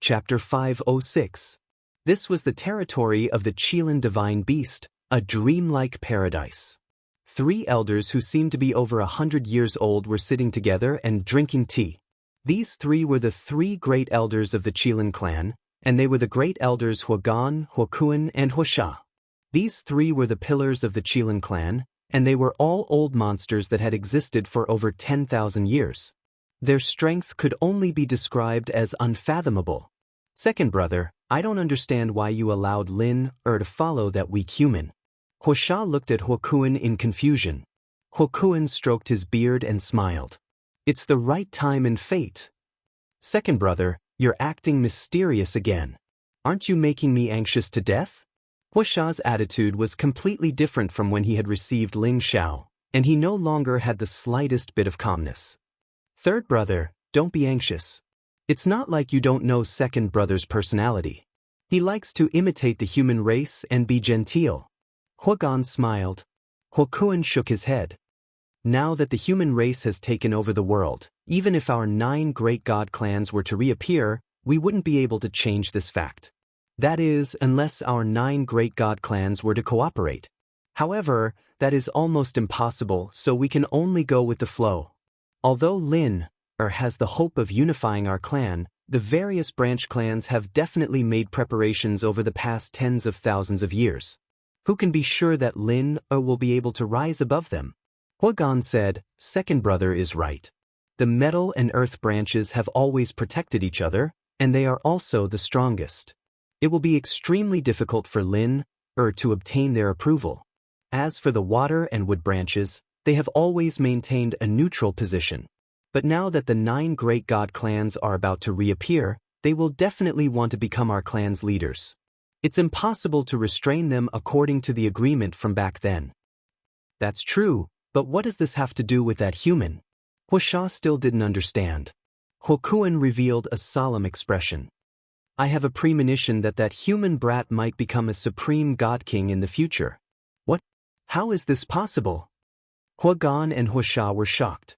Chapter 506. This was the territory of the Qilin divine beast, a dreamlike paradise. 3 elders who seemed to be over 100 years old were sitting together and drinking tea. These 3 were the 3 great elders of the Qilin clan, and they were the great elders Huagan, Huakun, and Wuxia. These 3 were the pillars of the Qilin clan, and they were all old monsters that had existed for over 10,000 years. Their strength could only be described as unfathomable. Second brother, I don't understand why you allowed Lin to follow that weak human. Wuxia looked at Huakun in confusion. Huakun stroked his beard and smiled. It's the right time and fate. Second brother, you're acting mysterious again. Aren't you making me anxious to death? Wuxia's attitude was completely different from when he had received Ling Xiao, and he no longer had the slightest bit of calmness. Third brother, don't be anxious. It's not like you don't know second brother's personality. He likes to imitate the human race and be genteel. Huagan smiled. Huakun shook his head. Now that the human race has taken over the world, even if our 9 great god clans were to reappear, we wouldn't be able to change this fact. That is, unless our 9 great god clans were to cooperate. However, that is almost impossible, so we can only go with the flow. Although Lin has the hope of unifying our clan, the various branch clans have definitely made preparations over the past tens of thousands of years. Who can be sure that Lin will be able to rise above them? Huagan said, second brother is right. The metal and earth branches have always protected each other, and they are also the strongest. It will be extremely difficult for Lin to obtain their approval. As for the water and wood branches, they have always maintained a neutral position. But now that the 9 great god clans are about to reappear, they will definitely want to become our clan's leaders. It's impossible to restrain them according to the agreement from back then. That's true, but what does this have to do with that human? Wuxia still didn't understand. Huakun revealed a solemn expression. I have a premonition that that human brat might become a supreme god king in the future. What? How is this possible? Huagan and Wuxia were shocked.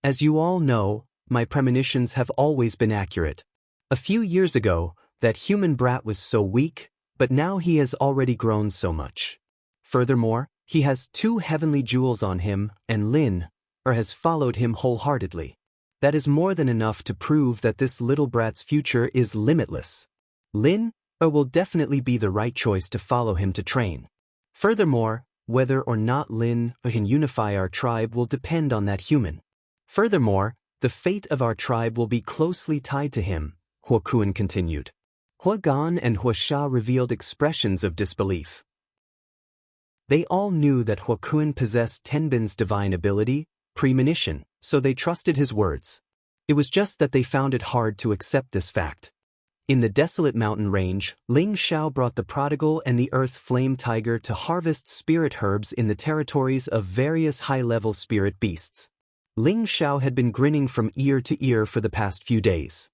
As you all know, my premonitions have always been accurate. A few years ago, that human brat was so weak, but now he has already grown so much. Furthermore, he has 2 heavenly jewels on him, and Lin has followed him wholeheartedly. That is more than enough to prove that this little brat's future is limitless. Lin will definitely be the right choice to follow him to train. Furthermore, whether or not Lin can unify our tribe will depend on that human. Furthermore, the fate of our tribe will be closely tied to him, Huakun continued. Huagan and Wuxia revealed expressions of disbelief. They all knew that Huakun possessed Tenbin's divine ability, premonition, so they trusted his words. It was just that they found it hard to accept this fact. In the desolate mountain range, Ling Xiao brought the prodigal and the earth flame tiger to harvest spirit herbs in the territories of various high-level spirit beasts. Ling Xiao had been grinning from ear to ear for the past few days.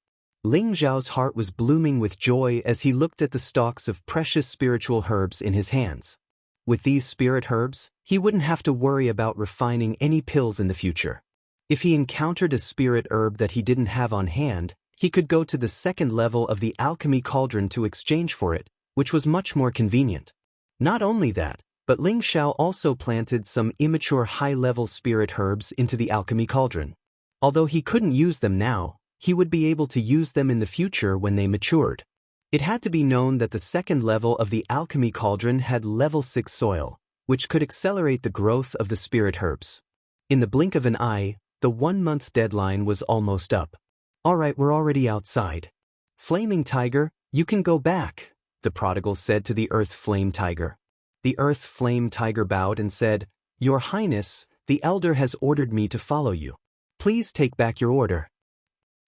Ling Xiao's heart was blooming with joy as he looked at the stalks of precious spiritual herbs in his hands. With these spirit herbs, he wouldn't have to worry about refining any pills in the future. If he encountered a spirit herb that he didn't have on hand, he could go to the 2nd level of the alchemy cauldron to exchange for it, which was much more convenient. Not only that, but Ling Xiao also planted some immature high-level spirit herbs into the alchemy cauldron. Although he couldn't use them now, he would be able to use them in the future when they matured. It had to be known that the 2nd level of the alchemy cauldron had level 6 soil, which could accelerate the growth of the spirit herbs. In the blink of an eye, the 1-month deadline was almost up. Alright, we're already outside. Flaming Tiger, you can go back, the prodigal said to the Earth Flame Tiger. The Earth Flame Tiger bowed and said, Your Highness, the Elder has ordered me to follow you. Please take back your order.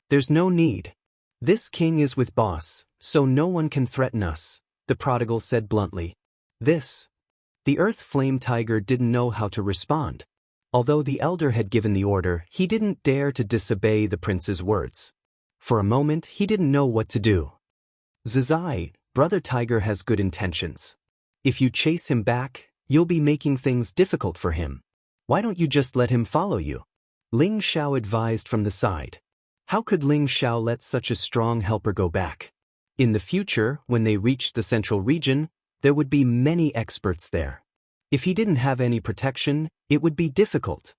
There's no need. This king is with boss, so no one can threaten us, the prodigal said bluntly. The Earth Flame Tiger didn't know how to respond. Although the elder had given the order, he didn't dare to disobey the prince's words. For a moment, he didn't know what to do. Zizai, Brother Tiger has good intentions. If you chase him back, you'll be making things difficult for him. Why don't you just let him follow you? Ling Xiao advised from the side. How could Ling Xiao let such a strong helper go back? In the future, when they reached the central region, there would be many experts there. If he didn't have any protection, it would be difficult.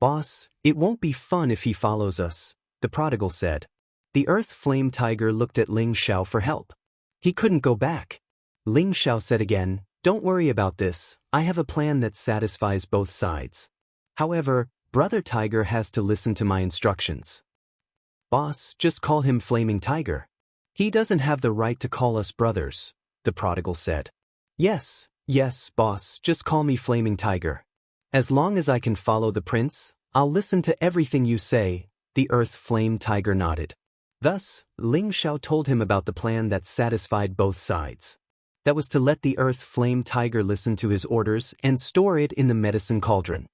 Boss, it won't be fun if he follows us, the prodigal said. The Earth Flame Tiger looked at Ling Xiao for help. He couldn't go back. Ling Xiao said again, don't worry about this, I have a plan that satisfies both sides. However, Brother Tiger has to listen to my instructions. Boss, just call him Flaming Tiger. He doesn't have the right to call us brothers, the prodigal said. Yes, boss, just call me Flaming Tiger. As long as I can follow the prince, I'll listen to everything you say, the Earth Flame Tiger nodded. Thus, Ling Xiao told him about the plan that satisfied both sides. That was to let the Earth Flame Tiger listen to his orders and store it in the medicine cauldron.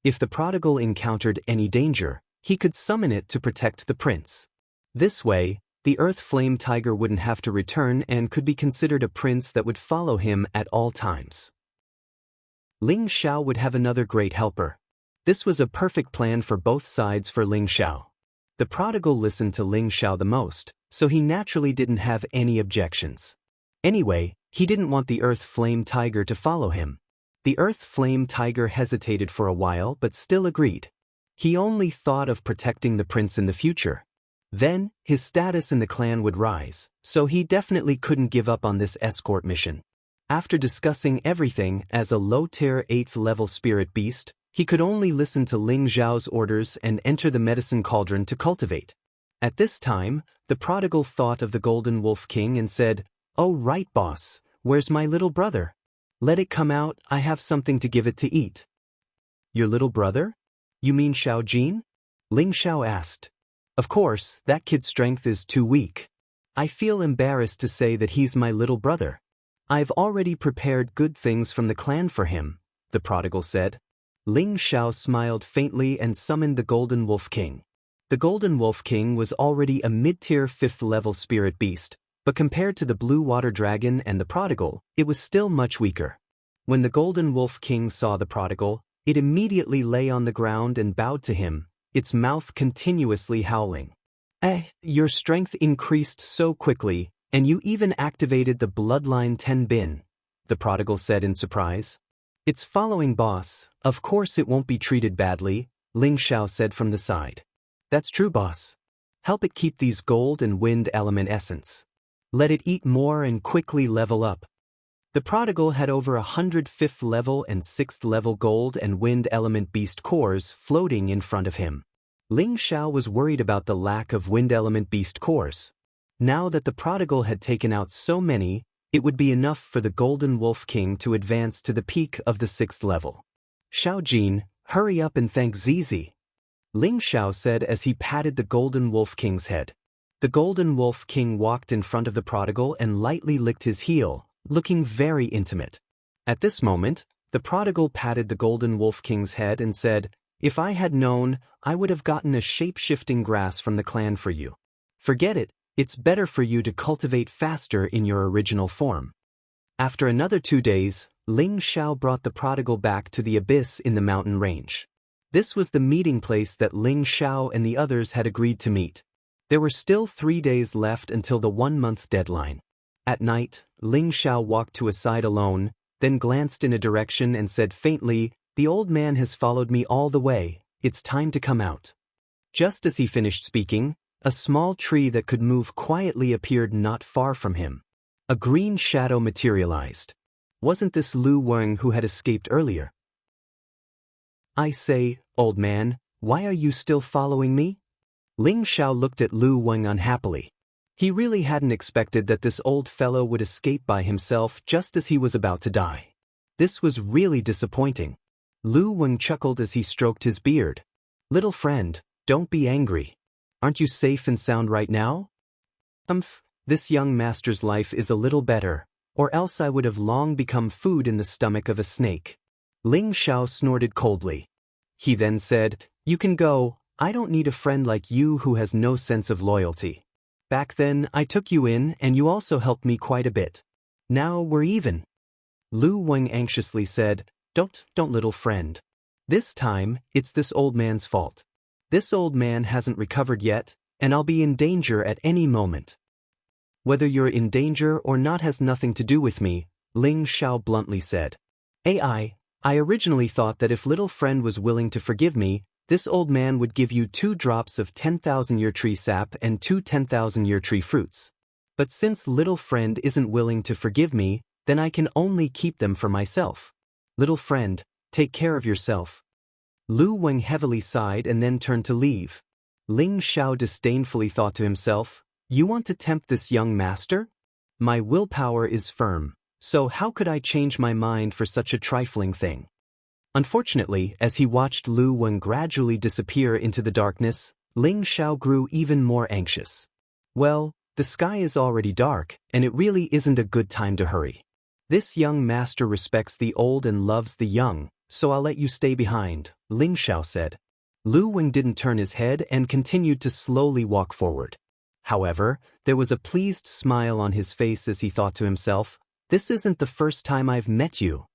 If the prodigal encountered any danger, he could summon it to protect the prince. This way, the Earth Flame Tiger wouldn't have to return and could be considered a prince that would follow him at all times. Ling Xiao would have another great helper. This was a perfect plan for both sides for Ling Xiao. The prodigal listened to Ling Xiao the most, so he naturally didn't have any objections. Anyway, he didn't want the Earth Flame Tiger to follow him. The Earth Flame Tiger hesitated for a while but still agreed. He only thought of protecting the prince in the future. Then, his status in the clan would rise, so he definitely couldn't give up on this escort mission. After discussing everything as a low-tier 8th level spirit beast, he could only listen to Ling Xiao's orders and enter the medicine cauldron to cultivate. At this time, the prodigal thought of the Golden Wolf King and said, "Oh right boss, where's my little brother? Let it come out, I have something to give it to eat." "Your little brother? You mean Xiao Jin?" Ling Xiao asked. "Of course, that kid's strength is too weak. I feel embarrassed to say that he's my little brother. I've already prepared good things from the clan for him," the prodigal said. Ling Xiao smiled faintly and summoned the Golden Wolf King. The Golden Wolf King was already a mid-tier 5th level spirit beast, but compared to the Blue Water Dragon and the prodigal, it was still much weaker. When the Golden Wolf King saw the prodigal, it immediately lay on the ground and bowed to him, its mouth continuously howling. Your strength increased so quickly, and you even activated the Bloodline 10 bin," the prodigal said in surprise. "It's following boss, of course it won't be treated badly," Ling Xiao said from the side. "That's true boss. Help it keep these gold and wind element essence. Let it eat more and quickly level up." The prodigal had over 100 5th level and 6th level gold and wind element beast cores floating in front of him. Ling Xiao was worried about the lack of wind element beast cores. Now that the prodigal had taken out so many, it would be enough for the Golden Wolf King to advance to the peak of the 6th level. "Xiao Jin, hurry up and thank Zizi," Ling Xiao said as he patted the Golden Wolf King's head. The Golden Wolf King walked in front of the prodigal and lightly licked his heel, looking very intimate. At this moment, the prodigal patted the Golden Wolf King's head and said, "If I had known, I would have gotten a shape-shifting grass from the clan for you. Forget it, it's better for you to cultivate faster in your original form." After another 2 days, Ling Xiao brought the prodigal back to the abyss in the mountain range. This was the meeting place that Ling Xiao and the others had agreed to meet. There were still 3 days left until the 1-month deadline. At night, Ling Xiao walked to a side alone, then glanced in a direction and said faintly, "The old man has followed me all the way, it's time to come out." Just as he finished speaking, a small tree that could move quietly appeared not far from him. A green shadow materialized. Wasn't this Lu Weng who had escaped earlier? "I say, old man, why are you still following me?" Ling Xiao looked at Lu Weng unhappily. He really hadn't expected that this old fellow would escape by himself just as he was about to die. This was really disappointing. Lu Weng chuckled as he stroked his beard. "Little friend, don't be angry. Aren't you safe and sound right now?" This young master's life is a little better, or else I would have long become food in the stomach of a snake." Ling Xiao snorted coldly. He then said, "You can go, I don't need a friend like you who has no sense of loyalty. Back then, I took you in and you also helped me quite a bit. Now we're even." Lu Weng anxiously said, Don't little friend. This time, it's this old man's fault. This old man hasn't recovered yet, and I'll be in danger at any moment. Whether you're in danger or not has nothing to do with me, Ling Xiao bluntly said. I originally thought that if little friend was willing to forgive me, this old man would give you 2 drops of 10,000-year tree sap and 2 10,000-year tree fruits. But since little friend isn't willing to forgive me, then I can only keep them for myself. Little friend, take care of yourself. Lu Weng heavily sighed and then turned to leave. Ling Xiao disdainfully thought to himself, you want to tempt this young master? My willpower is firm, so how could I change my mind for such a trifling thing? Unfortunately, as he watched Lu Weng gradually disappear into the darkness, Ling Xiao grew even more anxious. Well, the sky is already dark, and it really isn't a good time to hurry. This young master respects the old and loves the young, so I'll let you stay behind, Ling Xiao said. Lu Weng didn't turn his head and continued to slowly walk forward. However, there was a pleased smile on his face as he thought to himself, this isn't the first time I've met you.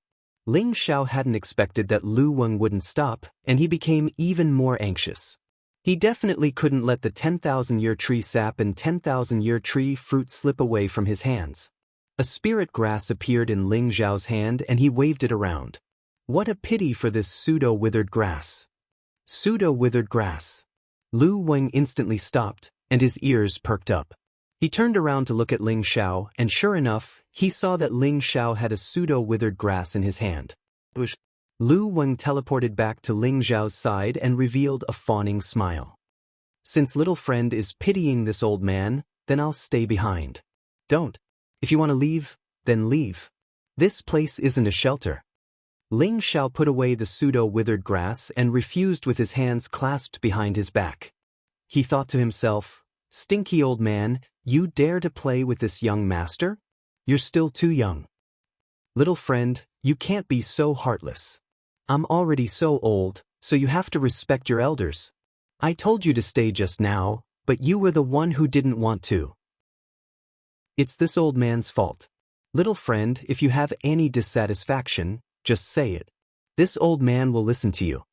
Ling Xiao hadn't expected that Lu Weng wouldn't stop, and he became even more anxious. He definitely couldn't let the 10,000-year tree sap and 10,000-year tree fruit slip away from his hands. A spirit grass appeared in Ling Xiao's hand and he waved it around. What a pity for this pseudo-withered grass. Pseudo-withered grass. Lu Weng instantly stopped, and his ears perked up. He turned around to look at Ling Xiao, and sure enough, he saw that Ling Xiao had a pseudo-withered grass in his hand. Lu Weng teleported back to Ling Xiao's side and revealed a fawning smile. Since little friend is pitying this old man, then I'll stay behind. Don't. If you want to leave, then leave. This place isn't a shelter. Ling Xiao put away the pseudo-withered grass and refused with his hands clasped behind his back. He thought to himself, stinky old man, you dare to play with this young master? You're still too young. Little friend, you can't be so heartless. I'm already so old, so you have to respect your elders. I told you to stay just now, but you were the one who didn't want to. It's this old man's fault. Little friend, if you have any dissatisfaction, just say it. This old man will listen to you.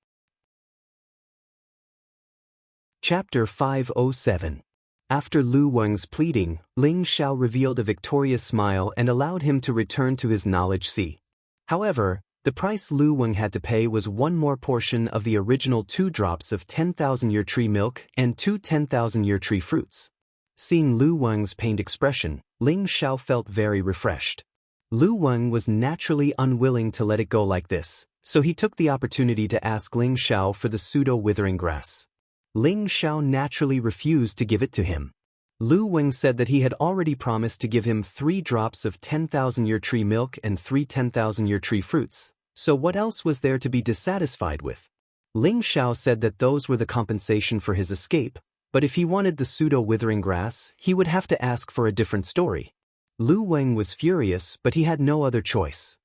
Chapter 507. After Lu Weng's pleading, Ling Xiao revealed a victorious smile and allowed him to return to his knowledge sea. However, the price Lu Weng had to pay was 1 more portion of the original 2 drops of 10,000-year tree milk and 2 10,000-year tree fruits. Seeing Lu Weng's pained expression, Ling Xiao felt very refreshed. Lu Weng was naturally unwilling to let it go like this, so he took the opportunity to ask Ling Xiao for the pseudo-withering grass. Ling Xiao naturally refused to give it to him. Lu Weng said that he had already promised to give him 3 drops of 10,000-year tree milk and 3 10,000-year tree fruits, so what else was there to be dissatisfied with? Ling Xiao said that those were the compensation for his escape, but if he wanted the pseudo-withering grass, he would have to ask for a different story. Lu Weng was furious, but he had no other choice.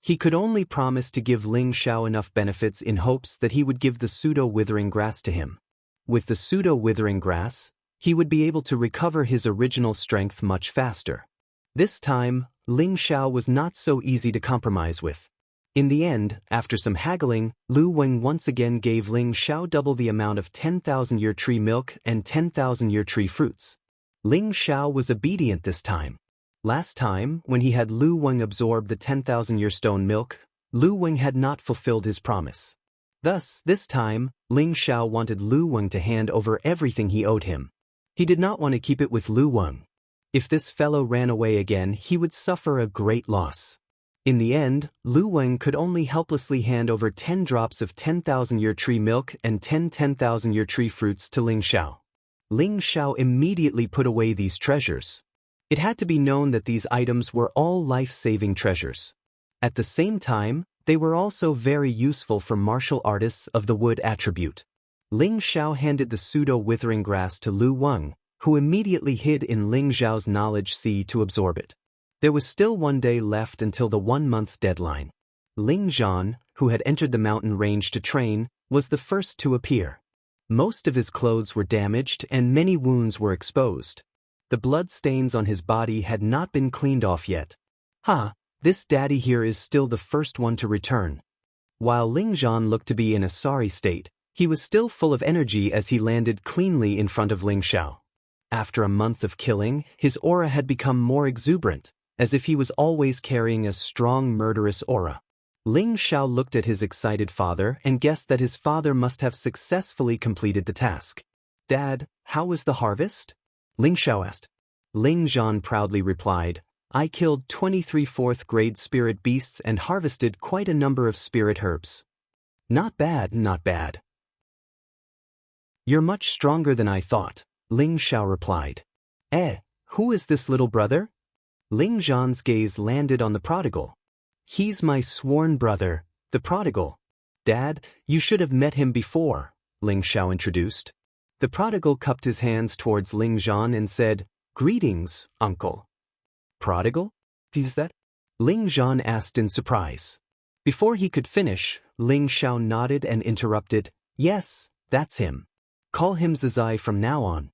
He could only promise to give Ling Xiao enough benefits in hopes that he would give the pseudo-withering grass to him. With the pseudo-withering grass, he would be able to recover his original strength much faster. This time, Ling Xiao was not so easy to compromise with. In the end, after some haggling, Lu Weng once again gave Ling Xiao double the amount of 10,000-year tree milk and 10,000-year tree fruits. Ling Xiao was obedient this time. Last time, when he had Lu Weng absorb the 10,000-year stone milk, Lu Weng had not fulfilled his promise. Thus, this time, Ling Xiao wanted Lu Weng to hand over everything he owed him. He did not want to keep it with Lu Weng. If this fellow ran away again, he would suffer a great loss. In the end, Lu Weng could only helplessly hand over 10 drops of 10,000-year tree milk and 10 10,000-year tree fruits to Ling Xiao. Ling Xiao immediately put away these treasures. It had to be known that these items were all life-saving treasures. At the same time, they were also very useful for martial artists of the wood attribute. Ling Xiao handed the pseudo-withering grass to Lu Weng, who immediately hid in Ling Xiao's knowledge sea to absorb it. There was still 1 day left until the 1-month deadline. Ling Zhan, who had entered the mountain range to train, was the first to appear. Most of his clothes were damaged and many wounds were exposed. The blood stains on his body had not been cleaned off yet. This daddy here is still the first one to return. While Ling Zhan looked to be in a sorry state, He was still full of energy as he landed cleanly in front of Ling Xiao. After a month of killing, his aura had become more exuberant, as if he was always carrying a strong murderous aura. Ling Xiao looked at his excited father and guessed that his father must have successfully completed the task. "Dad, how was the harvest?" Ling Xiao asked. Ling Zhan proudly replied, "I killed 23 fourth-grade spirit beasts and harvested quite a number of spirit herbs." "Not bad, not bad." "You're much stronger than I thought," Ling Xiao replied. Who is this little brother?" Ling Zhan's gaze landed on the prodigal. "He's my sworn brother, the prodigal." "Dad, you should have met him before," Ling Xiao introduced. The prodigal cupped his hands towards Ling Zhan and said, "Greetings, uncle." "Prodigal? Is that?" Ling Zhan asked in surprise. Before he could finish, Ling Xiao nodded and interrupted, "Yes, that's him. Call him Zizai from now on."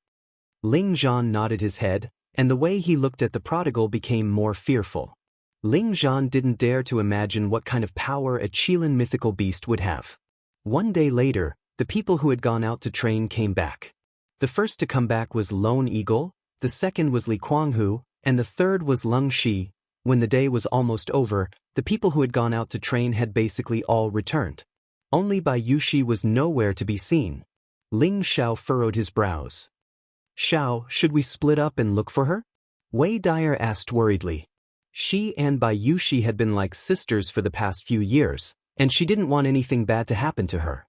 Ling Zhan nodded his head, and the way he looked at the prodigal became more fearful. Ling Zhan didn't dare to imagine what kind of power a Qilin mythical beast would have. One day later, the people who had gone out to train came back. The first to come back was Lone Eagle, the second was Li Kuanghu, and the third was Lung Shi. When the day was almost over, the people who had gone out to train had basically all returned. Only Bai Yushi was nowhere to be seen. Ling Xiao furrowed his brows. "Xiao, should we split up and look for her?" Wei Dyer asked worriedly. She and Bai Yushi had been like sisters for the past few years, and she didn't want anything bad to happen to her.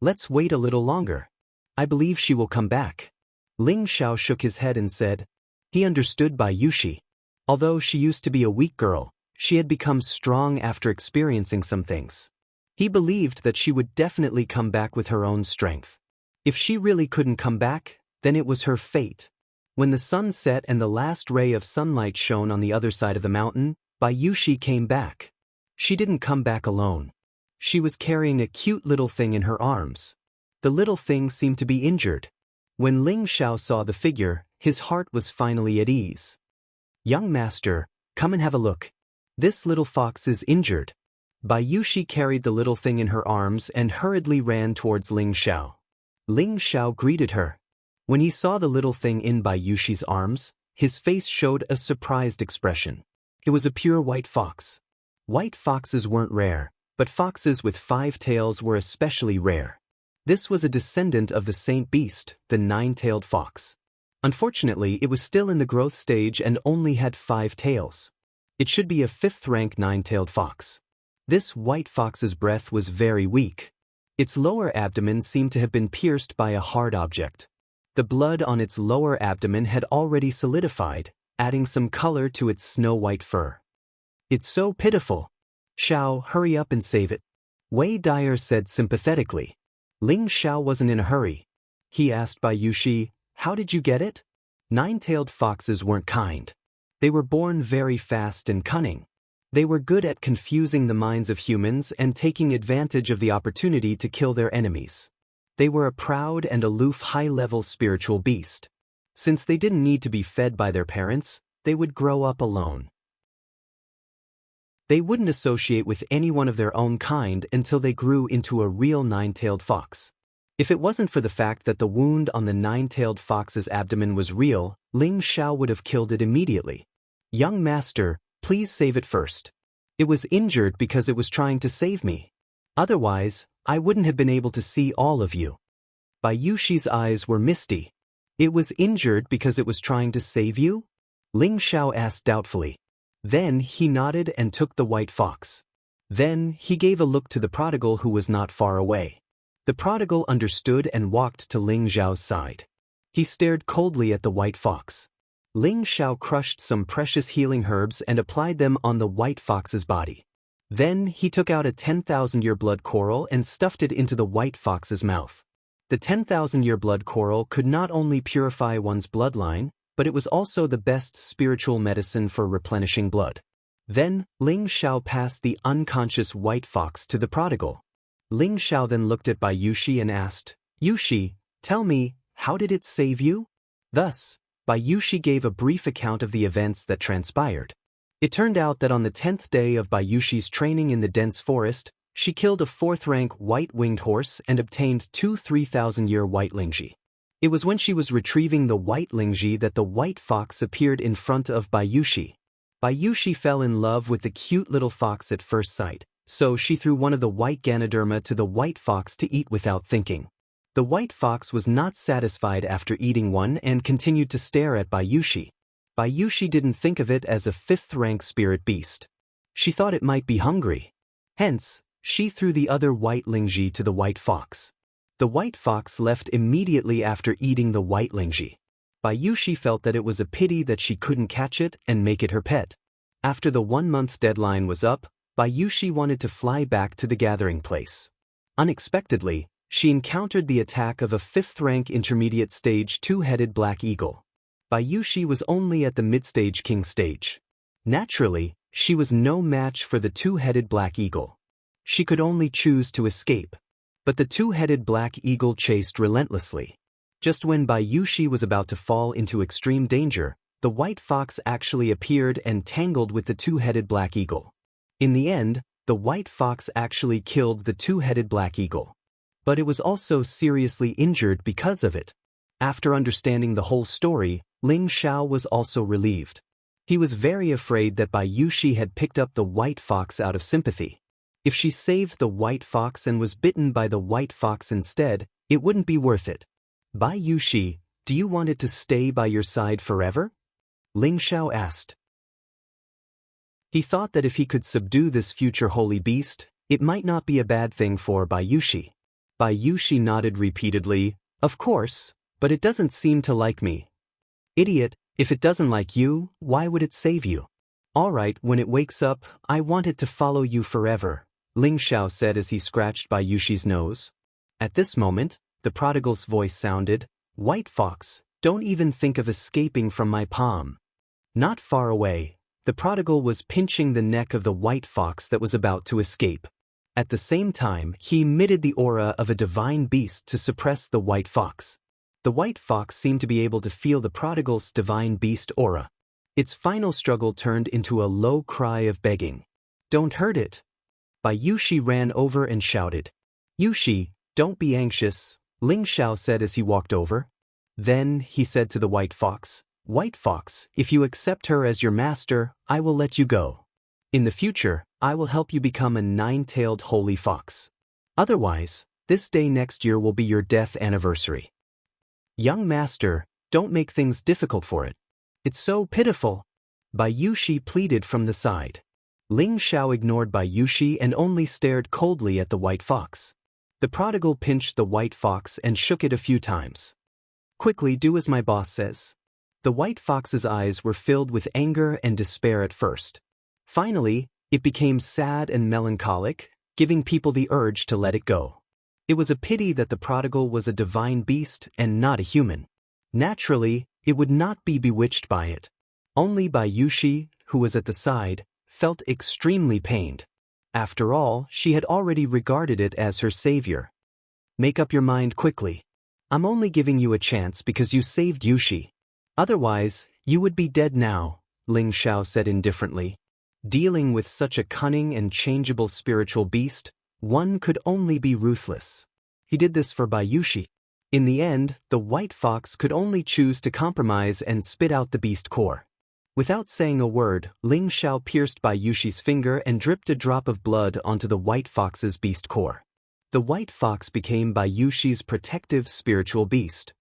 "Let's wait a little longer. I believe she will come back." Ling Xiao shook his head and said. He understood Bai Yushi. Although she used to be a weak girl, she had become strong after experiencing some things. He believed that she would definitely come back with her own strength. If she really couldn't come back, then it was her fate. When the sun set and the last ray of sunlight shone on the other side of the mountain, Bai Yushi came back. She didn't come back alone. She was carrying a cute little thing in her arms. The little thing seemed to be injured. When Ling Xiao saw the figure, his heart was finally at ease. "Young master, come and have a look. This little fox is injured." Bai Yushi carried the little thing in her arms and hurriedly ran towards Ling Xiao. Ling Xiao greeted her. When he saw the little thing in Bai Yushi's arms, his face showed a surprised expression. It was a pure white fox. White foxes weren't rare, but foxes with 5 tails were especially rare. This was a descendant of the saint beast, the 9-tailed fox. Unfortunately, it was still in the growth stage and only had 5 tails. It should be a 5th-rank 9-tailed fox. This white fox's breath was very weak. Its lower abdomen seemed to have been pierced by a hard object. The blood on its lower abdomen had already solidified, adding some color to its snow-white fur. "It's so pitiful. Xiao, hurry up and save it," Wei Dyer said sympathetically. Ling Xiao wasn't in a hurry. He asked Bai Yushi, "How did you get it?" 9-tailed foxes weren't kind. They were born very fast and cunning. They were good at confusing the minds of humans and taking advantage of the opportunity to kill their enemies. They were a proud and aloof high-level spiritual beast. Since they didn't need to be fed by their parents, they would grow up alone. They wouldn't associate with anyone of their own kind until they grew into a real 9-tailed fox. If it wasn't for the fact that the wound on the 9-tailed fox's abdomen was real, Ling Xiao would have killed it immediately. "Young master, please save it first. It was injured because it was trying to save me. Otherwise, I wouldn't have been able to see all of you." Bai Yushi's eyes were misty. "It was injured because it was trying to save you?" Ling Xiao asked doubtfully. Then he nodded and took the white fox. Then he gave a look to the prodigal who was not far away. The prodigal understood and walked to Ling Xiao's side. He stared coldly at the white fox. Ling Xiao crushed some precious healing herbs and applied them on the white fox's body. Then he took out a 10,000-year blood coral and stuffed it into the white fox's mouth. The 10,000-year blood coral could not only purify one's bloodline, but it was also the best spiritual medicine for replenishing blood. Then, Ling Xiao passed the unconscious white fox to the prodigal. Ling Xiao then looked at Bai Yushi and asked, "Yushi, tell me, how did it save you?" Thus, Bai Yushi gave a brief account of the events that transpired. It turned out that on the 10th day of Bai Yushi's training in the dense forest, She killed a 4th-rank white-winged horse and obtained 2 3,000-year white lingji. It was when she was retrieving the white lingji that the white fox appeared in front of Bayushi. Bayushi fell in love with the cute little fox at first sight, so she threw one of the white Ganoderma to the white fox to eat without thinking. The white fox was not satisfied after eating one and continued to stare at Bayushi. Bayushi didn't think of it as a 5th-rank spirit beast. She thought it might be hungry. Hence, she threw the other white lingji to the white fox. The white fox left immediately after eating the white lingji. Bayushi felt that it was a pity that she couldn't catch it and make it her pet. After the 1-month deadline was up, Bayushi wanted to fly back to the gathering place. Unexpectedly, she encountered the attack of a 5th-rank intermediate stage 2-headed black eagle. Bayushi was only at the mid-stage king stage. Naturally, she was no match for the 2-headed black eagle. She could only choose to escape. But the 2-headed black eagle chased relentlessly. Just when Bayushi was about to fall into extreme danger, the white fox actually appeared and tangled with the 2-headed black eagle. In the end, the white fox actually killed the 2-headed black eagle. But it was also seriously injured because of it. After understanding the whole story, Ling Xiao was also relieved. He was very afraid that Bayushi had picked up the white fox out of sympathy. If she saved the white fox and was bitten by the white fox instead, it wouldn't be worth it. Bayushi, do you want it to stay by your side forever? Ling Xiao asked. He thought that if he could subdue this future holy beast, it might not be a bad thing for Bayushi. Bayushi nodded repeatedly, of course, but it doesn't seem to like me. Idiot, if it doesn't like you, why would it save you? All right, when it wakes up, I want it to follow you forever, Ling Xiao said as he scratched Bayushi's nose. At this moment, the prodigal's voice sounded, White fox, don't even think of escaping from my palm. Not far away, the prodigal was pinching the neck of the white fox that was about to escape. At the same time, he emitted the aura of a divine beast to suppress the white fox. The white fox seemed to be able to feel the prodigal's divine beast aura. Its final struggle turned into a low cry of begging. Don't hurt it. Bayushi ran over and shouted. Yushi, don't be anxious, Ling Xiao said as he walked over. Then, he said to the white fox, White fox, if you accept her as your master, I will let you go. In the future, I will help you become a 9-tailed holy fox. Otherwise, this day next year will be your death anniversary. Young master, don't make things difficult for it. It's so pitiful. Bayushi pleaded from the side. Ling Xiao ignored Bayushi and only stared coldly at the white fox. The prodigal pinched the white fox and shook it a few times. Quickly do as my boss says. The white fox's eyes were filled with anger and despair at first. Finally, it became sad and melancholic, giving people the urge to let it go. It was a pity that the prodigal was a divine beast and not a human. Naturally, it would not be bewitched by it. Only Bayushi, who was at the side, felt extremely pained. After all, she had already regarded it as her savior. Make up your mind quickly. I'm only giving you a chance because you saved Yushi. Otherwise, you would be dead now, Ling Xiao said indifferently. Dealing with such a cunning and changeable spiritual beast, one could only be ruthless. He did this for Bayushi. In the end, the white fox could only choose to compromise and spit out the beast core. Without saying a word, Ling Xiao pierced Bayushi's finger and dripped a drop of blood onto the white fox's beast core. The white fox became Bayushi's protective spiritual beast.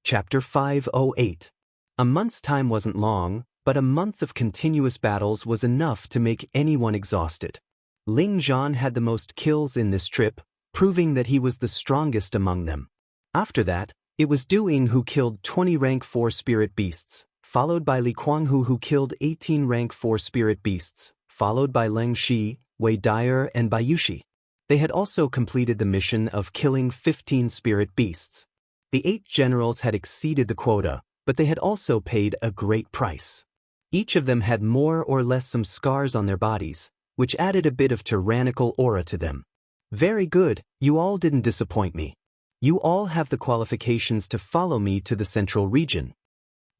Chapter 508. A month's time wasn't long, but a month of continuous battles was enough to make anyone exhausted. Ling Zhan had the most kills in this trip, proving that he was the strongest among them. After that, it was Du Ying who killed 20 rank 4 spirit beasts, followed by Li Kuanghu who killed 18 rank 4 spirit beasts, followed by Leng Shi, Wei Dyer and Bayushi. They had also completed the mission of killing 15 spirit beasts. The 8 generals had exceeded the quota, but they had also paid a great price. Each of them had more or less some scars on their bodies, which added a bit of tyrannical aura to them. Very good, you all didn't disappoint me. You all have the qualifications to follow me to the central region.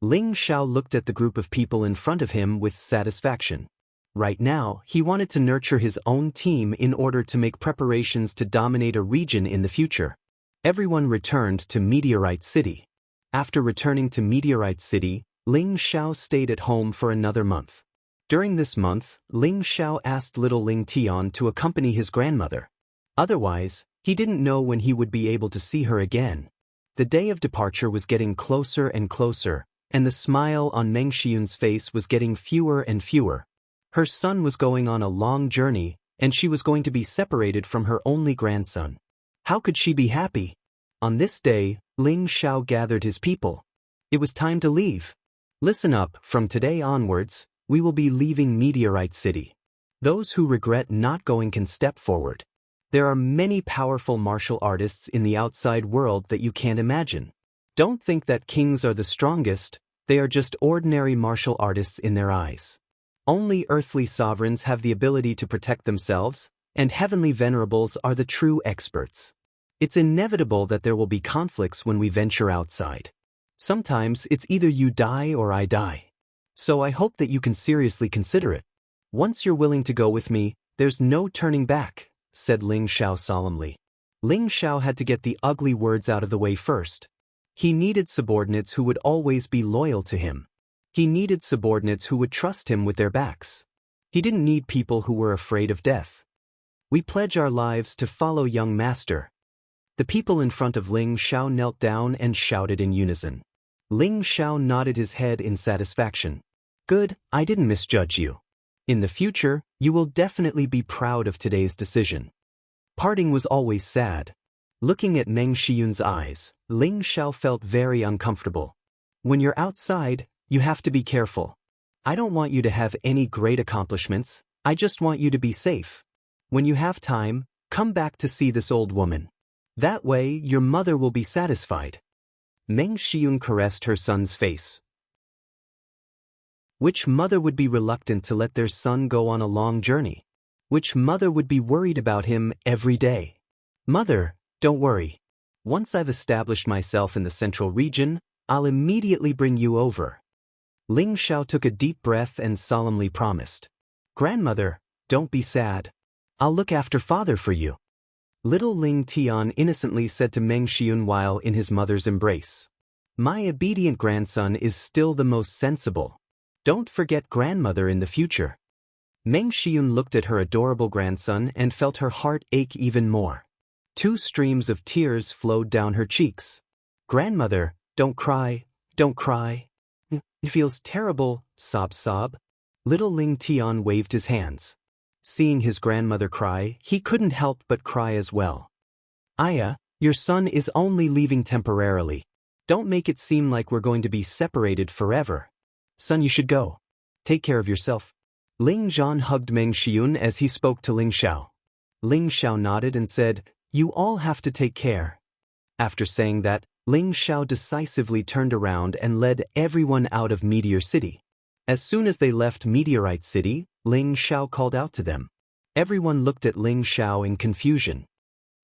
Ling Xiao looked at the group of people in front of him with satisfaction. Right now, he wanted to nurture his own team in order to make preparations to dominate a region in the future. Everyone returned to Meteorite City. After returning to Meteorite City, Ling Xiao stayed at home for another month. During this month, Ling Xiao asked little Ling Tian to accompany his grandmother. Otherwise, he didn't know when he would be able to see her again. The day of departure was getting closer and closer, and the smile on Meng Xiun's face was getting fewer and fewer. Her son was going on a long journey, and she was going to be separated from her only grandson. How could she be happy? On this day, Ling Xiao gathered his people. It was time to leave. Listen up, from today onwards, we will be leaving Meteorite City. Those who regret not going can step forward. There are many powerful martial artists in the outside world that you can't imagine. Don't think that kings are the strongest, they are just ordinary martial artists in their eyes. Only earthly sovereigns have the ability to protect themselves, and heavenly venerables are the true experts. It's inevitable that there will be conflicts when we venture outside. Sometimes it's either you die or I die. So I hope that you can seriously consider it. Once you're willing to go with me, there's no turning back, said Ling Xiao solemnly. Ling Xiao had to get the ugly words out of the way first. He needed subordinates who would always be loyal to him. He needed subordinates who would trust him with their backs. He didn't need people who were afraid of death. We pledge our lives to follow young master. The people in front of Ling Xiao knelt down and shouted in unison. Ling Xiao nodded his head in satisfaction. Good, I didn't misjudge you. In the future, you will definitely be proud of today's decision. Parting was always sad. Looking at Meng Xiun's eyes, Ling Xiao felt very uncomfortable. When you're outside, you have to be careful. I don't want you to have any great accomplishments, I just want you to be safe. When you have time, come back to see this old woman. That way, your mother will be satisfied. Meng Xiun caressed her son's face. Which mother would be reluctant to let their son go on a long journey? Which mother would be worried about him every day? Mother, don't worry. Once I've established myself in the central region, I'll immediately bring you over. Ling Xiao took a deep breath and solemnly promised. Grandmother, don't be sad. I'll look after father for you. Little Ling Tian innocently said to Meng Xiun while in his mother's embrace. My obedient grandson is still the most sensible. Don't forget grandmother in the future. Meng Xiun looked at her adorable grandson and felt her heart ache even more. 2 streams of tears flowed down her cheeks. Grandmother, don't cry, don't cry. It feels terrible, sob. Little Ling Tian waved his hands. Seeing his grandmother cry, he couldn't help but cry as well. Aya, your son is only leaving temporarily. Don't make it seem like we're going to be separated forever. Son, you should go. Take care of yourself. Ling Zhan hugged Meng Xiun as he spoke to Ling Xiao. Ling Xiao nodded and said, You all have to take care. After saying that, Ling Xiao decisively turned around and led everyone out of Meteor City. As soon as they left Meteorite City, Ling Xiao called out to them. Everyone looked at Ling Xiao in confusion.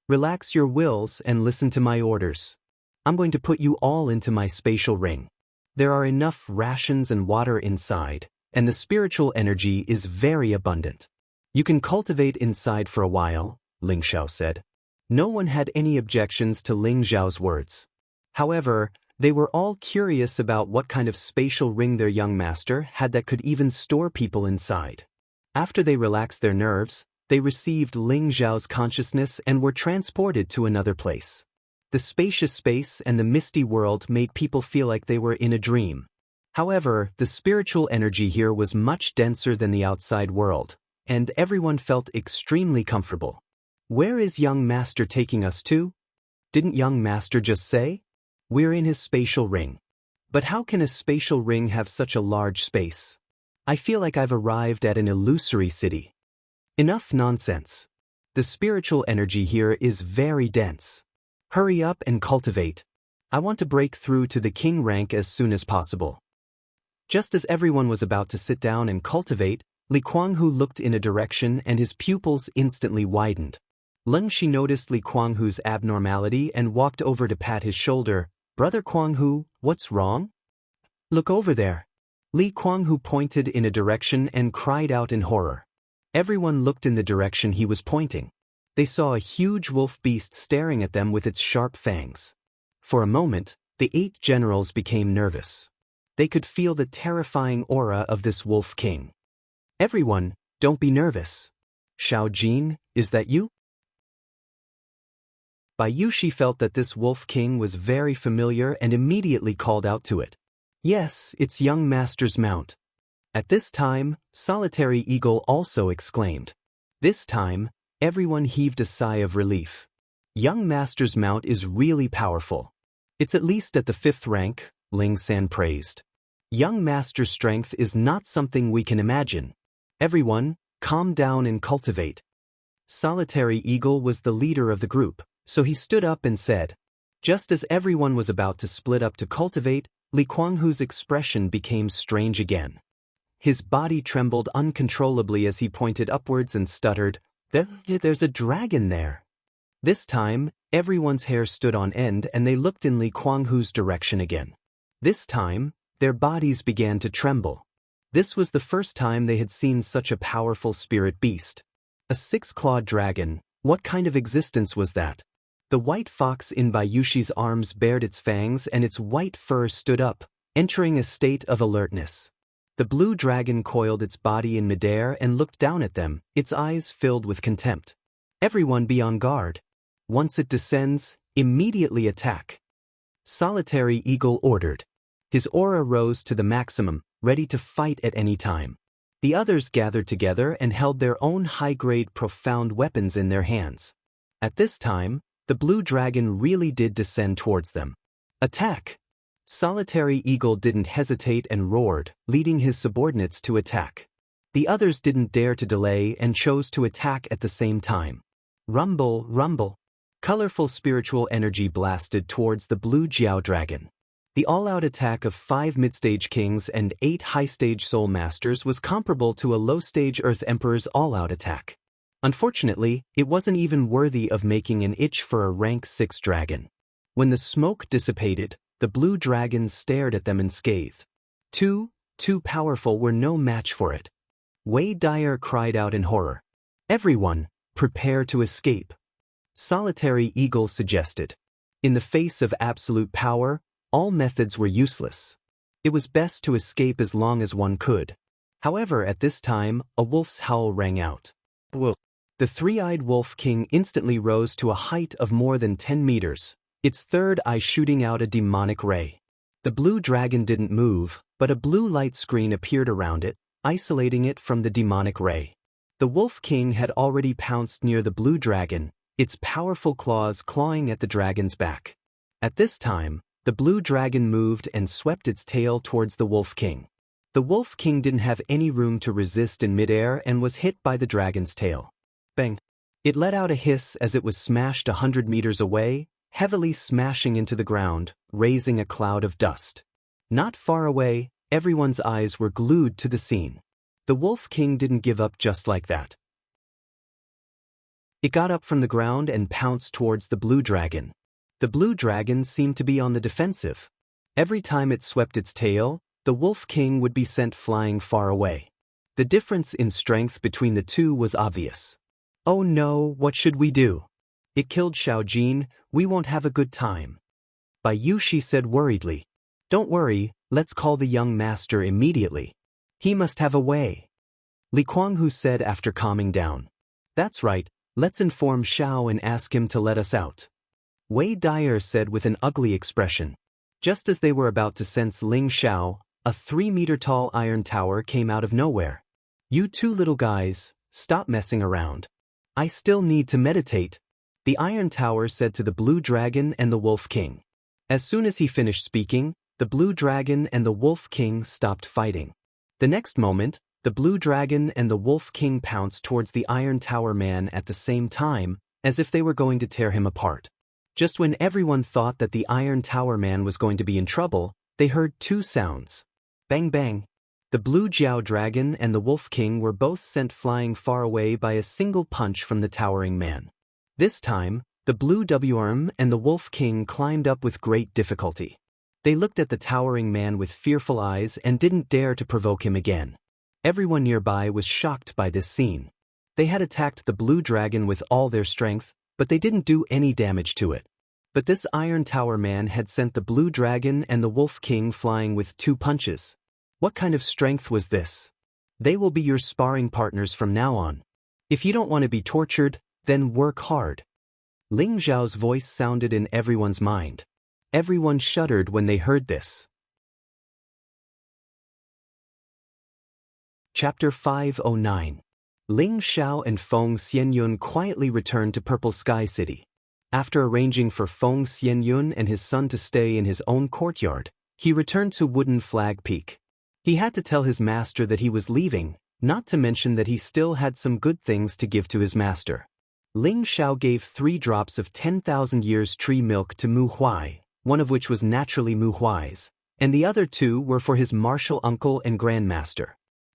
Relax your wills and listen to my orders. I'm going to put you all into my spatial ring. There are enough rations and water inside, and the spiritual energy is very abundant. You can cultivate inside for a while, Ling Xiao said. No one had any objections to Ling Xiao's words. However, they were all curious about what kind of spatial ring their young master had that could even store people inside. After they relaxed their nerves, they received Ling Xiao's consciousness and were transported to another place. The spacious space and the misty world made people feel like they were in a dream. However, the spiritual energy here was much denser than the outside world, and everyone felt extremely comfortable. Where is young master taking us to? Didn't young master just say? We're in his spatial ring. But how can a spatial ring have such a large space? I feel like I've arrived at an illusory city. Enough nonsense. The spiritual energy here is very dense. Hurry up and cultivate. I want to break through to the king rank as soon as possible. Just as everyone was about to sit down and cultivate, Li Kuanghu looked in a direction and his pupils instantly widened. Leng Shi noticed Li Kuanghu's abnormality and walked over to pat his shoulder. Brother Kuanghu, what's wrong? Look over there. Li Kuanghu pointed in a direction and cried out in horror. Everyone looked in the direction he was pointing. They saw a huge wolf beast staring at them with its sharp fangs. For a moment, the 8 generals became nervous. They could feel the terrifying aura of this wolf king. Everyone, don't be nervous. Xiao Jin, is that you? Bai Yushi felt that this wolf king was very familiar and immediately called out to it. Yes, it's young master's mount. At this time, Solitary Eagle also exclaimed. This time, everyone heaved a sigh of relief. Young master's mount is really powerful. It's at least at the 5th rank, Ling San praised. Young master's strength is not something we can imagine. Everyone, calm down and cultivate. Solitary Eagle was the leader of the group, so he stood up and said. Just as everyone was about to split up to cultivate, Li Kuanghu's expression became strange again. His body trembled uncontrollably as he pointed upwards and stuttered, There's a dragon there. This time, everyone's hair stood on end and they looked in Li Kuanghu's direction again. This time, their bodies began to tremble. This was the first time they had seen such a powerful spirit beast. A 6-clawed dragon, what kind of existence was that? The white fox in Bai Yushi's arms bared its fangs and its white fur stood up, entering a state of alertness. The blue dragon coiled its body in midair and looked down at them, its eyes filled with contempt. Everyone be on guard. Once it descends, immediately attack. Solitary Eagle ordered. His aura rose to the maximum, ready to fight at any time. The others gathered together and held their own high-grade profound weapons in their hands. At this time, the blue dragon really did descend towards them. Attack! Solitary Eagle didn't hesitate and roared, leading his subordinates to attack. The others didn't dare to delay and chose to attack at the same time. Rumble, rumble. Colorful spiritual energy blasted towards the blue Jiao dragon. The all-out attack of 5 mid-stage kings and 8 high-stage soul masters was comparable to a low-stage Earth Emperor's all-out attack. Unfortunately, it wasn't even worthy of making an itch for a rank 6 dragon. When the smoke dissipated, the blue dragons stared at them and scathed. Too powerful were no match for it. Wei Dyer cried out in horror. Everyone, prepare to escape. Solitary Eagle suggested. In the face of absolute power, all methods were useless. It was best to escape as long as one could. However, at this time, a wolf's howl rang out. Whoa. The 3-eyed wolf king instantly rose to a height of more than 10 meters, its 3rd eye shooting out a demonic ray. The blue dragon didn't move, but a blue light screen appeared around it, isolating it from the demonic ray. The wolf king had already pounced near the blue dragon, its powerful claws clawing at the dragon's back. At this time, the blue dragon moved and swept its tail towards the wolf king. The wolf king didn't have any room to resist in midair and was hit by the dragon's tail. Bang! It let out a hiss as it was smashed 100 meters away, heavily smashing into the ground, raising a cloud of dust. Not far away, everyone's eyes were glued to the scene. The wolf king didn't give up just like that. It got up from the ground and pounced towards the blue dragon. The blue dragon seemed to be on the defensive. Every time it swept its tail, the wolf king would be sent flying far away. The difference in strength between the two was obvious. Oh no, what should we do? It killed Xiao Jin, we won't have a good time. Bai Yushi said worriedly. Don't worry, let's call the young master immediately. He must have a way. Li Kuanghu said after calming down. That's right, let's inform Xiao and ask him to let us out. Wei Dyer said with an ugly expression. Just as they were about to sense Ling Xiao, a 3-meter-tall iron tower came out of nowhere. You 2 little guys, stop messing around. I still need to meditate, the iron tower said to the blue dragon and the wolf king. As soon as he finished speaking, the blue dragon and the wolf king stopped fighting. The next moment, the blue dragon and the wolf king pounced towards the iron tower man at the same time, as if they were going to tear him apart. Just when everyone thought that the Iron Tower Man was going to be in trouble, they heard 2 sounds. Bang bang. The blue Jiao dragon and the wolf king were both sent flying far away by a single punch from the towering man. This time, the blue WRM and the wolf king climbed up with great difficulty. They looked at the towering man with fearful eyes and didn't dare to provoke him again. Everyone nearby was shocked by this scene. They had attacked the blue dragon with all their strength, but they didn't do any damage to it. But this Iron Tower man had sent the blue dragon and the Wolf King flying with 2 punches. What kind of strength was this? They will be your sparring partners from now on. If you don't want to be tortured, then work hard. Ling Zhao's voice sounded in everyone's mind. Everyone shuddered when they heard this. Chapter 509. Ling Xiao and Feng Xianyun quietly returned to Purple Sky City. After arranging for Feng Xianyun and his son to stay in his own courtyard, he returned to Wooden Flag Peak. He had to tell his master that he was leaving, not to mention that he still had some good things to give to his master. Ling Xiao gave 3 drops of 10,000 years tree milk to Mu Huai, one of which was naturally Mu Huai's, and the other 2 were for his martial uncle and grandmaster.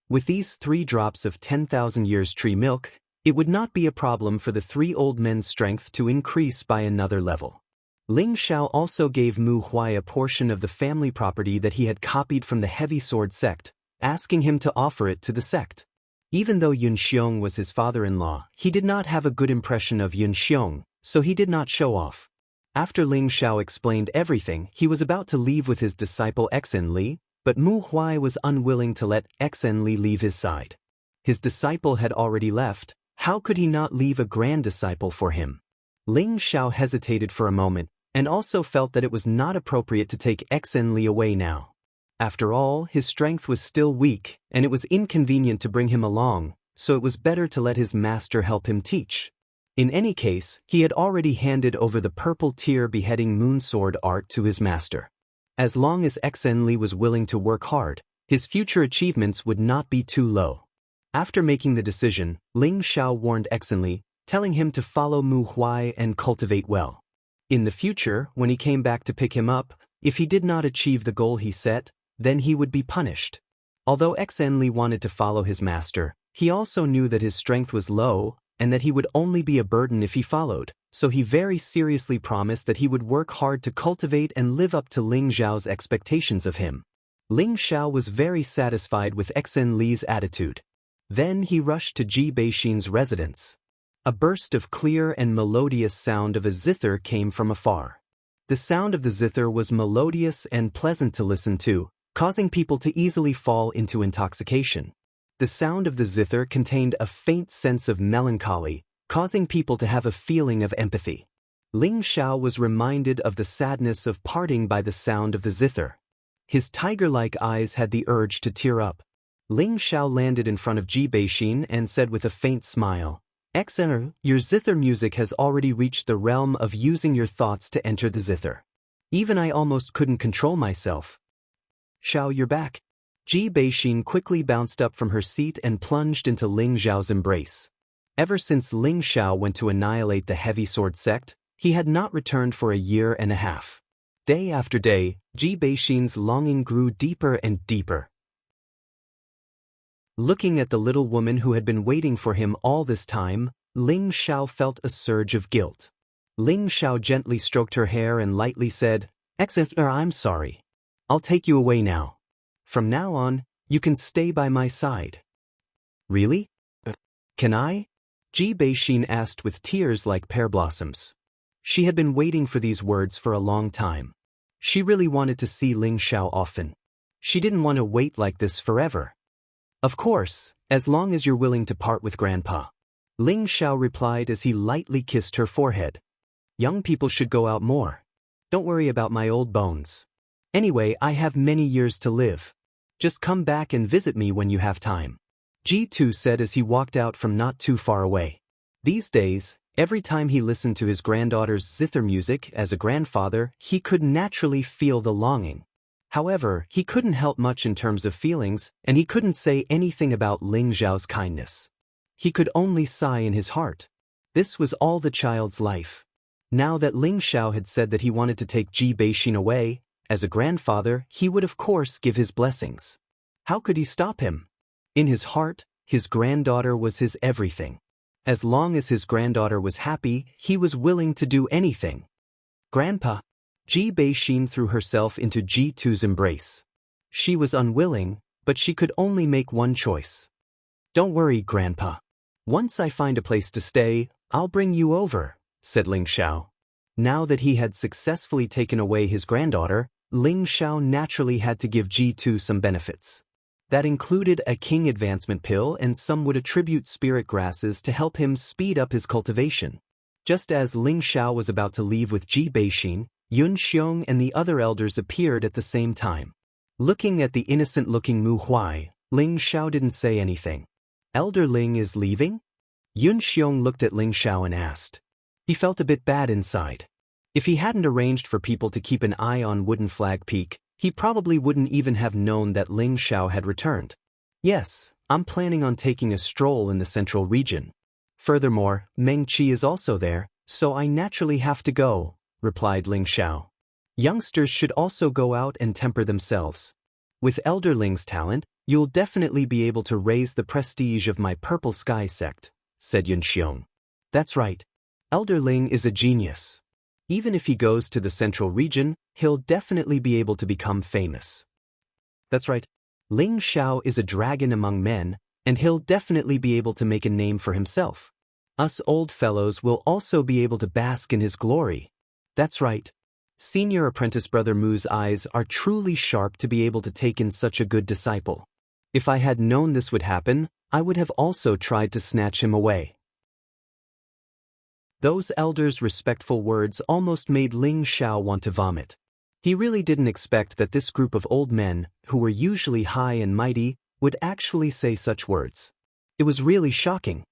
With these 3 drops of 10,000 years tree milk, it would not be a problem for the 3 old men's strength to increase by another level. Ling Xiao also gave Mu Huai a portion of the family property that he had copied from the Heavy Sword sect, asking him to offer it to the sect. Even though Yun Xiong was his father-in-law, he did not have a good impression of Yun Xiong, so he did not show off. After Ling Xiao explained everything, he was about to leave with his disciple Xen Li, but Mu Huai was unwilling to let Xen Li leave his side. His disciple had already left, how could he not leave a grand disciple for him? Ling Xiao hesitated for a moment, and also felt that it was not appropriate to take Xen Li away now. After all, his strength was still weak, and it was inconvenient to bring him along, so it was better to let his master help him teach. In any case, he had already handed over the purple tier beheading moonsword art to his master. As long as Xen Li was willing to work hard, his future achievements would not be too low. After making the decision, Ling Xiao warned Xen Li, telling him to follow Mu Huai and cultivate well. In the future, when he came back to pick him up, if he did not achieve the goal he set, then he would be punished. Although Xen Li wanted to follow his master, he also knew that his strength was low, and that he would only be a burden if he followed, so he very seriously promised that he would work hard to cultivate and live up to Ling Zhao's expectations of him. Ling Xiao was very satisfied with Xen Li's attitude. Then he rushed to Ji Beixin's residence. A burst of clear and melodious sound of a zither came from afar. The sound of the zither was melodious and pleasant to listen to, causing people to easily fall into intoxication. The sound of the zither contained a faint sense of melancholy, causing people to have a feeling of empathy. Ling Xiao was reminded of the sadness of parting by the sound of the zither. His tiger-like eyes had the urge to tear up. Ling Xiao landed in front of Ji Beixin and said with a faint smile, "Xener, your zither music has already reached the realm of using your thoughts to enter the zither. Even I almost couldn't control myself." "Xiao, you're back." Ji Beixin quickly bounced up from her seat and plunged into Ling Xiao's embrace. Ever since Ling Xiao went to annihilate the Heavy Sword sect, he had not returned for a year and a half. Day after day, Ji Beixin's longing grew deeper and deeper. Looking at the little woman who had been waiting for him all this time, Ling Xiao felt a surge of guilt. Ling Xiao gently stroked her hair and lightly said, "Xener, I'm sorry. I'll take you away now. From now on, you can stay by my side." "Really? Can I?" Ji Beixin asked with tears like pear blossoms. She had been waiting for these words for a long time. She really wanted to see Ling Xiao often. She didn't want to wait like this forever. "Of course, as long as you're willing to part with Grandpa," Ling Xiao replied as he lightly kissed her forehead. "Young people should go out more. Don't worry about my old bones. Anyway, I have many years to live. Just come back and visit me when you have time," Ji2 said as he walked out from not too far away. These days, every time he listened to his granddaughter's zither music as a grandfather, he could naturally feel the longing. However, he couldn't help much in terms of feelings, and he couldn't say anything about Ling Zhao's kindness. He could only sigh in his heart. This was all the child's life. Now that Ling Xiao had said that he wanted to take Ji Beixin away, as a grandfather, he would of course give his blessings. How could he stop him? In his heart, his granddaughter was his everything. As long as his granddaughter was happy, he was willing to do anything. "Grandpa," Ji Beixin threw herself into Ji2's embrace. She was unwilling, but she could only make one choice. "Don't worry, Grandpa. Once I find a place to stay, I'll bring you over," said Ling Xiao. Now that he had successfully taken away his granddaughter, Ling Xiao naturally had to give Ji2 some benefits. That included a king advancement pill, and some would attribute spirit grasses to help him speed up his cultivation. Just as Ling Xiao was about to leave with Ji Beixin, Yun Xiong and the other elders appeared at the same time. Looking at the innocent-looking Mu Huai, Ling Xiao didn't say anything. "Elder Ling is leaving?" Yun Xiong looked at Ling Xiao and asked. He felt a bit bad inside. If he hadn't arranged for people to keep an eye on Wooden Flag Peak, he probably wouldn't even have known that Ling Xiao had returned. "Yes, I'm planning on taking a stroll in the central region. Furthermore, Meng Qi is also there, so I naturally have to go," replied Ling Xiao. "Youngsters should also go out and temper themselves. With Elder Ling's talent, you'll definitely be able to raise the prestige of my Purple Sky sect," said Yun Xiong. "That's right. Elder Ling is a genius. Even if he goes to the central region, he'll definitely be able to become famous." "That's right. Ling Xiao is a dragon among men, and he'll definitely be able to make a name for himself. Us old fellows will also be able to bask in his glory." "That's right. Senior apprentice brother Mu's eyes are truly sharp to be able to take in such a good disciple. If I had known this would happen, I would have also tried to snatch him away." Those elders' respectful words almost made Ling Xiao want to vomit. He really didn't expect that this group of old men, who were usually high and mighty, would actually say such words. It was really shocking.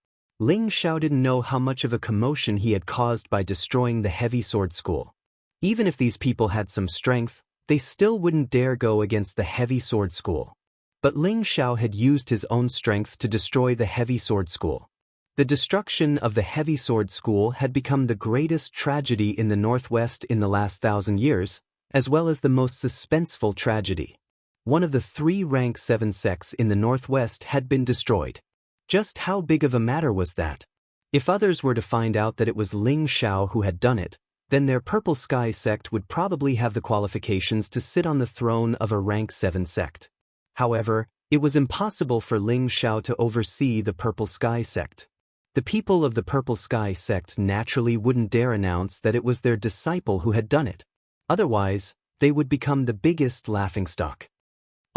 Ling Xiao didn't know how much of a commotion he had caused by destroying the heavy sword school. Even if these people had some strength, they still wouldn't dare go against the heavy sword school. But Ling Xiao had used his own strength to destroy the heavy sword school. The destruction of the heavy sword school had become the greatest tragedy in the Northwest in the last 1,000 years, as well as the most suspenseful tragedy. One of the 3 rank 7 sects in the Northwest had been destroyed. Just how big of a matter was that? If others were to find out that it was Ling Xiao who had done it, then their Purple Sky sect would probably have the qualifications to sit on the throne of a rank 7 sect. However, it was impossible for Ling Xiao to oversee the Purple Sky sect. The people of the Purple Sky sect naturally wouldn't dare announce that it was their disciple who had done it. Otherwise, they would become the biggest laughingstock.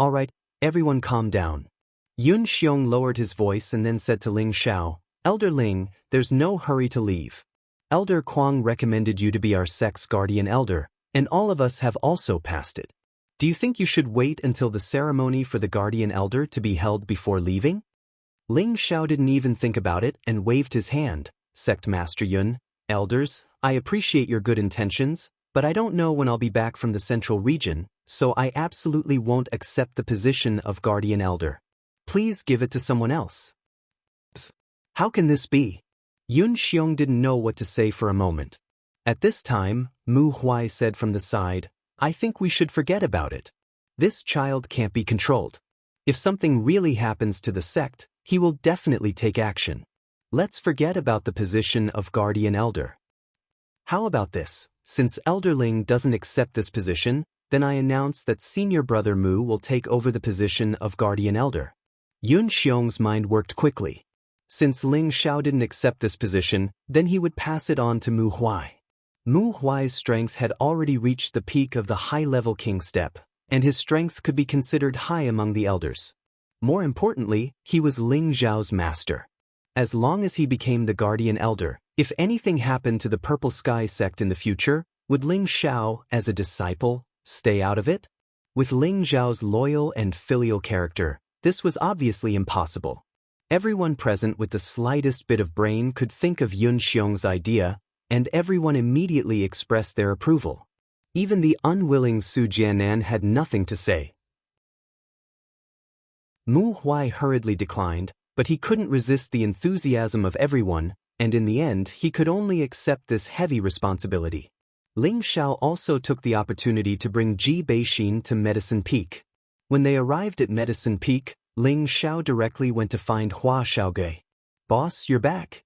"All right, everyone calm down." Yun Xiong lowered his voice and then said to Ling Xiao, "Elder Ling, there's no hurry to leave. Elder Kuang recommended you to be our sect's guardian elder, and all of us have also passed it. Do you think you should wait until the ceremony for the guardian elder to be held before leaving?" Ling Xiao didn't even think about it and waved his hand. "Sect Master Yun, elders, I appreciate your good intentions, but I don't know when I'll be back from the central region, so I absolutely won't accept the position of guardian elder. Please give it to someone else." "How can this be?" Yun Xiong didn't know what to say for a moment. At this time, Mu Huai said from the side, "I think we should forget about it. This child can't be controlled. If something really happens to the sect, he will definitely take action. Let's forget about the position of guardian elder. How about this? Since Elder Ling doesn't accept this position, then I announce that senior brother Mu will take over the position of guardian elder." Yun Xiong's mind worked quickly. Since Ling Xiao didn't accept this position, then he would pass it on to Mu Huai. Mu Huai's strength had already reached the peak of the high-level king step, and his strength could be considered high among the elders. More importantly, he was Ling Zhao's master. As long as he became the guardian elder, if anything happened to the Purple Sky sect in the future, would Ling Xiao, as a disciple, stay out of it? With Ling Zhao's loyal and filial character, this was obviously impossible. Everyone present with the slightest bit of brain could think of Yun Xiong's idea, and everyone immediately expressed their approval. Even the unwilling Su Jianan had nothing to say. Mu Huai hurriedly declined, but he couldn't resist the enthusiasm of everyone, and in the end he could only accept this heavy responsibility. Ling Xiao also took the opportunity to bring Ji Beixin to Medicine Peak. When they arrived at Medicine Peak, Ling Xiao directly went to find Hua Xiaoge. "Boss, you're back."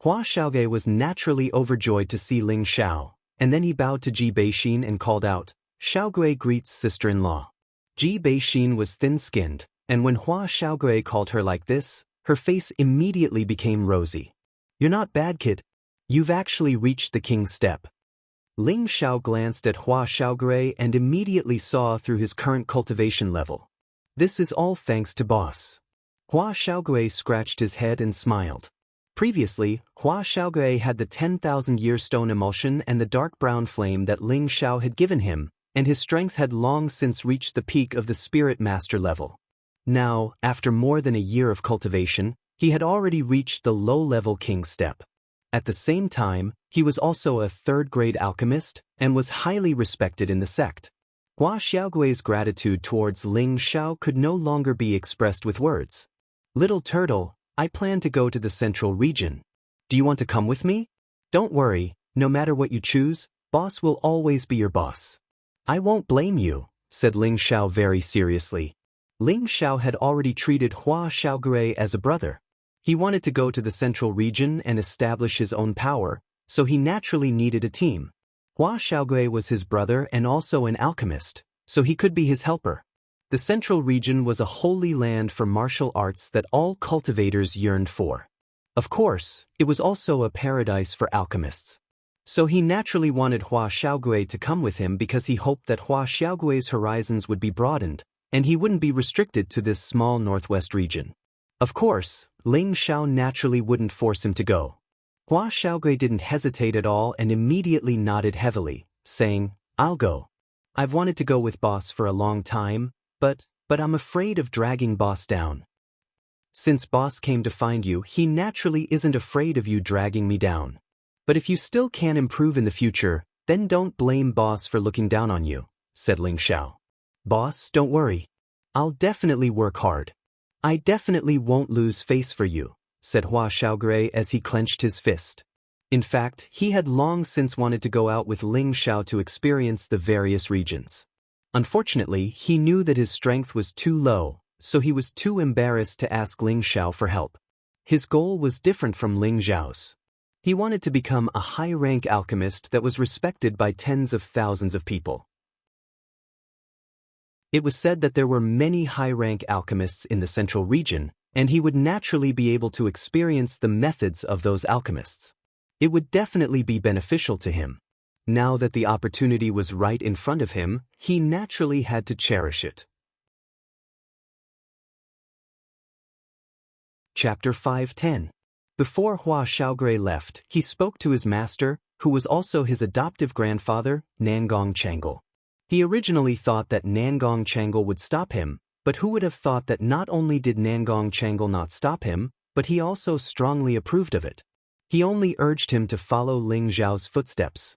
Hua Xiaoge was naturally overjoyed to see Ling Xiao, and then he bowed to Ji Beixin and called out, "Xiaogui greets sister-in-law." Ji Beixin was thin-skinned, and when Hua Xiaogui called her like this, her face immediately became rosy. "You're not bad, kid. You've actually reached the king's step." Ling Xiao glanced at Hua Xiaogui and immediately saw through his current cultivation level. "This is all thanks to boss." Hua Xiaogui scratched his head and smiled. Previously, Hua Xiaogui had the 10,000-year stone emulsion and the dark brown flame that Ling Xiao had given him, and his strength had long since reached the peak of the spirit master level. Now, after more than a year of cultivation, he had already reached the low-level king step. At the same time, he was also a third-grade alchemist and was highly respected in the sect. Hua Xiaogui's gratitude towards Ling Xiao could no longer be expressed with words. "Little turtle, I plan to go to the central region. Do you want to come with me? Don't worry, no matter what you choose, boss will always be your boss." "I won't blame you," said Ling Xiao very seriously. Ling Xiao had already treated Hua Xiaogui as a brother. He wanted to go to the central region and establish his own power, so he naturally needed a team. Hua Xiaogui was his brother and also an alchemist, so he could be his helper. The central region was a holy land for martial arts that all cultivators yearned for. Of course, it was also a paradise for alchemists. So he naturally wanted Hua Xiaogui to come with him because he hoped that Hua Xiaogui's horizons would be broadened, and he wouldn't be restricted to this small northwest region. Of course, Ling Xiao naturally wouldn't force him to go. Hua Xiaogui didn't hesitate at all and immediately nodded heavily, saying, "I'll go. I've wanted to go with boss for a long time, but I'm afraid of dragging boss down. Since boss came to find you, he naturally isn't afraid of you dragging me down. But if you still can improve in the future, then don't blame boss for looking down on you," said Ling Xiao. "Boss, don't worry. I'll definitely work hard. I definitely won't lose face for you," said Hua Xiaogui as he clenched his fist. In fact, he had long since wanted to go out with Ling Xiao to experience the various regions. Unfortunately, he knew that his strength was too low, so he was too embarrassed to ask Ling Xiao for help. His goal was different from Ling Xiao's. He wanted to become a high-rank alchemist that was respected by tens of thousands of people. It was said that there were many high-rank alchemists in the central region, and he would naturally be able to experience the methods of those alchemists. It would definitely be beneficial to him. Now that the opportunity was right in front of him, he naturally had to cherish it. Chapter 5:10. Before Hua Xiaogui left, he spoke to his master, who was also his adoptive grandfather, Nangong Changle. He originally thought that Nangong Changle would stop him, but who would have thought that not only did Nangong Changle not stop him, but he also strongly approved of it. He only urged him to follow Ling Xiao's footsteps.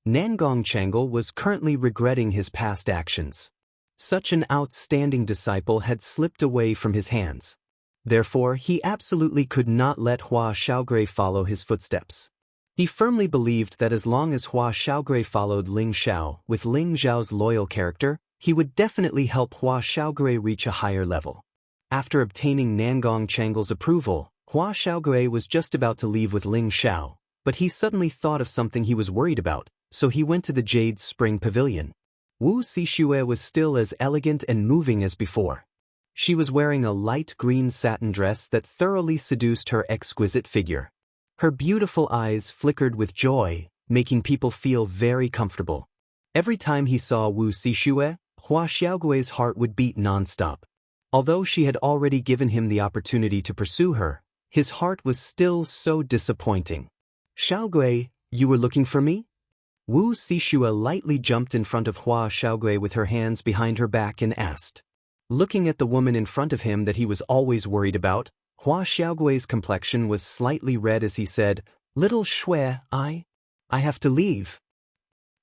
Nangong Changle was currently regretting his past actions. Such an outstanding disciple had slipped away from his hands. Therefore, he absolutely could not let Hua Xiaogui follow his footsteps. He firmly believed that as long as Hua Xiaogui followed Ling Xiao with Ling Xiao's loyal character, he would definitely help Hua Xiaogui reach a higher level. After obtaining Nangong Changle's approval, Hua Xiaogui was just about to leave with Ling Xiao, but he suddenly thought of something he was worried about, so he went to the Jade Spring Pavilion. Wu Xixue was still as elegant and moving as before. She was wearing a light green satin dress that thoroughly seduced her exquisite figure. Her beautiful eyes flickered with joy, making people feel very comfortable. Every time he saw Wu Xixue, Hua Xiaogui's heart would beat non-stop. Although she had already given him the opportunity to pursue her, his heart was still so disappointing. "Xiaogui, you were looking for me?" Wu Xixue lightly jumped in front of Hua Xiaogui with her hands behind her back and asked. Looking at the woman in front of him that he was always worried about, Hua Xiaogui's complexion was slightly red as he said, "Little Xue, I have to leave."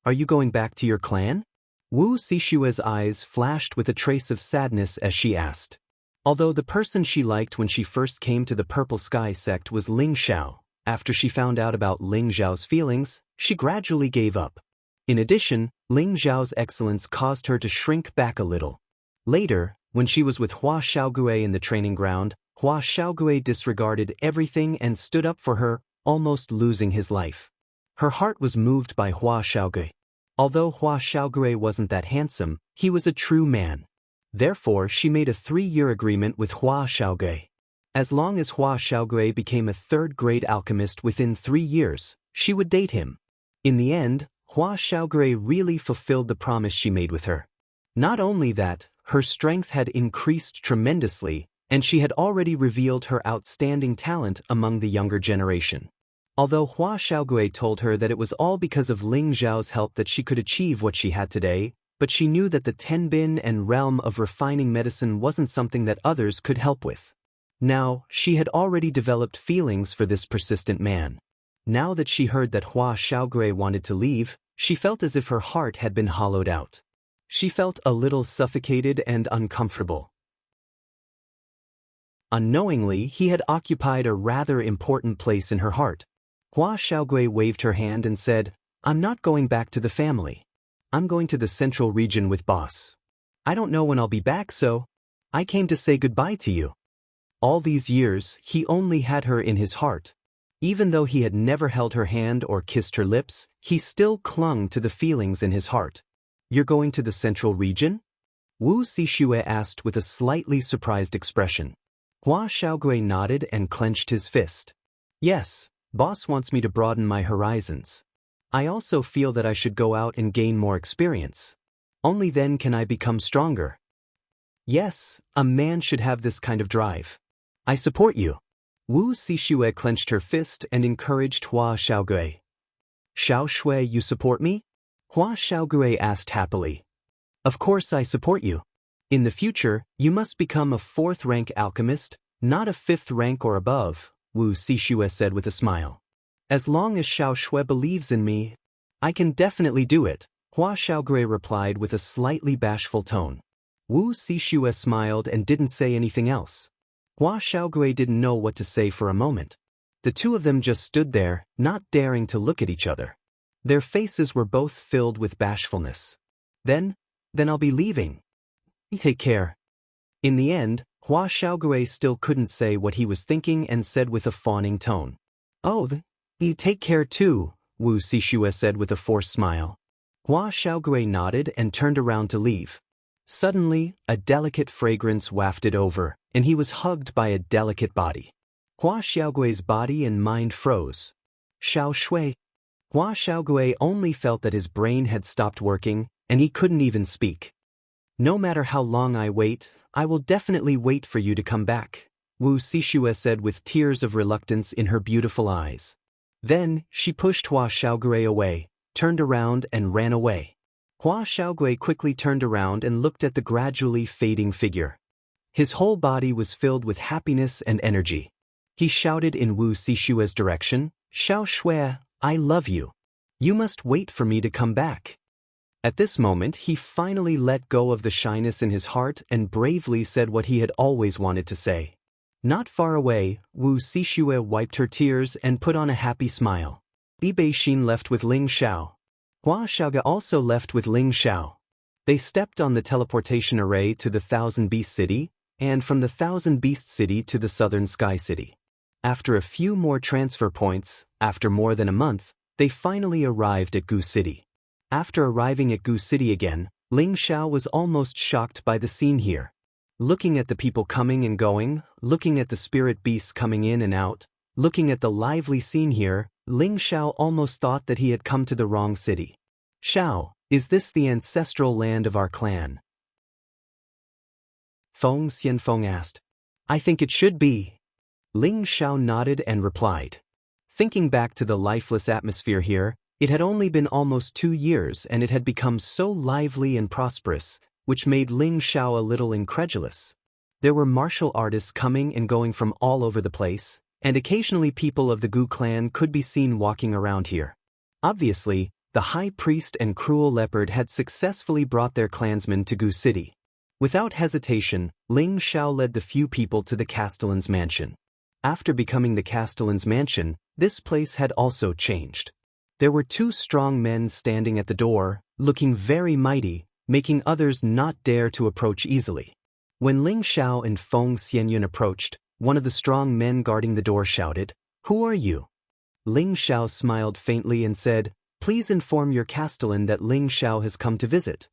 "Are you going back to your clan?" Wu Xixue's eyes flashed with a trace of sadness as she asked. Although the person she liked when she first came to the Purple Sky sect was Ling Xiao, after she found out about Ling Xiao's feelings, she gradually gave up. In addition, Ling Xiao's excellence caused her to shrink back a little. Later, when she was with Hua Xiaogui in the training ground, Hua Xiaogui disregarded everything and stood up for her, almost losing his life. Her heart was moved by Hua Xiaogui. Although Hua Xiaogui wasn't that handsome, he was a true man. Therefore, she made a 3-year agreement with Hua Xiaogui. As long as Hua Xiaogui became a third-grade alchemist within 3 years, she would date him. In the end, Hua Xiaogui really fulfilled the promise she made with her. Not only that, her strength had increased tremendously, and she had already revealed her outstanding talent among the younger generation. Although Hua Xiaogui told her that it was all because of Ling Zhao's help that she could achieve what she had today, but she knew that the Tenbin and realm of refining medicine wasn't something that others could help with. Now, she had already developed feelings for this persistent man. Now that she heard that Hua Xiaogui wanted to leave, she felt as if her heart had been hollowed out. She felt a little suffocated and uncomfortable. Unknowingly, he had occupied a rather important place in her heart. Hua Xiaogui waved her hand and said, "I'm not going back to the family. I'm going to the central region with boss. I don't know when I'll be back, so I came to say goodbye to you." All these years, he only had her in his heart. Even though he had never held her hand or kissed her lips, he still clung to the feelings in his heart. "You're going to the central region?" Wu Xixue asked with a slightly surprised expression. Hua Xiaogui nodded and clenched his fist. "Yes, boss wants me to broaden my horizons. I also feel that I should go out and gain more experience. Only then can I become stronger. Yes, a man should have this kind of drive. I support you." Wu Xixue clenched her fist and encouraged Hua Xiaogui. "Xiao Shui, you support me?" Hua Xiaogui asked happily. "Of course I support you. In the future, you must become a 4th-rank alchemist, not a 5th rank or above," Wu Xixue said with a smile. "As long as Xiao Shui believes in me, I can definitely do it," Hua Xiaogui replied with a slightly bashful tone. Wu Xixue smiled and didn't say anything else. Hua Xiaogui didn't know what to say for a moment. The two of them just stood there, not daring to look at each other. Their faces were both filled with bashfulness. Then I'll be leaving. Take care." In the end, Hua Xiaogui still couldn't say what he was thinking and said with a fawning tone. "Oh, you take care too," Wu Xixue said with a forced smile. Hua Xiaogui nodded and turned around to leave. Suddenly, a delicate fragrance wafted over, and he was hugged by a delicate body. Hua Xiaogui's body and mind froze. "Xiao Shui." Hua Xiaogui only felt that his brain had stopped working, and he couldn't even speak. "No matter how long I wait, I will definitely wait for you to come back," Wu Xixue said with tears of reluctance in her beautiful eyes. Then, she pushed Hua Xiaogui away, turned around and ran away. Hua Xiaogui quickly turned around and looked at the gradually fading figure. His whole body was filled with happiness and energy. He shouted in Wu Xixue's direction, "Xiao Shui, I love you. You must wait for me to come back." At this moment, he finally let go of the shyness in his heart and bravely said what he had always wanted to say. Not far away, Wu Xixue wiped her tears and put on a happy smile. Li Beixin left with Ling Xiao. Hua Xiaogui also left with Ling Xiao. They stepped on the teleportation array to the Thousand Beast City, and from the Thousand Beast City to the Southern Sky City. After a few more transfer points, after more than a month, they finally arrived at Gu City. After arriving at Gu City again, Ling Xiao was almost shocked by the scene here. Looking at the people coming and going, looking at the spirit beasts coming in and out, looking at the lively scene here, Ling Xiao almost thought that he had come to the wrong city. "Xiao, is this the ancestral land of our clan?" Feng Xianfeng asked. "I think it should be." Ling Xiao nodded and replied. Thinking back to the lifeless atmosphere here, it had only been almost 2 years and it had become so lively and prosperous, which made Ling Xiao a little incredulous. There were martial artists coming and going from all over the place, and occasionally people of the Gu clan could be seen walking around here. Obviously, the high priest and cruel leopard had successfully brought their clansmen to Gu City. Without hesitation, Ling Xiao led the few people to the Castellan's mansion. After becoming the Castellan's mansion, this place had also changed. There were 2 strong men standing at the door, looking very mighty, making others not dare to approach easily. When Ling Xiao and Feng Xianyun approached, one of the strong men guarding the door shouted, "Who are you?" Ling Xiao smiled faintly and said, "Please inform your castellan that Ling Xiao has come to visit."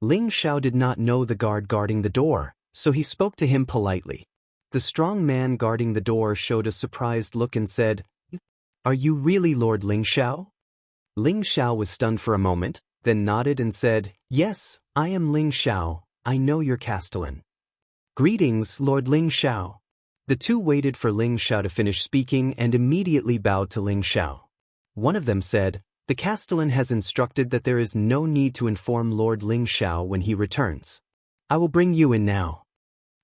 Ling Xiao did not know the guard guarding the door, so he spoke to him politely. The strong man guarding the door showed a surprised look and said, "Are you really Lord Ling Xiao?" Ling Xiao was stunned for a moment, then nodded and said, "Yes, I am Ling Xiao, I know your castellan." "Greetings, Lord Ling Xiao." The two waited for Ling Xiao to finish speaking and immediately bowed to Ling Xiao. One of them said, "The castellan has instructed that there is no need to inform Lord Ling Xiao when he returns. I will bring you in now."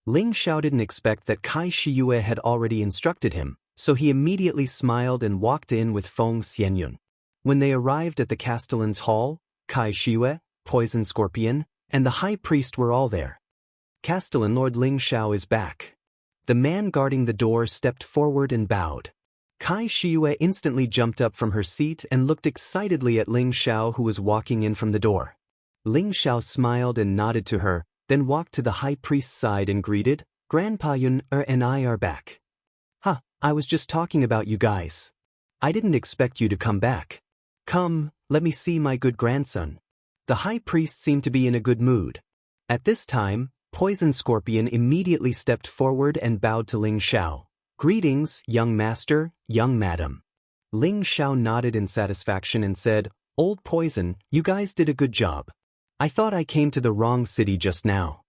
Ling Xiao didn't expect that Kai Shiyue had already instructed him, so he immediately smiled and walked in with Feng Xianyun. When they arrived at the castellan's hall, Kai Shiyue, Poison Scorpion, and the high priest were all there. "Castellan Lord Ling Xiao is back." The man guarding the door stepped forward and bowed. Kai Shiyue instantly jumped up from her seat and looked excitedly at Ling Xiao, who was walking in from the door. Ling Xiao smiled and nodded to her, then walked to the high priest's side and greeted, "Grandpa Yun and I are back." "Huh, I was just talking about you guys. I didn't expect you to come back. Come, let me see my good grandson." The high priest seemed to be in a good mood. At this time, Poison Scorpion immediately stepped forward and bowed to Ling Xiao. "Greetings, young master, young madam." Ling Xiao nodded in satisfaction and said, "Old Poison, you guys did a good job. I thought I came to the wrong city just now."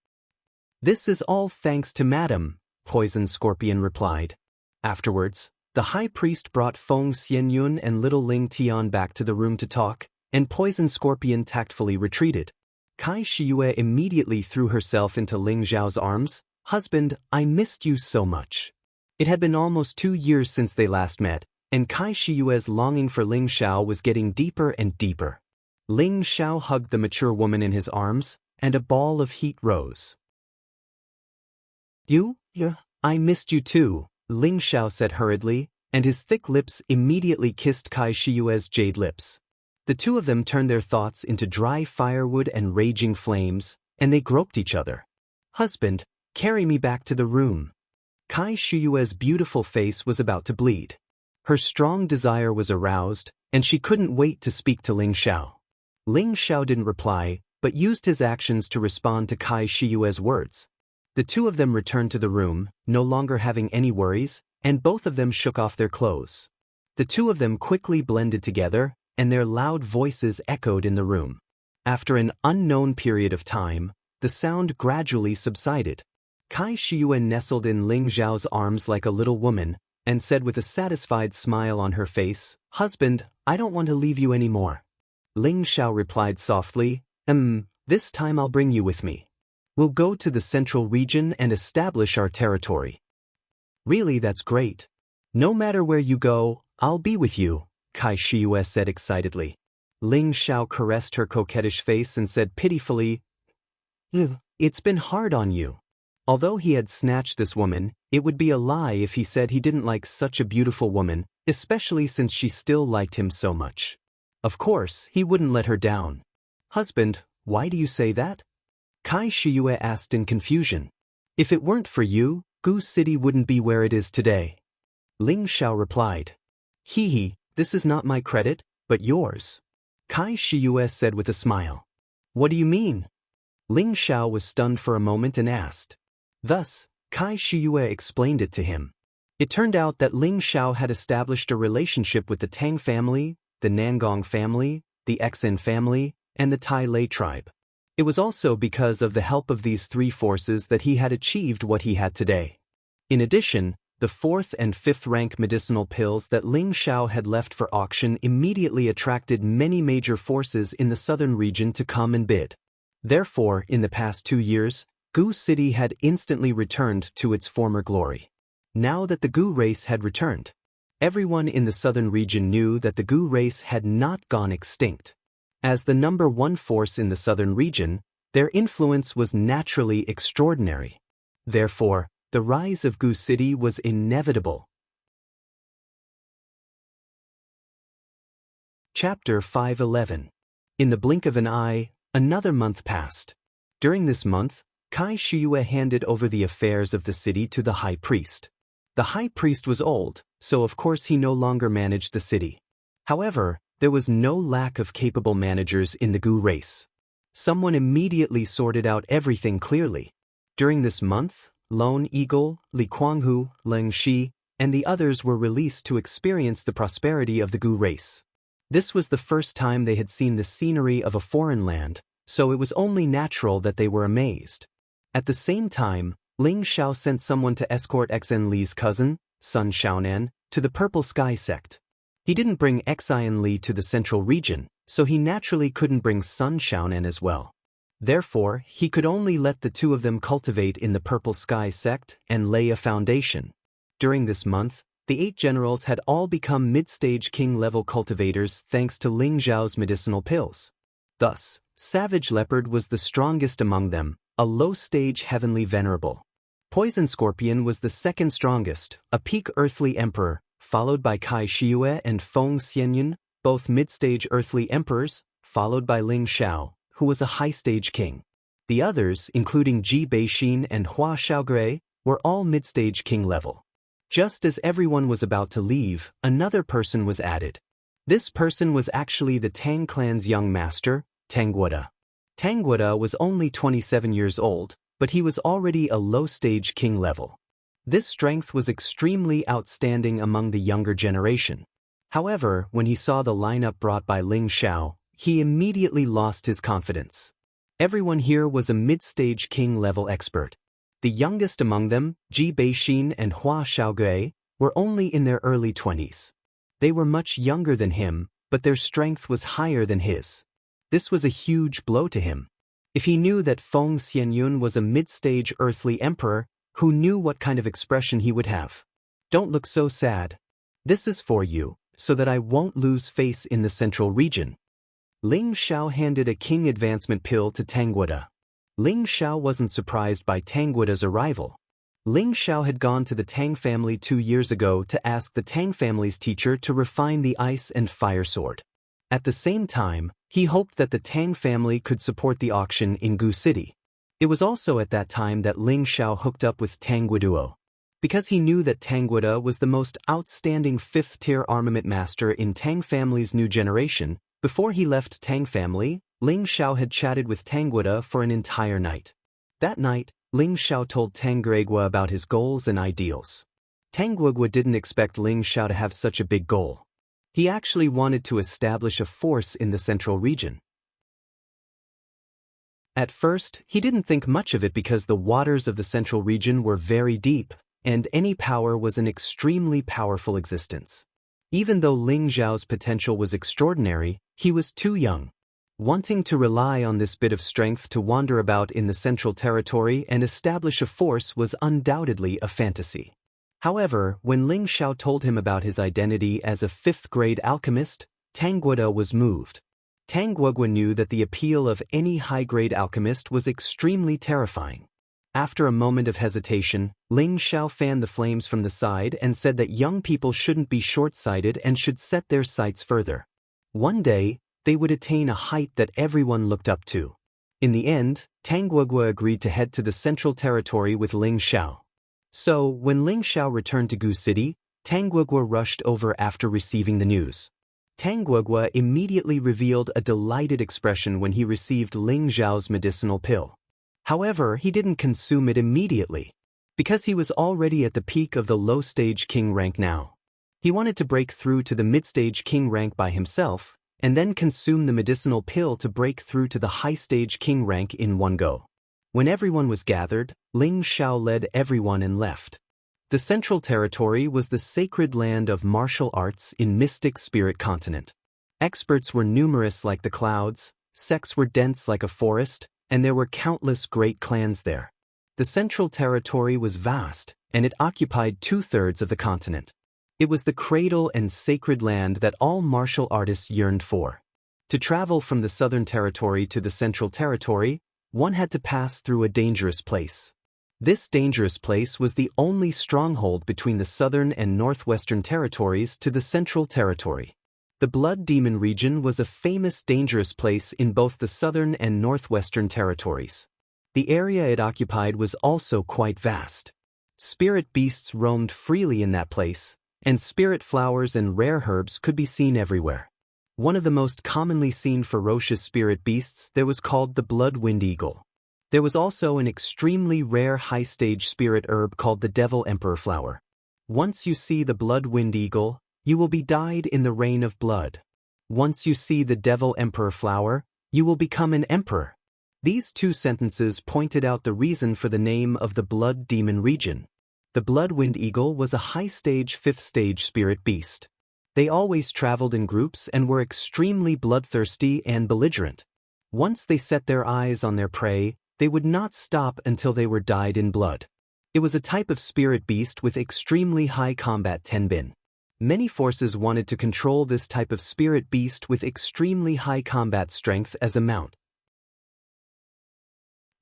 "This is all thanks to Madam," Poison Scorpion replied. Afterwards, the high priest brought Feng Xianyun and little Ling Tian back to the room to talk, and Poison Scorpion tactfully retreated. Kai Shiyue immediately threw herself into Ling Xiao's arms. "Husband, I missed you so much." It had been almost 2 years since they last met, and Kai Shiyue's longing for Ling Xiao was getting deeper and deeper. Ling Xiao hugged the mature woman in his arms, and a ball of heat rose. Yeah, I missed you too," Ling Xiao said hurriedly, and his thick lips immediately kissed Kai Shiyue's jade lips. The two of them turned their thoughts into dry firewood and raging flames, and they groped each other. "Husband, carry me back to the room." Kai Shiyue's beautiful face was about to bleed. Her strong desire was aroused, and she couldn't wait to speak to Ling Xiao. Ling Xiao didn't reply, but used his actions to respond to Kai Shiyue's words. The two of them returned to the room, no longer having any worries, and both of them shook off their clothes. The two of them quickly blended together, and their loud voices echoed in the room. After an unknown period of time, the sound gradually subsided. Kai Shiyue nestled in Ling Xiao's arms like a little woman, and said with a satisfied smile on her face, "Husband, I don't want to leave you anymore." Ling Xiao replied softly, "This time I'll bring you with me. We'll go to the central region and establish our territory." "Really, that's great. No matter where you go, I'll be with you," Kai Shiyue said excitedly. Ling Xiao caressed her coquettish face and said pitifully, "It's been hard on you." Although he had snatched this woman, it would be a lie if he said he didn't like such a beautiful woman, especially since she still liked him so much. Of course, he wouldn't let her down. "Husband, why do you say that?" Kai Shiyue asked in confusion. "If it weren't for you, Gu City wouldn't be where it is today." Ling Xiao replied. Hee, this is not my credit, but yours," Kai Shiyue said with a smile. "What do you mean?" Ling Xiao was stunned for a moment and asked. Thus, Kai Shiyue explained it to him. It turned out that Ling Xiao had established a relationship with the Tang family, the Nangong family, the Exin family, and the Tai Lei tribe. It was also because of the help of these three forces that he had achieved what he had today. In addition, the 4th and 5th rank medicinal pills that Ling Xiao had left for auction immediately attracted many major forces in the southern region to come and bid. Therefore, in the past 2 years, Gu City had instantly returned to its former glory. Now that the Gu race had returned, everyone in the southern region knew that the Gu race had not gone extinct. As the number 1 force in the southern region, their influence was naturally extraordinary. Therefore, the rise of Gu City was inevitable. Chapter 511. In the blink of an eye, another month passed. During this month, Kai Shiyue handed over the affairs of the city to the high priest. The high priest was old, so of course he no longer managed the city. However, there was no lack of capable managers in the Gu race. Someone immediately sorted out everything clearly. During this month, Lone Eagle, Li Kuanghu, Leng Shi, and the others were released to experience the prosperity of the Gu race. This was the first time they had seen the scenery of a foreign land, so it was only natural that they were amazed. At the same time, Ling Xiao sent someone to escort Xen Li's cousin, Sun Xiaonan, to the Purple Sky sect. He didn't bring Xian Li to the central region, so he naturally couldn't bring Sun Xiaonan as well. Therefore, he could only let the two of them cultivate in the Purple Sky sect and lay a foundation. During this month, the 8 generals had all become mid-stage king-level cultivators thanks to Ling Zhao's medicinal pills. Thus, Savage Leopard was the strongest among them, a low-stage heavenly venerable. Poison Scorpion was the second strongest, a peak earthly emperor, followed by Kai Shiyue and Feng Xianyun, both mid-stage earthly emperors, followed by Ling Xiao, who was a high-stage king. The others, including Ji Beixin and Hua Xiaogui, were all mid-stage king level. Just as everyone was about to leave, another person was added. This person was actually the Tang clan's young master, Tangguoda. Tangguoda was only 27 years old, but he was already a low-stage king level. This strength was extremely outstanding among the younger generation. However, when he saw the lineup brought by Ling Xiao, he immediately lost his confidence. Everyone here was a mid-stage king-level expert. The youngest among them, Ji Beixin and Hua Xiaogui, were only in their early 20s. They were much younger than him, but their strength was higher than his. This was a huge blow to him. If he knew that Feng Xianyun was a mid-stage earthly emperor, who knew what kind of expression he would have? Don't look so sad. This is for you, so that I won't lose face in the central region. Ling Xiao handed a king advancement pill to Tangguoda. Ling Xiao wasn't surprised by Tangguoda's arrival. Ling Xiao had gone to the Tang family 2 years ago to ask the Tang family's teacher to refine the ice and fire sword. At the same time, he hoped that the Tang family could support the auction in Gu City. It was also at that time that Ling Xiao hooked up with Tangguoduo. Because he knew that Tangguoda was the most outstanding 5th-tier armament master in Tang family's new generation, before he left Tang family, Ling Xiao had chatted with Tangguoda for an entire night. That night, Ling Xiao told Tangguoda about his goals and ideals. Tangguoda didn't expect Ling Xiao to have such a big goal. He actually wanted to establish a force in the central region. At first, he didn't think much of it because the waters of the central region were very deep, and any power was an extremely powerful existence. Even though Ling Zhao's potential was extraordinary, he was too young. Wanting to rely on this bit of strength to wander about in the central territory and establish a force was undoubtedly a fantasy. However, when Ling Xiao told him about his identity as a 5th-grade alchemist, Tangguoda was moved. Tangguoda knew that the appeal of any high-grade alchemist was extremely terrifying. After a moment of hesitation, Ling Xiao fanned the flames from the side and said that young people shouldn't be short-sighted and should set their sights further. One day, they would attain a height that everyone looked up to. In the end, Tangguoda agreed to head to the central territory with Ling Xiao. So, when Ling Xiao returned to Gu City, Tangguoda rushed over after receiving the news. Tangguoda immediately revealed a delighted expression when he received Ling Zhao's medicinal pill. However, he didn't consume it immediately, because he was already at the peak of the low-stage king rank now. He wanted to break through to the mid-stage king rank by himself, and then consume the medicinal pill to break through to the high-stage king rank in one go. When everyone was gathered, Ling Xiao led everyone and left. The Central Territory was the sacred land of martial arts in Mystic Spirit Continent. Experts were numerous like the clouds, sects were dense like a forest, and there were countless great clans there. The Central Territory was vast, and it occupied 2/3 of the continent. It was the cradle and sacred land that all martial artists yearned for. To travel from the Southern Territory to the Central Territory, one had to pass through a dangerous place. This dangerous place was the only stronghold between the Southern and Northwestern Territories to the Central Territory. The Blood Demon region was a famous dangerous place in both the Southern and Northwestern Territories. The area it occupied was also quite vast. Spirit beasts roamed freely in that place, and spirit flowers and rare herbs could be seen everywhere. One of the most commonly seen ferocious spirit beasts there was called the blood-wind eagle. There was also an extremely rare high-stage spirit herb called the devil emperor flower. Once you see the blood-wind eagle, you will be dyed in the rain of blood. Once you see the devil emperor flower, you will become an emperor. These two sentences pointed out the reason for the name of the blood demon region. The blood-wind eagle was a high-stage 5th-stage spirit beast. They always traveled in groups and were extremely bloodthirsty and belligerent. Once they set their eyes on their prey, they would not stop until they were dyed in blood. It was a type of spirit beast with extremely high combat tenbin. Many forces wanted to control this type of spirit beast with extremely high combat strength as a mount.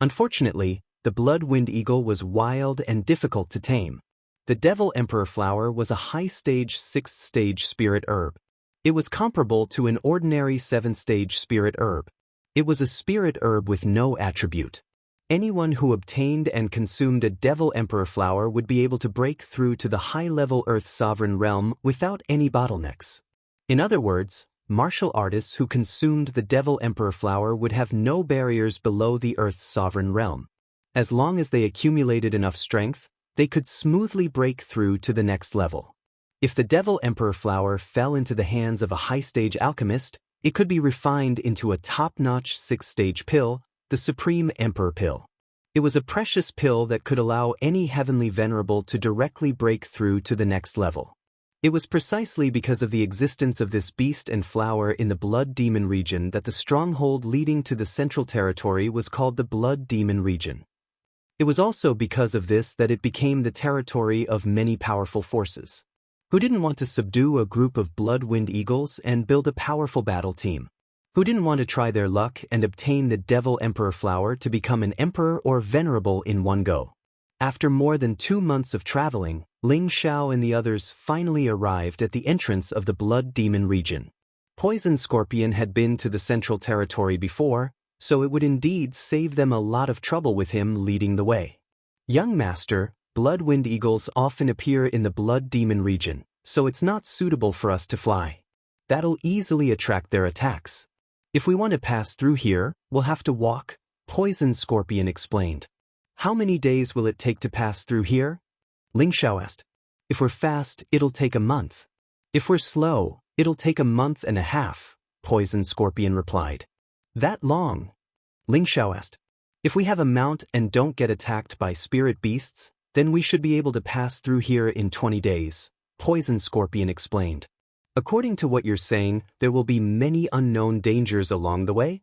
Unfortunately, the blood-wind eagle was wild and difficult to tame. The devil emperor flower was a high-stage 6th-stage spirit herb. It was comparable to an ordinary 7th-stage spirit herb. It was a spirit herb with no attribute. Anyone who obtained and consumed a devil emperor flower would be able to break through to the high-level Earth sovereign realm without any bottlenecks. In other words, martial artists who consumed the devil emperor flower would have no barriers below the Earth's sovereign realm. As long as they accumulated enough strength, they could smoothly break through to the next level. If the devil emperor flower fell into the hands of a high-stage alchemist, it could be refined into a top-notch 6th-stage pill, the Supreme Emperor Pill. It was a precious pill that could allow any heavenly venerable to directly break through to the next level. It was precisely because of the existence of this beast and flower in the Blood Demon region that the stronghold leading to the Central Territory was called the Blood Demon region. It was also because of this that it became the territory of many powerful forces, who didn't want to subdue a group of blood-wind eagles and build a powerful battle team, who didn't want to try their luck and obtain the Devil Emperor flower to become an emperor or venerable in one go. After more than 2 months of traveling, Ling Xiao and the others finally arrived at the entrance of the Blood Demon region. Poison Scorpion had been to the Central Territory before, so it would indeed save them a lot of trouble with him leading the way. Young Master, Blood-wind eagles often appear in the Blood Demon region, so it's not suitable for us to fly. That'll easily attract their attacks. If we want to pass through here, we'll have to walk, Poison Scorpion explained. How many days will it take to pass through here? Ling Xiao asked. If we're fast, it'll take a month. If we're slow, it'll take a month and a half, Poison Scorpion replied. That long? Ling Xiao asked. If we have a mount and don't get attacked by spirit beasts, then we should be able to pass through here in 20 days, Poison Scorpion explained. According to what you're saying, there will be many unknown dangers along the way?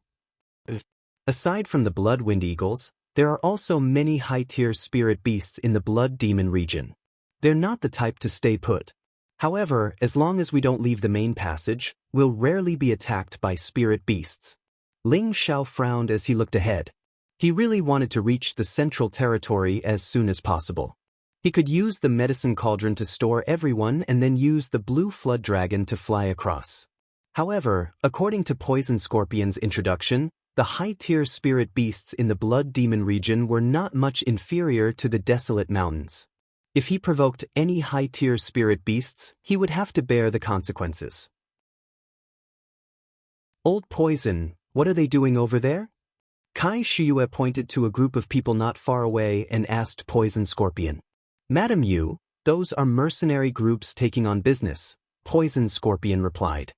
Aside from the blood-wind eagles, there are also many high-tier spirit beasts in the Blood Demon region. They're not the type to stay put. However, as long as we don't leave the main passage, we'll rarely be attacked by spirit beasts. Ling Xiao frowned as he looked ahead. He really wanted to reach the Central Territory as soon as possible. He could use the medicine cauldron to store everyone and then use the blue flood dragon to fly across. However, according to Poison Scorpion's introduction, the high-tier spirit beasts in the Blood Demon region were not much inferior to the Desolate Mountains. If he provoked any high-tier spirit beasts, he would have to bear the consequences. Old Poison, what are they doing over there? Kai Shiyue pointed to a group of people not far away and asked Poison Scorpion. Madam Yu, those are mercenary groups taking on business, Poison Scorpion replied.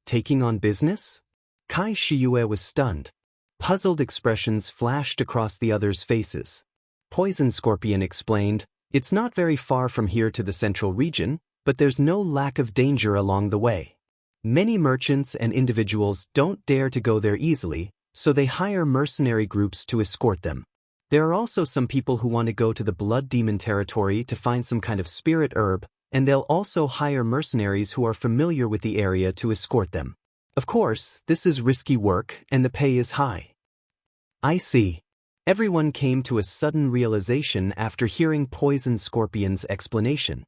Taking on business? Kai Shiyue was stunned. Puzzled expressions flashed across the others' faces. Poison Scorpion explained, it's not very far from here to the Central region, but there's no lack of danger along the way. Many merchants and individuals don't dare to go there easily, so they hire mercenary groups to escort them. There are also some people who want to go to the Blood Demon territory to find some kind of spirit herb, and they'll also hire mercenaries who are familiar with the area to escort them. Of course, this is risky work and the pay is high. I see. Everyone came to a sudden realization after hearing Poison Scorpion's explanation.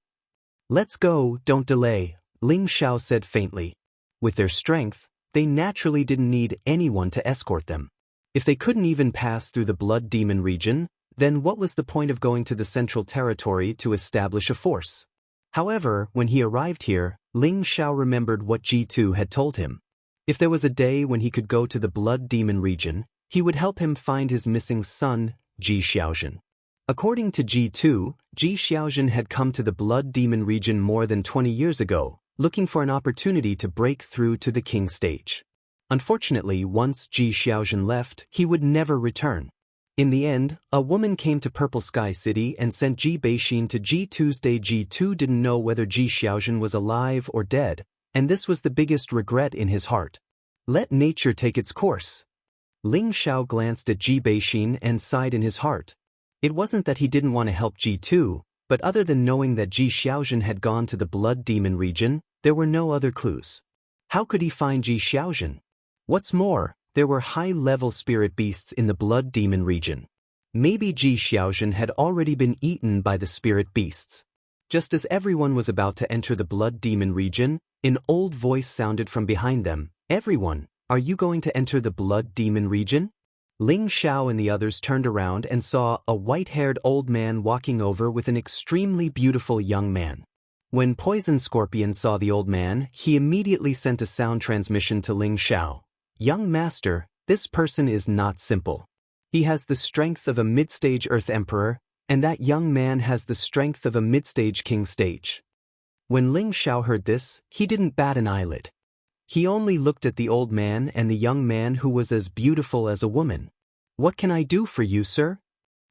Let's go, don't delay, Ling Xiao said faintly. With their strength, they naturally didn't need anyone to escort them. If they couldn't even pass through the Blood Demon region, then what was the point of going to the Central Territory to establish a force? However, when he arrived here, Ling Xiao remembered what G2 had told him. If there was a day when he could go to the Blood Demon region, he would help him find his missing son, Ji Xiaozhen. According to G2, Ji Xiaozhen had come to the Blood Demon region more than 20 years ago, looking for an opportunity to break through to the king stage. Unfortunately, once Ji Xiaozhen left, he would never return. In the end, a woman came to Purple Sky City and sent Ji Beixin to G2's day. G2 didn't know whether Ji Xiaozhen was alive or dead, and this was the biggest regret in his heart. Let nature take its course. Ling Xiao glanced at Ji Beixin and sighed in his heart. It wasn't that he didn't want to help G2, but other than knowing that Ji Xiaozhen had gone to the Blood Demon region, there were no other clues. How could he find Ji Xiaozhen? What's more, there were high-level spirit beasts in the Blood Demon region. Maybe Ji Xiaozhen had already been eaten by the spirit beasts. Just as everyone was about to enter the Blood Demon region, an old voice sounded from behind them. Everyone, are you going to enter the Blood Demon region? Ling Xiao and the others turned around and saw a white-haired old man walking over with an extremely beautiful young man. When Poison Scorpion saw the old man, he immediately sent a sound transmission to Ling Xiao. Young master, this person is not simple. He has the strength of a mid-stage Earth Emperor, and that young man has the strength of a mid-stage King stage. When Ling Xiao heard this, he didn't bat an eyelid. He only looked at the old man and the young man who was as beautiful as a woman. What can I do for you, sir?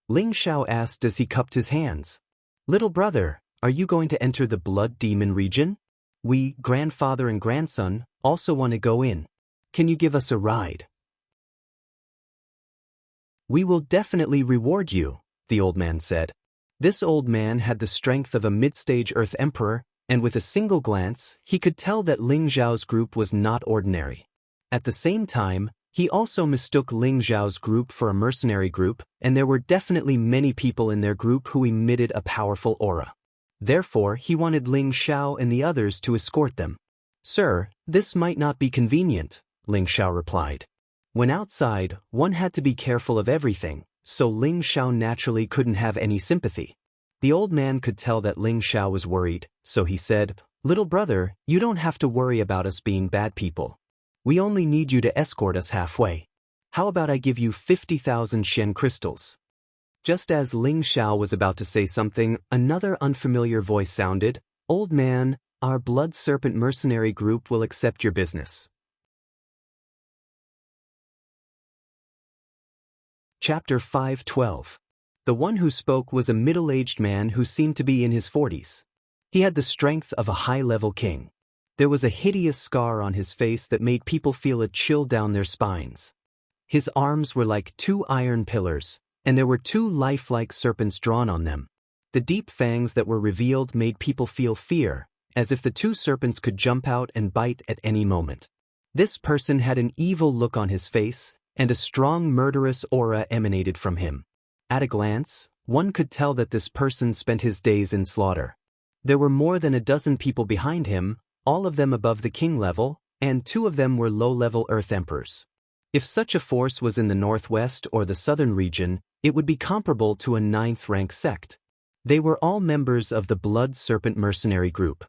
Ling Xiao asked as he cupped his hands. Little brother, are you going to enter the Blood Demon region? We, grandfather and grandson, also want to go in. Can you give us a ride? We will definitely reward you, the old man said. This old man had the strength of a mid-stage Earth Emperor, and with a single glance, he could tell that Ling Xiao's group was not ordinary. At the same time, he also mistook Ling Xiao's group for a mercenary group, and there were definitely many people in their group who emitted a powerful aura. Therefore, he wanted Ling Xiao and the others to escort them. Sir, this might not be convenient, Ling Xiao replied. When outside, one had to be careful of everything, so Ling Xiao naturally couldn't have any sympathy. The old man could tell that Ling Xiao was worried, so he said, Little brother, you don't have to worry about us being bad people. We only need you to escort us halfway. How about I give you 50,000 Shen crystals? Just as Ling Xiao was about to say something, another unfamiliar voice sounded, Old man, our Blood Serpent mercenary group will accept your business. Chapter 5:12. The one who spoke was a middle-aged man who seemed to be in his 40s. He had the strength of a high-level king. There was a hideous scar on his face that made people feel a chill down their spines. His arms were like two iron pillars, and there were two lifelike serpents drawn on them. The deep fangs that were revealed made people feel fear, as if the two serpents could jump out and bite at any moment. This person had an evil look on his face, and a strong murderous aura emanated from him. At a glance, one could tell that this person spent his days in slaughter. There were more than a dozen people behind him, all of them above the king level, and 2 of them were low-level Earth Emperors. If such a force was in the northwest or the southern region, it would be comparable to a 9th-rank sect. They were all members of the Blood Serpent mercenary group.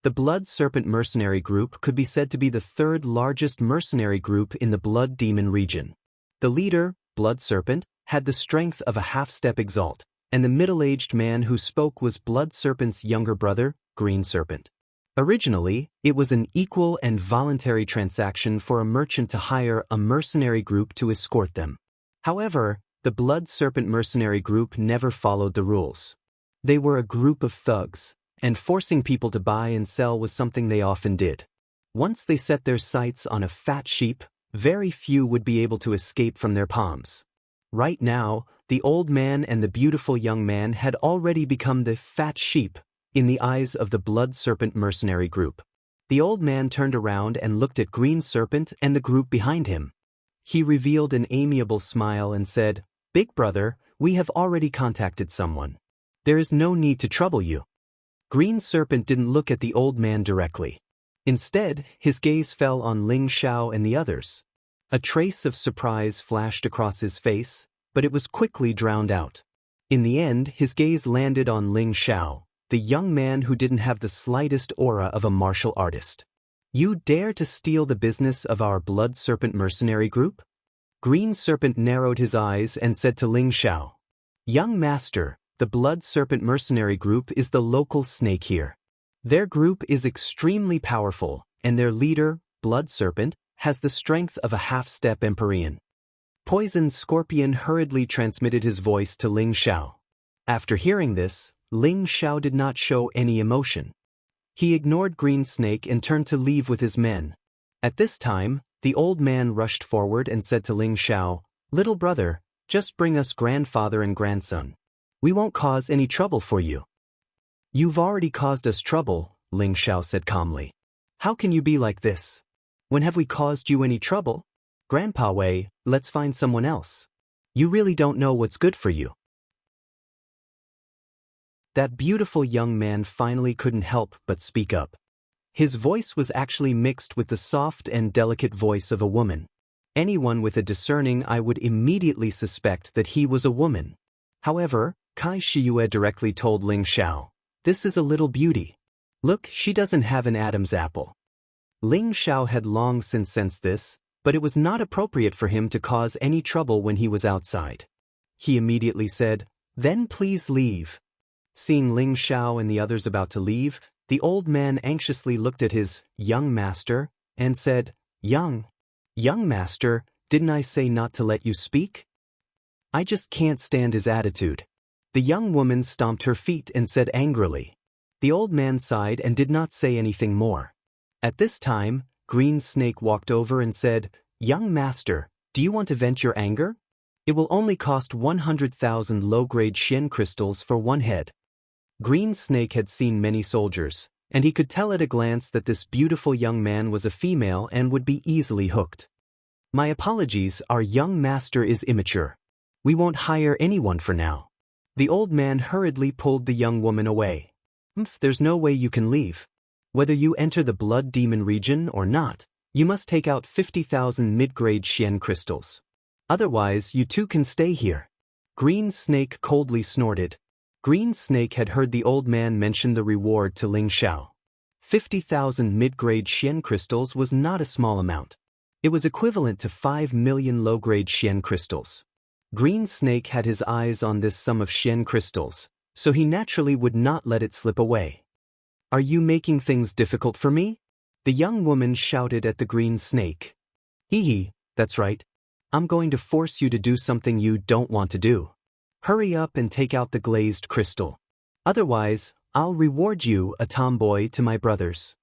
The Blood Serpent mercenary group could be said to be the 3rd largest mercenary group in the Blood Demon region. The leader, Blood Serpent, had the strength of a half-step exalt, and the middle-aged man who spoke was Blood Serpent's younger brother, Green Serpent. Originally, it was an equal and voluntary transaction for a merchant to hire a mercenary group to escort them. However, the Blood Serpent mercenary group never followed the rules. They were a group of thugs, and forcing people to buy and sell was something they often did. Once they set their sights on a fat sheep, very few would be able to escape from their palms. Right now, the old man and the beautiful young man had already become the fat sheep in the eyes of the Blood Serpent mercenary group. The old man turned around and looked at Green Serpent and the group behind him. He revealed an amiable smile and said, "Big brother, we have already contacted someone. There is no need to trouble you." Green Serpent didn't look at the old man directly. Instead, his gaze fell on Ling Xiao and the others. A trace of surprise flashed across his face, but it was quickly drowned out. In the end, his gaze landed on Ling Xiao, the young man who didn't have the slightest aura of a martial artist. You dare to steal the business of our blood serpent mercenary group? Green Serpent narrowed his eyes and said to Ling Xiao, Young master, the blood serpent mercenary group is the local snake here. Their group is extremely powerful, and their leader, Blood Serpent, has the strength of a half-step Empyrean. Poison Scorpion hurriedly transmitted his voice to Ling Xiao. After hearing this, Ling Xiao did not show any emotion. He ignored Green Snake and turned to leave with his men. At this time, the old man rushed forward and said to Ling Xiao, Little brother, just bring us grandfather and grandson. We won't cause any trouble for you. You've already caused us trouble, Ling Xiao said calmly. How can you be like this? When have we caused you any trouble? Grandpa Wei, let's find someone else. You really don't know what's good for you. That beautiful young man finally couldn't help but speak up. His voice was actually mixed with the soft and delicate voice of a woman. Anyone with a discerning eye would immediately suspect that he was a woman. However, Kai Shiyue directly told Ling Xiao, This is a little beauty. Look, she doesn't have an Adam's apple. Ling Xiao had long since sensed this, but it was not appropriate for him to cause any trouble when he was outside. He immediately said, Then please leave. Seeing Ling Xiao and the others about to leave, the old man anxiously looked at his young master and said, Young master, didn't I say not to let you speak? I just can't stand his attitude. The young woman stomped her feet and said angrily. The old man sighed and did not say anything more. At this time, Green Snake walked over and said, Young master, do you want to vent your anger? It will only cost 100,000 low-grade Xian crystals for one head. Green Snake had seen many soldiers, and he could tell at a glance that this beautiful young man was a female and would be easily hooked. My apologies, our young master is immature. We won't hire anyone for now. The old man hurriedly pulled the young woman away. There's no way you can leave. Whether you enter the blood demon region or not, you must take out 50,000 mid-grade Xian crystals. Otherwise, you too can stay here. Green Snake coldly snorted. Green Snake had heard the old man mention the reward to Ling Xiao. 50,000 mid-grade Xian crystals was not a small amount. It was equivalent to 5 million low-grade Xian crystals. Green Snake had his eyes on this sum of Xian crystals, so he naturally would not let it slip away. Are you making things difficult for me? The young woman shouted at the Green Snake. Hee, that's right. I'm going to force you to do something you don't want to do. Hurry up and take out the glazed crystal. Otherwise, I'll reward you, a tomboy, to my brothers.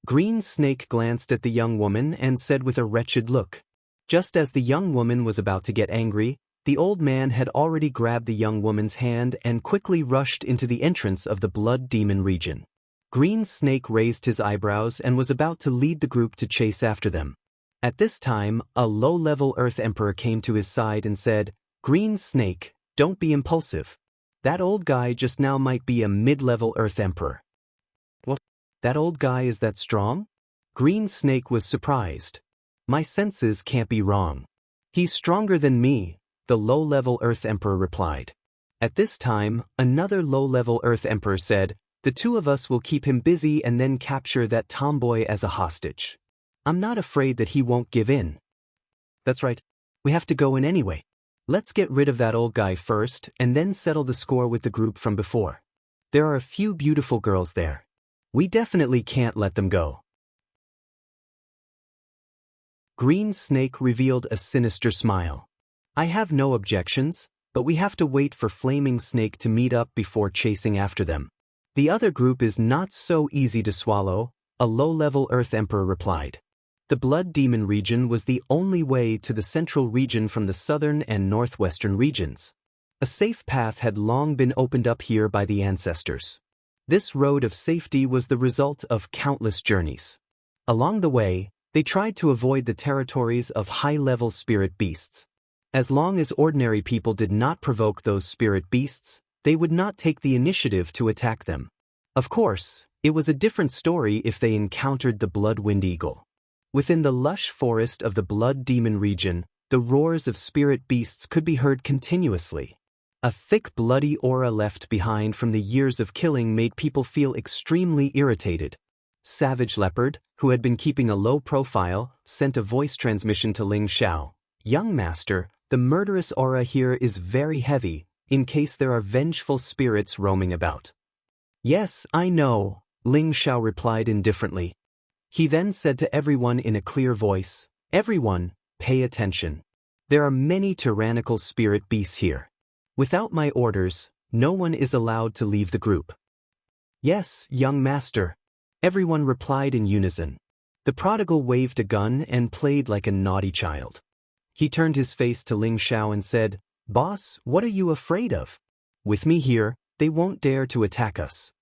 Green Snake glanced at the young woman and said with a wretched look. Just as the young woman was about to get angry, the old man had already grabbed the young woman's hand and quickly rushed into the entrance of the blood demon region. Green Snake raised his eyebrows and was about to lead the group to chase after them. At this time, a low-level Earth Emperor came to his side and said, Green Snake, don't be impulsive. That old guy just now might be a mid-level Earth Emperor. What? That old guy is that strong? Green Snake was surprised. My senses can't be wrong. He's stronger than me, the low-level Earth Emperor replied. At this time, another low-level Earth Emperor said, The two of us will keep him busy and then capture that tomboy as a hostage. I'm not afraid that he won't give in. That's right. We have to go in anyway. Let's get rid of that old guy first and then settle the score with the group from before. There are a few beautiful girls there. We definitely can't let them go. Green Snake revealed a sinister smile. I have no objections, but we have to wait for Flaming Snake to meet up before chasing after them. The other group is not so easy to swallow, a low-level Earth Emperor replied. The Blood Demon region was the only way to the central region from the southern and northwestern regions. A safe path had long been opened up here by the ancestors. This road of safety was the result of countless journeys. Along the way, they tried to avoid the territories of high-level spirit beasts. As long as ordinary people did not provoke those spirit beasts, they would not take the initiative to attack them. Of course, it was a different story if they encountered the Blood-Wind Eagle. Within the lush forest of the Blood Demon region, the roars of spirit beasts could be heard continuously. A thick bloody aura left behind from the years of killing made people feel extremely irritated. Savage Leopard, who had been keeping a low profile, sent a voice transmission to Ling Xiao. Young master, the murderous aura here is very heavy, in case there are vengeful spirits roaming about. Yes, I know, Ling Xiao replied indifferently. He then said to everyone in a clear voice, everyone, pay attention. There are many tyrannical spirit beasts here. Without my orders, no one is allowed to leave the group. Yes, young master. Everyone replied in unison. The prodigal waved a gun and played like a naughty child. He turned his face to Ling Xiao and said, Boss, what are you afraid of? With me here, they won't dare to attack us.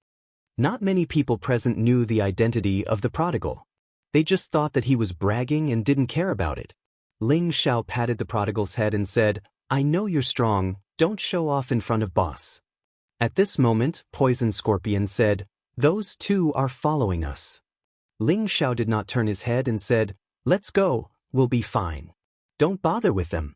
Not many people present knew the identity of the prodigal. They just thought that he was bragging and didn't care about it. Ling Xiao patted the prodigal's head and said, I know you're strong, don't show off in front of boss. At this moment, Poison Scorpion said, those two are following us. Ling Xiao did not turn his head and said, let's go, we'll be fine. Don't bother with them.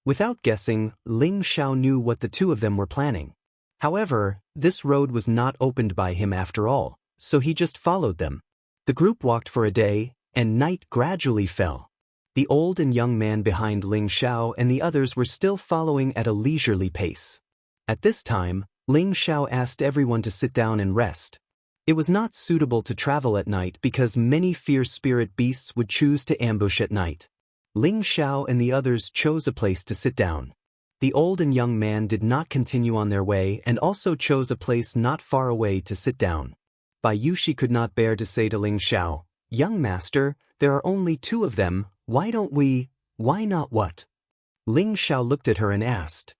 Without guessing, Ling Xiao knew what the two of them were planning. However, this road was not opened by him after all, so he just followed them. The group walked for a day, and night gradually fell. The old and young man behind Ling Xiao and the others were still following at a leisurely pace. At this time, Ling Xiao asked everyone to sit down and rest. It was not suitable to travel at night because many fierce spirit beasts would choose to ambush at night. Ling Xiao and the others chose a place to sit down. The old and young man did not continue on their way and also chose a place not far away to sit down. Bai Yushi could not bear to say to Ling Xiao, young master, there are only two of them, why not what? Ling Xiao looked at her and asked,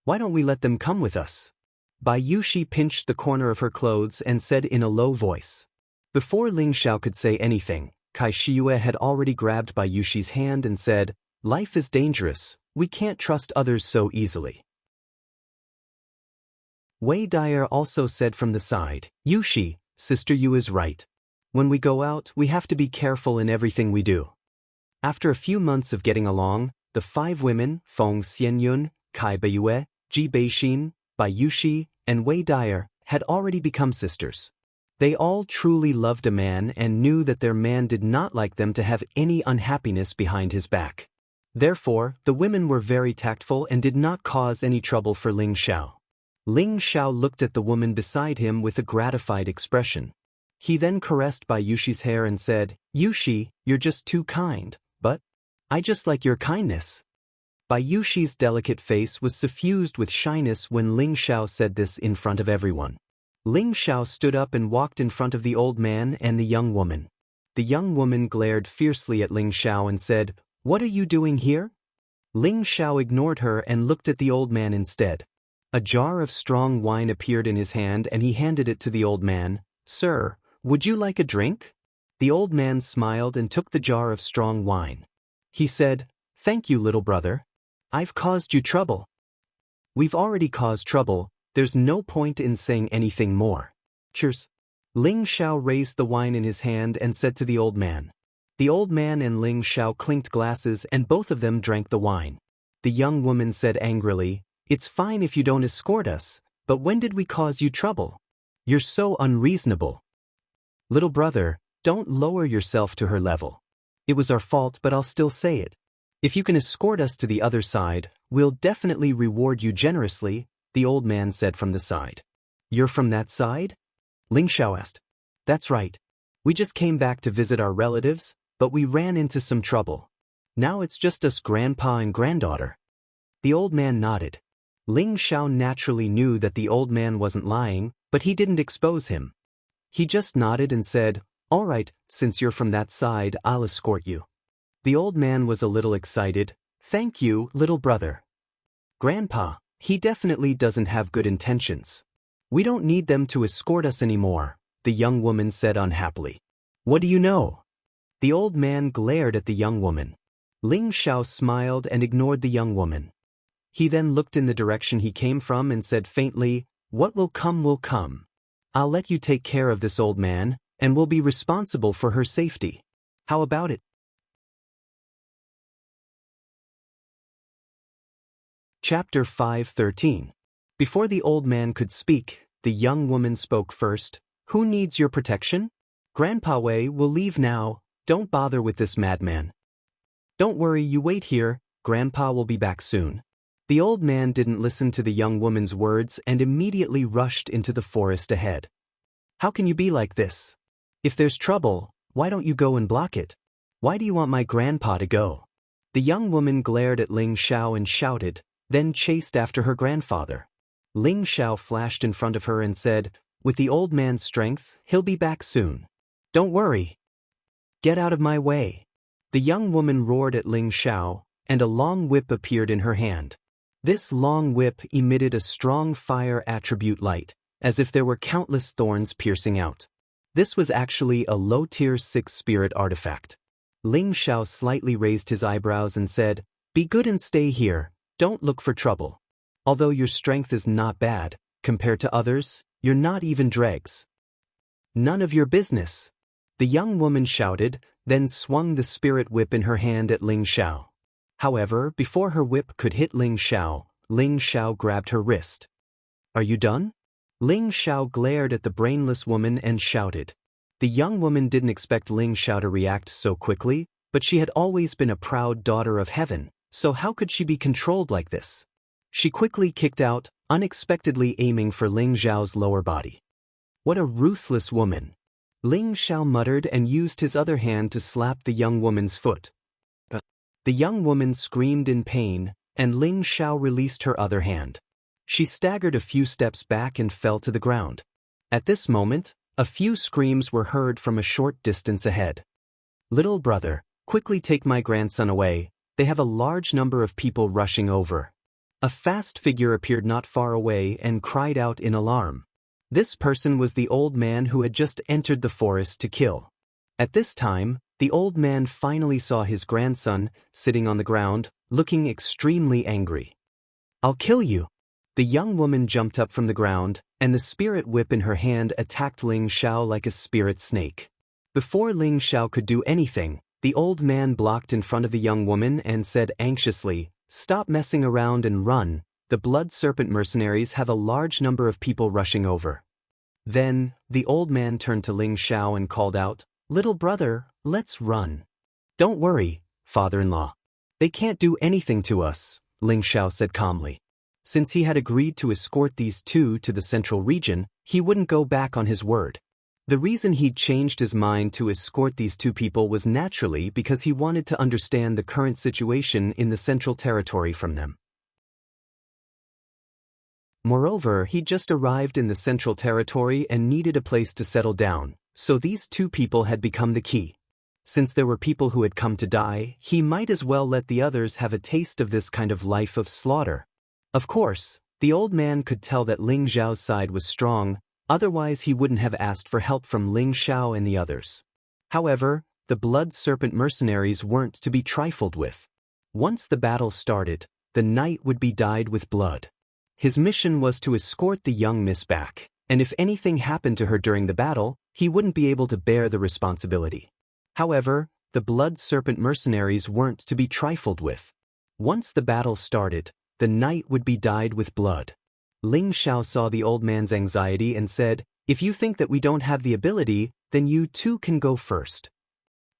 why don't we let them come with us? Bai Yushi pinched the corner of her clothes and said in a low voice. Before Ling Xiao could say anything, Kai Shiyue had already grabbed Bai Yushi's hand and said, life is dangerous, we can't trust others so easily. Wei Dyer also said from the side, Yushi, Sister Yu is right. When we go out, we have to be careful in everything we do. After a few months of getting along, the five women, Feng Xianyun, Kai Beiyue, Ji Beixin, Bai Yushi, and Wei Dyer, had already become sisters. They all truly loved a man and knew that their man did not like them to have any unhappiness behind his back. Therefore, the women were very tactful and did not cause any trouble for Ling Xiao. Ling Xiao looked at the woman beside him with a gratified expression. He then caressed Bai Yushi's hair and said, Yushi, you're just too kind, but I just like your kindness. Bai Yushi's delicate face was suffused with shyness when Ling Xiao said this in front of everyone. Ling Xiao stood up and walked in front of the old man and the young woman. The young woman glared fiercely at Ling Xiao and said, what are you doing here? Ling Xiao ignored her and looked at the old man instead. A jar of strong wine appeared in his hand and he handed it to the old man. Sir, would you like a drink? The old man smiled and took the jar of strong wine. He said, thank you, little brother. I've caused you trouble. We've already caused trouble, there's no point in saying anything more. Cheers. Ling Xiao raised the wine in his hand and said to the old man. The old man and Ling Xiao clinked glasses and both of them drank the wine. The young woman said angrily, it's fine if you don't escort us, but when did we cause you trouble? You're so unreasonable. Little brother, don't lower yourself to her level. It was our fault, but I'll still say it. If you can escort us to the other side, we'll definitely reward you generously, the old man said from the side. You're from that side? Ling Xiao asked. That's right. We just came back to visit our relatives, but we ran into some trouble. Now it's just us grandpa and granddaughter. The old man nodded. Ling Xiao naturally knew that the old man wasn't lying, but he didn't expose him. He just nodded and said, all right, since you're from that side, I'll escort you. The old man was a little excited. Thank you, little brother. Grandpa, he definitely doesn't have good intentions. We don't need them to escort us anymore, the young woman said unhappily. What do you know? The old man glared at the young woman. Ling Xiao smiled and ignored the young woman. He then looked in the direction he came from and said faintly, what will come will come. I'll let you take care of this old man, and will be responsible for her safety. How about it? Chapter 5:13 Before the old man could speak, the young woman spoke first. Who needs your protection? Grandpa Wei will leave now. Don't bother with this madman. Don't worry, you wait here. Grandpa will be back soon. The old man didn't listen to the young woman's words and immediately rushed into the forest ahead. How can you be like this? If there's trouble, why don't you go and block it? Why do you want my grandpa to go? The young woman glared at Ling Xiao and shouted, then chased after her grandfather. Ling Xiao flashed in front of her and said, with the old man's strength, he'll be back soon. Don't worry. Get out of my way. The young woman roared at Ling Xiao, and a long whip appeared in her hand. This long whip emitted a strong fire attribute light, as if there were countless thorns piercing out. This was actually a low-tier 6 spirit artifact. Ling Xiao slightly raised his eyebrows and said, be good and stay here, don't look for trouble. Although your strength is not bad, compared to others, you're not even dregs. None of your business. The young woman shouted, then swung the spirit whip in her hand at Ling Xiao. However, before her whip could hit Ling Xiao grabbed her wrist. Are you done? Ling Xiao glared at the brainless woman and shouted. The young woman didn't expect Ling Xiao to react so quickly, but she had always been a proud daughter of heaven, so how could she be controlled like this? She quickly kicked out, unexpectedly aiming for Ling Xiao's lower body. What a ruthless woman! Ling Xiao muttered and used his other hand to slap the young woman's foot. The young woman screamed in pain, and Ling Xiao released her other hand. She staggered a few steps back and fell to the ground. At this moment, a few screams were heard from a short distance ahead. Little brother, quickly take my grandson away, they have a large number of people rushing over. A fast figure appeared not far away and cried out in alarm. This person was the old man who had just entered the forest to kill. At this time, the old man finally saw his grandson, sitting on the ground, looking extremely angry. I'll kill you! The young woman jumped up from the ground, and the spirit whip in her hand attacked Ling Xiao like a spirit snake. Before Ling Xiao could do anything, the old man blocked in front of the young woman and said anxiously, stop messing around and run, the blood serpent mercenaries have a large number of people rushing over. Then, the old man turned to Ling Xiao and called out, little brother, let's run. Don't worry, father-in-law. They can't do anything to us, Ling Xiao said calmly. Since he had agreed to escort these two to the central region, he wouldn't go back on his word. The reason he'd changed his mind to escort these two people was naturally because he wanted to understand the current situation in the central territory from them. Moreover, he'd just arrived in the central territory and needed a place to settle down, so these two people had become the key. Since there were people who had come to die, he might as well let the others have a taste of this kind of life of slaughter. Of course, the old man could tell that Ling Xiao's side was strong, otherwise he wouldn't have asked for help from Ling Xiao and the others. However, the blood serpent mercenaries weren't to be trifled with. Once the battle started, the night would be dyed with blood. His mission was to escort the young miss back, and if anything happened to her during the battle, he wouldn't be able to bear the responsibility. However, the blood serpent mercenaries weren't to be trifled with. Once the battle started, the night would be dyed with blood. Ling Xiao saw the old man's anxiety and said, if you think that we don't have the ability, then you too can go first.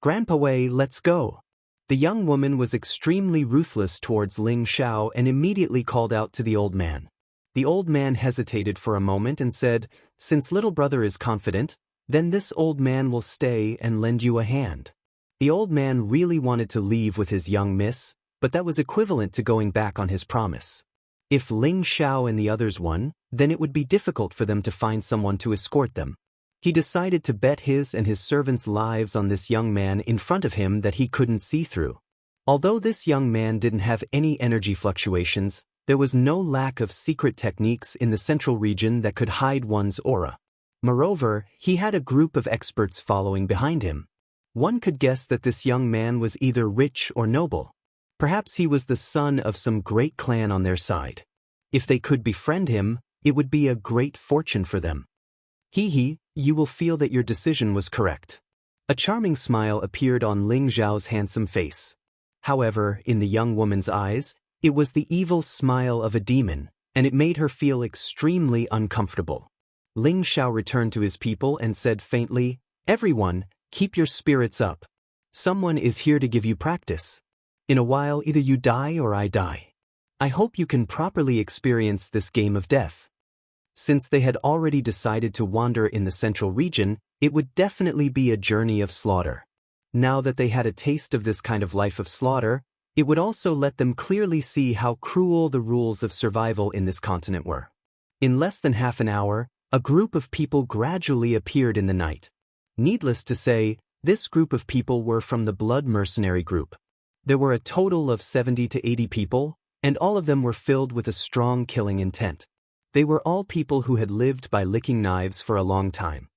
Grandpa Wei, let's go. The young woman was extremely ruthless towards Ling Xiao and immediately called out to the old man. The old man hesitated for a moment and said, since little brother is confident, then this old man will stay and lend you a hand. The old man really wanted to leave with his young miss, but that was equivalent to going back on his promise. If Ling Xiao and the others won, then it would be difficult for them to find someone to escort them. He decided to bet his and his servants' lives on this young man in front of him that he couldn't see through. Although this young man didn't have any energy fluctuations, there was no lack of secret techniques in the central region that could hide one's aura. Moreover, he had a group of experts following behind him. One could guess that this young man was either rich or noble. Perhaps he was the son of some great clan on their side. If they could befriend him, it would be a great fortune for them. You will feel that your decision was correct. A charming smile appeared on Ling Xiao's handsome face. However, in the young woman's eyes, it was the evil smile of a demon, and it made her feel extremely uncomfortable. Ling Xiao returned to his people and said faintly, "Everyone, keep your spirits up. Someone is here to give you practice. In a while either you die or I die. I hope you can properly experience this game of death." Since they had already decided to wander in the central region, it would definitely be a journey of slaughter. Now that they had a taste of this kind of life of slaughter, it would also let them clearly see how cruel the rules of survival in this continent were. In less than half an hour, a group of people gradually appeared in the night. Needless to say, this group of people were from the Blood Mercenary group. There were a total of 70 to 80 people, and all of them were filled with a strong killing intent. They were all people who had lived by licking knives for a long time.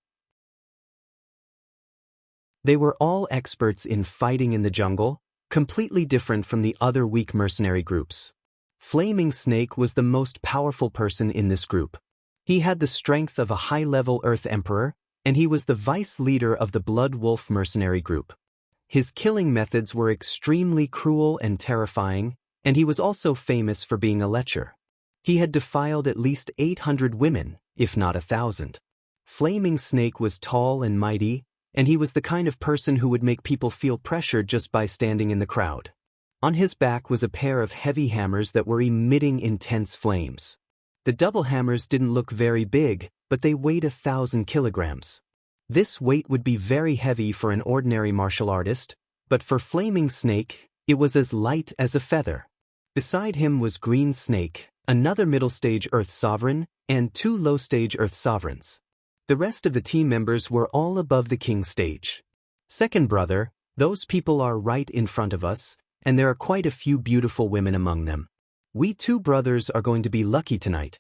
They were all experts in fighting in the jungle, completely different from the other weak mercenary groups. Flaming Snake was the most powerful person in this group. He had the strength of a high-level Earth Emperor, and he was the vice leader of the Blood Wolf mercenary group. His killing methods were extremely cruel and terrifying, and he was also famous for being a lecher. He had defiled at least 800 women, if not 1,000. Flaming Snake was tall and mighty, and he was the kind of person who would make people feel pressure just by standing in the crowd. On his back was a pair of heavy hammers that were emitting intense flames. The double hammers didn't look very big, but they weighed 1,000 kilograms. This weight would be very heavy for an ordinary martial artist, but for Flaming Snake, it was as light as a feather. Beside him was Green Snake, another middle-stage Earth Sovereign, and 2 low-stage Earth Sovereigns. The rest of the team members were all above the king stage. Second brother, those people are right in front of us, and there are quite a few beautiful women among them. We 2 brothers are going to be lucky tonight.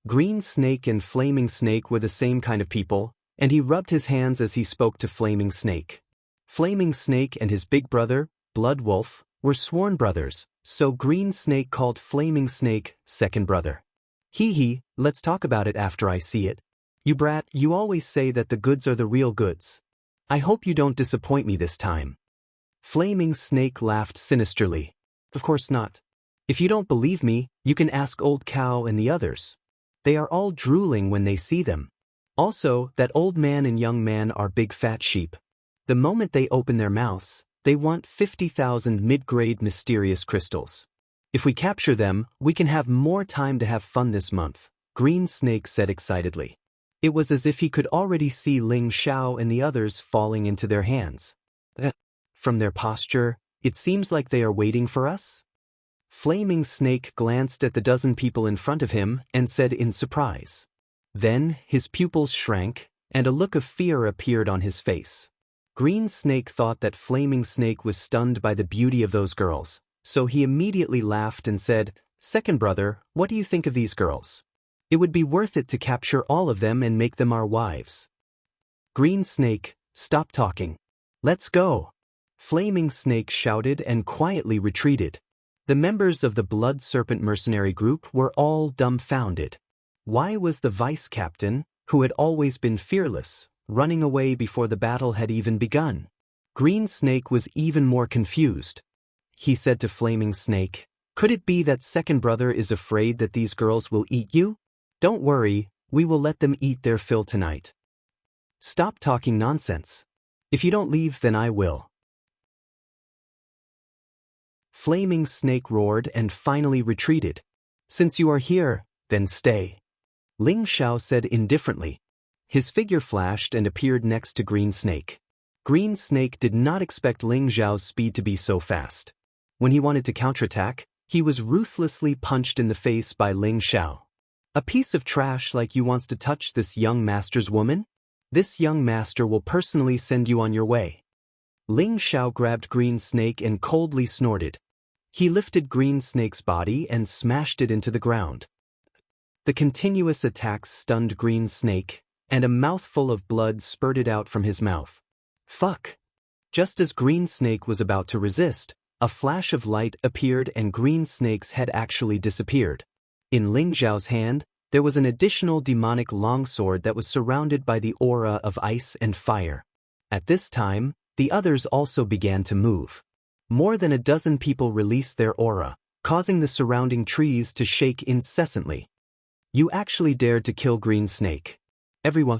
Green Snake and Flaming Snake were the same kind of people, and he rubbed his hands as he spoke to Flaming Snake. Flaming Snake and his big brother, Blood Wolf, were sworn brothers, so Green Snake called Flaming Snake second brother. Hee, let's talk about it after I see it. You brat, you always say that the goods are the real goods. I hope you don't disappoint me this time. Flaming Snake laughed sinisterly. Of course not. If you don't believe me, you can ask Old Cow and the others. They are all drooling when they see them. Also, that old man and young man are big fat sheep. The moment they open their mouths, they want 50,000 mid-grade mysterious crystals. If we capture them, we can have more time to have fun this month, Green Snake said excitedly. It was as if he could already see Ling Xiao and the others falling into their hands. From their posture, it seems like they are waiting for us? Flaming Snake glanced at the dozen people in front of him and said in surprise. Then, his pupils shrank, and a look of fear appeared on his face. Green Snake thought that Flaming Snake was stunned by the beauty of those girls, so he immediately laughed and said, "Second brother, what do you think of these girls? It would be worth it to capture all of them and make them our wives." Green Snake, stop talking. Let's go. Flaming Snake shouted and quietly retreated. The members of the Blood Serpent mercenary group were all dumbfounded. Why was the vice captain, who had always been fearless, running away before the battle had even begun? Green Snake was even more confused. He said to Flaming Snake, "Could it be that second brother is afraid that these girls will eat you? Don't worry, we will let them eat their fill tonight. Stop talking nonsense. If you don't leave, then I will." Flaming Snake roared and finally retreated. "Since you are here, then stay," Ling Xiao said indifferently. His figure flashed and appeared next to Green Snake. Green Snake did not expect Ling Xiao's speed to be so fast. When he wanted to counterattack, he was ruthlessly punched in the face by Ling Xiao. "A piece of trash like you wants to touch this young master's woman? This young master will personally send you on your way." Ling Xiao grabbed Green Snake and coldly snorted. He lifted Green Snake's body and smashed it into the ground. The continuous attacks stunned Green Snake, and a mouthful of blood spurted out from his mouth. Fuck! Just as Green Snake was about to resist, a flash of light appeared and Green Snake's head actually disappeared. In Ling Xiao's hand, there was an additional demonic longsword that was surrounded by the aura of ice and fire. At this time, the others also began to move. More than a dozen people released their aura, causing the surrounding trees to shake incessantly. You actually dared to kill Green Snake. Everyone.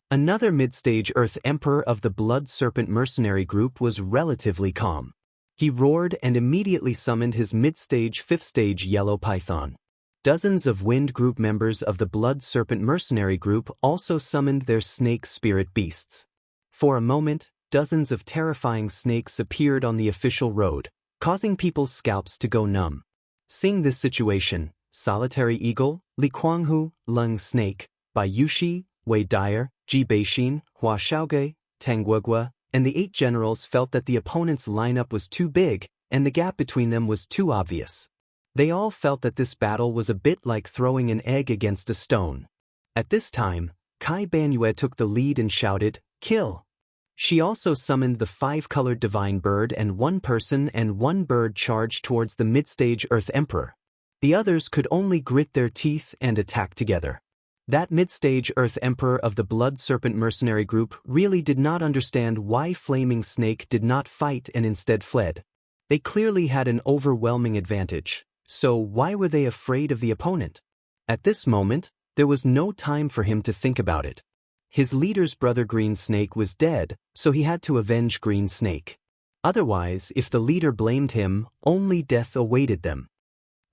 Another mid-stage Earth Emperor of the Blood Serpent mercenary group was relatively calm. He roared and immediately summoned his mid-stage 5th stage Yellow Python. Dozens of Wind Group members of the Blood Serpent mercenary group also summoned their snake spirit beasts. For a moment, dozens of terrifying snakes appeared on the official road, causing people's scalps to go numb. Seeing this situation, Solitary Eagle, Li Kuanghu, Lung Snake, Bai Yushi, Wei Dyer, Ji Beixin, Hua Shaoge, Tang Guogua, and the 8 generals felt that the opponent's lineup was too big and the gap between them was too obvious. They all felt that this battle was a bit like throwing an egg against a stone. At this time, Kai Banyue took the lead and shouted, "Kill!" She also summoned the 5-colored divine bird, and 1 person and 1 bird charged towards the mid-stage Earth Emperor. The others could only grit their teeth and attack together. That mid-stage Earth Emperor of the Blood Serpent mercenary group really did not understand why Flaming Snake did not fight and instead fled. They clearly had an overwhelming advantage, so why were they afraid of the opponent? At this moment, there was no time for him to think about it. His leader's brother Green Snake was dead, so he had to avenge Green Snake. Otherwise, if the leader blamed him, only death awaited them.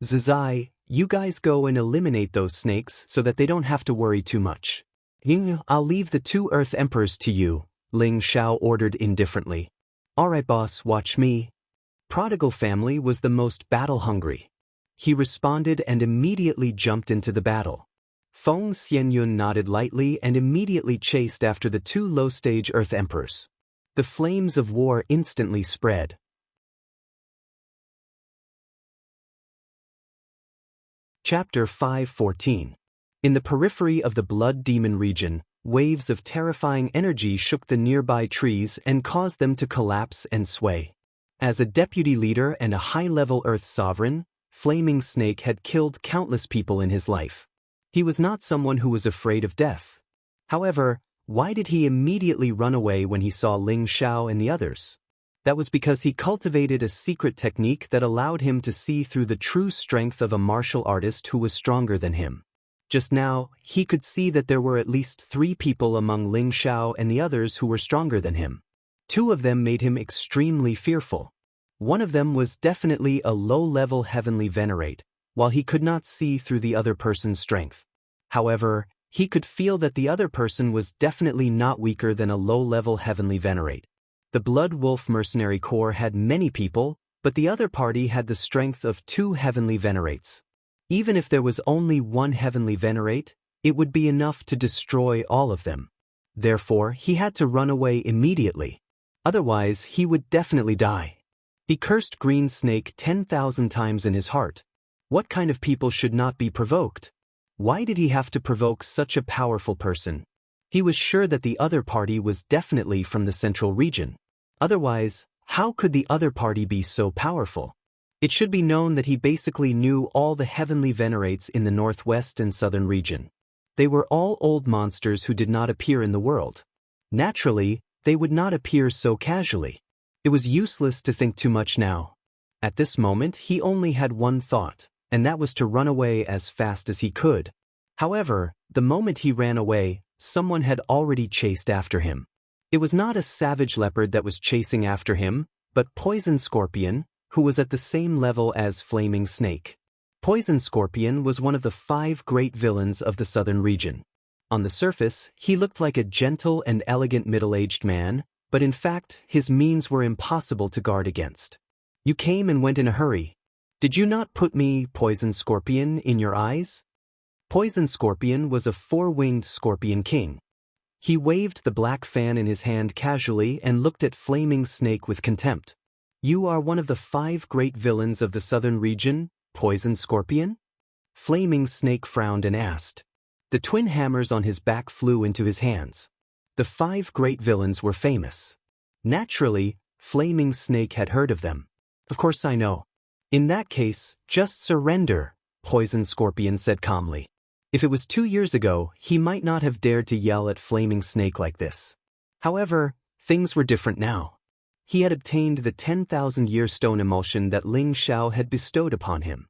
"Zizai, you guys go and eliminate those snakes so that they don't have to worry too much. I'll leave the 2 Earth Emperors to you," Ling Xiao ordered indifferently. "Alright boss, watch me." Prodigal Family was the most battle-hungry. He responded and immediately jumped into the battle. Feng Xianyun nodded lightly and immediately chased after the 2 low-stage Earth Emperors. The flames of war instantly spread. Chapter 5:14. In the periphery of the Blood Demon region, waves of terrifying energy shook the nearby trees and caused them to collapse and sway. As a deputy leader and a high-level Earth sovereign, Flaming Snake had killed countless people in his life. He was not someone who was afraid of death. However, why did he immediately run away when he saw Ling Xiao and the others? That was because he cultivated a secret technique that allowed him to see through the true strength of a martial artist who was stronger than him. Just now, he could see that there were at least 3 people among Ling Xiao and the others who were stronger than him. 2 of them made him extremely fearful. One of them was definitely a low-level heavenly venerate, while he could not see through the other person's strength. However, he could feel that the other person was definitely not weaker than a low-level heavenly venerate. The Blood Wolf mercenary corps had many people, but the other party had the strength of 2 heavenly venerates. Even if there was only 1 heavenly venerate, it would be enough to destroy all of them. Therefore, he had to run away immediately. Otherwise, he would definitely die. He cursed Green Snake 10,000 times in his heart. What kind of people should not be provoked? Why did he have to provoke such a powerful person? He was sure that the other party was definitely from the central region. Otherwise, how could the other party be so powerful? It should be known that he basically knew all the heavenly venerates in the northwest and southern region. They were all old monsters who did not appear in the world. Naturally, they would not appear so casually. It was useless to think too much now. At this moment, he only had one thought, and that was to run away as fast as he could. However, the moment he ran away, someone had already chased after him. It was not a savage leopard that was chasing after him, but Poison Scorpion, who was at the same level as Flaming Snake. Poison Scorpion was one of the 5 great villains of the southern region. On the surface, he looked like a gentle and elegant middle-aged man, but in fact, his means were impossible to guard against. "You came and went in a hurry. Did you not put me, Poison Scorpion, in your eyes?" Poison Scorpion was a 4-winged scorpion king. He waved the black fan in his hand casually and looked at Flaming Snake with contempt. "You are one of the 5 great villains of the southern region, Poison Scorpion?" Flaming Snake frowned and asked. The twin hammers on his back flew into his hands. The 5 great villains were famous. Naturally, Flaming Snake had heard of them. "Of course I know." "In that case, just surrender," Poison Scorpion said calmly. If it was 2 years ago, he might not have dared to yell at Flaming Snake like this. However, things were different now. He had obtained the 10,000-year stone emulsion that Ling Xiao had bestowed upon him.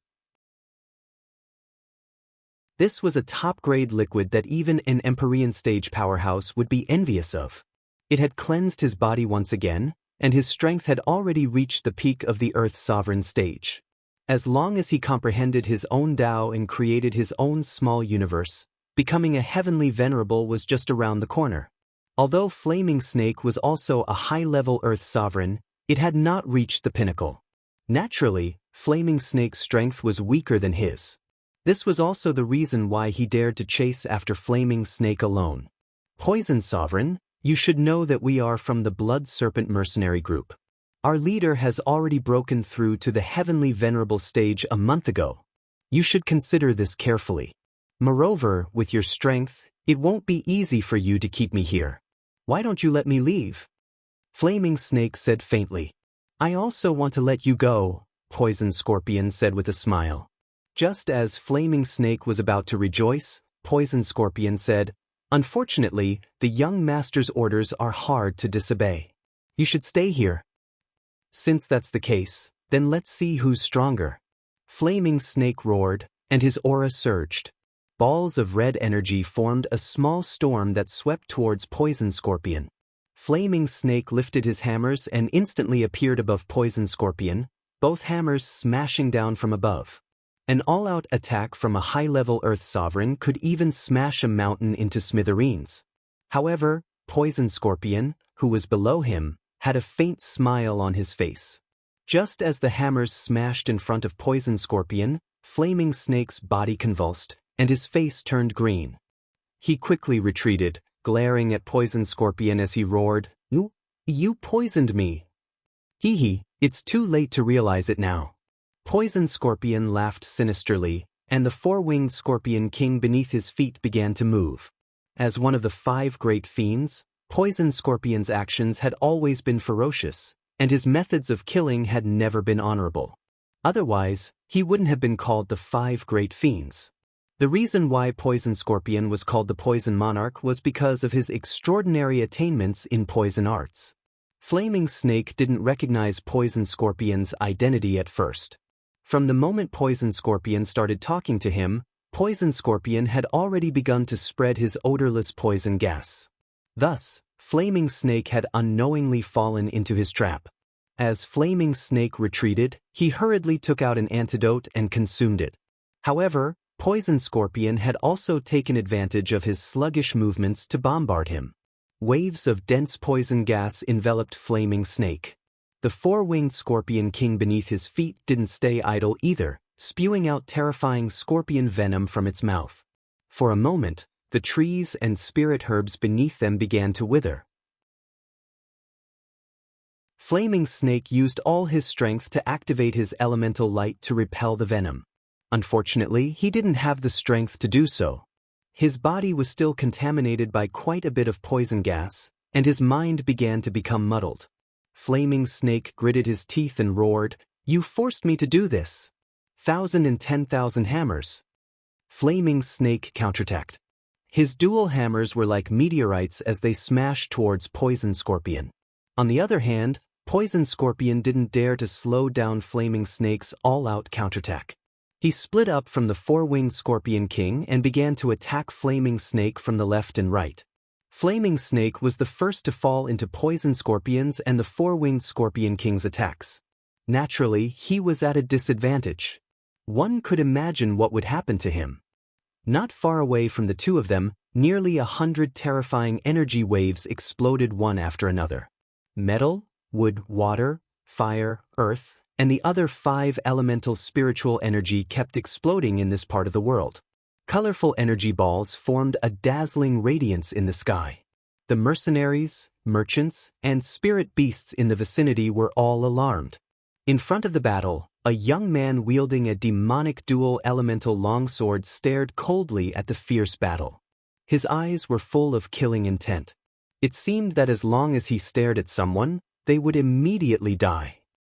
This was a top-grade liquid that even an Empyrean stage powerhouse would be envious of. It had cleansed his body once again, and his strength had already reached the peak of the Earth's sovereign stage. As long as he comprehended his own Tao and created his own small universe, becoming a heavenly venerable was just around the corner. Although Flaming Snake was also a high-level Earth sovereign, it had not reached the pinnacle. Naturally, Flaming Snake's strength was weaker than his. This was also the reason why he dared to chase after Flaming Snake alone. Poison Sovereign, you should know that we are from the Blood Serpent Mercenary Group. Our leader has already broken through to the Heavenly Venerable stage a month ago. You should consider this carefully. Moreover, with your strength, it won't be easy for you to keep me here. Why don't you let me leave? Flaming Snake said faintly. I also want to let you go, Poison Scorpion said with a smile. Just as Flaming Snake was about to rejoice, Poison Scorpion said, Unfortunately, the young master's orders are hard to disobey. You should stay here. Since that's the case, then let's see who's stronger. Flaming Snake roared, and his aura surged. Balls of red energy formed a small storm that swept towards Poison Scorpion. Flaming Snake lifted his hammers and instantly appeared above Poison Scorpion, both hammers smashing down from above. An all-out attack from a high-level Earth Sovereign could even smash a mountain into smithereens. However, Poison Scorpion, who was below him, had a faint smile on his face. Just as the hammers smashed in front of Poison Scorpion, Flaming Snake's body convulsed, and his face turned green. He quickly retreated, glaring at Poison Scorpion as he roared, You poisoned me. Hee, it's too late to realize it now. Poison Scorpion laughed sinisterly, and the four-winged Scorpion King beneath his feet began to move. As one of the 5 great fiends, Poison Scorpion's actions had always been ferocious, and his methods of killing had never been honorable. Otherwise, he wouldn't have been called the 5 great fiends. The reason why Poison Scorpion was called the Poison Monarch was because of his extraordinary attainments in poison arts. Flaming Snake didn't recognize Poison Scorpion's identity at first. From the moment Poison Scorpion started talking to him, Poison Scorpion had already begun to spread his odorless poison gas. Thus, Flaming Snake had unknowingly fallen into his trap. As Flaming Snake retreated, he hurriedly took out an antidote and consumed it. However, Poison Scorpion had also taken advantage of his sluggish movements to bombard him. Waves of dense poison gas enveloped Flaming Snake. The 4-winged Scorpion King beneath his feet didn't stay idle either, spewing out terrifying scorpion venom from its mouth. For a moment, the trees and spirit herbs beneath them began to wither. Flaming Snake used all his strength to activate his elemental light to repel the venom. Unfortunately, he didn't have the strength to do so. His body was still contaminated by quite a bit of poison gas, and his mind began to become muddled. Flaming Snake gritted his teeth and roared, You forced me to do this. 1,010,000 hammers. Flaming Snake counterattacked. His dual hammers were like meteorites as they smashed towards Poison Scorpion. On the other hand, Poison Scorpion didn't dare to slow down Flaming Snake's all-out counterattack. He split up from the 4-winged Scorpion King and began to attack Flaming Snake from the left and right. Flaming Snake was the first to fall into Poison Scorpion's and the 4-winged Scorpion King's attacks. Naturally, he was at a disadvantage. One could imagine what would happen to him. Not far away from the two of them, nearly 100 terrifying energy waves exploded one after another. Metal, wood, water, fire, earth, and the other 5 elemental spiritual energy kept exploding in this part of the world. Colorful energy balls formed a dazzling radiance in the sky. The mercenaries, merchants, and spirit beasts in the vicinity were all alarmed. In front of the battle, a young man wielding a demonic dual elemental longsword stared coldly at the fierce battle. His eyes were full of killing intent. It seemed that as long as he stared at someone, they would immediately die.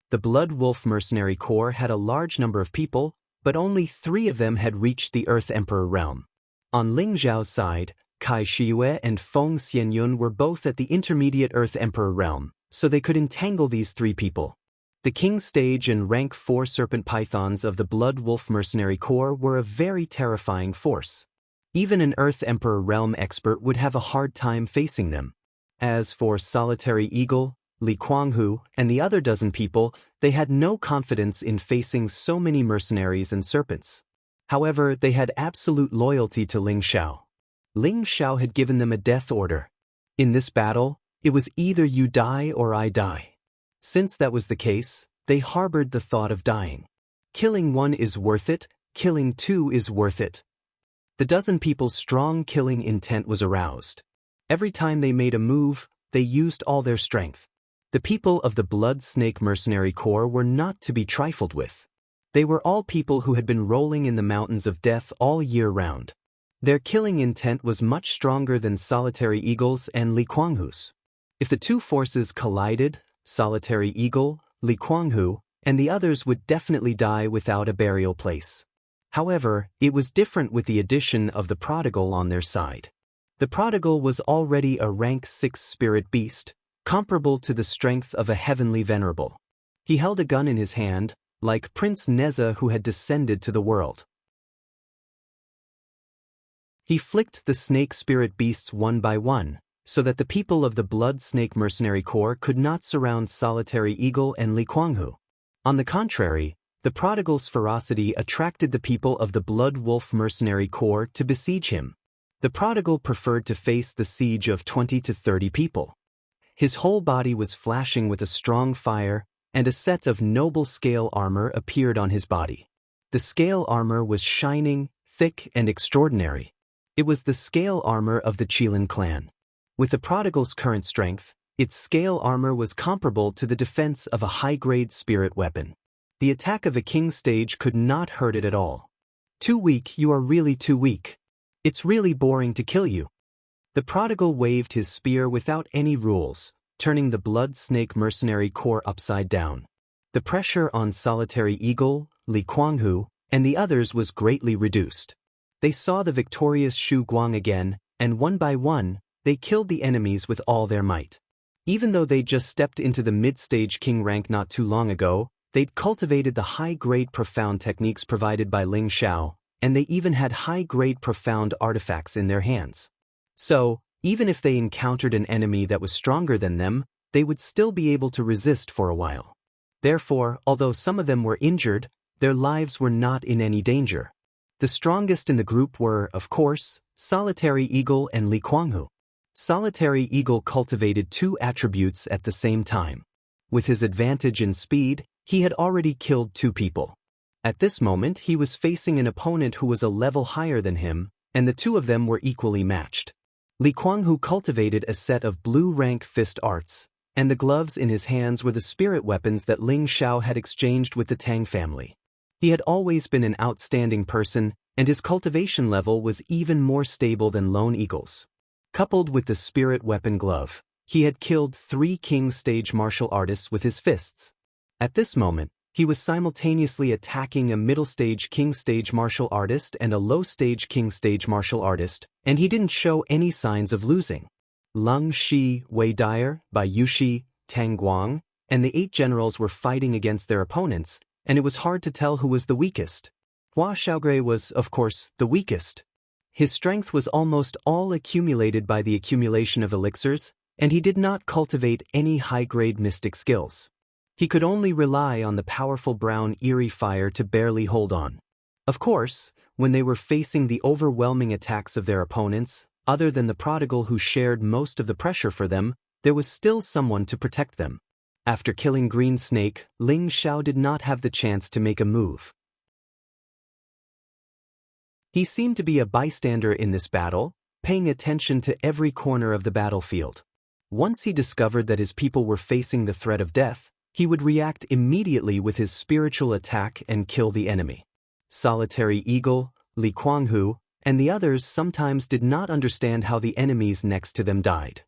The Blood Wolf Mercenary Corps had a large number of people, but only 3 of them had reached the Earth Emperor realm. On Ling Zhao's side, Kai Shiyue and Feng Xianyun were both at the intermediate Earth Emperor realm, so they could entangle these 3 people. The King Stage and Rank 4 Serpent Pythons of the Blood Wolf Mercenary Corps were a very terrifying force. Even an Earth Emperor realm expert would have a hard time facing them. As for Solitary Eagle, Li Kuanghu, and the other dozen people, they had no confidence in facing so many mercenaries and serpents. However, they had absolute loyalty to Ling Xiao. Ling Xiao had given them a death order. In this battle, it was either you die or I die. Since that was the case, they harbored the thought of dying. Killing one is worth it, killing two is worth it. The dozen people's strong killing intent was aroused. Every time they made a move, they used all their strength. The people of the Blood Snake Mercenary Corps were not to be trifled with. They were all people who had been rolling in the mountains of death all year round. Their killing intent was much stronger than Solitary Eagle's and Li Kuanghu's. If the two forces collided, Solitary Eagle, Li Kuanghu, and the others would definitely die without a burial place. However, it was different with the addition of the Prodigal on their side. The Prodigal was already a rank 6 spirit beast, comparable to the strength of a heavenly venerable. He held a gun in his hand, like Prince Neza who had descended to the world. He flicked the snake spirit beasts one by one, so that the people of the Blood Snake Mercenary Corps could not surround Solitary Eagle and Li Kuanghu. On the contrary, the Prodigal's ferocity attracted the people of the Blood Wolf Mercenary Corps to besiege him. The Prodigal preferred to face the siege of 20 to 30 people. His whole body was flashing with a strong fire, and a set of noble scale armor appeared on his body. The scale armor was shining, thick, and extraordinary. It was the scale armor of the Qilin clan. With the Prodigal's current strength, its scale armor was comparable to the defense of a high-grade spirit weapon. The attack of a King Stage could not hurt it at all. Too weak, you are really too weak. It's really boring to kill you. The Prodigal waved his spear without any rules, turning the Blood Snake Mercenary Corps upside down. The pressure on Solitary Eagle, Li Kuanghu, and the others was greatly reduced. They saw the victorious Shu Guang again, and one by one, they killed the enemies with all their might. Even though they'd just stepped into the mid-stage king rank not too long ago, they'd cultivated the high-grade profound techniques provided by Ling Xiao, and they even had high-grade profound artifacts in their hands. So, even if they encountered an enemy that was stronger than them, they would still be able to resist for a while. Therefore, although some of them were injured, their lives were not in any danger. The strongest in the group were, of course, Solitary Eagle and Li Kuanghu. Solitary Eagle cultivated two attributes at the same time. With his advantage in speed, he had already killed 2 people. At this moment he was facing an opponent who was a level higher than him, and the 2 of them were equally matched. Li Kuanghu cultivated a set of blue rank fist arts, and the gloves in his hands were the spirit weapons that Ling Xiao had exchanged with the Tang family. He had always been an outstanding person, and his cultivation level was even more stable than Lone Eagle's. Coupled with the spirit weapon glove, he had killed 3 King Stage martial artists with his fists. At this moment, he was simultaneously attacking a middle-stage King Stage martial artist and a low-stage King Stage martial artist, and he didn't show any signs of losing. Lung Shi, Wei Dyer, Bai Yushi, Tang Guang, and the 8 generals were fighting against their opponents, and it was hard to tell who was the weakest. Hua Xiaogui was, of course, the weakest. His strength was almost all accumulated by the accumulation of elixirs, and he did not cultivate any high-grade mystic skills. He could only rely on the powerful brown eerie fire to barely hold on. Of course, when they were facing the overwhelming attacks of their opponents, other than the Prodigal who shared most of the pressure for them, there was still someone to protect them. After killing Green Snake, Ling Xiao did not have the chance to make a move. He seemed to be a bystander in this battle, paying attention to every corner of the battlefield. Once he discovered that his people were facing the threat of death, he would react immediately with his spiritual attack and kill the enemy. Solitary Eagle, Li Kuanghu, and the others sometimes did not understand how the enemies next to them died.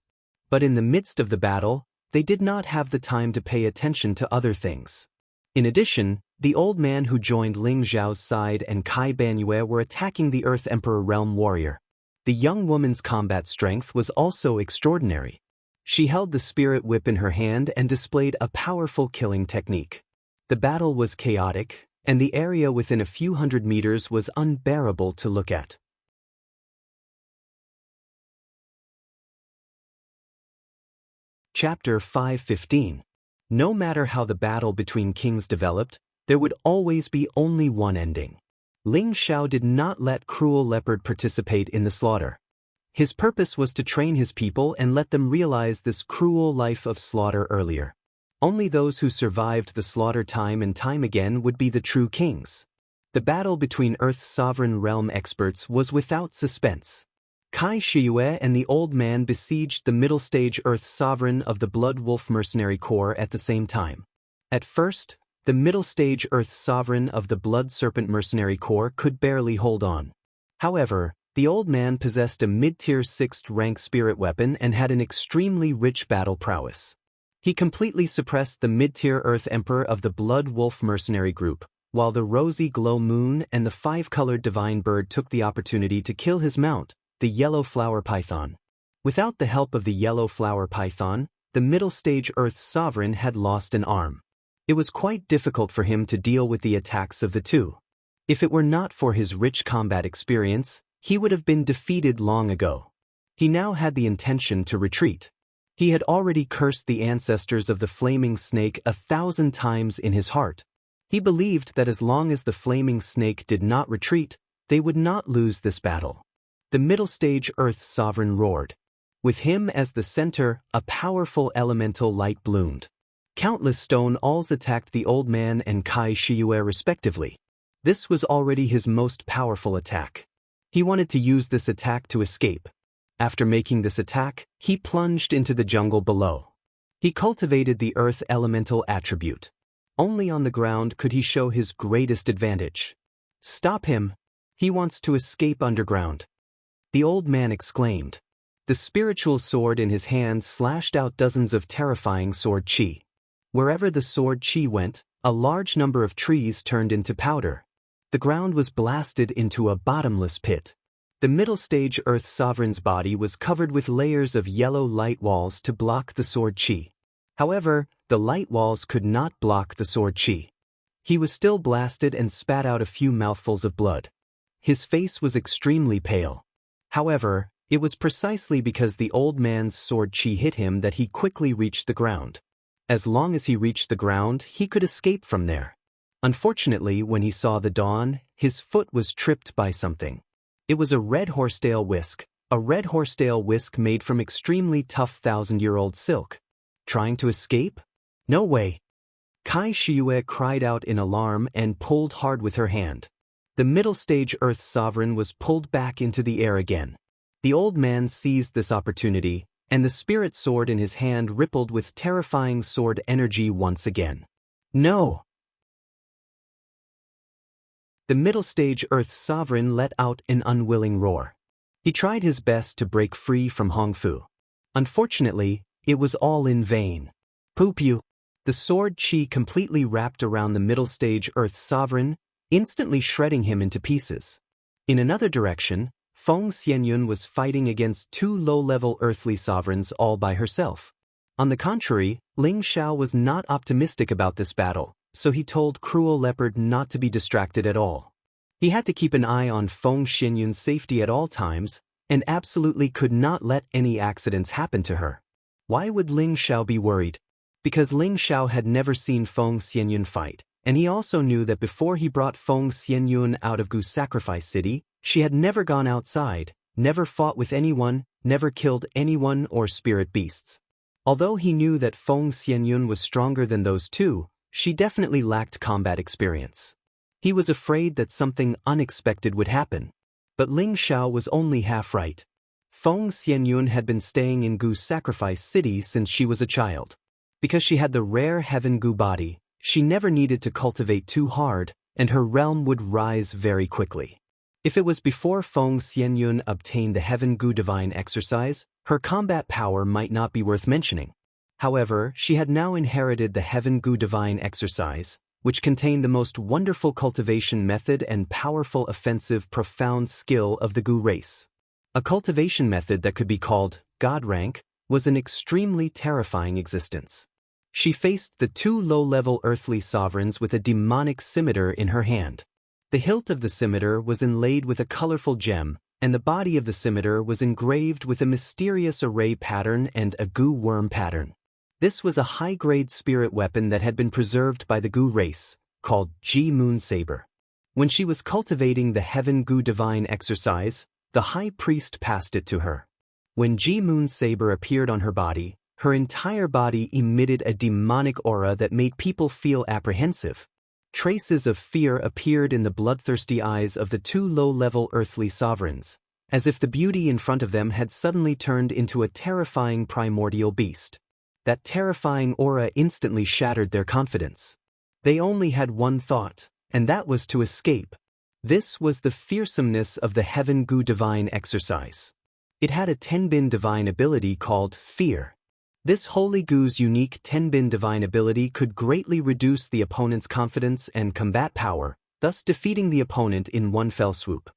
But in the midst of the battle, they did not have the time to pay attention to other things. In addition, the old man who joined Ling Xiao's side and Kai Banyue were attacking the Earth Emperor Realm Warrior. The young woman's combat strength was also extraordinary. She held the spirit whip in her hand and displayed a powerful killing technique. The battle was chaotic, and the area within a few hundred meters was unbearable to look at. Chapter 5:15. No matter how the battle between kings developed, there would always be only one ending. Ling Xiao did not let Cruel Leopard participate in the slaughter. His purpose was to train his people and let them realize this cruel life of slaughter earlier. Only those who survived the slaughter time and time again would be the true kings. The battle between Earth's sovereign realm experts was without suspense. Kai Shiyue and the old man besieged the middle stage Earth sovereign of the Blood Wolf Mercenary Corps at the same time. At first, the middle stage Earth sovereign of the Blood Serpent Mercenary Corps could barely hold on. However, the old man possessed a mid-tier 6th rank spirit weapon and had an extremely rich battle prowess. He completely suppressed the mid-tier Earth Emperor of the Blood Wolf Mercenary Group, while the Rosy Glow Moon and the 5-colored Divine Bird took the opportunity to kill his mount, the Yellow Flower Python. Without the help of the Yellow Flower Python, the middle stage Earth Sovereign had lost an arm. It was quite difficult for him to deal with the attacks of the two. If it were not for his rich combat experience, he would have been defeated long ago. He now had the intention to retreat. He had already cursed the ancestors of the Flaming Snake 1,000 times in his heart. He believed that as long as the Flaming Snake did not retreat, they would not lose this battle. The middle stage Earth Sovereign roared. With him as the center, a powerful elemental light bloomed. Countless stone alls attacked the old man and Kai Shiyue respectively. This was already his most powerful attack. He wanted to use this attack to escape. After making this attack, he plunged into the jungle below. He cultivated the earth elemental attribute. Only on the ground could he show his greatest advantage. Stop him! He wants to escape underground. The old man exclaimed. The spiritual sword in his hand slashed out dozens of terrifying sword chi. Wherever the sword chi went, a large number of trees turned into powder. The ground was blasted into a bottomless pit. The middle stage Earth Sovereign's body was covered with layers of yellow light walls to block the sword chi. However, the light walls could not block the sword chi. He was still blasted and spat out a few mouthfuls of blood. His face was extremely pale. However, it was precisely because the old man's sword chi hit him that he quickly reached the ground. As long as he reached the ground, he could escape from there. Unfortunately, when he saw the dawn, his foot was tripped by something. It was a red horsetail whisk, made from extremely tough 1,000-year-old silk. Trying to escape? No way! Kai Shiyue cried out in alarm and pulled hard with her hand. The middle stage Earth Sovereign was pulled back into the air again. The old man seized this opportunity, and the spirit sword in his hand rippled with terrifying sword energy once again. No! The middle stage Earth Sovereign let out an unwilling roar. He tried his best to break free from Hongfu. Unfortunately, it was all in vain. Poo-pew! The sword chi completely wrapped around the middle stage Earth Sovereign, instantly shredding him into pieces. In another direction, Feng Xianyun was fighting against two low-level earthly sovereigns all by herself. On the contrary, Ling Xiao was not optimistic about this battle, so he told Cruel Leopard not to be distracted at all. He had to keep an eye on Feng Xianyun's safety at all times, and absolutely could not let any accidents happen to her. Why would Ling Xiao be worried? Because Ling Xiao had never seen Feng Xianyun fight, and he also knew that before he brought Feng Xianyun out of Gu Sacrifice City, she had never gone outside, never fought with anyone, never killed anyone or spirit beasts. Although he knew that Feng Xianyun was stronger than those two, she definitely lacked combat experience. He was afraid that something unexpected would happen. But Ling Xiao was only half right. Feng Xianyun had been staying in Gu Sacrifice City since she was a child. Because she had the rare Heaven Gu body, she never needed to cultivate too hard, and her realm would rise very quickly. If it was before Feng Xianyun obtained the Heaven Gu Divine exercise, her combat power might not be worth mentioning. However, she had now inherited the Heaven Gu Divine exercise, which contained the most wonderful cultivation method and powerful offensive profound skill of the Gu race. A cultivation method that could be called God rank, was an extremely terrifying existence. She faced the two low-level earthly sovereigns with a demonic scimitar in her hand. The hilt of the scimitar was inlaid with a colorful gem, and the body of the scimitar was engraved with a mysterious array pattern and a goo worm pattern. This was a high-grade spirit weapon that had been preserved by the goo race, called Ji Moon Saber. When she was cultivating the Heaven Goo Divine exercise, the high priest passed it to her. When Ji Moon Saber appeared on her body, her entire body emitted a demonic aura that made people feel apprehensive. Traces of fear appeared in the bloodthirsty eyes of the two low-level earthly sovereigns, as if the beauty in front of them had suddenly turned into a terrifying primordial beast. That terrifying aura instantly shattered their confidence. They only had one thought, and that was to escape. This was the fearsomeness of the Heaven Goo Divine exercise. It had a Tenbin divine ability called Fear. This holy goo's unique Tenbin divine ability could greatly reduce the opponent's confidence and combat power, thus defeating the opponent in one fell swoop.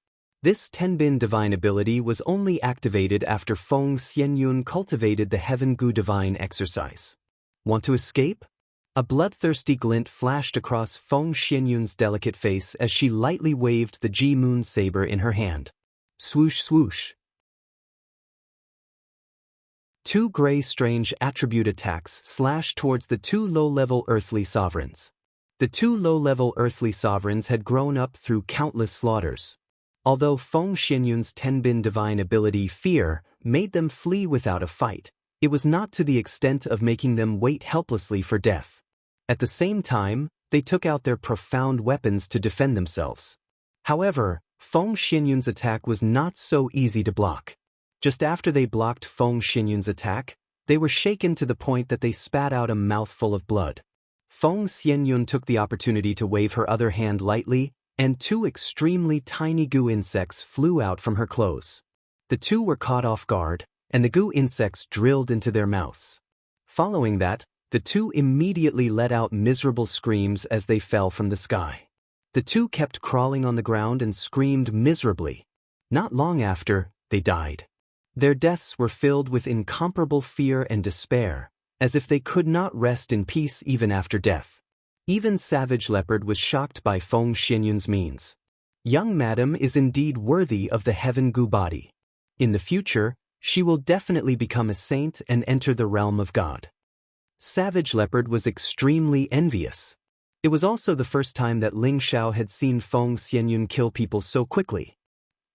This Tenbin divine ability was only activated after Feng Xianyun cultivated the Heaven Goo Divine exercise. Want to escape? A bloodthirsty glint flashed across Feng Xianyun's delicate face as she lightly waved the Ji Moon Saber in her hand. Swoosh swoosh. Two gray strange attribute attacks slashed towards the two low-level earthly sovereigns. The two low-level earthly sovereigns had grown up through countless slaughters. Although Feng Xianyun's Tenbin divine ability Fear made them flee without a fight, it was not to the extent of making them wait helplessly for death. At the same time, they took out their profound weapons to defend themselves. However, Feng Xianyun's attack was not so easy to block. Just after they blocked Feng Xianyun's attack, they were shaken to the point that they spat out a mouthful of blood. Feng Xianyun took the opportunity to wave her other hand lightly, and two extremely tiny goo insects flew out from her clothes. The two were caught off guard, and the goo insects drilled into their mouths. Following that, the two immediately let out miserable screams as they fell from the sky. The two kept crawling on the ground and screamed miserably. Not long after, they died. Their deaths were filled with incomparable fear and despair, as if they could not rest in peace even after death. Even Savage Leopard was shocked by Feng Xianyun's means. Young madam is indeed worthy of the Heaven Goo body. In the future, she will definitely become a saint and enter the realm of God. Savage Leopard was extremely envious. It was also the first time that Ling Xiao had seen Feng Xianyun kill people so quickly.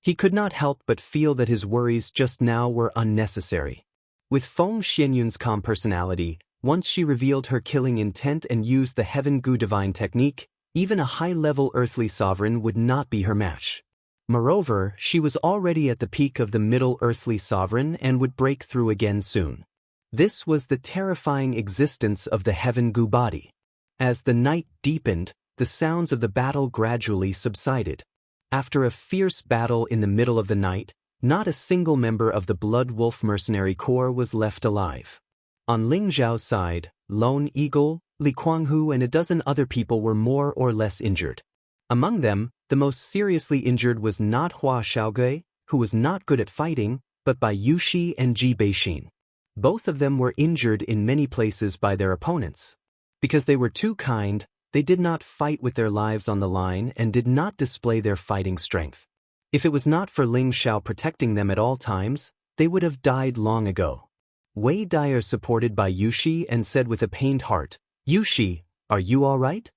He could not help but feel that his worries just now were unnecessary. With Feng Xianyun's calm personality, once she revealed her killing intent and used the Heaven Goo Divine technique, even a high-level earthly sovereign would not be her match. Moreover, she was already at the peak of the middle earthly sovereign and would break through again soon. This was the terrifying existence of the Heaven Goo body. As the night deepened, the sounds of the battle gradually subsided. After a fierce battle in the middle of the night, not a single member of the Blood Wolf Mercenary Corps was left alive. On Ling Zhao's side, Lone Eagle, Li Kuanghu and a dozen other people were more or less injured. Among them, the most seriously injured was not Hua Xiaogui, who was not good at fighting, but by Yushi and Ji Beixin. Both of them were injured in many places by their opponents. Because they were too kind, they did not fight with their lives on the line and did not display their fighting strength. If it was not for Ling Xiao protecting them at all times, they would have died long ago. Wei Dyer supported Bai Yushi and said with a pained heart, "Yushi, are you all right?"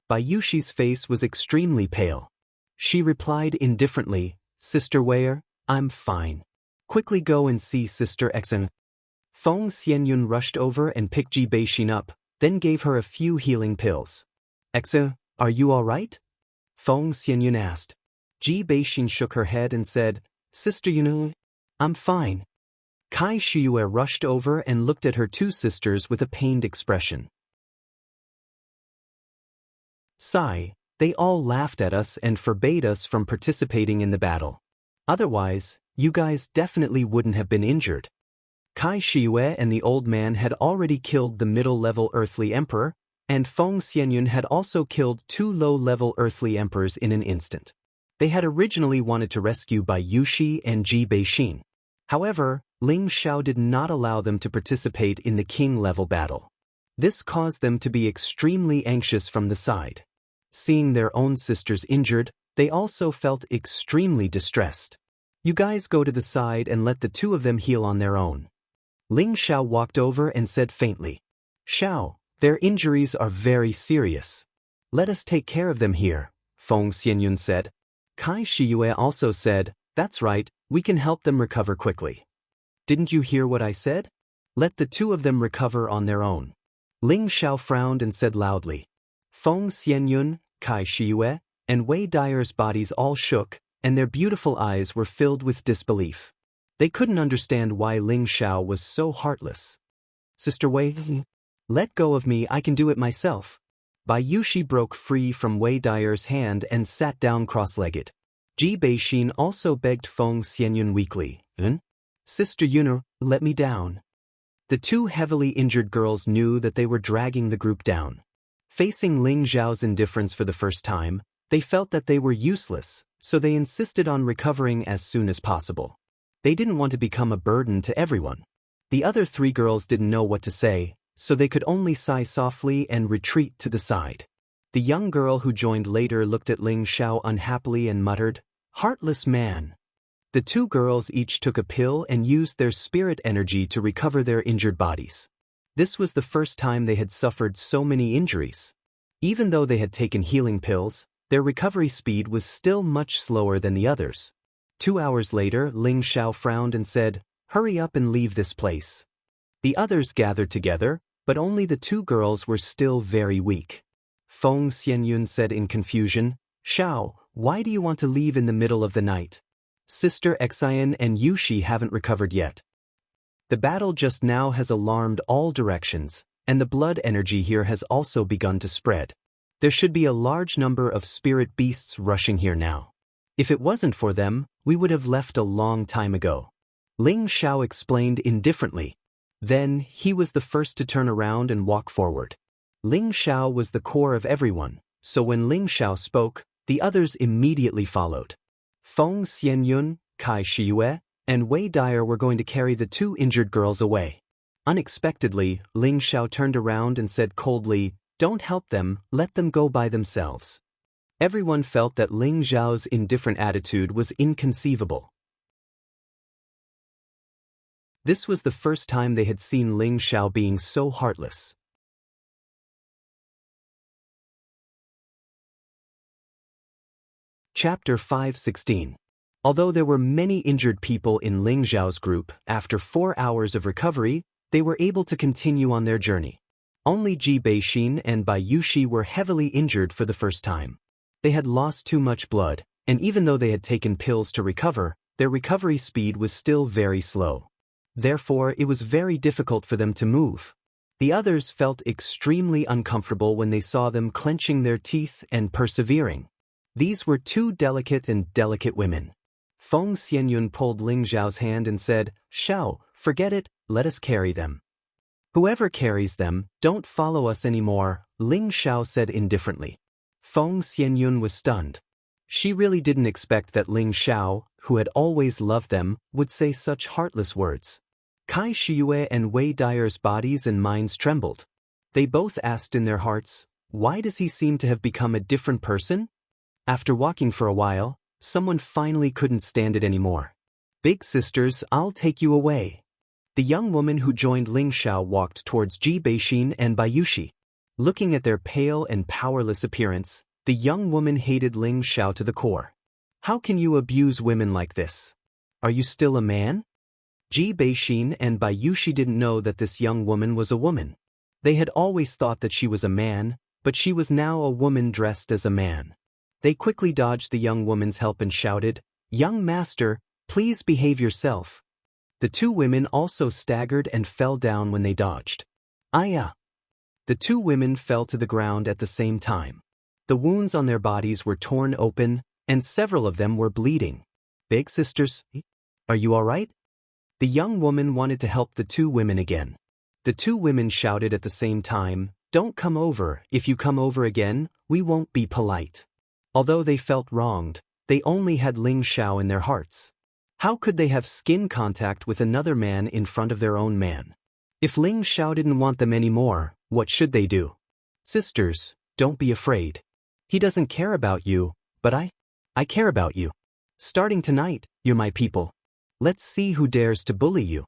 Bai Yushi's face was extremely pale. She replied indifferently, "Sister Wei, I'm fine. Quickly go and see Sister Exen." Feng Xianyun rushed over and picked Ji Beixin up, then gave her a few healing pills. "Exen, are you all right?" Feng Xianyun asked. Ji Beixin shook her head and said, "Sister Yunu, I'm fine." Kai Shiyue rushed over and looked at her two sisters with a pained expression. "Sigh, they all laughed at us and forbade us from participating in the battle. Otherwise, you guys definitely wouldn't have been injured." Kai Shiyue and the old man had already killed the middle-level earthly emperor, and Feng Xianyun had also killed two low-level earthly emperors in an instant. They had originally wanted to rescue Bai Yushi and Ji Beixin. However, Ling Xiao did not allow them to participate in the king-level battle. This caused them to be extremely anxious from the side. Seeing their own sisters injured, they also felt extremely distressed. You guys go to the side and let the two of them heal on their own. Ling Xiao walked over and said faintly, Xiao, their injuries are very serious. Let us take care of them here, Feng Xianyun said. Kai Shiyue also said, that's right, we can help them recover quickly. Didn't you hear what I said? Let the two of them recover on their own. Ling Xiao frowned and said loudly. Feng Xianyun, Kai Shiyue, and Wei Dyer's bodies all shook, and their beautiful eyes were filled with disbelief. They couldn't understand why Ling Xiao was so heartless. Sister Wei, let go of me, I can do it myself. Bai Yushi broke free from Wei Dyer's hand and sat down cross-legged. Ji Beixin also begged Feng Xianyun weakly, Sister Yun'er, let me down. The two heavily injured girls knew that they were dragging the group down. Facing Ling Xiao's indifference for the first time, they felt that they were useless, so they insisted on recovering as soon as possible. They didn't want to become a burden to everyone. The other three girls didn't know what to say, so they could only sigh softly and retreat to the side. The young girl who joined later looked at Ling Xiao unhappily and muttered, "Heartless man." The two girls each took a pill and used their spirit energy to recover their injured bodies. This was the first time they had suffered so many injuries. Even though they had taken healing pills, their recovery speed was still much slower than the others. 2 hours later, Ling Xiao frowned and said, "Hurry up and leave this place." The others gathered together, but only the two girls were still very weak. Feng Xianyun said in confusion, "Xiao, why do you want to leave in the middle of the night? Sister Xian and Yushi haven't recovered yet. The battle just now has alarmed all directions, and the blood energy here has also begun to spread. There should be a large number of spirit beasts rushing here now. If it wasn't for them, we would have left a long time ago." Ling Xiao explained indifferently. Then, he was the first to turn around and walk forward. Ling Xiao was the core of everyone, so when Ling Xiao spoke, the others immediately followed. Feng Xianyun, Kai Shiyue, and Wei Dyer were going to carry the two injured girls away. Unexpectedly, Ling Xiao turned around and said coldly, "Don't help them, let them go by themselves." Everyone felt that Ling Xiao's indifferent attitude was inconceivable. This was the first time they had seen Ling Xiao being so heartless. Chapter 5:16. Although there were many injured people in Ling Xiao's group, after 4 hours of recovery, they were able to continue on their journey. Only Ji Beixin and Bai Yushi were heavily injured for the first time. They had lost too much blood, and even though they had taken pills to recover, their recovery speed was still very slow. Therefore, it was very difficult for them to move. The others felt extremely uncomfortable when they saw them clenching their teeth and persevering. These were two delicate women. Feng Xianyun pulled Ling Xiao's hand and said, "Xiao, forget it, let us carry them." "Whoever carries them, don't follow us anymore," Ling Xiao said indifferently. Feng Xianyun was stunned. She really didn't expect that Ling Xiao, who had always loved them, would say such heartless words. Kai Shiyue and Wei Dyer's bodies and minds trembled. They both asked in their hearts, "Why does he seem to have become a different person?" After walking for a while, someone finally couldn't stand it anymore. "Big sisters, I'll take you away." The young woman who joined Ling Xiao walked towards Ji Beixin and Bai Yushi. Looking at their pale and powerless appearance, the young woman hated Ling Xiao to the core. "How can you abuse women like this? Are you still a man?" Ji Beixin and Bai Yushi didn't know that this young woman was a woman. They had always thought that she was a man, but she was now a woman dressed as a man. They quickly dodged the young woman's help and shouted, "Young master, please behave yourself." The two women also staggered and fell down when they dodged. "Aya!" The two women fell to the ground at the same time. The wounds on their bodies were torn open, and several of them were bleeding. "Big sisters, are you all right?" The young woman wanted to help the two women again. The two women shouted at the same time, "Don't come over, if you come over again, we won't be polite." Although they felt wronged, they only had Ling Xiao in their hearts. How could they have skin contact with another man in front of their own man? If Ling Xiao didn't want them anymore, what should they do? Sisters, don't be afraid. He doesn't care about you, but I care about you. Starting tonight, you're my people. Let's see who dares to bully you.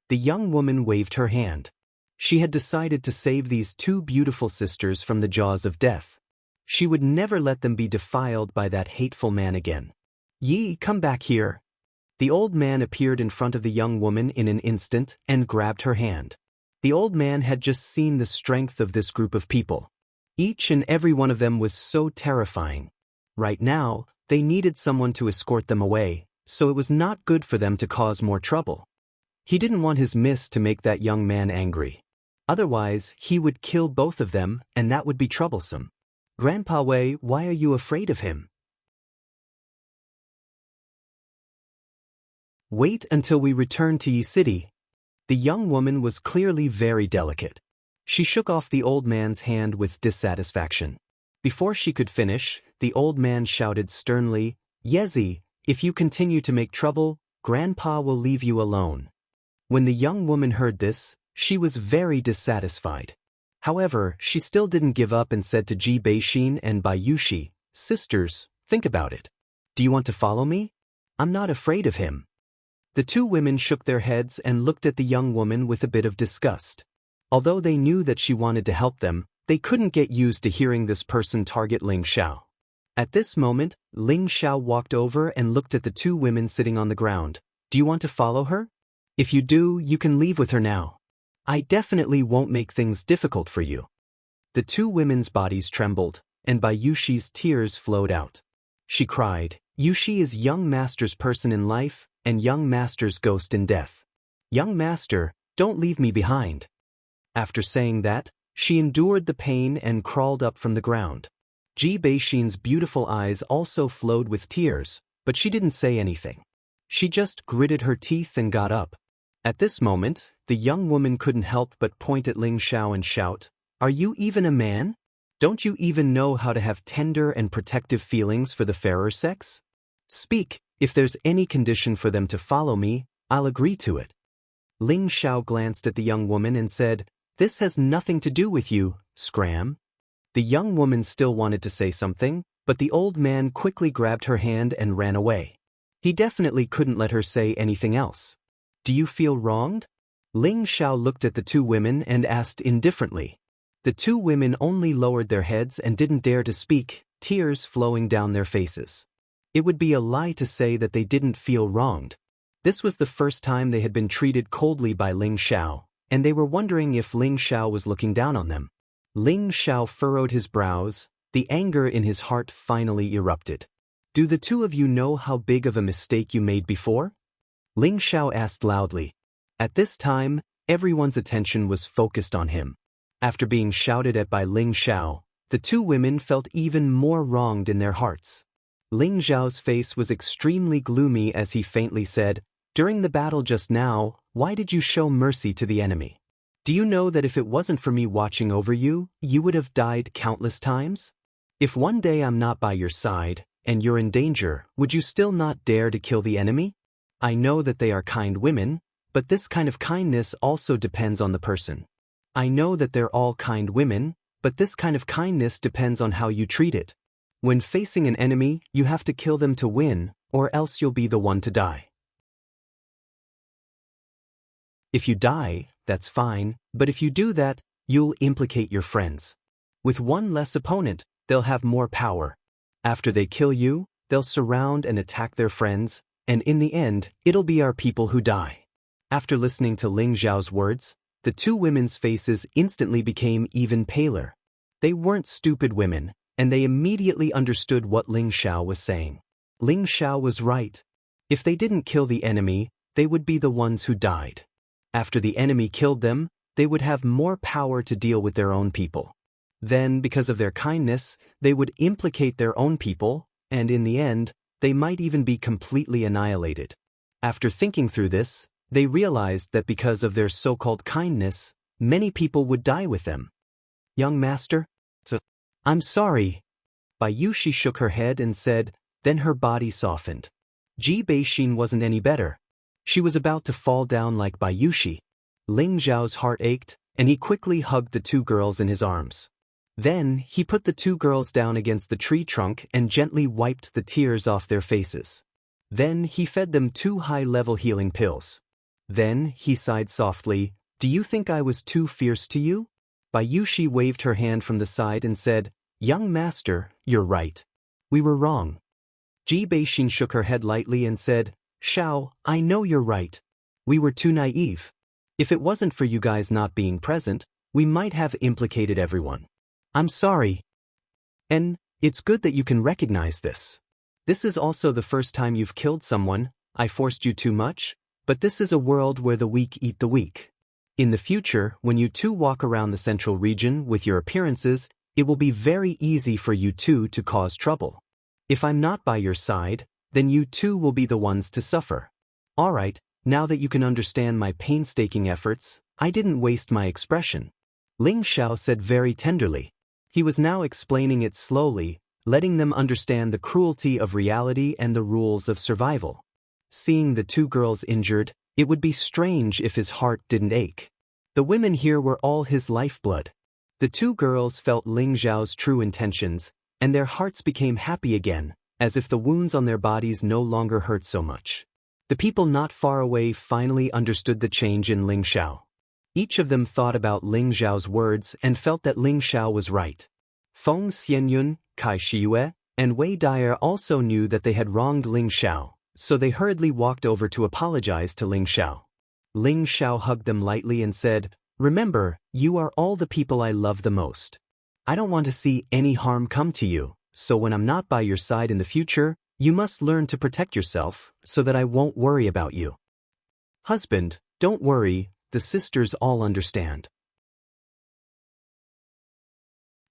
The young woman waved her hand. She had decided to save these two beautiful sisters from the jaws of death. She would never let them be defiled by that hateful man again. Yi, come back here. The old man appeared in front of the young woman in an instant and grabbed her hand. The old man had just seen the strength of this group of people. Each and every one of them was so terrifying. Right now, they needed someone to escort them away, so it was not good for them to cause more trouble. He didn't want his miss to make that young man angry. Otherwise, he would kill both of them, and that would be troublesome. Grandpa Wei, why are you afraid of him? Wait until we return to Yi City. The young woman was clearly very delicate. She shook off the old man's hand with dissatisfaction. Before she could finish, the old man shouted sternly, Yezi, if you continue to make trouble, Grandpa will leave you alone. When the young woman heard this, she was very dissatisfied. However, she still didn't give up and said to Ji Beixin and Bai Yushi, Sisters, think about it. Do you want to follow me? I'm not afraid of him. The two women shook their heads and looked at the young woman with a bit of disgust. Although they knew that she wanted to help them, they couldn't get used to hearing this person target Ling Xiao. At this moment, Ling Xiao walked over and looked at the two women sitting on the ground. Do you want to follow her? If you do, you can leave with her now. I definitely won't make things difficult for you. The two women's bodies trembled, and Bai Yushi's tears flowed out. She cried, Yushi is young master's person in life, and young master's ghost in death. Young master, don't leave me behind. After saying that, she endured the pain and crawled up from the ground. Ji Beixin's beautiful eyes also flowed with tears, but she didn't say anything. She just gritted her teeth and got up. At this moment, the young woman couldn't help but point at Ling Xiao and shout, Are you even a man? Don't you even know how to have tender and protective feelings for the fairer sex? Speak, if there's any condition for them to follow me, I'll agree to it. Ling Xiao glanced at the young woman and said, This has nothing to do with you, Scram. The young woman still wanted to say something, but the old man quickly grabbed her hand and ran away. He definitely couldn't let her say anything else. Do you feel wronged? Ling Xiao looked at the two women and asked indifferently. The two women only lowered their heads and didn't dare to speak, tears flowing down their faces. It would be a lie to say that they didn't feel wronged. This was the first time they had been treated coldly by Ling Xiao, and they were wondering if Ling Xiao was looking down on them. Ling Xiao furrowed his brows, the anger in his heart finally erupted. Do the two of you know how big of a mistake you made before? Ling Xiao asked loudly. At this time, everyone's attention was focused on him. After being shouted at by Ling Xiao, the two women felt even more wronged in their hearts. Ling Xiao's face was extremely gloomy as he faintly said, During the battle just now, why did you show mercy to the enemy? Do you know that if it wasn't for me watching over you, you would have died countless times? If one day I'm not by your side, and you're in danger, would you still not dare to kill the enemy? I know that they are kind women, but this kind of kindness also depends on the person. I know that they're all kind women, but this kind of kindness depends on how you treat it. When facing an enemy, you have to kill them to win, or else you'll be the one to die. If you die, that's fine, but if you do that, you'll implicate your friends. With one less opponent, they'll have more power. After they kill you, they'll surround and attack their friends, and in the end, it'll be our people who die. After listening to Ling Xiao's words, the two women's faces instantly became even paler. They weren't stupid women, and they immediately understood what Ling Xiao was saying. Ling Xiao was right. If they didn't kill the enemy, they would be the ones who died. After the enemy killed them, they would have more power to deal with their own people. Then, because of their kindness, they would implicate their own people, and in the end, they might even be completely annihilated. After thinking through this, they realized that because of their so-called kindness, many people would die with them. Young master? I'm sorry. Bai Yushi shook her head and said, then her body softened. Ji Beixin wasn't any better. She was about to fall down like Bayushi. Ling Zhao's heart ached, and he quickly hugged the two girls in his arms. Then, he put the two girls down against the tree trunk and gently wiped the tears off their faces. Then, he fed them 2 high-level healing pills. Then, he sighed softly, "Do you think I was too fierce to you?" Bayushi waved her hand from the side and said, "Young master, you're right. We were wrong." Ji Beixin shook her head lightly and said, "Xiao, I know you're right. We were too naive. If it wasn't for you guys not being present, we might have implicated everyone. I'm sorry. And it's good that you can recognize this. This is also the first time you've killed someone. I forced you too much, but this is a world where the weak eat the weak. In the future, when you two walk around the central region with your appearances, it will be very easy for you two to cause trouble. If I'm not by your side, then you two will be the ones to suffer. All right, now that you can understand my painstaking efforts, I didn't waste my expression," Ling Xiao said very tenderly. He was now explaining it slowly, letting them understand the cruelty of reality and the rules of survival. Seeing the two girls injured, it would be strange if his heart didn't ache. The women here were all his lifeblood. The two girls felt Ling Zhao's true intentions, and their hearts became happy again, as if the wounds on their bodies no longer hurt so much. The people not far away finally understood the change in Ling Xiao. Each of them thought about Ling Zhao's words and felt that Ling Xiao was right. Feng Xianyun, Kai Shiyue, and Wei Dyer also knew that they had wronged Ling Xiao, so they hurriedly walked over to apologize to Ling Xiao. Ling Xiao hugged them lightly and said, "Remember, you are all the people I love the most. I don't want to see any harm come to you, so when I'm not by your side in the future, you must learn to protect yourself so that I won't worry about you. Husband, don't worry, the sisters all understand.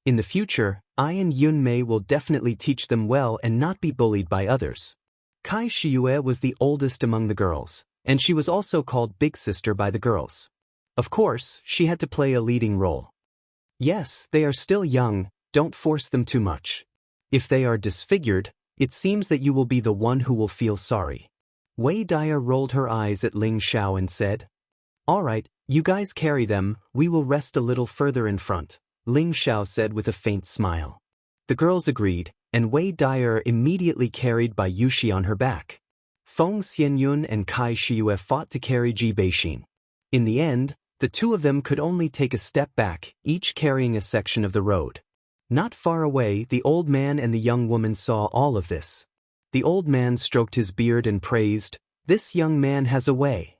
In the future, I and Yun Mei will definitely teach them well and not be bullied by others." Kai Shiyue was the oldest among the girls, and she was also called Big Sister by the girls. Of course, she had to play a leading role. Yes, they are still young, don't force them too much. If they are disfigured, it seems that you will be the one who will feel sorry. Wei Daya rolled her eyes at Ling Xiao and said, "All right, you guys carry them, we will rest a little further in front," Ling Xiao said with a faint smile. The girls agreed, and Wei Dyer immediately carried Bayushi on her back. Feng Xianyun and Kai Shiyue fought to carry Ji Beixin. In the end, the two of them could only take a step back, each carrying a section of the road. Not far away, the old man and the young woman saw all of this. The old man stroked his beard and praised, "This young man has a way."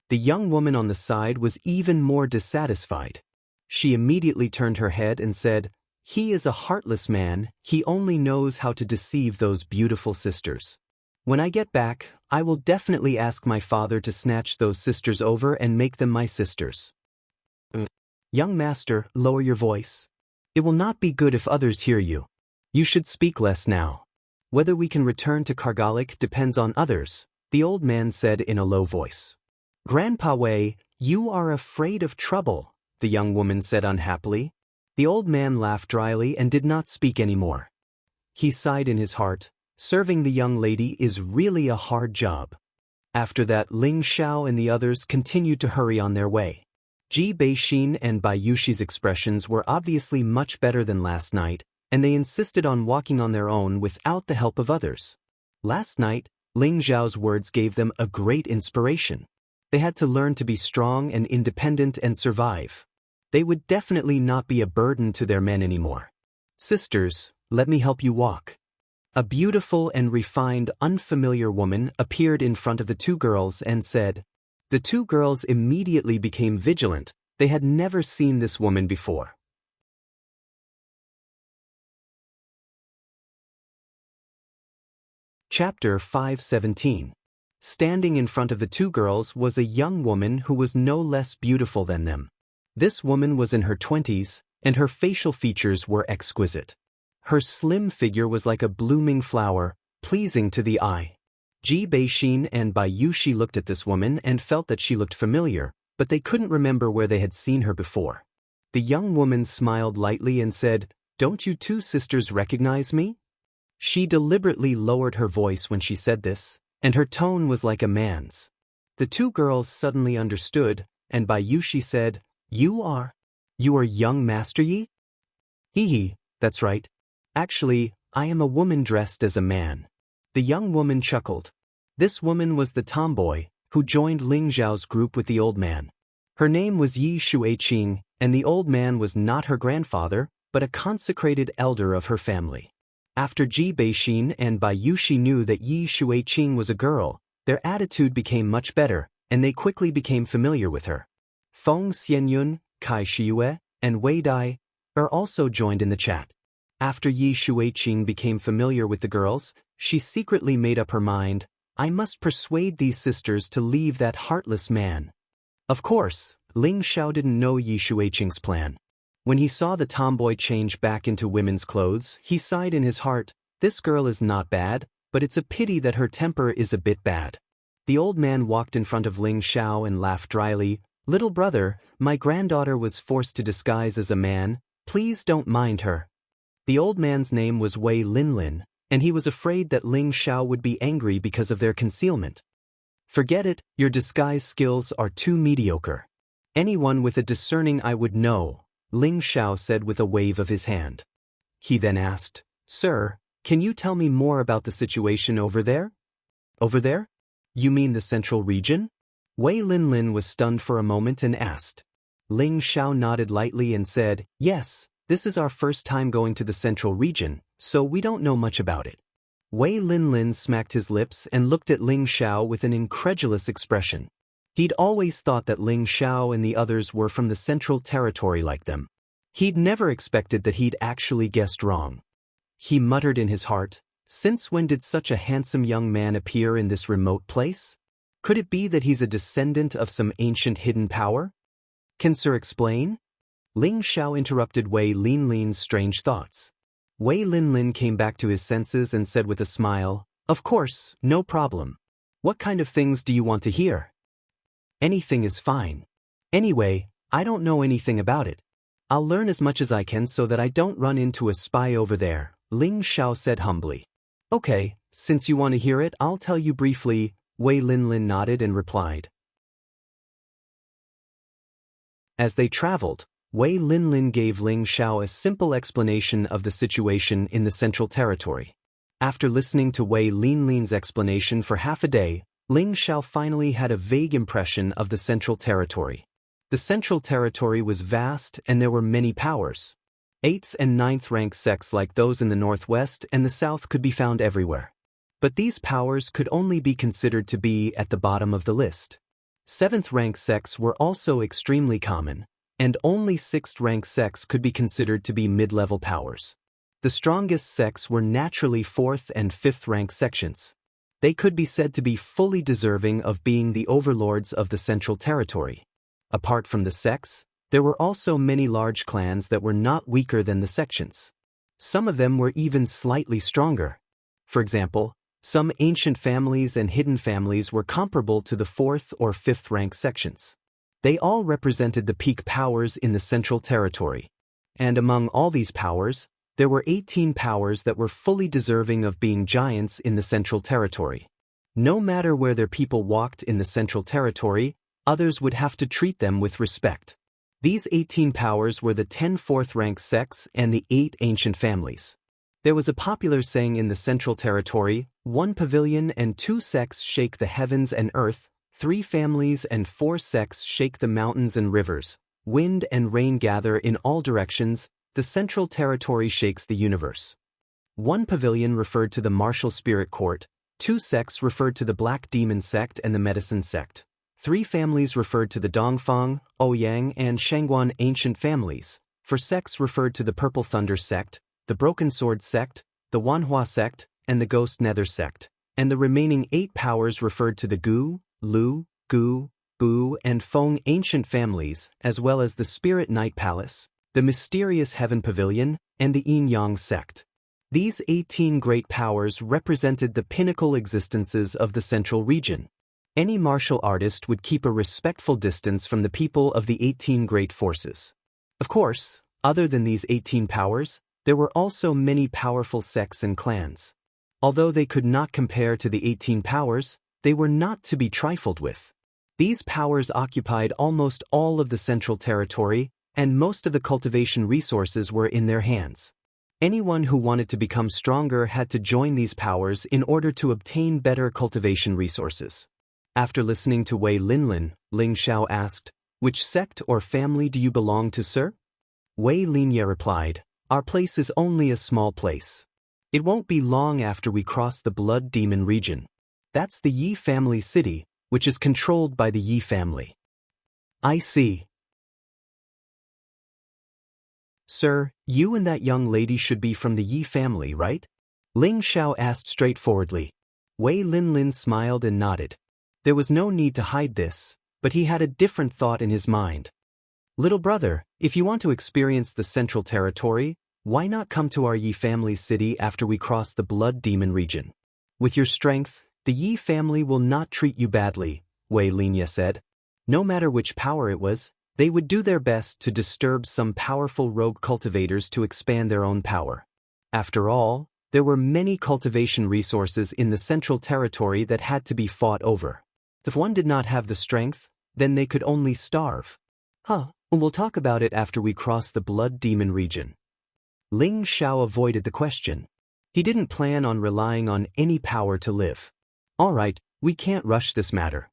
The young woman on the side was even more dissatisfied. She immediately turned her head and said, "He is a heartless man, he only knows how to deceive those beautiful sisters. When I get back, I will definitely ask my father to snatch those sisters over and make them my sisters." "Young master, lower your voice. It will not be good if others hear you. You should speak less now. Whether we can return to Kargalik depends on others," the old man said in a low voice. "Grandpa Wei, you are afraid of trouble," the young woman said unhappily. The old man laughed dryly and did not speak anymore. He sighed in his heart. Serving the young lady is really a hard job. After that, Ling Xiao and the others continued to hurry on their way. Ji Beixin and Bayushi's expressions were obviously much better than last night, and they insisted on walking on their own without the help of others. Last night, Ling Zhao's words gave them a great inspiration. They had to learn to be strong and independent and survive. They would definitely not be a burden to their men anymore. "Sisters, let me help you walk." A beautiful and refined unfamiliar woman appeared in front of the two girls and said. The two girls immediately became vigilant. They had never seen this woman before. Chapter 517. Standing in front of the two girls was a young woman who was no less beautiful than them. This woman was in her 20s, and her facial features were exquisite. Her slim figure was like a blooming flower, pleasing to the eye. Ji Beixin and Bayushi looked at this woman and felt that she looked familiar, but they couldn't remember where they had seen her before. The young woman smiled lightly and said, "Don't you two sisters recognize me?" She deliberately lowered her voice when she said this, and her tone was like a man's. The two girls suddenly understood, and Bai Yushi said, You are young Master Yi? Hee hee, that's right. Actually, I am a woman dressed as a man. The young woman chuckled. This woman was the tomboy, who joined Ling Zhao's group with the old man. Her name was Yi Shuiqing, and the old man was not her grandfather, but a consecrated elder of her family. After Ji Beixin and Bai Yushi knew that Yi Shuiqing was a girl, their attitude became much better, and they quickly became familiar with her. Feng Xianyun, Kai Shiyue, and Wei Dai are also joined in the chat. After Yi Shuiqing became familiar with the girls, she secretly made up her mind, I must persuade these sisters to leave that heartless man. Of course, Ling Xiao didn't know Yi Shuiqing's plan. When he saw the tomboy change back into women's clothes, he sighed in his heart, this girl is not bad, but it's a pity that her temper is a bit bad. The old man walked in front of Ling Xiao and laughed dryly, Little brother, my granddaughter was forced to disguise as a man, please don't mind her. The old man's name was Wei Linlin, and he was afraid that Ling Xiao would be angry because of their concealment. Forget it, your disguise skills are too mediocre. Anyone with a discerning eye would know, Ling Xiao said with a wave of his hand. He then asked, Sir, can you tell me more about the situation over there? Over there? You mean the central region? Wei Linlin was stunned for a moment and asked. Ling Xiao nodded lightly and said, Yes, this is our first time going to the central region, so we don't know much about it. Wei Linlin smacked his lips and looked at Ling Xiao with an incredulous expression. He'd always thought that Ling Xiao and the others were from the central territory like them. He'd never expected that he'd actually guessed wrong. He muttered in his heart, Since when did such a handsome young man appear in this remote place? Could it be that he's a descendant of some ancient hidden power? Can Sir explain? Ling Xiao interrupted Wei Linlin's strange thoughts. Wei Linlin came back to his senses and said with a smile, Of course, no problem. What kind of things do you want to hear? Anything is fine. Anyway, I don't know anything about it. I'll learn as much as I can so that I don't run into a spy over there, Ling Xiao said humbly. Okay, since you want to hear it, I'll tell you briefly, Wei Linlin nodded and replied. As they traveled, Wei Linlin gave Ling Xiao a simple explanation of the situation in the Central Territory. After listening to Wei Linlin's explanation for half a day, Ling Xiao finally had a vague impression of the Central Territory. The Central Territory was vast and there were many powers. 8th and 9th rank sects like those in the northwest and the south could be found everywhere. But these powers could only be considered to be at the bottom of the list. 7th rank sects were also extremely common, and only 6th rank sects could be considered to be mid-level powers. The strongest sects were naturally 4th and 5th rank sections. They could be said to be fully deserving of being the overlords of the Central Territory. Apart from the sects, there were also many large clans that were not weaker than the sections. Some of them were even slightly stronger. For example, some ancient families and hidden families were comparable to the 4th or 5th rank sections. They all represented the peak powers in the Central Territory. And among all these powers, there were 18 powers that were fully deserving of being giants in the Central Territory. No matter where their people walked in the Central Territory, others would have to treat them with respect. These 18 powers were the 10 4th rank sects and the 8 ancient families. There was a popular saying in the Central Territory, 1 pavilion and 2 sects shake the heavens and earth, 3 families and 4 sects shake the mountains and rivers, wind and rain gather in all directions, the Central Territory shakes the universe. 1 pavilion referred to the martial spirit court, 2 sects referred to the Black Demon sect and the Medicine sect. 3 families referred to the Dongfang, Ouyang and Shangguan ancient families, 4 sects referred to the Purple Thunder sect, the Broken Sword sect, the Wanhua sect, and the Ghost Nether sect, and the remaining 8 powers referred to the Gu, Lu, Gu, Bu and Feng ancient families, as well as the Spirit Night Palace, the Mysterious Heaven Pavilion, and the Yin-Yang sect. These 18 great powers represented the pinnacle existences of the Central region. Any martial artist would keep a respectful distance from the people of the 18 great forces. Of course, other than these 18 powers, there were also many powerful sects and clans. Although they could not compare to the 18 powers, they were not to be trifled with. These powers occupied almost all of the central territory, and most of the cultivation resources were in their hands. Anyone who wanted to become stronger had to join these powers in order to obtain better cultivation resources. After listening to Wei Linlin, Ling Xiao asked, "Which sect or family do you belong to, sir?" Wei Linye replied, "Our place is only a small place. It won't be long after we cross the Blood Demon region. That's the Yi family city, which is controlled by the Yi family." "I see. Sir, you and that young lady should be from the Yi family, right?" Ling Xiao asked straightforwardly. Wei Linlin smiled and nodded. There was no need to hide this, but he had a different thought in his mind. "Little brother, if you want to experience the central territory, why not come to our Yi family city after we cross the Blood Demon region? With your strength, the Yi family will not treat you badly," Wei Linye said. No matter which power it was, they would do their best to disturb some powerful rogue cultivators to expand their own power. After all, there were many cultivation resources in the central territory that had to be fought over. If one did not have the strength, then they could only starve. We'll talk about it after we cross the Blood Demon region." Ling Xiao avoided the question. He didn't plan on relying on any power to live. "All right, we can't rush this matter."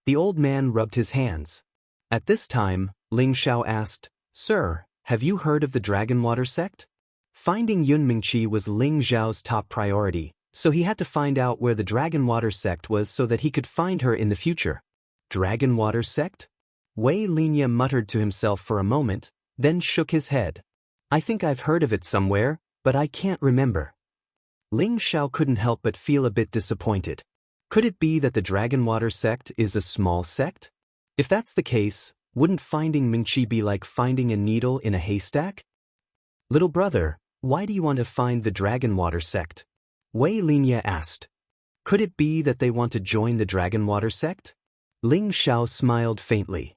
The old man rubbed his hands. At this time, Ling Xiao asked, "Sir, have you heard of the Dragonwater sect?" Finding Yun Mingqi was Ling Xiao's top priority, so he had to find out where the Dragonwater sect was so that he could find her in the future. Dragonwater sect? Wei Linye muttered to himself for a moment, then shook his head. "I think I've heard of it somewhere, but I can't remember." Ling Xiao couldn't help but feel a bit disappointed. Could it be that the Dragonwater sect is a small sect? If that's the case, wouldn't finding Mingqi be like finding a needle in a haystack? "Little brother, why do you want to find the Dragonwater sect?" Wei Linye asked. Could it be that they want to join the Dragonwater sect? Ling Xiao smiled faintly.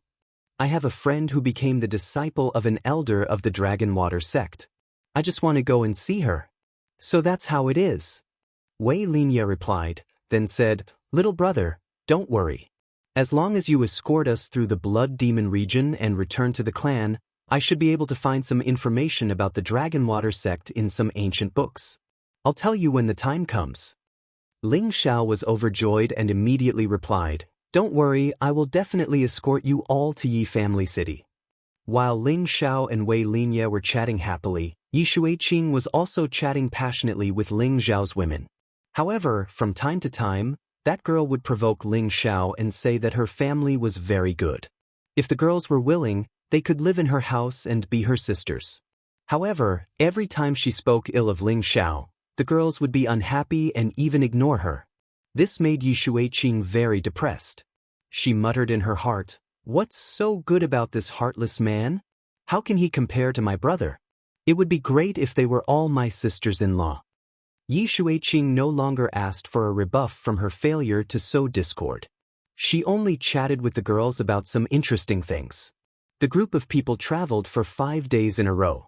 "I have a friend who became the disciple of an elder of the Dragonwater sect. I just want to go and see her." "So that's how it is," Wei Linye replied, then said, "Little brother, don't worry. As long as you escort us through the Blood Demon region and return to the clan, I should be able to find some information about the Dragonwater sect in some ancient books. I'll tell you when the time comes." Ling Xiao was overjoyed and immediately replied, "Don't worry, I will definitely escort you all to Yi Family City." While Ling Xiao and Wei Linye were chatting happily, Yi Shuiqing was also chatting passionately with Ling Xiao's women. However, from time to time, that girl would provoke Ling Xiao and say that her family was very good. If the girls were willing, they could live in her house and be her sisters. However, every time she spoke ill of Ling Xiao, the girls would be unhappy and even ignore her. This made Yi Shuiqing very depressed. She muttered in her heart, "What's so good about this heartless man? How can he compare to my brother? It would be great if they were all my sisters-in-law." Yi Shuiqing no longer asked for a rebuff from her failure to sow discord. She only chatted with the girls about some interesting things. The group of people traveled for 5 days in a row.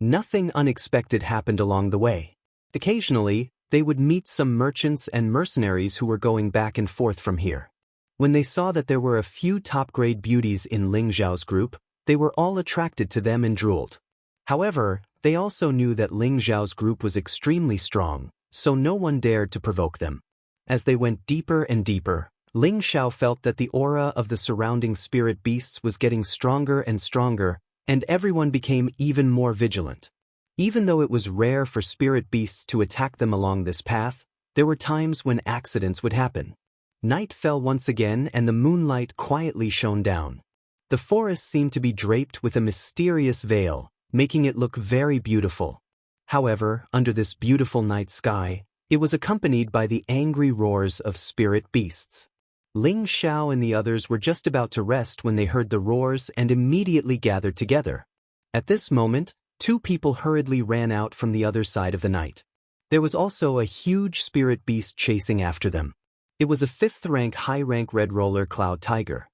Nothing unexpected happened along the way. Occasionally, they would meet some merchants and mercenaries who were going back and forth from here. When they saw that there were a few top-grade beauties in Ling Xiao's group, they were all attracted to them and drooled. However, they also knew that Ling Xiao's group was extremely strong, so no one dared to provoke them. As they went deeper and deeper, Ling Xiao felt that the aura of the surrounding spirit beasts was getting stronger and stronger, and everyone became even more vigilant. Even though it was rare for spirit beasts to attack them along this path, there were times when accidents would happen. Night fell once again and the moonlight quietly shone down. The forest seemed to be draped with a mysterious veil, making it look very beautiful. However, under this beautiful night sky, it was accompanied by the angry roars of spirit beasts. Ling Xiao and the others were just about to rest when they heard the roars and immediately gathered together. At this moment, 2 people hurriedly ran out from the other side of the night. There was also a huge spirit beast chasing after them. It was a 5th-rank high-rank red roller cloud tiger.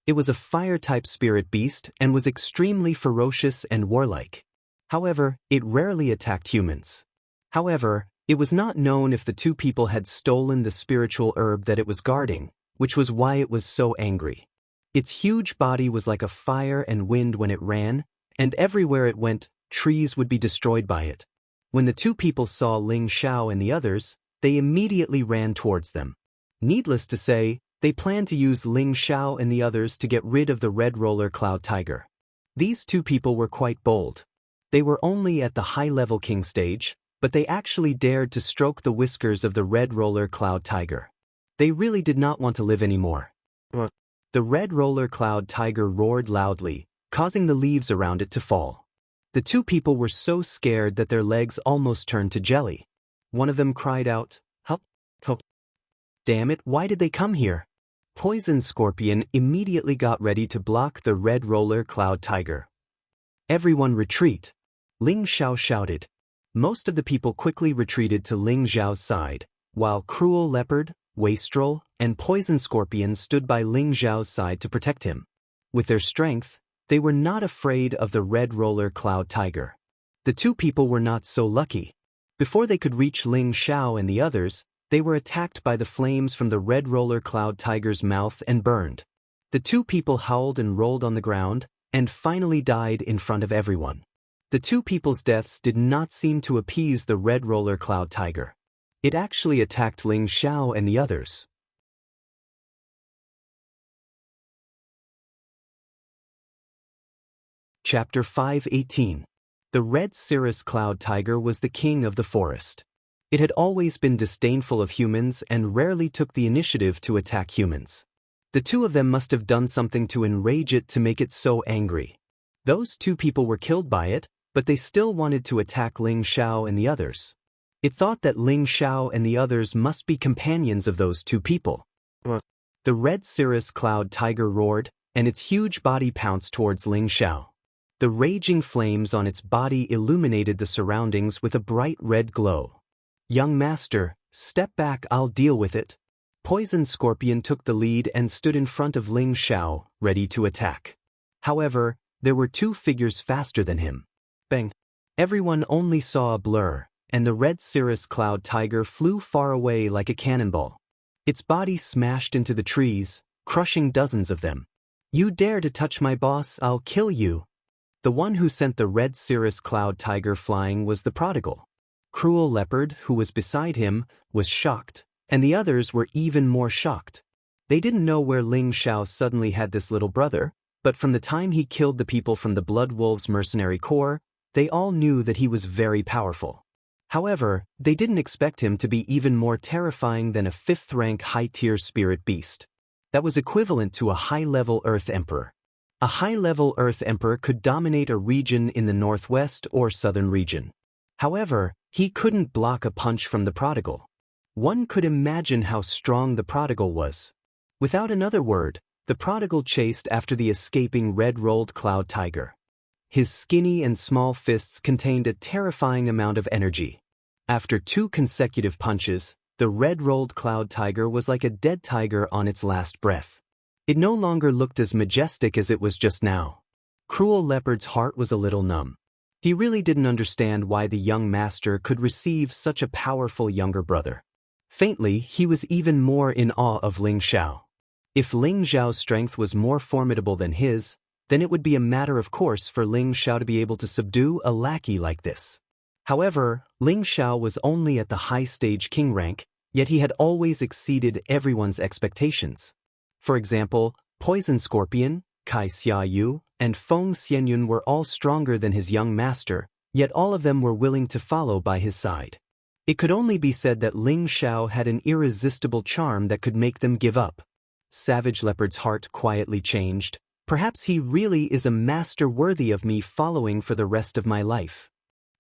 It was a fire-type spirit beast and was extremely ferocious and warlike. However, it rarely attacked humans. However, it was not known if the two people had stolen the spiritual herb that it was guarding, which was why it was so angry. Its huge body was like a fire and wind when it ran, and everywhere it went, trees would be destroyed by it. When the two people saw Ling Xiao and the others, they immediately ran towards them. Needless to say, they planned to use Ling Xiao and the others to get rid of the Red Roller Cloud Tiger. These two people were quite bold. They were only at the high-level king stage, but they actually dared to stroke the whiskers of the Red Roller Cloud Tiger. They really did not want to live anymore. The Red Roller Cloud Tiger roared loudly, causing the leaves around it to fall. The two people were so scared that their legs almost turned to jelly. One of them cried out, "Help! Help! Damn it, why did they come here?" Poison Scorpion immediately got ready to block the Red Roller Cloud Tiger. "Everyone retreat!" Ling Xiao shouted. Most of the people quickly retreated to Ling Xiao's side, while Cruel Leopard, Wastrel, and Poison Scorpion stood by Ling Xiao's side to protect him. With their strength, they were not afraid of the Red Roller Cloud Tiger. The two people were not so lucky. Before they could reach Ling Xiao and the others, they were attacked by the flames from the Red Roller Cloud Tiger's mouth and burned. The two people howled and rolled on the ground, and finally died in front of everyone. The two people's deaths did not seem to appease the Red Roller Cloud Tiger. It actually attacked Ling Xiao and the others. Chapter 5:18. The Red Cirrus Cloud Tiger was the king of the forest. It had always been disdainful of humans and rarely took the initiative to attack humans. The two of them must have done something to enrage it to make it so angry. Those two people were killed by it, but they still wanted to attack Ling Xiao and the others. It thought that Ling Xiao and the others must be companions of those two people. The Red Cirrus Cloud Tiger roared, and its huge body pounced towards Ling Xiao. The raging flames on its body illuminated the surroundings with a bright red glow. "Young master, step back, I'll deal with it." Poison Scorpion took the lead and stood in front of Ling Xiao, ready to attack. However, there were two figures faster than him. Bang! Everyone only saw a blur, and the Red Cirrus Cloud Tiger flew far away like a cannonball. Its body smashed into the trees, crushing dozens of them. "You dare to touch my boss, I'll kill you." The one who sent the Red Cirrus Cloud Tiger flying was the prodigal. Cruel Leopard, who was beside him, was shocked, and the others were even more shocked. They didn't know where Ling Xiao suddenly had this little brother, but from the time he killed the people from the Blood Wolves Mercenary Corps, they all knew that he was very powerful. However, they didn't expect him to be even more terrifying than a 5th-rank high-tier spirit beast. That was equivalent to a high-level Earth Emperor. A high-level Earth Emperor could dominate a region in the northwest or southern region. However, he couldn't block a punch from the prodigal. One could imagine how strong the prodigal was. Without another word, the prodigal chased after the escaping red-rolled cloud tiger. His skinny and small fists contained a terrifying amount of energy. After 2 consecutive punches, the red-rolled cloud tiger was like a dead tiger on its last breath. It no longer looked as majestic as it was just now. Cruel Leopard's heart was a little numb. He really didn't understand why the young master could receive such a powerful younger brother. Faintly, he was even more in awe of Ling Xiao. If Ling Xiao's strength was more formidable than his, then it would be a matter of course for Ling Xiao to be able to subdue a lackey like this. However, Ling Xiao was only at the high-stage king rank, yet he had always exceeded everyone's expectations. For example, Poison Scorpion, Kai Xiaoyu, and Feng Xianyun were all stronger than his young master, yet all of them were willing to follow by his side. It could only be said that Ling Xiao had an irresistible charm that could make them give up. Savage Leopard's heart quietly changed. Perhaps he really is a master worthy of me following for the rest of my life.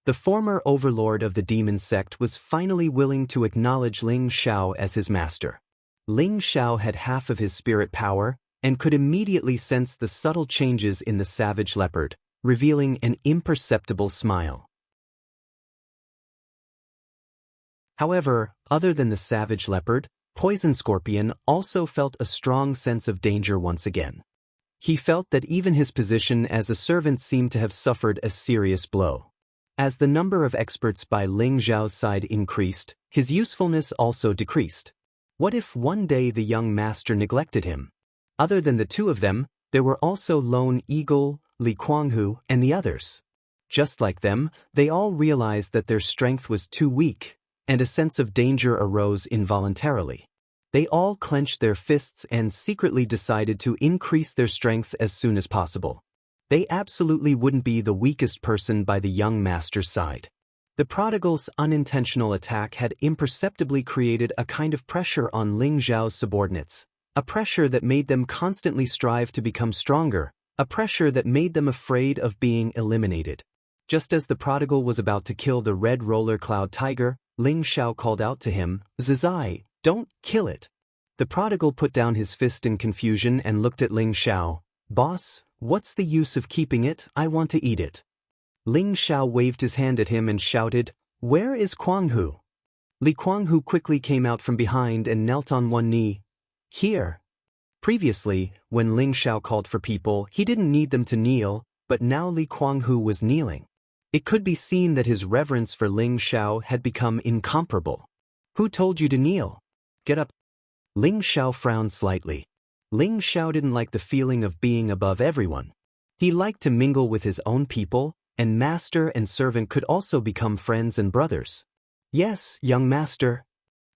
The former overlord of the demon sect was finally willing to acknowledge Ling Xiao as his master. Ling Xiao had half of his spirit power and could immediately sense the subtle changes in the savage leopard, revealing an imperceptible smile. However, other than the savage leopard, Poison Scorpion also felt a strong sense of danger once again. He felt that even his position as a servant seemed to have suffered a serious blow. As the number of experts by Ling Zhao's side increased, his usefulness also decreased. What if one day the young master neglected him? Other than the two of them, there were also Lone Eagle, Li Kuanghu, and the others. Just like them, they all realized that their strength was too weak, and a sense of danger arose involuntarily. They all clenched their fists and secretly decided to increase their strength as soon as possible. They absolutely wouldn't be the weakest person by the young master's side. The prodigal's unintentional attack had imperceptibly created a kind of pressure on Ling Zhao's subordinates, a pressure that made them constantly strive to become stronger, a pressure that made them afraid of being eliminated. Just as the prodigal was about to kill the red roller cloud tiger, Ling Zhao called out to him, "Zizai, don't kill it." The prodigal put down his fist in confusion and looked at Ling Zhao. "Boss, what's the use of keeping it? I want to eat it." Ling Zhao waved his hand at him and shouted, "Where is Kuanghu?" Li Kuanghu quickly came out from behind and knelt on one knee. "Here." Previously, when Ling Zhao called for people, he didn't need them to kneel, but now Li Kuanghu was kneeling. It could be seen that his reverence for Ling Zhao had become incomparable. "Who told you to kneel? Get up." Ling Zhao frowned slightly. Ling Zhao didn't like the feeling of being above everyone. He liked to mingle with his own people, and master and servant could also become friends and brothers. "Yes, young master."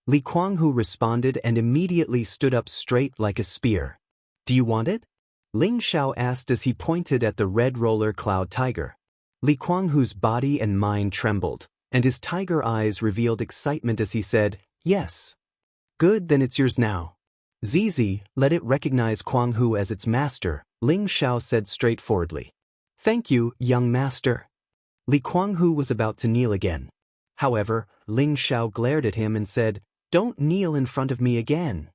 Li Kuanghu responded and immediately stood up straight like a spear. "Do you want it?" Ling Zhao asked as he pointed at the red roller cloud tiger. Li Kuanghu's body and mind trembled, and his tiger eyes revealed excitement as he said, "Yes." "Good, then it's yours now." "Zizi, let it recognize Kuanghu as its master," Ling Zhao said straightforwardly. "Thank you, young master." Li Kuanghu was about to kneel again. However, Ling Zhao glared at him and said, "Don't kneel in front of me again."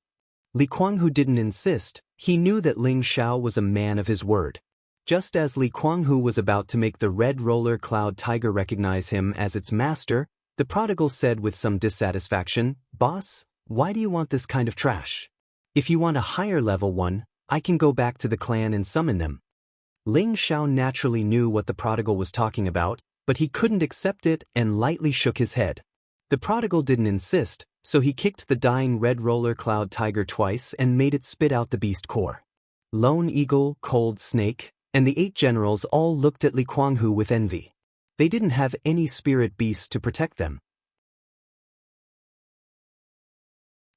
Li Kuanghu didn't insist. He knew that Ling Zhao was a man of his word. Just as Li Kuanghu was about to make the red roller cloud tiger recognize him as its master, the prodigal said with some dissatisfaction, "Boss, why do you want this kind of trash? If you want a higher level one, I can go back to the clan and summon them." Ling Zhao naturally knew what the prodigal was talking about, but he couldn't accept it and lightly shook his head. The prodigal didn't insist, so he kicked the dying red roller cloud tiger twice and made it spit out the beast core. Lone Eagle, Cold Snake, and the 8 generals all looked at Li Kuanghu with envy. They didn't have any spirit beasts to protect them.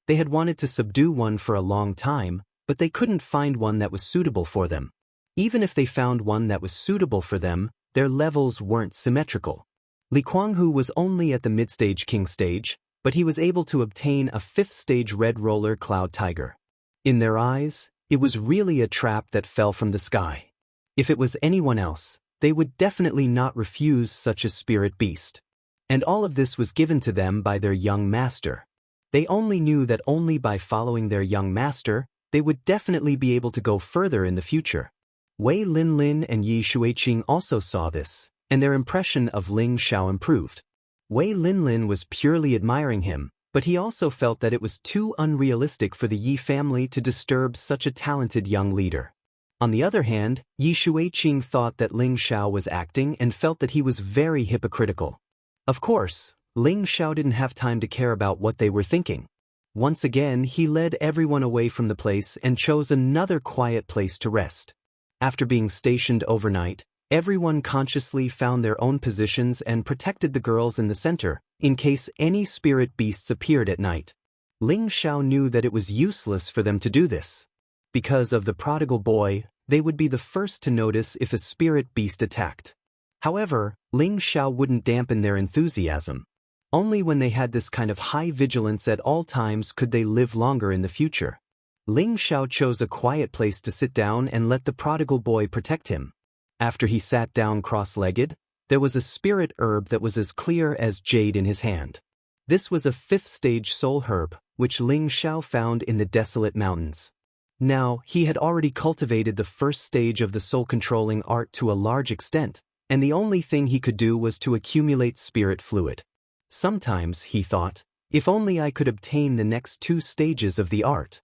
They had wanted to subdue one for a long time, but they couldn't find one that was suitable for them. Even if they found one that was suitable for them, their levels weren't symmetrical. Li Kuanghu was only at the mid-stage king stage, but he was able to obtain a 5th stage red roller cloud tiger. In their eyes, it was really a trap that fell from the sky. If it was anyone else, they would definitely not refuse such a spirit beast. And all of this was given to them by their young master. They only knew that only by following their young master, they would definitely be able to go further in the future. Wei Linlin and Yi Shuiqing also saw this, and their impression of Ling Zhao improved. Wei Linlin was purely admiring him, but he also felt that it was too unrealistic for the Yi family to disturb such a talented young leader. On the other hand, Yi Shuiqing thought that Ling Zhao was acting and felt that he was very hypocritical. Of course, Ling Zhao didn't have time to care about what they were thinking. Once again, he led everyone away from the place and chose another quiet place to rest. After being stationed overnight, everyone consciously found their own positions and protected the girls in the center, in case any spirit beasts appeared at night. Ling Zhao knew that it was useless for them to do this. Because of the prodigal boy, they would be the first to notice if a spirit beast attacked. However, Ling Zhao wouldn't dampen their enthusiasm. Only when they had this kind of high vigilance at all times could they live longer in the future. Ling Zhao chose a quiet place to sit down and let the prodigal boy protect him. After he sat down cross-legged, there was a spirit herb that was as clear as jade in his hand. This was a 5th stage soul herb, which Ling Zhao found in the desolate mountains. Now, he had already cultivated the 1st stage of the soul-controlling art to a large extent, and the only thing he could do was to accumulate spirit fluid. Sometimes, he thought, if only I could obtain the next 2 stages of the art.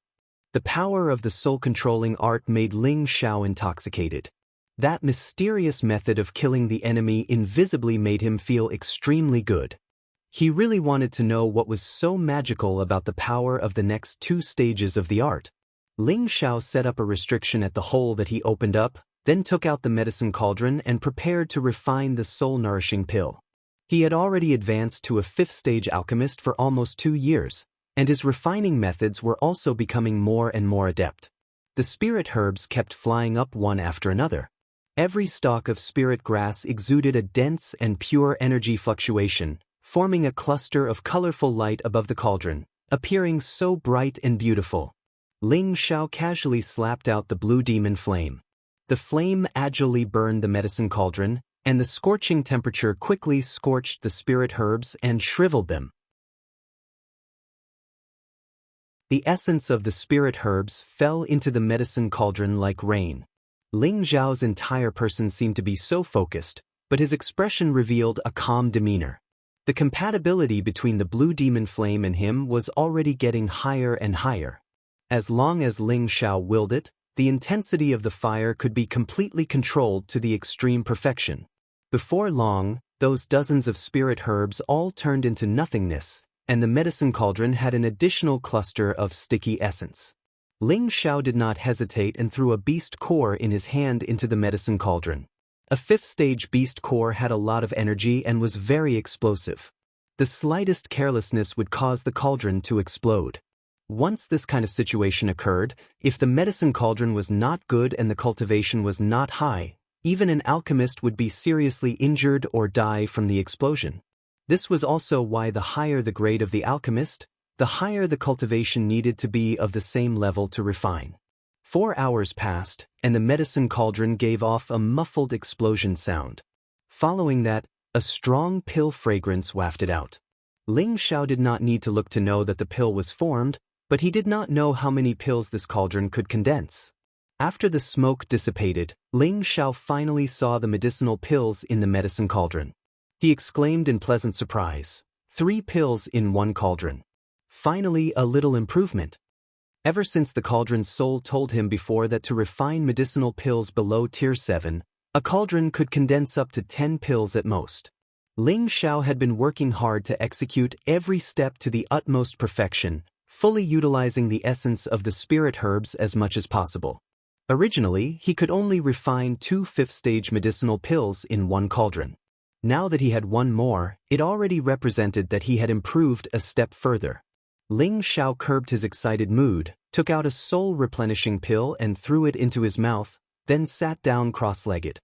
The power of the soul-controlling art made Ling Zhao intoxicated. That mysterious method of killing the enemy invisibly made him feel extremely good. He really wanted to know what was so magical about the power of the next 2 stages of the art. Ling Xiao set up a restriction at the hole that he opened up, then took out the medicine cauldron and prepared to refine the soul-nourishing pill. He had already advanced to a 5th-stage alchemist for almost 2 years, and his refining methods were also becoming more and more adept. The spirit herbs kept flying up one after another. Every stalk of spirit grass exuded a dense and pure energy fluctuation, forming a cluster of colorful light above the cauldron, appearing so bright and beautiful. Ling Xiao casually slapped out the blue demon flame. The flame agilely burned the medicine cauldron, and the scorching temperature quickly scorched the spirit herbs and shriveled them. The essence of the spirit herbs fell into the medicine cauldron like rain. Ling Xiao's entire person seemed to be so focused, but his expression revealed a calm demeanor. The compatibility between the blue demon flame and him was already getting higher and higher. As long as Ling Xiao willed it, the intensity of the fire could be completely controlled to the extreme perfection. Before long, those dozens of spirit herbs all turned into nothingness, and the medicine cauldron had an additional cluster of sticky essence. Ling Xiao did not hesitate and threw a beast core in his hand into the medicine cauldron. A 5th-stage beast core had a lot of energy and was very explosive. The slightest carelessness would cause the cauldron to explode. Once this kind of situation occurred, if the medicine cauldron was not good and the cultivation was not high, even an alchemist would be seriously injured or die from the explosion. This was also why the higher the grade of the alchemist, the higher the cultivation needed to be of the same level to refine. 4 hours passed, and the medicine cauldron gave off a muffled explosion sound. Following that, a strong pill fragrance wafted out. Ling Xiao did not need to look to know that the pill was formed, but he did not know how many pills this cauldron could condense. After the smoke dissipated, Ling Xiao finally saw the medicinal pills in the medicine cauldron. He exclaimed in pleasant surprise, 3 pills in 1 cauldron. Finally, a little improvement. Ever since the cauldron's soul told him before that to refine medicinal pills below tier 7, a cauldron could condense up to 10 pills at most. Ling Xiao had been working hard to execute every step to the utmost perfection, fully utilizing the essence of the spirit herbs as much as possible. Originally, he could only refine 2 5th-stage medicinal pills in 1 cauldron. Now that he had 1 more, it already represented that he had improved a step further. Ling Xiao curbed his excited mood, took out a soul-replenishing pill and threw it into his mouth, then sat down cross-legged.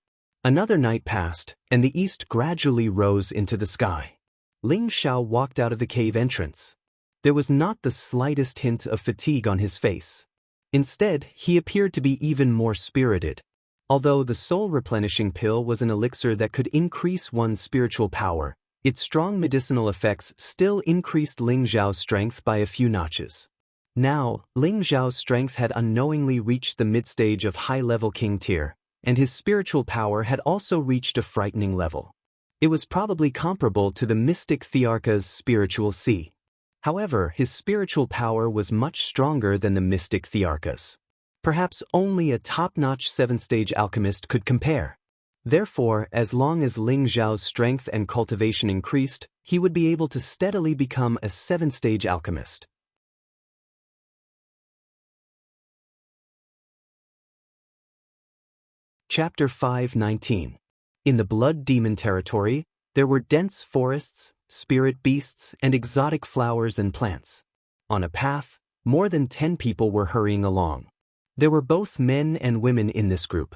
Another night passed, and the east gradually rose into the sky. Ling Xiao walked out of the cave entrance. There was not the slightest hint of fatigue on his face. Instead, he appeared to be even more spirited. Although the soul-replenishing pill was an elixir that could increase one's spiritual power, its strong medicinal effects still increased Ling Xiao's strength by a few notches. Now, Ling Xiao's strength had unknowingly reached the mid-stage of high-level king tier, and his spiritual power had also reached a frightening level. It was probably comparable to the mystic Thearka's spiritual sea. However, his spiritual power was much stronger than the mystic Thearka's. Perhaps only a top-notch 7th-stage alchemist could compare. Therefore, as long as Ling Xiao's strength and cultivation increased, he would be able to steadily become a 7th-stage alchemist. Chapter 5:19. In the Blood Demon territory, there were dense forests, spirit beasts, and exotic flowers and plants. On a path, more than 10 people were hurrying along. There were both men and women in this group.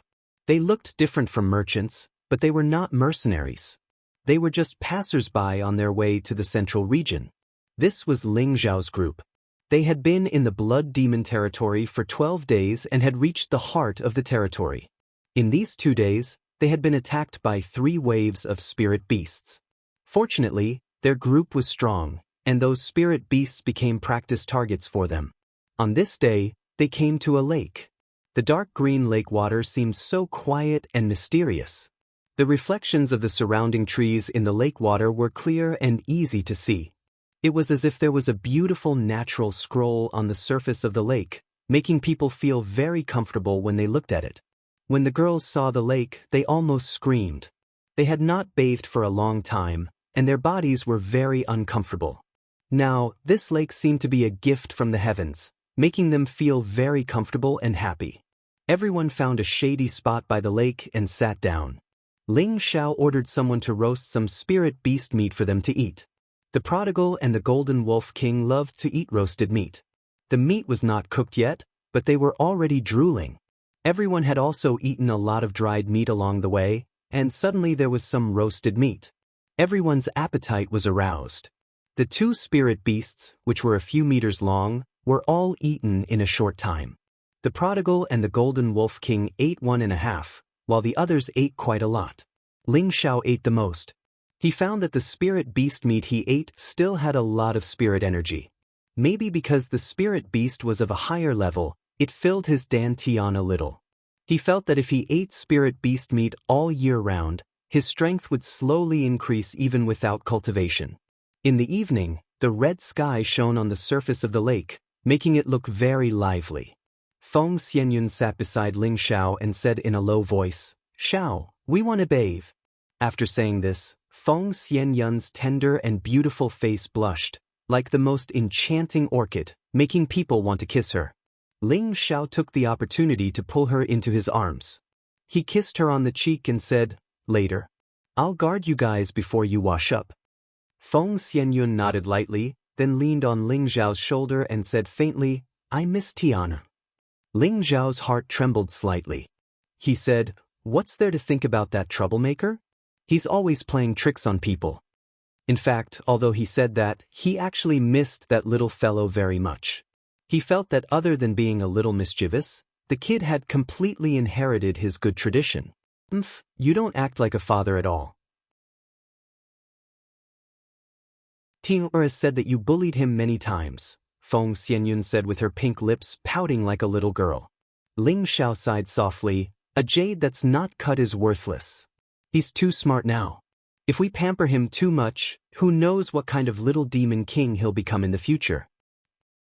They looked different from merchants, but they were not mercenaries. They were just passers-by on their way to the central region. This was Ling Xiao's group. They had been in the Blood Demon territory for 12 days and had reached the heart of the territory. In these 2 days, they had been attacked by 3 waves of spirit beasts. Fortunately, their group was strong, and those spirit beasts became practice targets for them. On this day, they came to a lake. The dark green lake water seemed so quiet and mysterious. The reflections of the surrounding trees in the lake water were clear and easy to see. It was as if there was a beautiful natural scroll on the surface of the lake, making people feel very comfortable when they looked at it. When the girls saw the lake, they almost screamed. They had not bathed for a long time, and their bodies were very uncomfortable. Now, this lake seemed to be a gift from the heavens, making them feel very comfortable and happy. Everyone found a shady spot by the lake and sat down. Ling Xiao ordered someone to roast some spirit beast meat for them to eat. The prodigal and the golden wolf king loved to eat roasted meat. The meat was not cooked yet, but they were already drooling. Everyone had also eaten a lot of dried meat along the way, and suddenly there was some roasted meat. Everyone's appetite was aroused. The two spirit beasts, which were a few meters long, were all eaten in a short time. The prodigal and the golden wolf king ate 1.5, while the others ate quite a lot. Ling Xiao ate the most. He found that the spirit beast meat he ate still had a lot of spirit energy. Maybe because the spirit beast was of a higher level, it filled his dantian a little. He felt that if he ate spirit beast meat all year round, his strength would slowly increase even without cultivation. In the evening, the red sky shone on the surface of the lake, making it look very lively. Feng Xianyun sat beside Ling Xiao and said in a low voice, "Xiao, we want to bathe." After saying this, Feng Xianyun's tender and beautiful face blushed, like the most enchanting orchid, making people want to kiss her. Ling Xiao took the opportunity to pull her into his arms. He kissed her on the cheek and said, "Later. I'll guard you guys before you wash up." Feng Xianyun nodded lightly, then leaned on Ling Xiao's shoulder and said faintly, "I miss Tiana." Ling Xiao's heart trembled slightly. He said, "What's there to think about that troublemaker? He's always playing tricks on people." In fact, although he said that, he actually missed that little fellow very much. He felt that other than being a little mischievous, the kid had completely inherited his good tradition. You don't act like a father at all. Tiara said that you bullied him many times, Feng Xianyun said with her pink lips pouting like a little girl. Ling Xiao sighed softly, "A jade that's not cut is worthless. He's too smart now. If we pamper him too much, who knows what kind of little demon king he'll become in the future."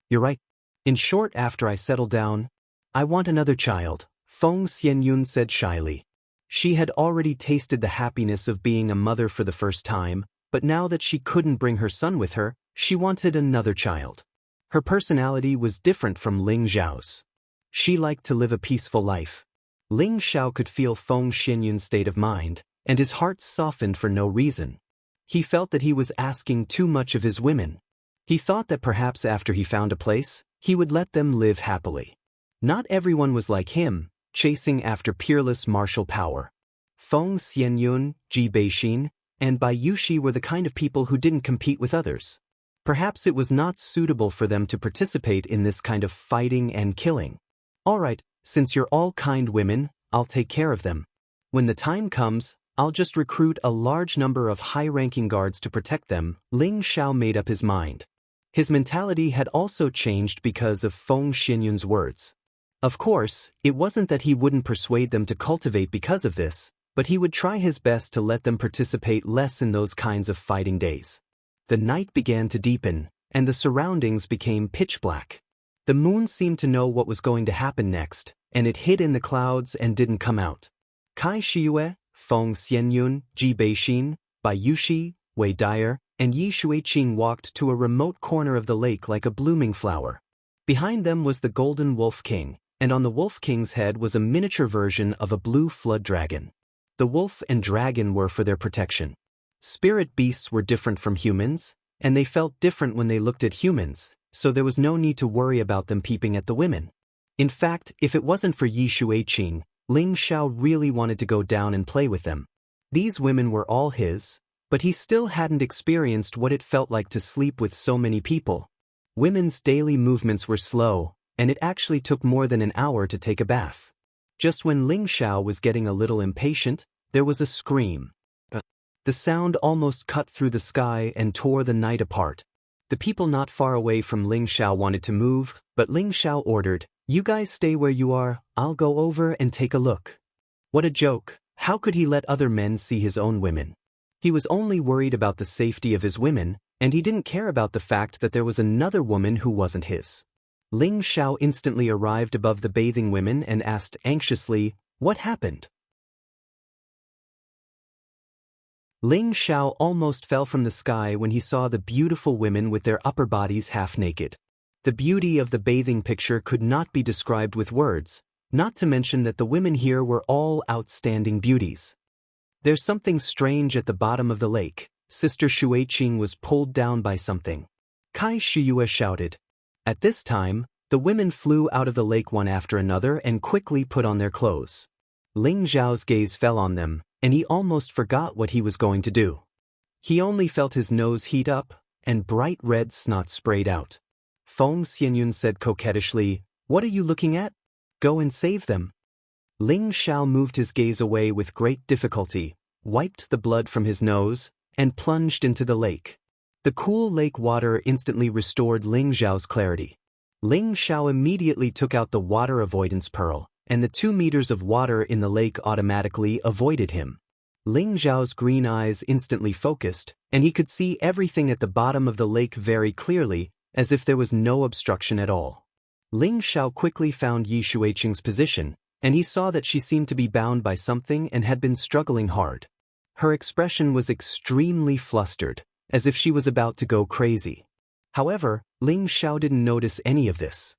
"You're right. In short, after I settle down, I want another child," Feng Xianyun said shyly. She had already tasted the happiness of being a mother for the first time, but now that she couldn't bring her son with her, she wanted another child. Her personality was different from Ling Xiao's. She liked to live a peaceful life. Ling Xiao could feel Feng Xianyun's state of mind, and his heart softened for no reason. He felt that he was asking too much of his women. He thought that perhaps after he found a place, he would let them live happily. Not everyone was like him, chasing after peerless martial power. Feng Xianyun, Ji Beixin, and Bai Yushi were the kind of people who didn't compete with others. Perhaps it was not suitable for them to participate in this kind of fighting and killing. "All right, since you're all kind women, I'll take care of them. When the time comes, I'll just recruit a large number of high-ranking guards to protect them." Ling Xiao made up his mind. His mentality had also changed because of Feng Xianyun's words. Of course, it wasn't that he wouldn't persuade them to cultivate because of this, but he would try his best to let them participate less in those kinds of fighting days. The night began to deepen, and the surroundings became pitch black. The moon seemed to know what was going to happen next, and it hid in the clouds and didn't come out. Kai Shiyue, Feng Xianyun, Ji Beixin, Bai Yushi, Wei Dyer, and Yi Shuiqing walked to a remote corner of the lake like a blooming flower. Behind them was the Golden Wolf King, and on the Wolf King's head was a miniature version of a blue flood dragon. The wolf and dragon were for their protection. Spirit beasts were different from humans, and they felt different when they looked at humans, so there was no need to worry about them peeping at the women. In fact, if it wasn't for Yi Shuiqing, Ling Xiao really wanted to go down and play with them. These women were all his, but he still hadn't experienced what it felt like to sleep with so many people. Women's daily movements were slow, and it actually took more than an hour to take a bath. Just when Ling Xiao was getting a little impatient, there was a scream. The sound almost cut through the sky and tore the night apart. The people not far away from Ling Xiao wanted to move, but Ling Xiao ordered, "You guys stay where you are, I'll go over and take a look." What a joke! How could he let other men see his own women? He was only worried about the safety of his women, and he didn't care about the fact that there was another woman who wasn't his. Ling Xiao instantly arrived above the bathing women and asked anxiously, What happened? Ling Xiao almost fell from the sky when he saw the beautiful women with their upper bodies half naked. The beauty of the bathing picture could not be described with words, not to mention that the women here were all outstanding beauties. There's something strange at the bottom of the lake. Sister Xueqing was pulled down by something. Kai Shiyue shouted. At this time, the women flew out of the lake one after another and quickly put on their clothes. Ling Zhao's gaze fell on them, and he almost forgot what he was going to do. He only felt his nose heat up, and bright red snot sprayed out. Feng Xianyun said coquettishly, "What are you looking at? Go and save them." Ling Xiao moved his gaze away with great difficulty, wiped the blood from his nose, and plunged into the lake. The cool lake water instantly restored Ling Xiao's clarity. Ling Xiao immediately took out the water avoidance pearl, and the 2 meters of water in the lake automatically avoided him. Ling Xiao's green eyes instantly focused, and he could see everything at the bottom of the lake very clearly, as if there was no obstruction at all. Ling Xiao quickly found Yi Xueqing's position, and he saw that she seemed to be bound by something and had been struggling hard. Her expression was extremely flustered, as if she was about to go crazy. However, Ling Xiao didn't notice any of this.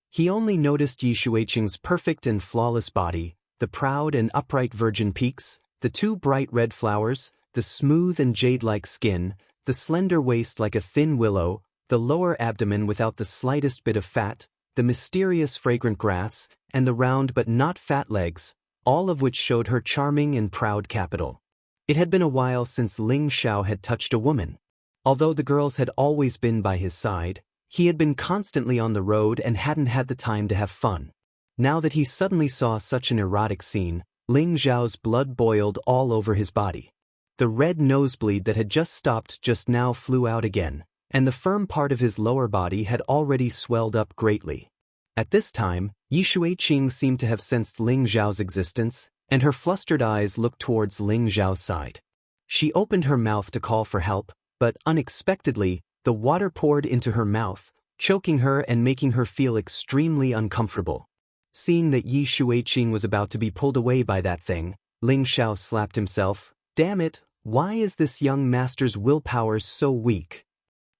He only noticed Yi Xueqing's perfect and flawless body, the proud and upright virgin peaks, the 2 bright red flowers, the smooth and jade-like skin, the slender waist like a thin willow, the lower abdomen without the slightest bit of fat, the mysterious fragrant grass, and the round but not fat legs, all of which showed her charming and proud capital. It had been a while since Ling Xiao had touched a woman. Although the girls had always been by his side, he had been constantly on the road and hadn't had the time to have fun. Now that he suddenly saw such an erotic scene, Ling Xiao's blood boiled all over his body. The red nosebleed that had just stopped just now flew out again, and the firm part of his lower body had already swelled up greatly. At this time, Yi Xueqing seemed to have sensed Ling Xiao's existence, and her flustered eyes looked towards Ling Xiao's side. She opened her mouth to call for help, but unexpectedly, the water poured into her mouth, choking her and making her feel extremely uncomfortable. Seeing that Yi Xueqing was about to be pulled away by that thing, Ling Xiao slapped himself. Damn it, why is this young master's willpower so weak?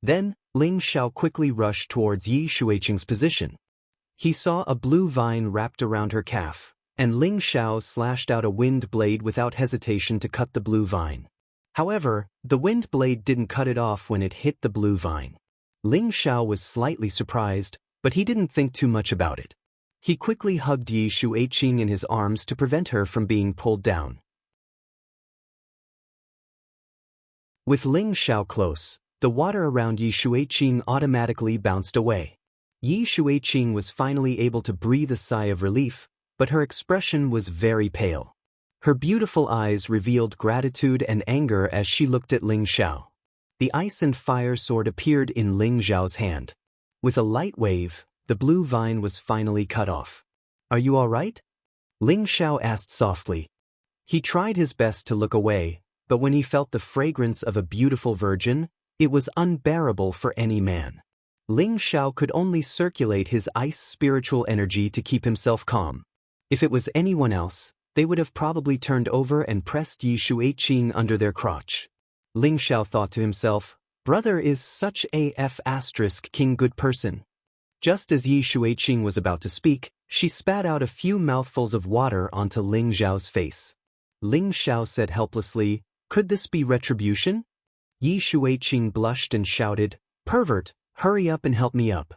Then, Ling Xiao quickly rushed towards Yi Xueqing's position. He saw a blue vine wrapped around her calf, and Ling Xiao slashed out a wind blade without hesitation to cut the blue vine. However, the wind blade didn't cut it off when it hit the blue vine. Ling Xiao was slightly surprised, but he didn't think too much about it. He quickly hugged Yi Xueqing in his arms to prevent her from being pulled down. With Ling Xiao close, the water around Yi Xueqing automatically bounced away. Yi Xueqing was finally able to breathe a sigh of relief, but her expression was very pale. Her beautiful eyes revealed gratitude and anger as she looked at Ling Xiao. The ice and fire sword appeared in Ling Xiao's hand. With a light wave, the blue vine was finally cut off. "Are you all right?" Ling Xiao asked softly. He tried his best to look away, but when he felt the fragrance of a beautiful virgin, it was unbearable for any man. Ling Xiao could only circulate his ice spiritual energy to keep himself calm. If it was anyone else, they would have probably turned over and pressed Yi Xueqing under their crotch. Ling Xiao thought to himself, "Brother is such a king good person." Just as Yi Xueqing was about to speak, she spat out a few mouthfuls of water onto Ling Xiao's face. Ling Xiao said helplessly, "Could this be retribution?" Yi Xueqing blushed and shouted, "Pervert, hurry up and help me up."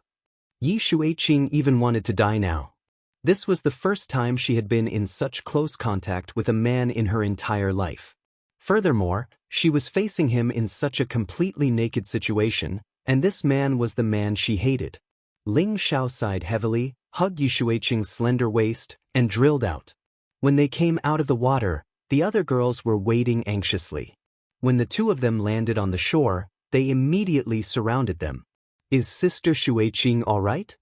Yi Xueqing even wanted to die now. This was the first time she had been in such close contact with a man in her entire life. Furthermore, she was facing him in such a completely naked situation, and this man was the man she hated. Ling Xiao sighed heavily, hugged Yi Xueqing's slender waist, and drilled out. When they came out of the water, the other girls were waiting anxiously. When the 2 of them landed on the shore, they immediately surrounded them. "Is Sister Xueqing all right?"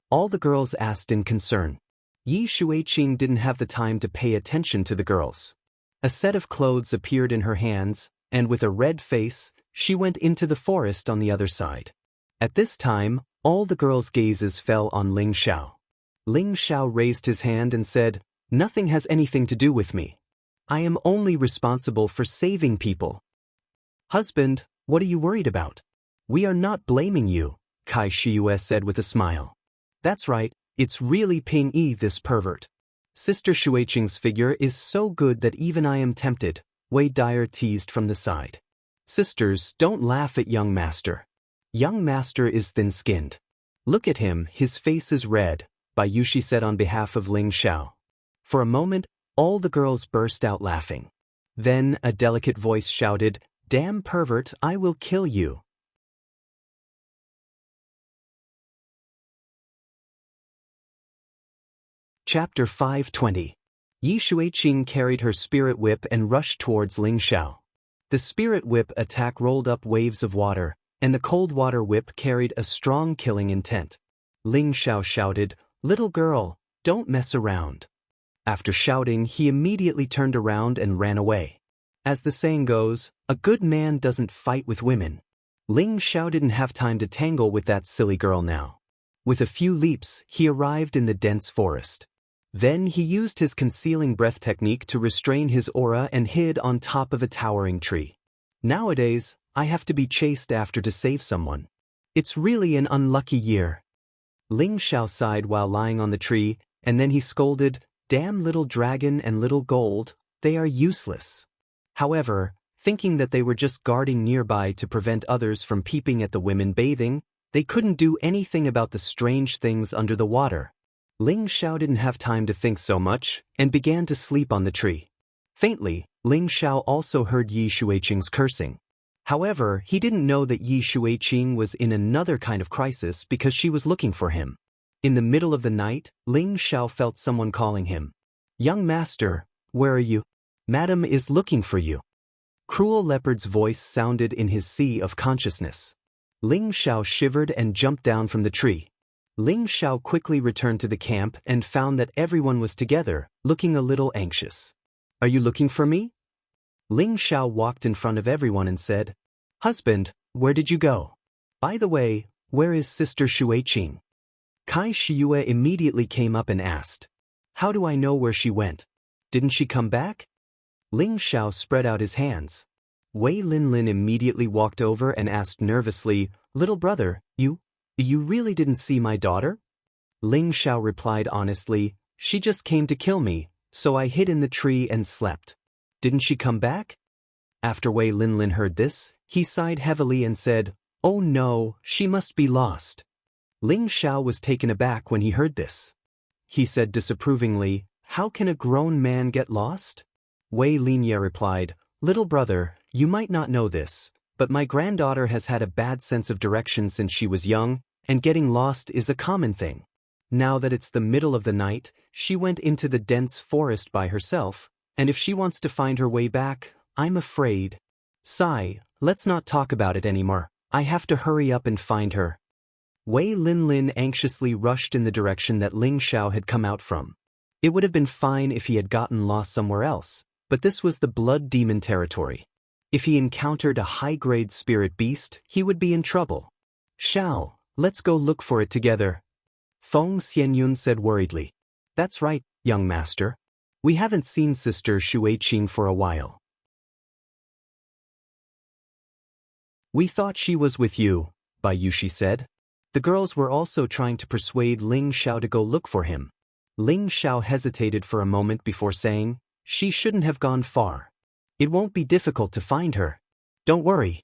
all the girls asked in concern. Yi Xueqing didn't have the time to pay attention to the girls. A set of clothes appeared in her hands, and with a red face, she went into the forest on the other side. At this time, all the girls' gazes fell on Ling Xiao. Ling Xiao raised his hand and said, Nothing has anything to do with me. I am only responsible for saving people. Husband, what are you worried about? We are not blaming you, Xianxia said with a smile. That's right, it's really Ping Yi, this pervert. Sister Xueqing's figure is so good that even I am tempted, Wei Dyer teased from the side. Sisters, don't laugh at young master. Young master is thin-skinned. Look at him, his face is red, Bai Yushi said on behalf of Ling Xiao. For a moment, all the girls burst out laughing. Then a delicate voice shouted, "Damn pervert, I will kill you." Chapter 520. Yi Xueqing carried her spirit whip and rushed towards Ling Xiao. The spirit whip attack rolled up waves of water, and the cold water whip carried a strong killing intent. Ling Xiao shouted, "Little girl, don't mess around." After shouting, he immediately turned around and ran away. As the saying goes, a good man doesn't fight with women. Ling Xiao didn't have time to tangle with that silly girl now. With a few leaps, he arrived in the dense forest. Then he used his concealing breath technique to restrain his aura and hid on top of a towering tree. Nowadays, I have to be chased after to save someone. It's really an unlucky year. Ling Xiao sighed while lying on the tree, and then he scolded, "Damn little dragon and little gold, they are useless." However, thinking that they were just guarding nearby to prevent others from peeping at the women bathing, they couldn't do anything about the strange things under the water. Ling Xiao didn't have time to think so much, and began to sleep on the tree. Faintly, Ling Xiao also heard Yi Xueqing's cursing. However, he didn't know that Yi Xueqing was in another kind of crisis because she was looking for him. In the middle of the night, Ling Xiao felt someone calling him. "Young master, where are you? Madam is looking for you." Cruel Leopard's voice sounded in his sea of consciousness. Ling Xiao shivered and jumped down from the tree. Ling Xiao quickly returned to the camp and found that everyone was together, looking a little anxious. "Are you looking for me?" Ling Xiao walked in front of everyone and said, "Husband, where did you go? By the way, where is Sister Xueqing?" Xianxia immediately came up and asked, "How do I know where she went? Didn't she come back?" Ling Xiao spread out his hands. Wei Linlin immediately walked over and asked nervously, "Little brother, you really didn't see my daughter?" Ling Xiao replied honestly, "She just came to kill me, so I hid in the tree and slept. Didn't she come back?" After Wei Linlin heard this, he sighed heavily and said, "Oh no, she must be lost." Ling Xiao was taken aback when he heard this. He said disapprovingly, "How can a grown man get lost?" Wei Linye replied, "Little brother, you might not know this, but my granddaughter has had a bad sense of direction since she was young, and getting lost is a common thing. Now that it's the middle of the night, she went into the dense forest by herself, and if she wants to find her way back, I'm afraid. Sigh, let's not talk about it anymore. I have to hurry up and find her." Wei Linlin anxiously rushed in the direction that Ling Xiao had come out from. It would have been fine if he had gotten lost somewhere else, but this was the blood demon territory. If he encountered a high-grade spirit beast, he would be in trouble. "Xiao, let's go look for it together," Feng Xianyun said worriedly. "That's right, young master. We haven't seen Sister Xueqing for a while." "We thought she was with you," Bai Yushi said. The girls were also trying to persuade Ling Xiao to go look for him. Ling Xiao hesitated for a moment before saying, "She shouldn't have gone far. It won't be difficult to find her. Don't worry."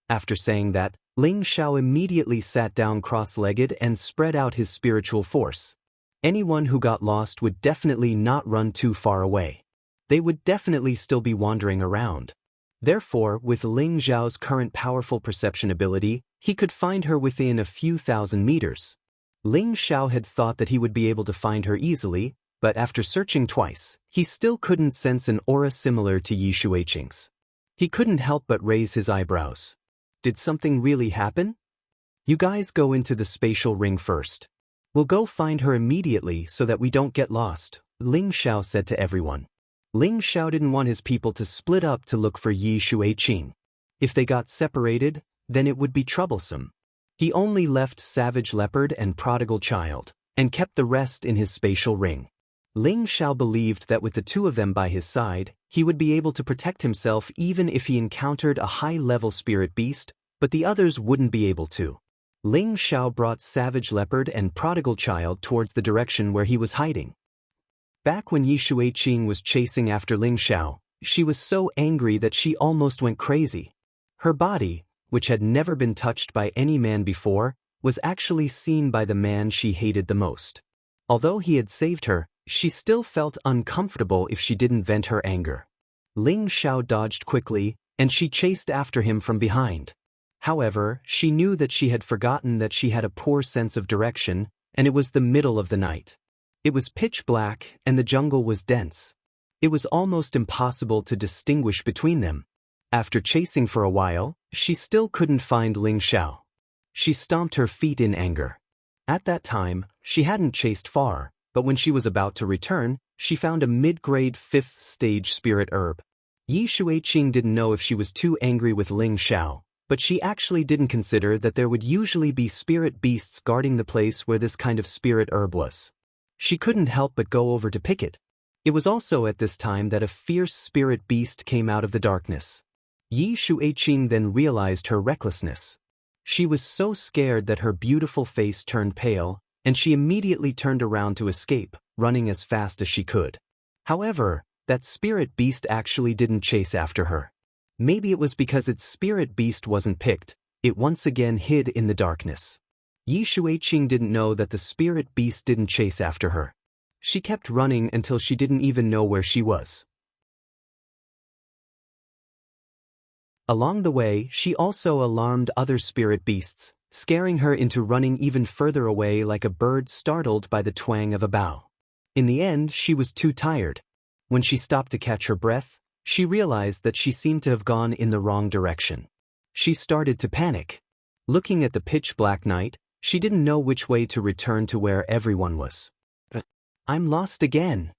After saying that, Ling Xiao immediately sat down cross-legged and spread out his spiritual force. Anyone who got lost would definitely not run too far away. They would definitely still be wandering around. Therefore, with Ling Xiao's current powerful perception ability, he could find her within a few thousand meters. Ling Xiao had thought that he would be able to find her easily, but after searching twice, he still couldn't sense an aura similar to Yi Xueqing's. He couldn't help but raise his eyebrows. Did something really happen? "You guys go into the spatial ring first. We'll go find her immediately so that we don't get lost," Ling Xiao said to everyone. Ling Xiao didn't want his people to split up to look for Yi Xueqing. If they got separated, then it would be troublesome. He only left Savage Leopard and Prodigal Child, and kept the rest in his spatial ring. Ling Xiao believed that with the two of them by his side, he would be able to protect himself even if he encountered a high-level spirit beast, but the others wouldn't be able to. Ling Xiao brought Savage Leopard and Prodigal Child towards the direction where he was hiding. Back when Yi Shuiqing was chasing after Ling Xiao, she was so angry that she almost went crazy. Her body, which had never been touched by any man before, was actually seen by the man she hated the most. Although he had saved her, she still felt uncomfortable if she didn't vent her anger. Ling Xiao dodged quickly, and she chased after him from behind. However, she knew that she had forgotten that she had a poor sense of direction, and it was the middle of the night. It was pitch black, and the jungle was dense. It was almost impossible to distinguish between them. After chasing for a while, she still couldn't find Ling Xiao. She stomped her feet in anger. At that time, she hadn't chased far, but when she was about to return, she found a mid-grade 5th stage spirit herb. Yi Shuiqing didn't know if she was too angry with Ling Xiao, but she actually didn't consider that there would usually be spirit beasts guarding the place where this kind of spirit herb was. She couldn't help but go over to pick it. It was also at this time that a fierce spirit beast came out of the darkness. Yi Shuiqing then realized her recklessness. She was so scared that her beautiful face turned pale, and she immediately turned around to escape, running as fast as she could. However, that spirit beast actually didn't chase after her. Maybe it was because its spirit beast wasn't picked, it once again hid in the darkness. Yi Shuiqing didn't know that the spirit beast didn't chase after her. She kept running until she didn't even know where she was. Along the way, she also alarmed other spirit beasts, scaring her into running even further away like a bird startled by the twang of a bow. In the end, she was too tired. When she stopped to catch her breath, she realized that she seemed to have gone in the wrong direction. She started to panic. Looking at the pitch-black night, she didn't know which way to return to where everyone was. I'm lost again.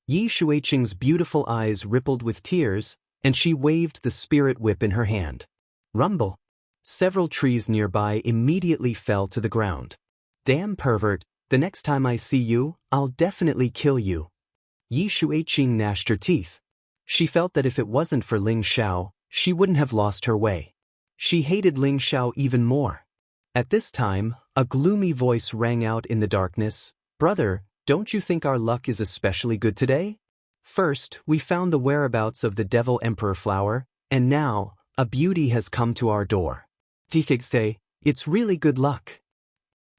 Yi Shuiqing's beautiful eyes rippled with tears, and she waved the spirit whip in her hand. Rumble! Several trees nearby immediately fell to the ground. Damn pervert, the next time I see you, I'll definitely kill you. Yi Shuiqing gnashed her teeth. She felt that if it wasn't for Ling Xiao, she wouldn't have lost her way. She hated Ling Xiao even more. At this time, a gloomy voice rang out in the darkness. Brother, don't you think our luck is especially good today? First, we found the whereabouts of the Devil Emperor flower, and now, a beauty has come to our door. Tifigste, it's really good luck.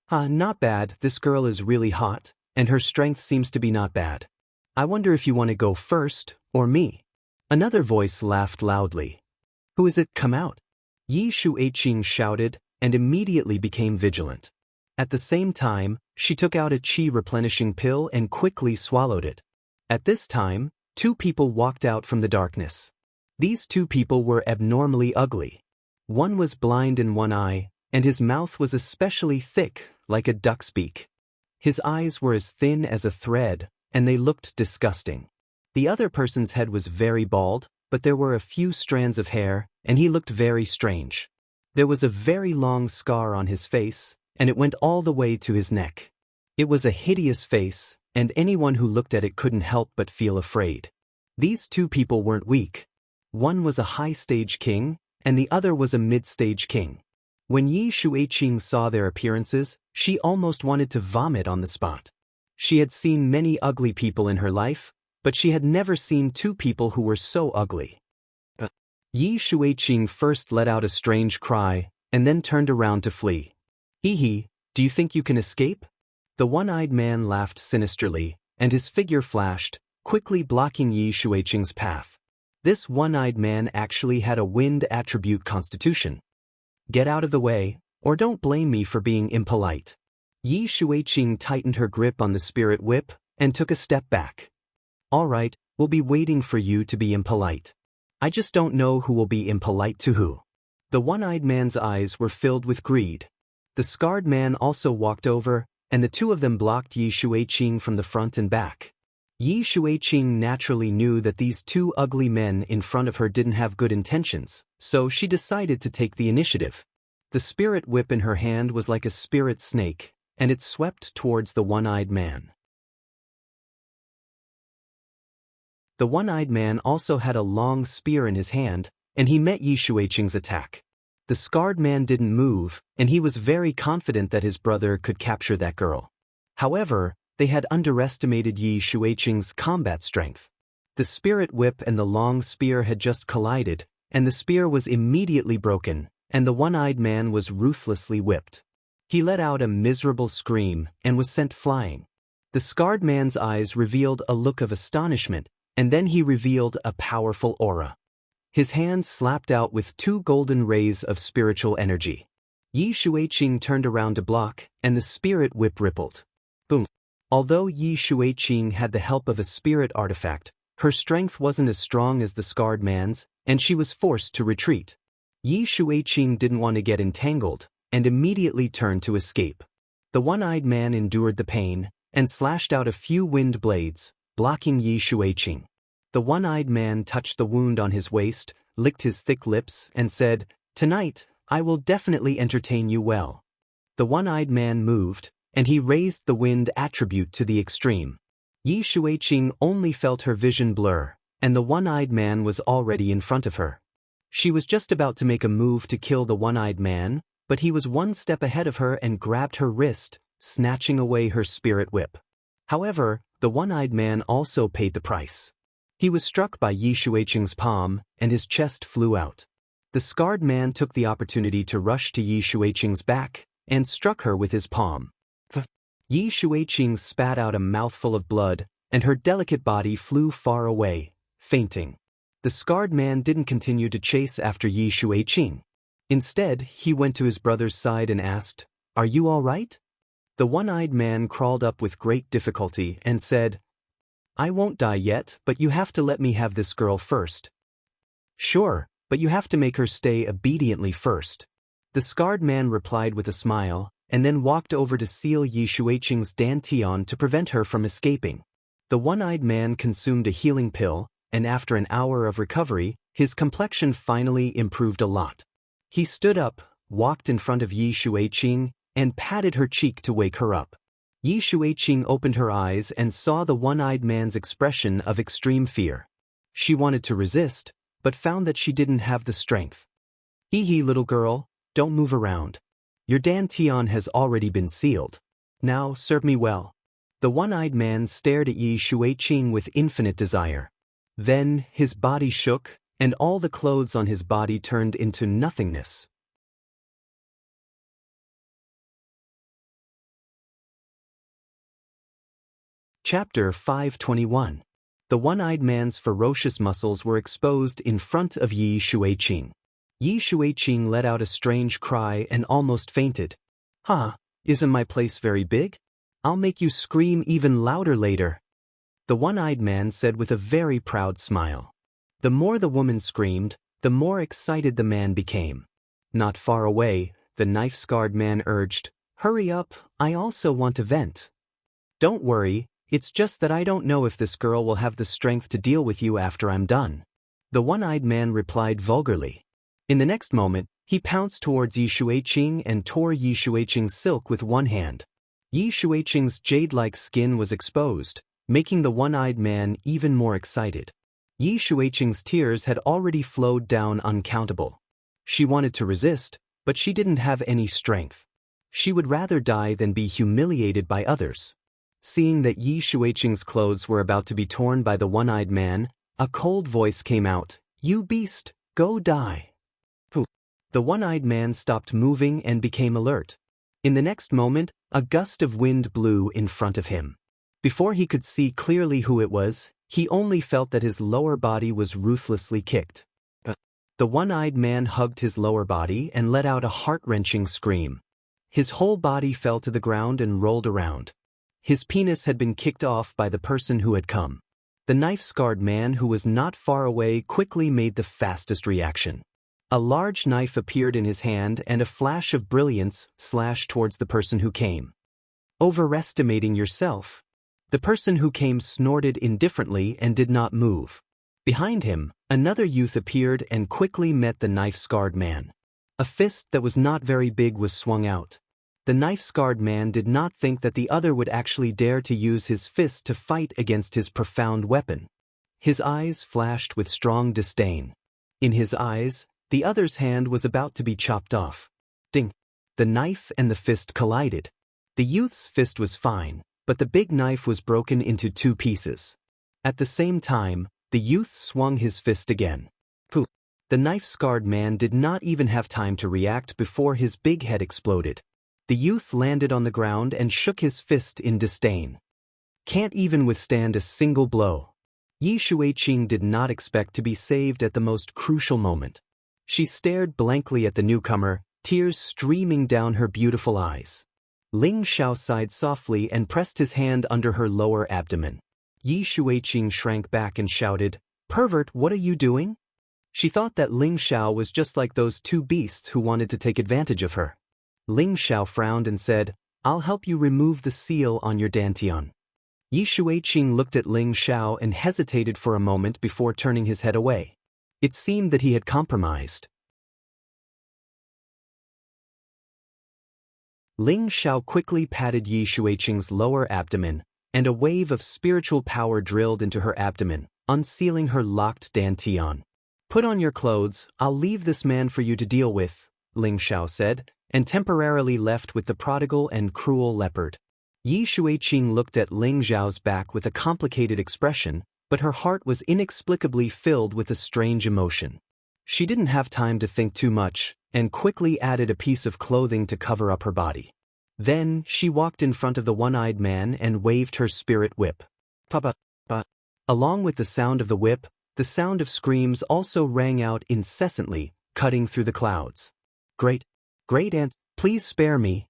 Not bad, this girl is really hot, and her strength seems to be not bad. I wonder if you want to go first, or me. Another voice laughed loudly. Who is it? Come out. Yi Shuiqing shouted, and immediately became vigilant. At the same time, she took out a qi replenishing pill and quickly swallowed it. At this time, two people walked out from the darkness. These two people were abnormally ugly. One was blind in one eye, and his mouth was especially thick, like a duck's beak. His eyes were as thin as a thread, and they looked disgusting. The other person's head was very bald, but there were a few strands of hair, and he looked very strange. There was a very long scar on his face, and it went all the way to his neck. It was a hideous face, and anyone who looked at it couldn't help but feel afraid. These two people weren't weak. One was a high-stage king, and the other was a mid-stage king. When Yi Shuiqing saw their appearances, she almost wanted to vomit on the spot. She had seen many ugly people in her life, but she had never seen two people who were so ugly. Yi Shuiqing first let out a strange cry, and then turned around to flee. Hee, do you think you can escape? The one-eyed man laughed sinisterly, and his figure flashed, quickly blocking Yi Shuiqing's path. This one-eyed man actually had a wind attribute constitution. Get out of the way, or don't blame me for being impolite. Yi Shuiqing tightened her grip on the spirit whip, and took a step back. All right, we'll be waiting for you to be impolite. I just don't know who will be impolite to who. The one-eyed man's eyes were filled with greed. The scarred man also walked over, and the two of them blocked Yi Shuiqing from the front and back. Yi Shuiqing naturally knew that these two ugly men in front of her didn't have good intentions, so she decided to take the initiative. The spirit whip in her hand was like a spirit snake, and it swept towards the one-eyed man. The one-eyed man also had a long spear in his hand, and he met Yi Shuiqing's attack. The scarred man didn't move, and he was very confident that his brother could capture that girl. However, they had underestimated Yi Shuiqing's combat strength. The spirit whip and the long spear had just collided, and the spear was immediately broken, and the one-eyed man was ruthlessly whipped. He let out a miserable scream and was sent flying. The scarred man's eyes revealed a look of astonishment, and then he revealed a powerful aura. His hand slapped out with 2 golden rays of spiritual energy. Yi Shuiqing turned around to block, and the spirit whip rippled. Boom. Although Yi Shuiqing had the help of a spirit artifact, her strength wasn't as strong as the scarred man's, and she was forced to retreat. Yi Shuiqing didn't want to get entangled, and immediately turned to escape. The one-eyed man endured the pain, and slashed out a few wind blades, blocking Yi Shuiqing. The one-eyed man touched the wound on his waist, licked his thick lips, and said, "Tonight, I will definitely entertain you well." The one-eyed man moved, and he raised the wind attribute to the extreme. Yi Shuiqing only felt her vision blur, and the one-eyed man was already in front of her. She was just about to make a move to kill the one-eyed man, but he was one step ahead of her and grabbed her wrist, snatching away her spirit whip. However, the one-eyed man also paid the price. He was struck by Yi Shuiqing's palm, and his chest flew out. The scarred man took the opportunity to rush to Yi Shuiqing's back, and struck her with his palm. Yi Shuiqing spat out a mouthful of blood, and her delicate body flew far away, fainting. The scarred man didn't continue to chase after Yi Shuiqing. Instead, he went to his brother's side and asked, "Are you all right?" The one-eyed man crawled up with great difficulty and said, "I won't die yet, but you have to let me have this girl first." "Sure, but you have to make her stay obediently first." The scarred man replied with a smile, and then walked over to seal Yi Shuiqing's dantian to prevent her from escaping. The one-eyed man consumed a healing pill, and after an hour of recovery, his complexion finally improved a lot. He stood up, walked in front of Yi Shuiqing, and patted her cheek to wake her up. Yi Shuiqing opened her eyes and saw the one-eyed man's expression of extreme fear. She wanted to resist, but found that she didn't have the strength. "Hee little girl, don't move around. Your dantian has already been sealed. Now serve me well." The one-eyed man stared at Yi Shuiqing with infinite desire. Then his body shook, and all the clothes on his body turned into nothingness. Chapter 521. The one-eyed man's ferocious muscles were exposed in front of Yi Shuiqing. Yi Shuiqing let out a strange cry and almost fainted. "Huh, isn't my place very big? I'll make you scream even louder later," the one-eyed man said with a very proud smile. The more the woman screamed, the more excited the man became. Not far away, the knife-scarred man urged, "Hurry up, I also want to vent." "Don't worry, it's just that I don't know if this girl will have the strength to deal with you after I'm done," the one-eyed man replied vulgarly. In the next moment, he pounced towards Yi Shuiqing and tore Yi Shuiqing's silk with one hand. Yi Shuiqing's jade-like skin was exposed, making the one-eyed man even more excited. Yi Shuiqing's tears had already flowed down uncountable. She wanted to resist, but she didn't have any strength. She would rather die than be humiliated by others. Seeing that Yi Shuiqing's clothes were about to be torn by the one-eyed man, a cold voice came out, "You beast, go die." The one-eyed man stopped moving and became alert. In the next moment, a gust of wind blew in front of him. Before he could see clearly who it was, he only felt that his lower body was ruthlessly kicked. The one-eyed man hugged his lower body and let out a heart-wrenching scream. His whole body fell to the ground and rolled around. His penis had been kicked off by the person who had come. The knife-scarred man who was not far away quickly made the fastest reaction. A large knife appeared in his hand and a flash of brilliance slashed towards the person who came. "Overestimating yourself." The person who came snorted indifferently and did not move. Behind him, another youth appeared and quickly met the knife-scarred man. A fist that was not very big was swung out. The knife-scarred man did not think that the other would actually dare to use his fist to fight against his profound weapon. His eyes flashed with strong disdain. In his eyes, the other's hand was about to be chopped off. Ding! The knife and the fist collided. The youth's fist was fine, but the big knife was broken into 2 pieces. At the same time, the youth swung his fist again. Poof! The knife-scarred man did not even have time to react before his big head exploded. The youth landed on the ground and shook his fist in disdain. Can't even withstand a single blow. Yi Shuiqing did not expect to be saved at the most crucial moment. She stared blankly at the newcomer, tears streaming down her beautiful eyes. Ling Xiao sighed softly and pressed his hand under her lower abdomen. Yi Shuiqing shrank back and shouted, "Pervert, what are you doing?" She thought that Ling Xiao was just like those 2 beasts who wanted to take advantage of her. Ling Xiao frowned and said, "I'll help you remove the seal on your dantian." Yi Shuiqing looked at Ling Xiao and hesitated for a moment before turning his head away. It seemed that he had compromised. Ling Xiao quickly patted Yi Shuiqing's lower abdomen, and a wave of spiritual power drilled into her abdomen, unsealing her locked dantian. "Put on your clothes, I'll leave this man for you to deal with," Ling Xiao said, and temporarily left with the prodigal and cruel leopard. Yi Shuiqing looked at Ling Xiao's back with a complicated expression, but her heart was inexplicably filled with a strange emotion. She didn't have time to think too much, and quickly added a piece of clothing to cover up her body. Then, she walked in front of the one-eyed man and waved her spirit whip. "Papa, pa." Along with the sound of the whip, the sound of screams also rang out incessantly, cutting through the clouds. Great Aunt, please spare me.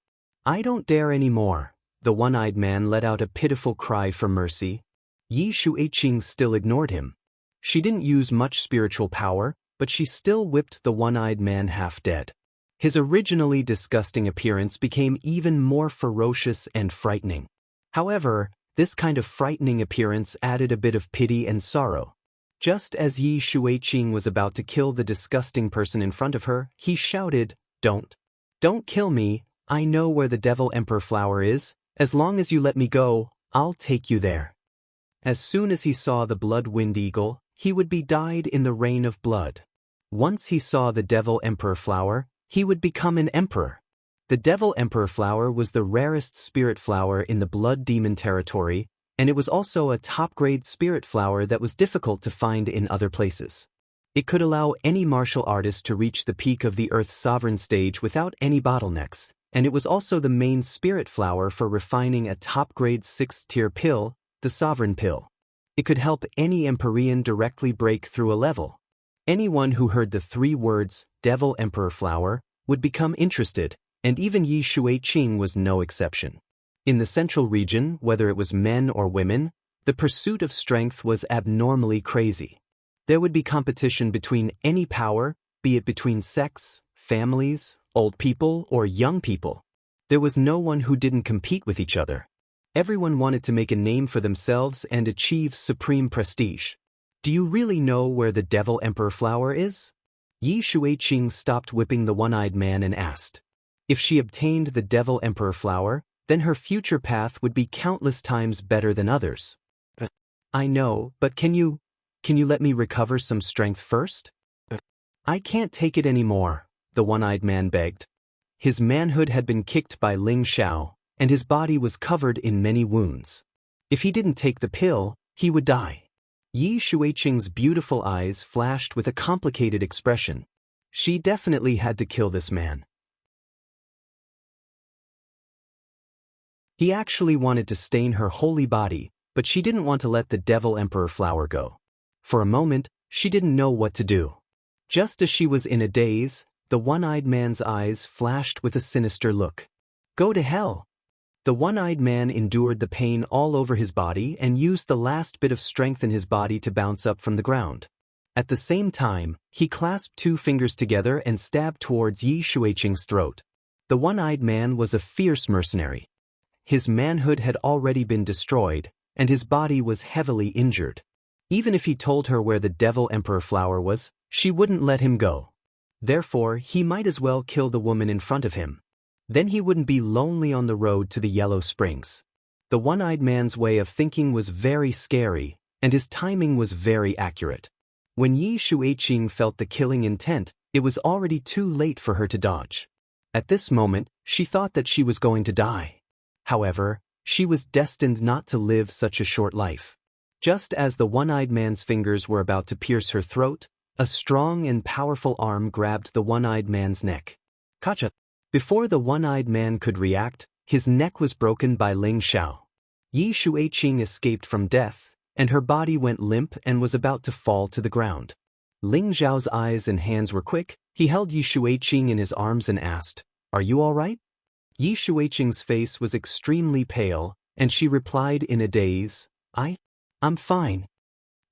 I don't dare any more." The one-eyed man let out a pitiful cry for mercy. Yi Shuiqing still ignored him. She didn't use much spiritual power, but she still whipped the one-eyed man half dead. His originally disgusting appearance became even more ferocious and frightening. However, this kind of frightening appearance added a bit of pity and sorrow. Just as Yi Shuiqing was about to kill the disgusting person in front of her, he shouted, Don't kill me, I know where the Devil Emperor flower is. As long as you let me go, I'll take you there." As soon as he saw the blood-winged eagle, he would be dyed in the rain of blood. Once he saw the Devil Emperor flower, he would become an emperor. The Devil Emperor flower was the rarest spirit flower in the Blood Demon territory, and it was also a top-grade spirit flower that was difficult to find in other places. It could allow any martial artist to reach the peak of the Earth's sovereign stage without any bottlenecks, and it was also the main spirit flower for refining a top-grade 6th-tier pill, the Sovereign Pill. It could help any Empyrean directly break through a level. Anyone who heard the 3 words, Devil Emperor Flower, would become interested, and even Yi Shuiqing was no exception. In the central region, whether it was men or women, the pursuit of strength was abnormally crazy. There would be competition between any power, be it between sects, families, old people, or young people. There was no one who didn't compete with each other. Everyone wanted to make a name for themselves and achieve supreme prestige. "Do you really know where the Devil Emperor flower is?" Yi Shuiqing stopped whipping the one-eyed man and asked. If she obtained the Devil Emperor flower, then her future path would be countless times better than others. "I know, but can you let me recover some strength first?" "I can't take it anymore," the one-eyed man begged. His manhood had been kicked by Ling Xiao, and his body was covered in many wounds. If he didn't take the pill, he would die. Yi Shuiqing's beautiful eyes flashed with a complicated expression. She definitely had to kill this man. He actually wanted to stain her holy body, but she didn't want to let the Devil Emperor flower go. For a moment, she didn't know what to do. Just as she was in a daze, the one-eyed man's eyes flashed with a sinister look. "Go to hell!" The one-eyed man endured the pain all over his body and used the last bit of strength in his body to bounce up from the ground. At the same time, he clasped 2 fingers together and stabbed towards Yi Shuiqing's throat. The one-eyed man was a fierce mercenary. His manhood had already been destroyed, and his body was heavily injured. Even if he told her where the Devil Emperor flower was, she wouldn't let him go. Therefore, he might as well kill the woman in front of him. Then he wouldn't be lonely on the road to the Yellow Springs. The one-eyed man's way of thinking was very scary, and his timing was very accurate. When Yi Shuiqing felt the killing intent, it was already too late for her to dodge. At this moment, she thought that she was going to die. However, she was destined not to live such a short life. Just as the one-eyed man's fingers were about to pierce her throat, a strong and powerful arm grabbed the one-eyed man's neck. Kacha! Before the one-eyed man could react, his neck was broken by Ling Xiao. Yi Shuiqing escaped from death, and her body went limp and was about to fall to the ground. Ling Xiao's eyes and hands were quick. He held Yi Shuiqing in his arms and asked, "Are you all right?" Yi Shuiqing's face was extremely pale, and she replied in a daze, I'm fine."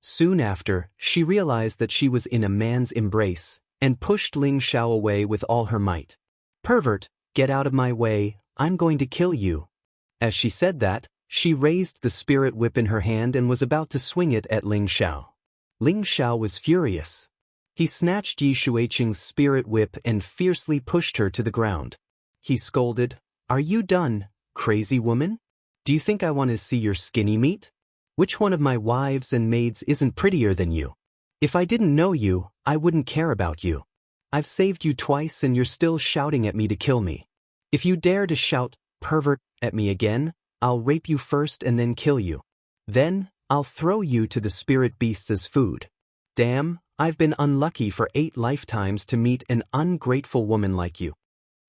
Soon after, she realized that she was in a man's embrace, and pushed Ling Xiao away with all her might. "Pervert, get out of my way, I'm going to kill you." As she said that, she raised the spirit whip in her hand and was about to swing it at Ling Xiao. Ling Xiao was furious. He snatched Yi Shuiqing's spirit whip and fiercely pushed her to the ground. He scolded, "Are you done, crazy woman? Do you think I want to see your skinny meat? Which one of my wives and maids isn't prettier than you? If I didn't know you, I wouldn't care about you. I've saved you twice and you're still shouting at me to kill me. If you dare to shout, 'pervert,' at me again, I'll rape you first and then kill you. Then, I'll throw you to the spirit beasts as food. Damn, I've been unlucky for 8 lifetimes to meet an ungrateful woman like you."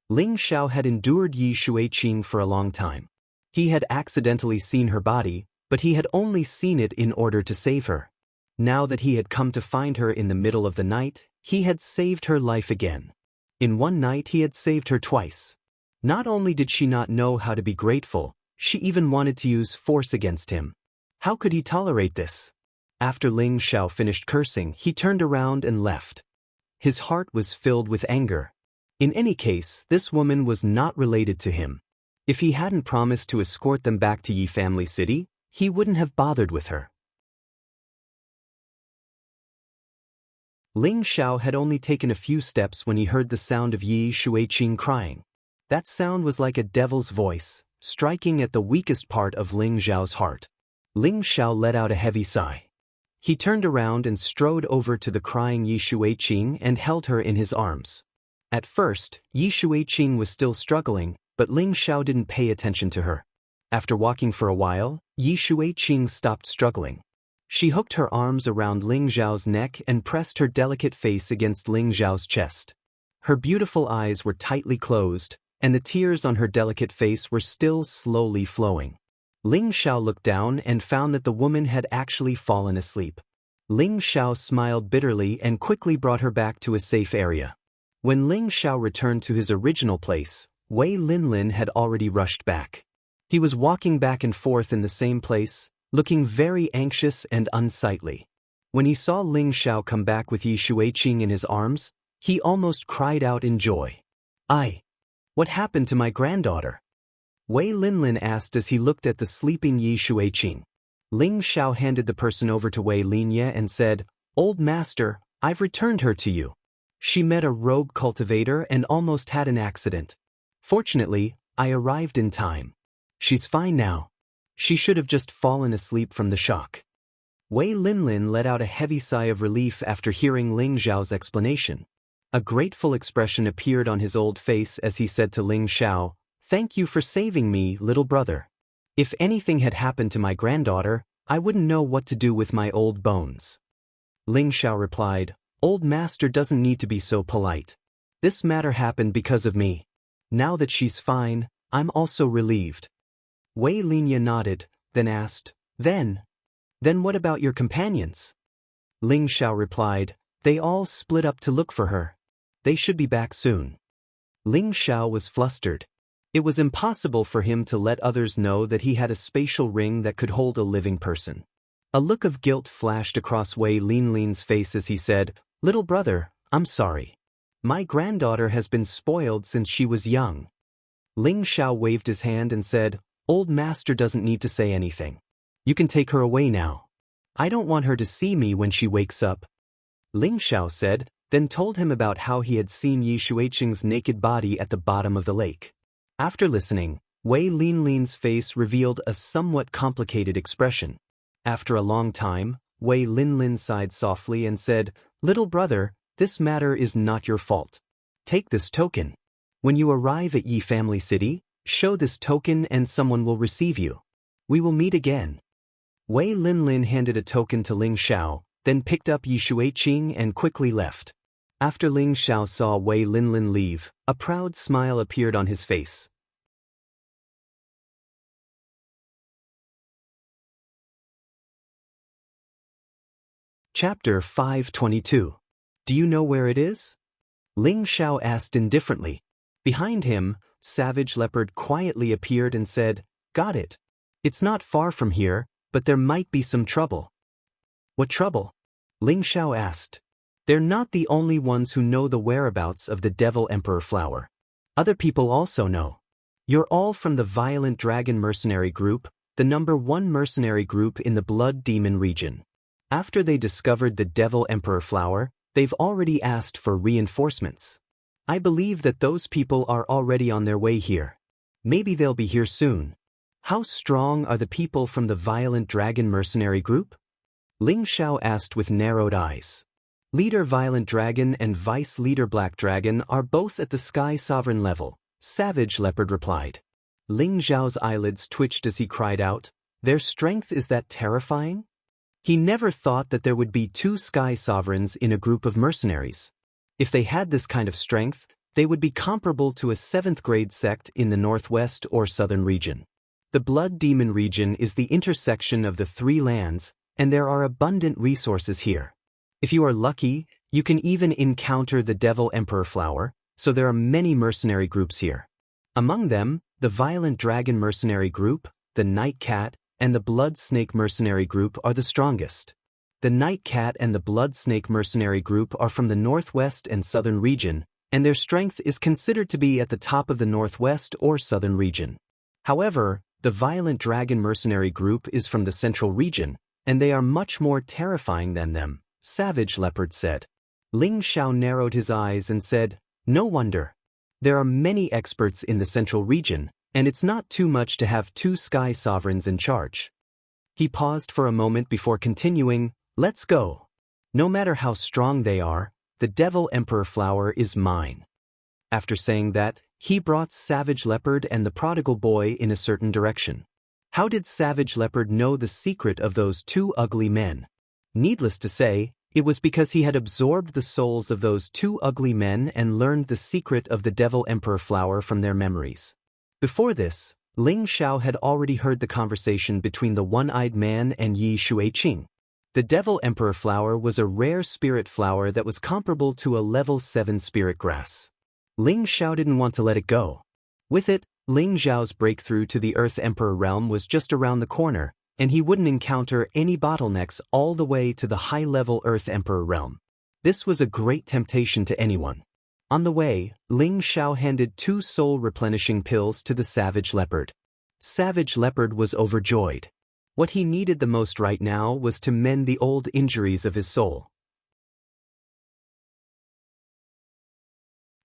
Ling Xiao had endured Yi Shuiqing for a long time. He had accidentally seen her body, but he had only seen it in order to save her. Now that he had come to find her in the middle of the night, he had saved her life again. In one night he had saved her twice. Not only did she not know how to be grateful, she even wanted to use force against him. How could he tolerate this? After Ling Xiao finished cursing, he turned around and left. His heart was filled with anger. In any case, this woman was not related to him. If he hadn't promised to escort them back to Yi Family City, he wouldn't have bothered with her. Ling Xiao had only taken a few steps when he heard the sound of Yi Shuiqing crying. That sound was like a devil's voice, striking at the weakest part of Ling Xiao's heart. Ling Xiao let out a heavy sigh. He turned around and strode over to the crying Yi Shuiqing and held her in his arms. At first, Yi Shuiqing was still struggling, but Ling Xiao didn't pay attention to her. After walking for a while, Yi Shuiqing stopped struggling. She hooked her arms around Ling Xiao's neck and pressed her delicate face against Ling Xiao's chest. Her beautiful eyes were tightly closed, and the tears on her delicate face were still slowly flowing. Ling Xiao looked down and found that the woman had actually fallen asleep. Ling Xiao smiled bitterly and quickly brought her back to a safe area. When Ling Xiao returned to his original place, Wei Linlin had already rushed back. He was walking back and forth in the same place, looking very anxious and unsightly. When he saw Ling Xiao come back with Yi Shuiqing in his arms, he almost cried out in joy. What happened to my granddaughter?" Wei Linlin asked as he looked at the sleeping Yi Shuiqing. Ling Xiao handed the person over to Wei Linye and said, "Old master, I've returned her to you. She met a rogue cultivator and almost had an accident. Fortunately, I arrived in time. She's fine now. She should have just fallen asleep from the shock." Wei Linlin let out a heavy sigh of relief after hearing Ling Xiao's explanation. A grateful expression appeared on his old face as he said to Ling Xiao, "Thank you for saving me, little brother. If anything had happened to my granddaughter, I wouldn't know what to do with my old bones." Ling Xiao replied, "Old master doesn't need to be so polite. This matter happened because of me. Now that she's fine, I'm also relieved." Wei Linye nodded, then asked, Then what about your companions?" Ling Xiao replied, "They all split up to look for her. They should be back soon." Ling Xiao was flustered. It was impossible for him to let others know that he had a spatial ring that could hold a living person. A look of guilt flashed across Wei Linlin's face as he said, "Little brother, I'm sorry. My granddaughter has been spoiled since she was young." Ling Xiao waved his hand and said, "Old master doesn't need to say anything. You can take her away now. I don't want her to see me when she wakes up." Ling Xiao said, then told him about how he had seen Yi Shuiqing's naked body at the bottom of the lake. After listening, Wei Linlin's face revealed a somewhat complicated expression. After a long time, Wei Linlin sighed softly and said, "Little brother, this matter is not your fault. Take this token. When you arrive at Yi Family City, show this token and someone will receive you. We will meet again." Wei Linlin handed a token to Ling Xiao, then picked up Yi Shuiqing and quickly left. After Ling Xiao saw Wei Linlin leave, a proud smile appeared on his face. Chapter 522. Do you know where it is? Ling Xiao asked indifferently. Behind him, Savage Leopard quietly appeared and said, "Got it. It's not far from here, but there might be some trouble." "What trouble?" Ling Xiao asked. "They're not the only ones who know the whereabouts of the Devil Emperor flower. Other people also know. You're all from the Violent Dragon Mercenary Group, the #1 mercenary group in the Blood Demon region. After they discovered the Devil Emperor flower, they've already asked for reinforcements. I believe that those people are already on their way here. Maybe they'll be here soon." "How strong are the people from the Violent Dragon Mercenary Group?" Ling Xiao asked with narrowed eyes. "Leader Violent Dragon and Vice Leader Black Dragon are both at the Sky Sovereign level," Savage Leopard replied. Ling Xiao's eyelids twitched as he cried out, "Their strength is that terrifying?" He never thought that there would be 2 Sky Sovereigns in a group of mercenaries. If they had this kind of strength, they would be comparable to a 7th-grade sect in the northwest or southern region. The Blood Demon region is the intersection of the 3 lands, and there are abundant resources here. If you are lucky, you can even encounter the Devil Emperor flower, so there are many mercenary groups here. Among them, the Violent Dragon Mercenary Group, the Night Cat, and the Blood Snake Mercenary Group are the strongest. The Night Cat and the Blood Snake Mercenary Group are from the northwest and southern region, and their strength is considered to be at the top of the northwest or southern region. However, the Violent Dragon Mercenary Group is from the central region, and they are much more terrifying than them, Savage Leopard said. Ling Xiao narrowed his eyes and said, "No wonder. There are many experts in the central region, and it's not too much to have 2 Sky Sovereigns in charge." He paused for a moment before continuing, "Let's go. No matter how strong they are, the Devil Emperor flower is mine." After saying that, he brought Savage Leopard and the prodigal boy in a certain direction. How did Savage Leopard know the secret of those 2 ugly men? Needless to say, it was because he had absorbed the souls of those 2 ugly men and learned the secret of the Devil Emperor flower from their memories. Before this, Ling Xiao had already heard the conversation between the one-eyed man and Yi Shuiqing. The Devil Emperor flower was a rare spirit flower that was comparable to a level 7 spirit grass. Ling Xiao didn't want to let it go. With it, Ling Xiao's breakthrough to the Earth Emperor realm was just around the corner, and he wouldn't encounter any bottlenecks all the way to the high-level Earth Emperor realm. This was a great temptation to anyone. On the way, Ling Xiao handed 2 soul-replenishing pills to the Savage Leopard. Savage Leopard was overjoyed. What he needed the most right now was to mend the old injuries of his soul.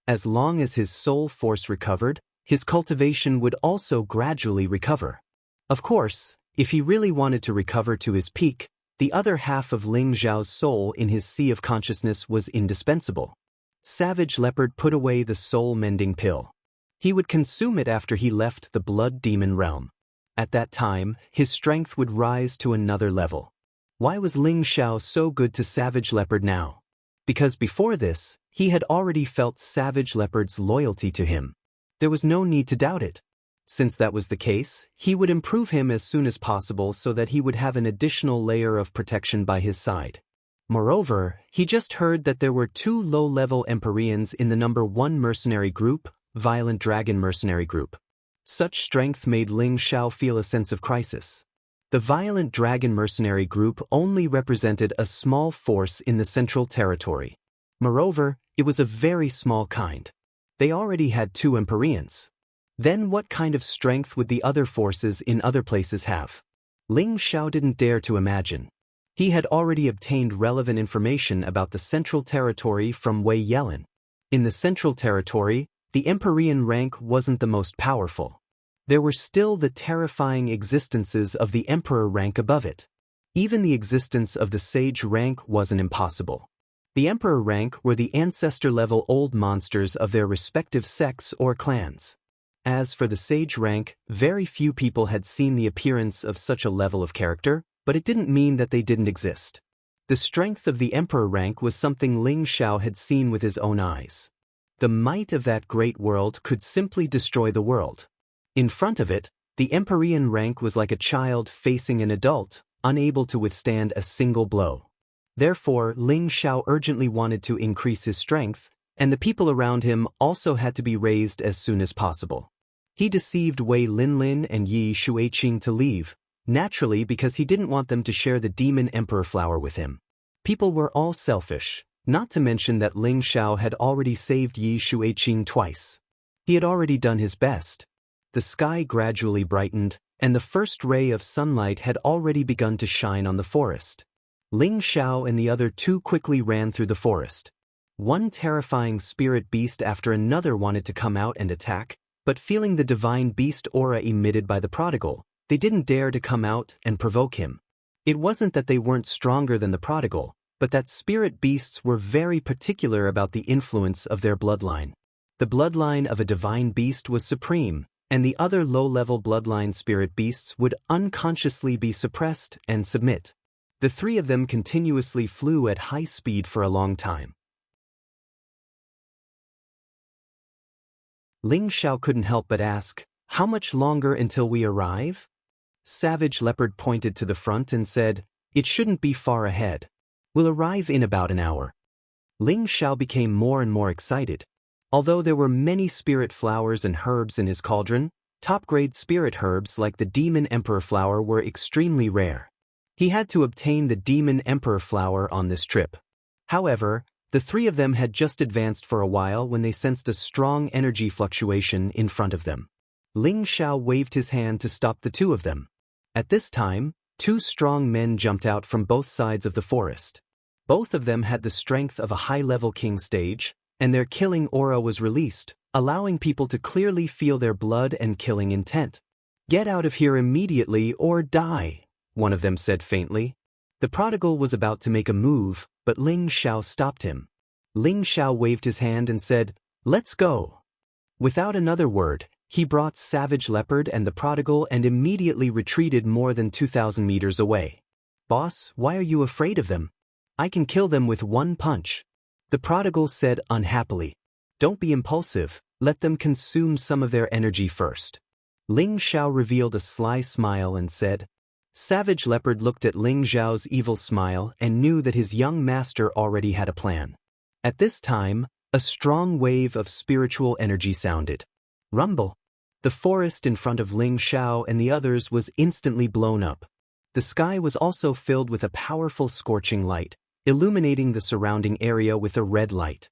As long as his soul force recovered, his cultivation would also gradually recover. Of course, if he really wanted to recover to his peak, the other half of Ling Xiao's soul in his sea of consciousness was indispensable. Savage Leopard put away the soul-mending pill. He would consume it after he left the Blood Demon realm. At that time, his strength would rise to another level. Why was Ling Xiao so good to Savage Leopard now? Because before this, he had already felt Savage Leopard's loyalty to him. There was no need to doubt it. Since that was the case, he would improve him as soon as possible so that he would have an additional layer of protection by his side. Moreover, he just heard that there were 2 low-level Empyreans in the #1 mercenary group, Violent Dragon Mercenary Group. Such strength made Ling Xiao feel a sense of crisis. The Violent Dragon Mercenary Group only represented a small force in the Central Territory. Moreover, it was a very small kind. They already had 2 Empyreans. Then what kind of strength would the other forces in other places have? Ling Xiao didn't dare to imagine. He had already obtained relevant information about the Central Territory from Wei Yelin. In the Central Territory, the Empyrean rank wasn't the most powerful. There were still the terrifying existences of the Emperor rank above it. Even the existence of the sage rank wasn't impossible. The emperor rank were the ancestor-level old monsters of their respective sects or clans. As for the sage rank, very few people had seen the appearance of such a level of character, but it didn't mean that they didn't exist. The strength of the emperor rank was something Ling Xiao had seen with his own eyes. The might of that great world could simply destroy the world. In front of it, the empyrean rank was like a child facing an adult, unable to withstand a single blow. Therefore, Ling Xiao urgently wanted to increase his strength, and the people around him also had to be raised as soon as possible. He deceived Wei Linlin and Yi Shuiqing to leave, naturally because he didn't want them to share the demon emperor flower with him. People were all selfish, not to mention that Ling Xiao had already saved Yi Shuiqing twice. He had already done his best. The sky gradually brightened, and the first ray of sunlight had already begun to shine on the forest. Ling Xiao and the other two quickly ran through the forest. One terrifying spirit beast after another wanted to come out and attack, but feeling the divine beast aura emitted by the prodigal, they didn't dare to come out and provoke him. It wasn't that they weren't stronger than the prodigal, but that spirit beasts were very particular about the influence of their bloodline. The bloodline of a divine beast was supreme, and the other low-level bloodline spirit beasts would unconsciously be suppressed and submit. The three of them continuously flew at high speed for a long time. Ling Xiao couldn't help but ask, "How much longer until we arrive?" Savage Leopard pointed to the front and said, "It shouldn't be far ahead. We'll arrive in about an hour." Ling Xiao became more and more excited. Although there were many spirit flowers and herbs in his cauldron, top-grade spirit herbs like the Demon Emperor flower were extremely rare. He had to obtain the Demon Emperor flower on this trip. However, the three of them had just advanced for a while when they sensed a strong energy fluctuation in front of them. Ling Xiao waved his hand to stop the two of them. At this time, two strong men jumped out from both sides of the forest. Both of them had the strength of a high-level king stage, and their killing aura was released, allowing people to clearly feel their blood and killing intent. "Get out of here immediately or die," one of them said faintly. The prodigal was about to make a move, but Ling Xiao stopped him. Ling Xiao waved his hand and said, "Let's go." Without another word, he brought Savage Leopard and the prodigal and immediately retreated more than 2,000 meters away. "Boss, why are you afraid of them? I can kill them with one punch," the prodigal said unhappily. "Don't be impulsive, let them consume some of their energy first." Ling Xiao revealed a sly smile and said. Savage Leopard looked at Ling Xiao's evil smile and knew that his young master already had a plan. At this time, a strong wave of spiritual energy sounded. Rumble. The forest in front of Ling Xiao and the others was instantly blown up. The sky was also filled with a powerful scorching light, illuminating the surrounding area with a red light.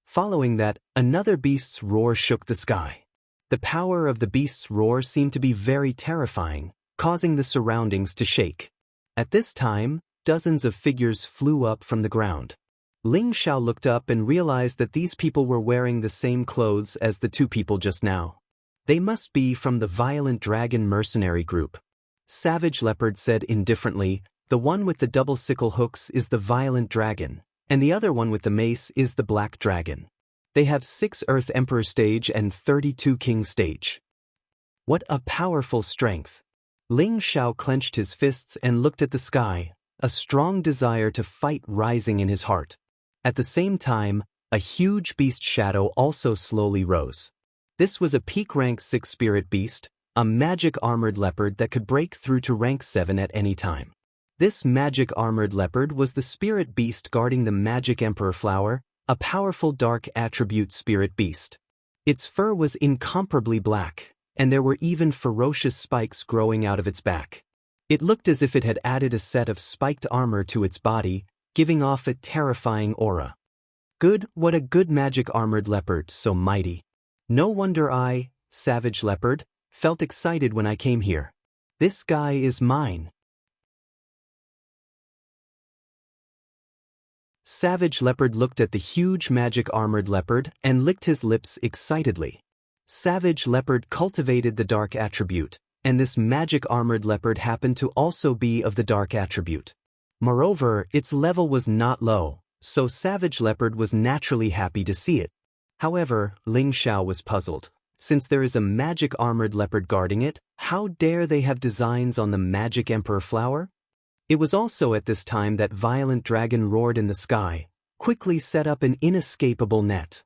Following that, another beast's roar shook the sky. The power of the beast's roar seemed to be very terrifying, causing the surroundings to shake. At this time, dozens of figures flew up from the ground. Ling Xiao looked up and realized that these people were wearing the same clothes as the two people just now. They must be from the Violent Dragon mercenary group. Savage Leopard said indifferently, "The one with the double sickle hooks is the Violent Dragon, and the other one with the mace is the Black Dragon. They have 6 Earth Emperor stage and 32 King stage. What a powerful strength." Ling Xiao clenched his fists and looked at the sky, a strong desire to fight rising in his heart. At the same time, a huge beast shadow also slowly rose. This was a peak rank 6 spirit beast, a magic armored leopard that could break through to rank 7 at any time. This magic armored leopard was the spirit beast guarding the magic emperor flower, a powerful dark attribute spirit beast. Its fur was incomparably black, and there were even ferocious spikes growing out of its back. It looked as if it had added a set of spiked armor to its body, giving off a terrifying aura. Good, what a good magic armored leopard, so mighty. No wonder I, Savage Leopard, felt excited when I came here. This guy is mine. Savage Leopard looked at the huge magic armored leopard and licked his lips excitedly. Savage Leopard cultivated the dark attribute, and this magic armored leopard happened to also be of the dark attribute. Moreover, its level was not low, so Savage Leopard was naturally happy to see it. However, Ling Xiao was puzzled. Since there is a magic armored leopard guarding it, how dare they have designs on the magic emperor flower? It was also at this time that Violent Dragon roared in the sky, quickly set up an inescapable net.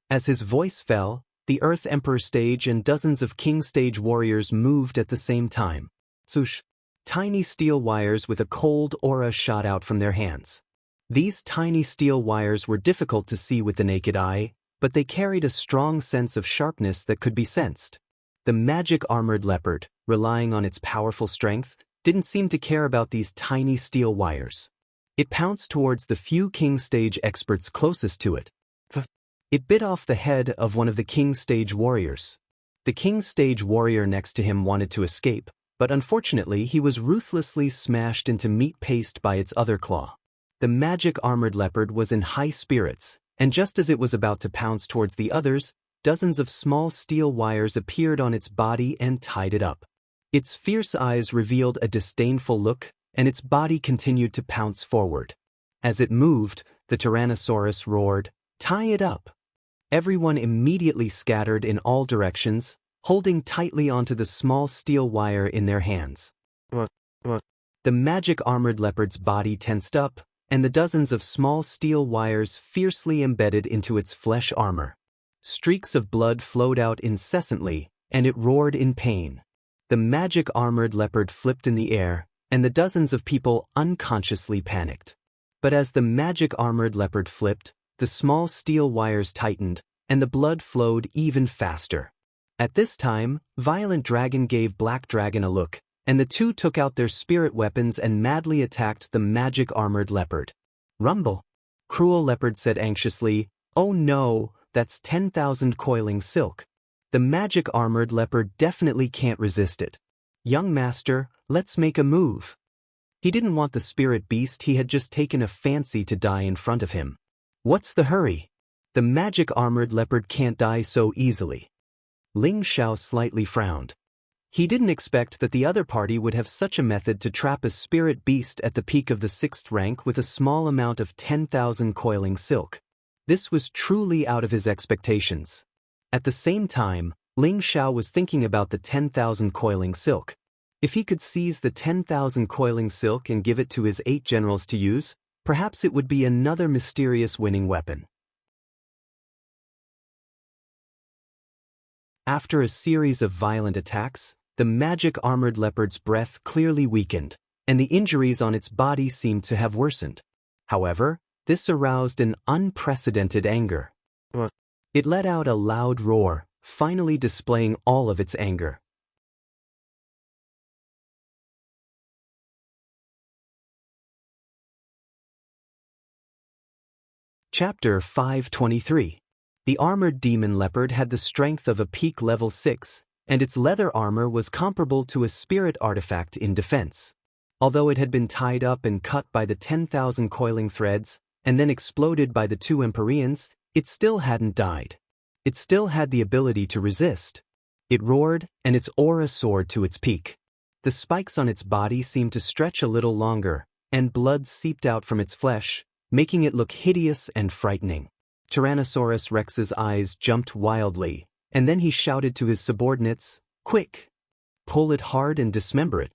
As his voice fell, the Earth Emperor stage and dozens of King stage warriors moved at the same time. Swoosh! Tiny steel wires with a cold aura shot out from their hands. These tiny steel wires were difficult to see with the naked eye, but they carried a strong sense of sharpness that could be sensed. The magic armored leopard, relying on its powerful strength, didn't seem to care about these tiny steel wires. It pounced towards the few King stage experts closest to it. It bit off the head of one of the King stage warriors. The King stage warrior next to him wanted to escape, but unfortunately he was ruthlessly smashed into meat paste by its other claw. The magic armored leopard was in high spirits, and just as it was about to pounce towards the others, dozens of small steel wires appeared on its body and tied it up. Its fierce eyes revealed a disdainful look, and its body continued to pounce forward. As it moved, the Tyrannosaurus roared, "Tie it up!" Everyone immediately scattered in all directions, holding tightly onto the small steel wire in their hands. The magic armored leopard's body tensed up, and the dozens of small steel wires fiercely embedded into its flesh armor. Streaks of blood flowed out incessantly, and it roared in pain. The magic armored leopard flipped in the air, and the dozens of people unconsciously panicked. But as the magic armored leopard flipped, the small steel wires tightened, and the blood flowed even faster. At this time, Violent Dragon gave Black Dragon a look, and the two took out their spirit weapons and madly attacked the magic armored leopard. "Rumble!" Cruel Leopard said anxiously, "Oh no, that's 10,000 coiling silk. The magic armored leopard definitely can't resist it. Young master, let's make a move." He didn't want the spirit beast he had just taken a fancy to die in front of him. "What's the hurry? The magic armored leopard can't die so easily." Ling Xiao slightly frowned. He didn't expect that the other party would have such a method to trap a spirit beast at the peak of the 6th rank with a small amount of 10,000 coiling silk. This was truly out of his expectations. At the same time, Ling Xiao was thinking about the 10,000 coiling silk. If he could seize the 10,000 coiling silk and give it to his 8 generals to use, perhaps it would be another mysterious winning weapon. After a series of violent attacks, the magic armored leopard's breath clearly weakened, and the injuries on its body seemed to have worsened. However, this aroused an unprecedented anger. It let out a loud roar, finally displaying all of its anger. Chapter 523. The armored demon leopard had the strength of a peak level 6, and its leather armor was comparable to a spirit artifact in defense. Although it had been tied up and cut by the 10,000 coiling threads, and then exploded by the 2 Empyreans, it still hadn't died. It still had the ability to resist. It roared, and its aura soared to its peak. The spikes on its body seemed to stretch a little longer, and blood seeped out from its flesh, making it look hideous and frightening. Tyrannosaurus Rex's eyes jumped wildly, and then he shouted to his subordinates, "Quick! Pull it hard and dismember it."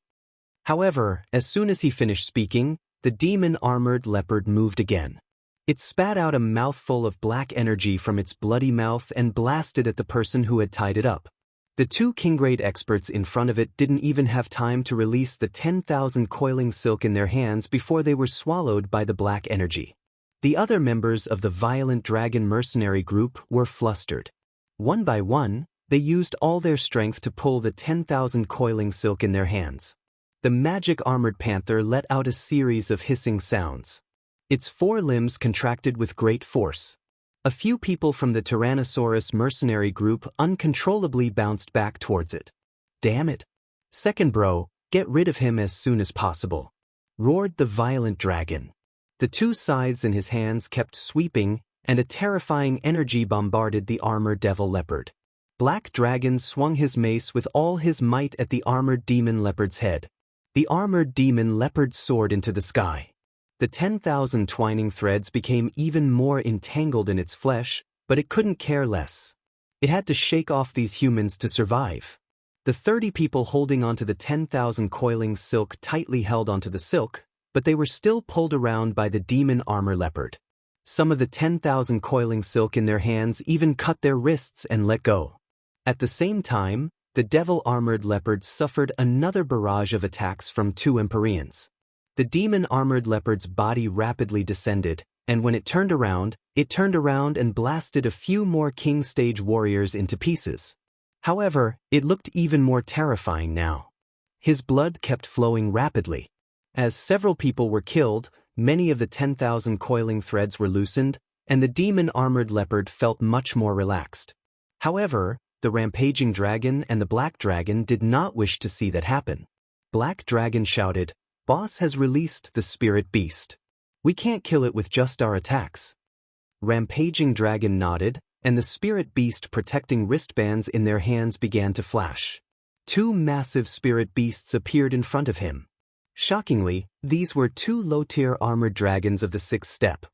However, as soon as he finished speaking, the demon-armored leopard moved again. It spat out a mouthful of black energy from its bloody mouth and blasted at the person who had tied it up. The 2 King-grade experts in front of it didn't even have time to release the 10,000 coiling silk in their hands before they were swallowed by the black energy. The other members of the Violent Dragon mercenary group were flustered. One by one, they used all their strength to pull the 10,000 coiling silk in their hands. The magic armored panther let out a series of hissing sounds. Its 4 limbs contracted with great force. A few people from the Tyrannosaurus mercenary group uncontrollably bounced back towards it. "Damn it! Second bro, get rid of him as soon as possible," roared the Violent Dragon. The 2 scythes in his hands kept sweeping, and a terrifying energy bombarded the armored devil leopard. Black Dragon swung his mace with all his might at the armored demon leopard's head. The armored demon leopard soared into the sky. The 10,000 twining threads became even more entangled in its flesh, but it couldn't care less. It had to shake off these humans to survive. The 30 people holding onto the 10,000 coiling silk tightly held onto the silk, but they were still pulled around by the demon armor leopard. Some of the 10,000 coiling silk in their hands even cut their wrists and let go. At the same time, the devil-armored leopard suffered another barrage of attacks from 2 Empyreans. The demon-armored leopard's body rapidly descended, and when it turned around and blasted a few more king stage warriors into pieces. However, it looked even more terrifying now. His blood kept flowing rapidly. As several people were killed, many of the 10,000 coiling threads were loosened, and the demon-armored leopard felt much more relaxed. However, the rampaging dragon and the black dragon did not wish to see that happen. Black Dragon shouted, "Boss has released the spirit beast. We can't kill it with just our attacks." Rampaging Dragon nodded, and the spirit beast protecting wristbands in their hands began to flash. 2 massive spirit beasts appeared in front of him. Shockingly, these were 2 low-tier armored dragons of the 6th step.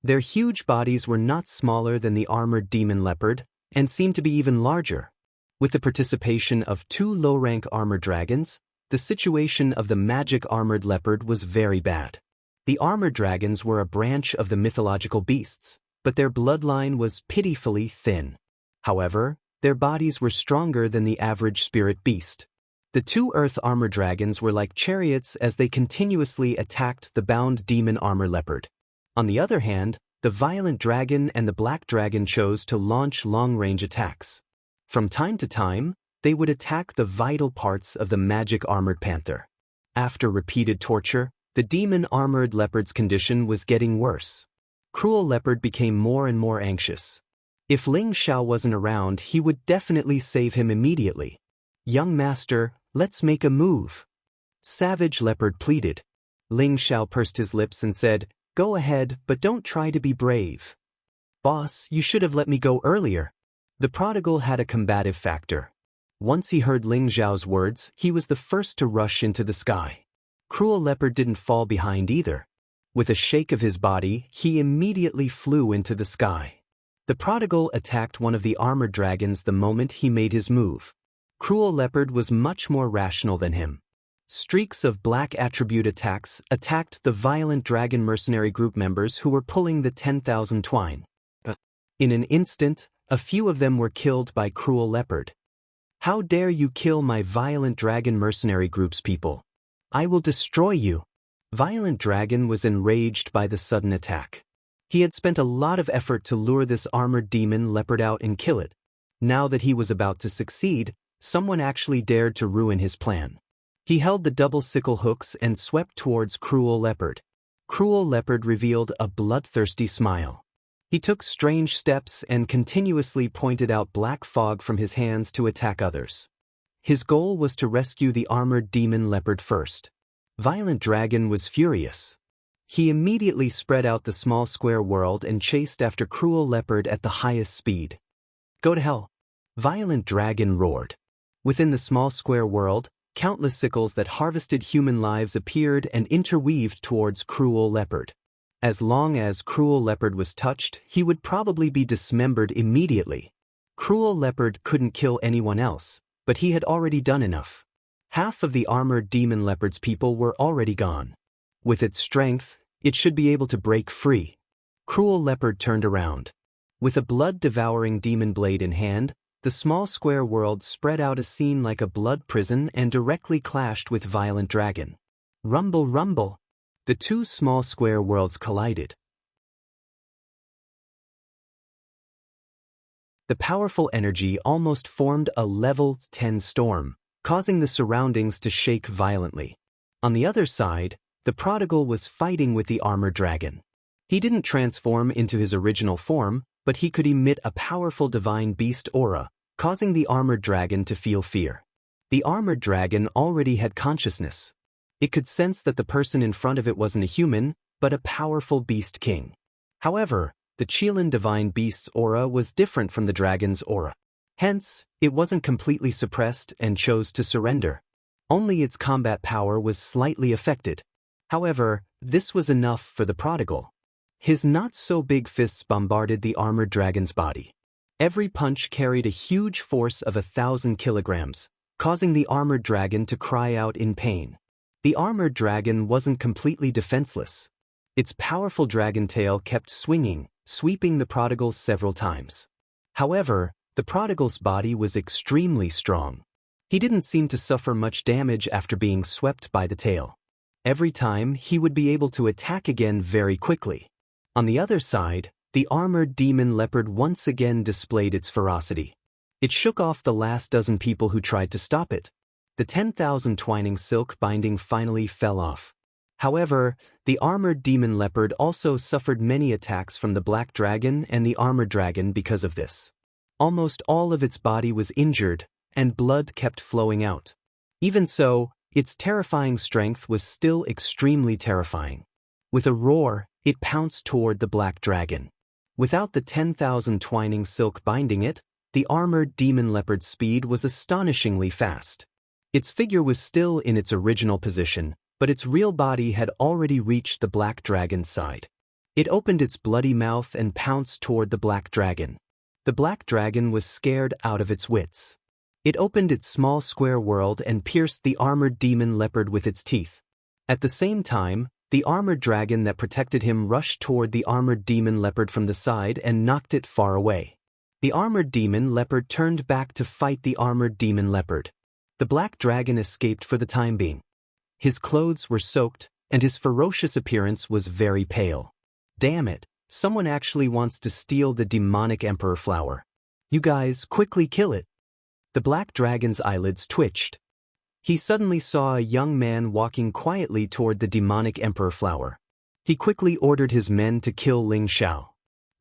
Their huge bodies were not smaller than the armored demon leopard, and seemed to be even larger. With the participation of 2 low-rank armored dragons, the situation of the magic armored leopard was very bad. The armored dragons were a branch of the mythological beasts, but their bloodline was pitifully thin. However, their bodies were stronger than the average spirit beast. The 2 earth armor dragons were like chariots as they continuously attacked the bound demon armor leopard. On the other hand, the violent dragon and the black dragon chose to launch long-range attacks. From time to time, they would attack the vital parts of the magic armored panther. After repeated torture, the demon-armored leopard's condition was getting worse. Cruel Leopard became more and more anxious. If Ling Xiao wasn't around, he would definitely save him immediately. "Young master, let's make a move." Savage Leopard pleaded. Ling Xiao pursed his lips and said, "Go ahead, but don't try to be brave." "Boss, you should have let me go earlier." The prodigal had a combative factor. Once he heard Ling Xiao's words, he was the first to rush into the sky. Cruel Leopard didn't fall behind either. With a shake of his body, he immediately flew into the sky. The prodigal attacked one of the armored dragons the moment he made his move. Cruel Leopard was much more rational than him. Streaks of black attribute attacks attacked the violent dragon mercenary group members who were pulling the 10,000 twine. In an instant, a few of them were killed by Cruel Leopard. "How dare you kill my violent dragon mercenary group's people? I will destroy you." Violent Dragon was enraged by the sudden attack. He had spent a lot of effort to lure this armored demon leopard out and kill it. Now that he was about to succeed, someone actually dared to ruin his plan. He held the double sickle hooks and swept towards Cruel Leopard. Cruel Leopard revealed a bloodthirsty smile. He took strange steps and continuously pointed out black fog from his hands to attack others. His goal was to rescue the armored demon leopard first. Violent Dragon was furious. He immediately spread out the small square world and chased after Cruel Leopard at the highest speed. "Go to hell!" Violent Dragon roared. Within the small square world, countless sickles that harvested human lives appeared and interweaved towards Cruel Leopard. As long as Cruel Leopard was touched, he would probably be dismembered immediately. Cruel Leopard couldn't kill anyone else, but he had already done enough. Half of the armored demon leopard's people were already gone. With its strength, it should be able to break free. Cruel Leopard turned around. With a blood-devouring demon blade in hand, the small square world spread out a scene like a blood prison and directly clashed with Violent Dragon. Rumble, rumble! The 2 small square worlds collided. The powerful energy almost formed a level 10 storm, causing the surroundings to shake violently. On the other side, the prodigal was fighting with the armored dragon. He didn't transform into his original form, but he could emit a powerful divine beast aura, causing the armored dragon to feel fear. The armored dragon already had consciousness. It could sense that the person in front of it wasn't a human, but a powerful beast king. However, the Qilin divine beast's aura was different from the dragon's aura. Hence, it wasn't completely suppressed and chose to surrender. Only its combat power was slightly affected. However, this was enough for the prodigal. His not-so-big fists bombarded the armored dragon's body. Every punch carried a huge force of 1,000 kilograms, causing the armored dragon to cry out in pain. The armored dragon wasn't completely defenseless. Its powerful dragon tail kept swinging, sweeping the prodigal several times. However, the prodigal's body was extremely strong. He didn't seem to suffer much damage after being swept by the tail. Every time, he would be able to attack again very quickly. On the other side, the armored demon leopard once again displayed its ferocity. It shook off the last dozen people who tried to stop it. The 10,000 twining silk binding finally fell off. However, the armored demon leopard also suffered many attacks from the black dragon and the armored dragon because of this. Almost all of its body was injured, and blood kept flowing out. Even so, its terrifying strength was still extremely terrifying. With a roar, it pounced toward the black dragon. Without the 10,000 twining silk binding it, the armored demon leopard's speed was astonishingly fast. Its figure was still in its original position, but its real body had already reached the black dragon's side. It opened its bloody mouth and pounced toward the black dragon. The black dragon was scared out of its wits. It opened its small square world and pierced the armored demon leopard with its teeth. At the same time, the armored dragon that protected him rushed toward the armored demon leopard from the side and knocked it far away. The armored demon leopard turned back to fight the armored demon leopard. The black dragon escaped for the time being. His clothes were soaked, and his ferocious appearance was very pale. Damn it, someone actually wants to steal the demonic emperor flower. You guys, quickly kill it. The black dragon's eyelids twitched. He suddenly saw a young man walking quietly toward the demonic emperor flower. He quickly ordered his men to kill Ling Xiao.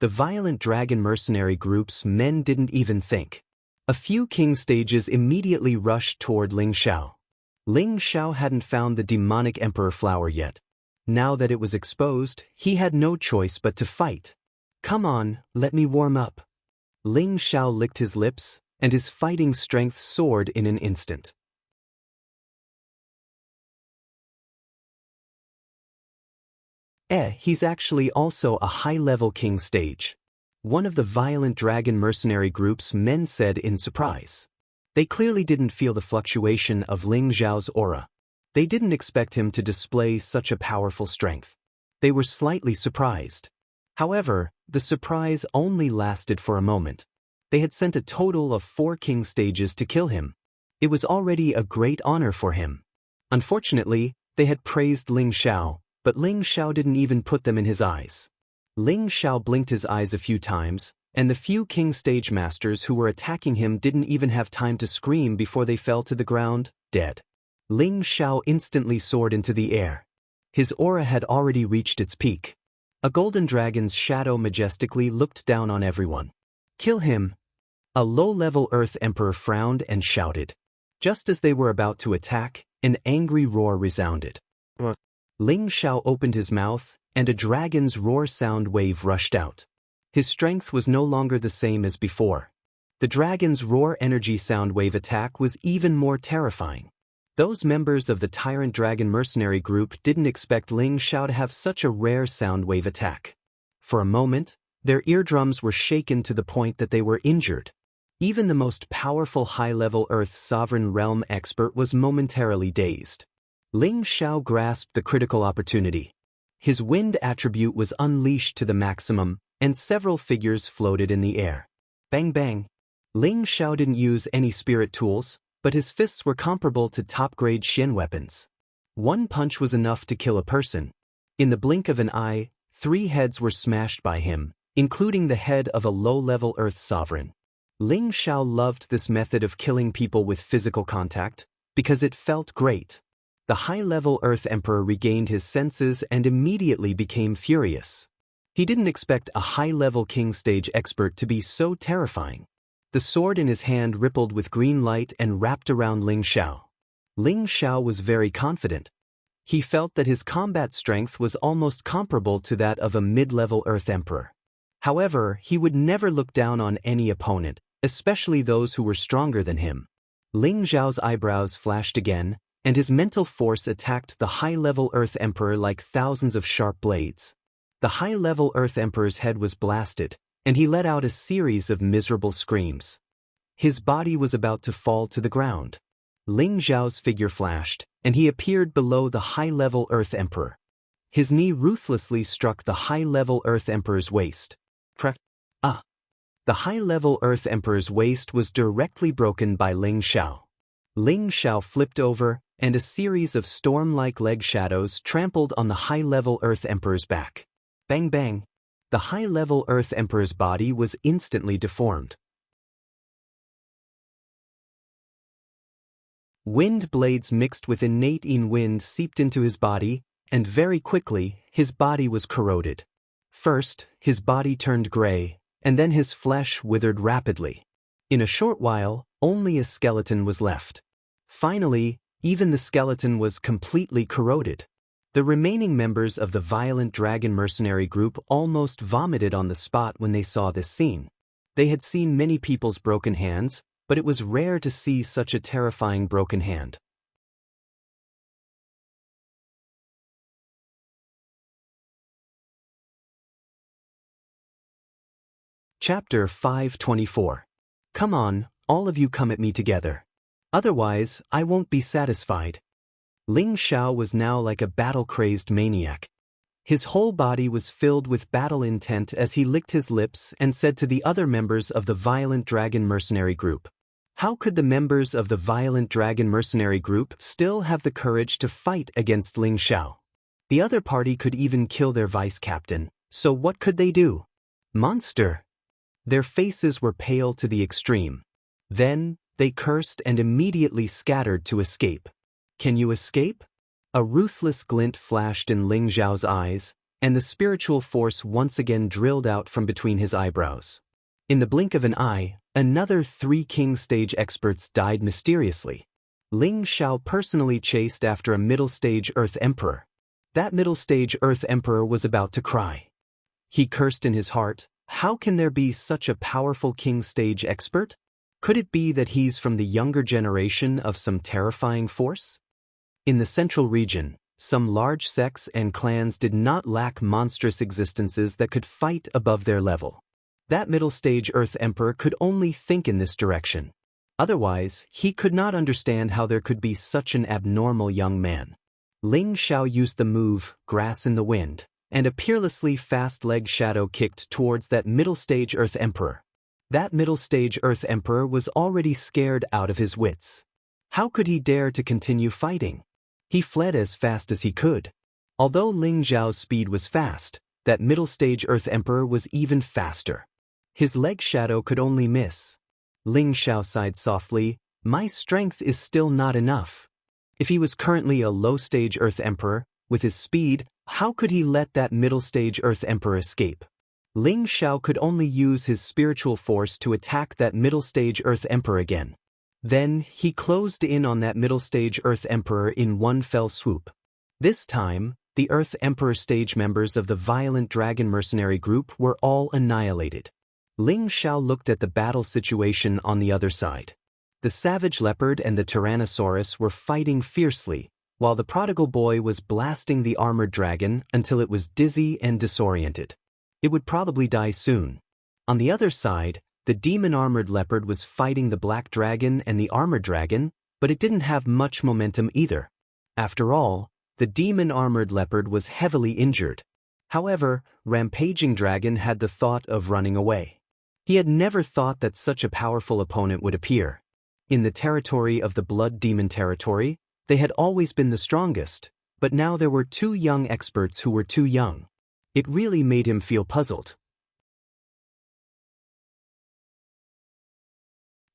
The violent dragon mercenary group's men didn't even think. A few king stages immediately rushed toward Ling Xiao. Ling Xiao hadn't found the demonic emperor flower yet. Now that it was exposed, he had no choice but to fight. Come on, let me warm up. Ling Xiao licked his lips, and his fighting strength soared in an instant. He's actually also a high-level king stage. One of the violent dragon mercenary group's men said in surprise. They clearly didn't feel the fluctuation of Ling Xiao's aura. They didn't expect him to display such a powerful strength. They were slightly surprised. However, the surprise only lasted for a moment. They had sent a total of 4 king stages to kill him. It was already a great honor for him. Unfortunately, they had praised Ling Xiao, but Ling Xiao didn't even put them in his eyes. Ling Xiao blinked his eyes a few times, and the few king stage masters who were attacking him didn't even have time to scream before they fell to the ground, dead. Ling Xiao instantly soared into the air. His aura had already reached its peak. A golden dragon's shadow majestically looked down on everyone. Kill him. A low-level Earth Emperor frowned and shouted. Just as they were about to attack, an angry roar resounded. What? Ling Xiao opened his mouth, and a dragon's roar sound wave rushed out. His strength was no longer the same as before. The dragon's roar energy sound wave attack was even more terrifying. Those members of the Tyrant Dragon mercenary group didn't expect Ling Xiao to have such a rare sound wave attack. For a moment, their eardrums were shaken to the point that they were injured. Even the most powerful high-level Earth Sovereign Realm expert was momentarily dazed. Ling Xiao grasped the critical opportunity. His wind attribute was unleashed to the maximum, and several figures floated in the air. Bang bang. Ling Xiao didn't use any spirit tools, but his fists were comparable to top-grade Xian weapons. One punch was enough to kill a person. In the blink of an eye, 3 heads were smashed by him, including the head of a low-level Earth Sovereign. Ling Xiao loved this method of killing people with physical contact, because it felt great. The high-level Earth Emperor regained his senses and immediately became furious. He didn't expect a high-level king stage expert to be so terrifying. The sword in his hand rippled with green light and wrapped around Ling Xiao. Ling Xiao was very confident. He felt that his combat strength was almost comparable to that of a mid-level Earth Emperor. However, he would never look down on any opponent, especially those who were stronger than him. Ling Zhao's eyebrows flashed again, and his mental force attacked the high-level Earth Emperor like thousands of sharp blades. The high-level Earth Emperor's head was blasted, and he let out a series of miserable screams. His body was about to fall to the ground. Ling Zhao's figure flashed, and he appeared below the high-level Earth Emperor. His knee ruthlessly struck the high-level Earth Emperor's waist. The high-level Earth Emperor's waist was directly broken by Ling Zhao. Ling Zhao flipped over, and a series of storm-like leg shadows trampled on the high-level Earth Emperor's back. Bang bang! The high-level Earth Emperor's body was instantly deformed. Wind blades mixed with innate wind seeped into his body, and very quickly, his body was corroded. First, his body turned gray, and then his flesh withered rapidly. In a short while, only a skeleton was left. Finally, even the skeleton was completely corroded. The remaining members of the violent dragon mercenary group almost vomited on the spot when they saw this scene. They had seen many people's broken hands, but it was rare to see such a terrifying broken hand. Chapter 524. Come on, all of you come at me together. Otherwise, I won't be satisfied. Ling Zhao was now like a battle-crazed maniac. His whole body was filled with battle intent as he licked his lips and said to the other members of the violent dragon mercenary group, "How could the members of the violent dragon mercenary group still have the courage to fight against Ling Zhao? The other party could even kill their vice-captain, so what could they do? Monster!" Their faces were pale to the extreme. Then, they cursed and immediately scattered to escape. Can you escape? A ruthless glint flashed in Ling Zhao's eyes, and the spiritual force once again drilled out from between his eyebrows. In the blink of an eye, another 3 king stage experts died mysteriously. Ling Zhao personally chased after a middle stage Earth Emperor. That middle stage Earth Emperor was about to cry. He cursed in his heart, how can there be such a powerful king stage expert? Could it be that he's from the younger generation of some terrifying force? In the central region, some large sects and clans did not lack monstrous existences that could fight above their level. That middle stage Earth Emperor could only think in this direction. Otherwise, he could not understand how there could be such an abnormal young man. Ling Zhao used the move, Grass in the Wind, and a peerlessly fast leg shadow kicked towards that middle stage Earth Emperor. That middle stage Earth Emperor was already scared out of his wits. How could he dare to continue fighting? He fled as fast as he could. Although Ling Zhao's speed was fast, that middle stage Earth Emperor was even faster. His leg shadow could only miss. Ling Zhao sighed softly, my strength is still not enough. If he was currently a low stage Earth Emperor, with his speed, how could he let that middle stage Earth Emperor escape? Ling Zhao could only use his spiritual force to attack that middle stage Earth Emperor again. Then, he closed in on that middle stage Earth Emperor in one fell swoop. This time, the Earth Emperor stage members of the violent dragon mercenary group were all annihilated. Ling Zhao looked at the battle situation on the other side. The savage leopard and the Tyrannosaurus were fighting fiercely, while the prodigal boy was blasting the armored dragon until it was dizzy and disoriented. It would probably die soon. On the other side, the demon-armored leopard was fighting the black dragon and the armored dragon, but it didn't have much momentum either. After all, the demon-armored leopard was heavily injured. However, Rampaging Dragon had the thought of running away. He had never thought that such a powerful opponent would appear. In the territory of the Blood Demon territory, they had always been the strongest, but now there were 2 young experts who were too young. It really made him feel puzzled.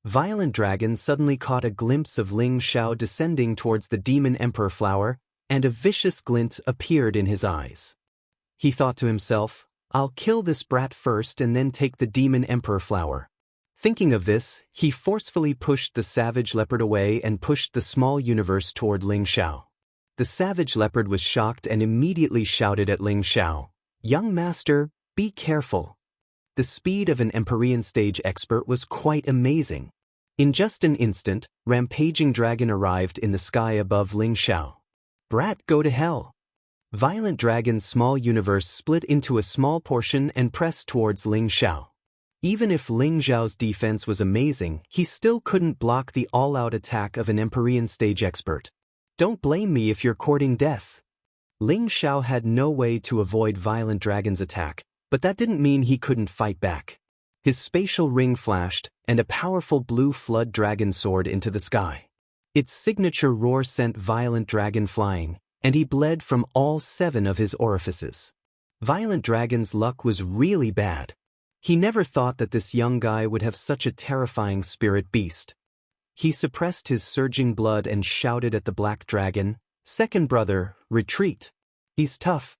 Violent Dragon suddenly caught a glimpse of Ling Zhao descending towards the Demon Emperor flower, and a vicious glint appeared in his eyes. He thought to himself, I'll kill this brat first and then take the Demon Emperor flower. Thinking of this, he forcefully pushed the savage leopard away and pushed the small universe toward Ling Zhao. The savage leopard was shocked and immediately shouted at Ling Zhao, Young master, be careful. the speed of an Empyrean stage expert was quite amazing. In just an instant, Rampaging Dragon arrived in the sky above Ling Xiao. Brat, go to hell! Violent Dragon's small universe split into a small portion and pressed towards Ling Xiao. Even if Ling Xiao's defense was amazing, he still couldn't block the all-out attack of an Empyrean stage expert. Don't blame me if you're courting death. Ling Xiao had no way to avoid Violent Dragon's attack, but that didn't mean he couldn't fight back. His spatial ring flashed, and a powerful blue flood dragon soared into the sky. Its signature roar sent Violent Dragon flying, and he bled from all 7 of his orifices. Violent Dragon's luck was really bad. He never thought that this young guy would have such a terrifying spirit beast. He suppressed his surging blood and shouted at the black dragon, "Second brother, retreat. He's tough."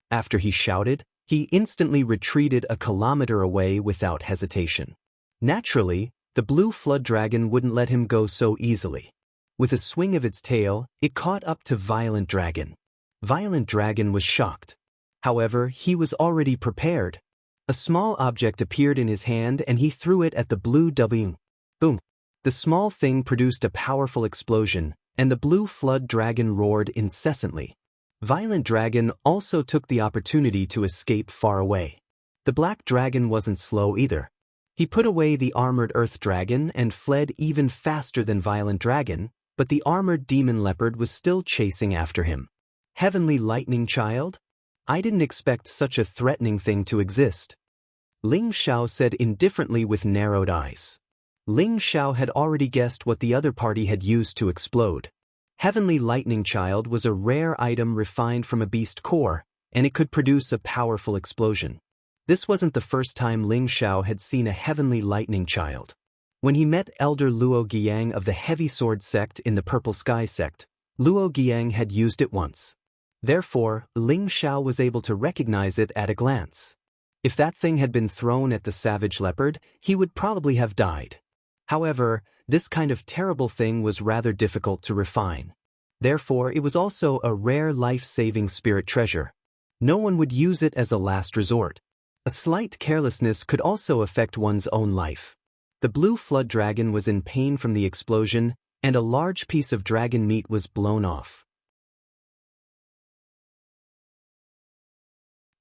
After he shouted, he instantly retreated a kilometer away without hesitation. Naturally, the blue flood dragon wouldn't let him go so easily. With a swing of its tail, it caught up to Violent Dragon. Violent Dragon was shocked. However, he was already prepared. A small object appeared in his hand and he threw it at the blue W. Boom! The small thing produced a powerful explosion, and the blue flood dragon roared incessantly. Violent Dragon also took the opportunity to escape far away. The black dragon wasn't slow either. He put away the armored earth dragon and fled even faster than Violent Dragon, but the armored demon leopard was still chasing after him. Heavenly Lightning Child? I didn't expect such a threatening thing to exist. Ling Xiao said indifferently with narrowed eyes. Ling Xiao had already guessed what the other party had used to explode. Heavenly Lightning Child was a rare item refined from a beast core, and it could produce a powerful explosion. This wasn't the first time Ling Xiao had seen a Heavenly Lightning Child. When he met Elder Luo Giang of the Heavy Sword sect in the Purple Sky sect, Luo Giang had used it once. Therefore, Ling Xiao was able to recognize it at a glance. If that thing had been thrown at the savage leopard, he would probably have died. However, this kind of terrible thing was rather difficult to refine. Therefore, it was also a rare life-saving spirit treasure. No one would use it as a last resort. A slight carelessness could also affect one's own life. The blue flood dragon was in pain from the explosion, and a large piece of dragon meat was blown off.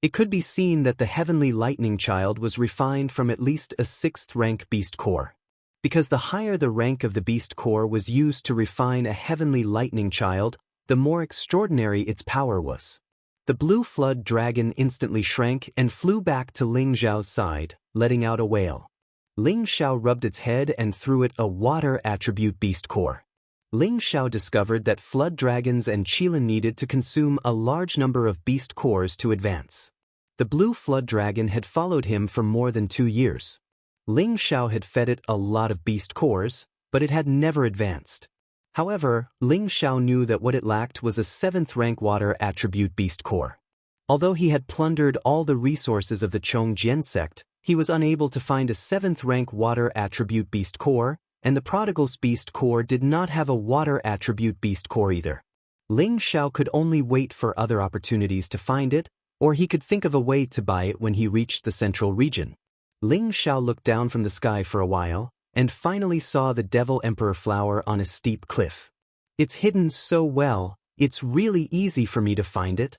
It could be seen that the Heavenly Lightning Child was refined from at least a 6th rank beast core. Because the higher the rank of the beast core was used to refine a Heavenly Lightning Child, the more extraordinary its power was. The blue flood dragon instantly shrank and flew back to Ling Xiao's side, letting out a wail. Ling Xiao rubbed its head and threw it a water attribute beast core. Ling Xiao discovered that flood dragons and Qilin needed to consume a large number of beast cores to advance. The blue flood dragon had followed him for more than 2 years. Ling Xiao had fed it a lot of beast cores, but it had never advanced. However, Ling Xiao knew that what it lacked was a 7th rank water attribute beast core. Although he had plundered all the resources of the Chongjian sect, he was unable to find a 7th rank water attribute beast core, and the Prodigal's beast core did not have a water attribute beast core either. Ling Xiao could only wait for other opportunities to find it, or he could think of a way to buy it when he reached the central region. Ling Xiao looked down from the sky for a while, and finally saw the Devil Emperor flower on a steep cliff. It's hidden so well, it's really easy for me to find it.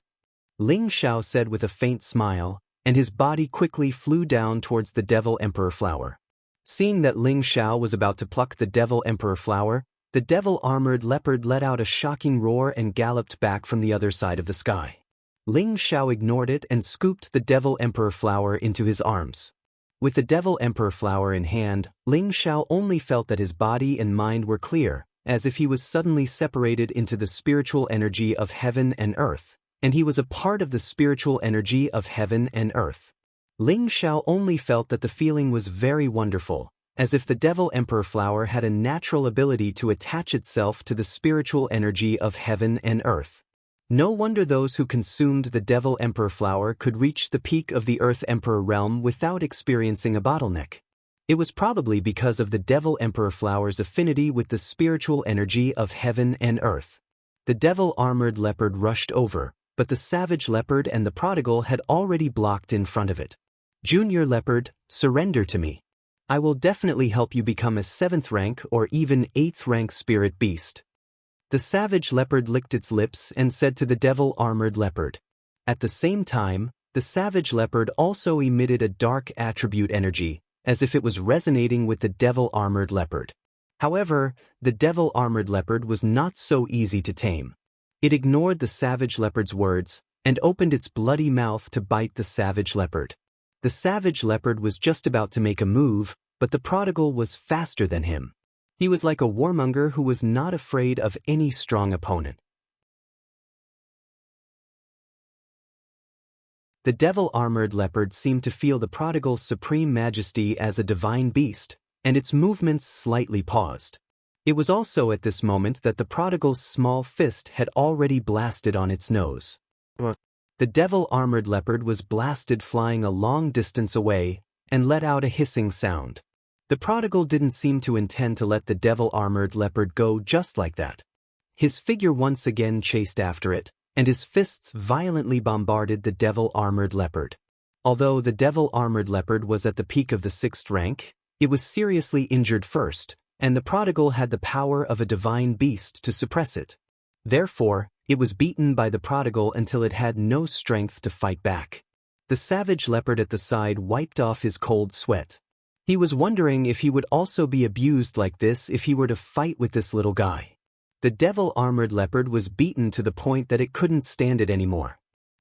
Ling Xiao said with a faint smile, and his body quickly flew down towards the Devil Emperor flower. Seeing that Ling Xiao was about to pluck the Devil Emperor flower, the devil-armored leopard let out a shocking roar and galloped back from the other side of the sky. Ling Xiao ignored it and scooped the Devil Emperor flower into his arms. With the Devil Emperor flower in hand, Ling Xiao only felt that his body and mind were clear, as if he was suddenly separated into the spiritual energy of heaven and earth, and he was a part of the spiritual energy of heaven and earth. Ling Xiao only felt that the feeling was very wonderful, as if the Devil Emperor flower had a natural ability to attach itself to the spiritual energy of heaven and earth. No wonder those who consumed the Devil Emperor flower could reach the peak of the Earth Emperor realm without experiencing a bottleneck. It was probably because of the Devil Emperor flower's affinity with the spiritual energy of heaven and earth. The devil-armored leopard rushed over, but the savage leopard and the prodigal had already blocked in front of it. Junior leopard, surrender to me. I will definitely help you become a 7th rank or even 8th rank spirit beast. The savage leopard licked its lips and said to the devil-armored leopard. At the same time, the savage leopard also emitted a dark attribute energy, as if it was resonating with the devil-armored leopard. However, the devil-armored leopard was not so easy to tame. It ignored the savage leopard's words and opened its bloody mouth to bite the savage leopard. The savage leopard was just about to make a move, but the prodigal was faster than him. He was like a warmonger who was not afraid of any strong opponent. The devil-armored leopard seemed to feel the prodigal's supreme majesty as a divine beast, and its movements slightly paused. It was also at this moment that the prodigal's small fist had already blasted on its nose. The devil-armored leopard was blasted flying a long distance away and let out a hissing sound. The prodigal didn't seem to intend to let the devil-armored leopard go just like that. His figure once again chased after it, and his fists violently bombarded the devil-armored leopard. Although the devil-armored leopard was at the peak of the 6th rank, it was seriously injured first, and the prodigal had the power of a divine beast to suppress it. Therefore, it was beaten by the prodigal until it had no strength to fight back. The savage leopard at the side wiped off his cold sweat. He was wondering if he would also be abused like this if he were to fight with this little guy. The devil-armored leopard was beaten to the point that it couldn't stand it anymore.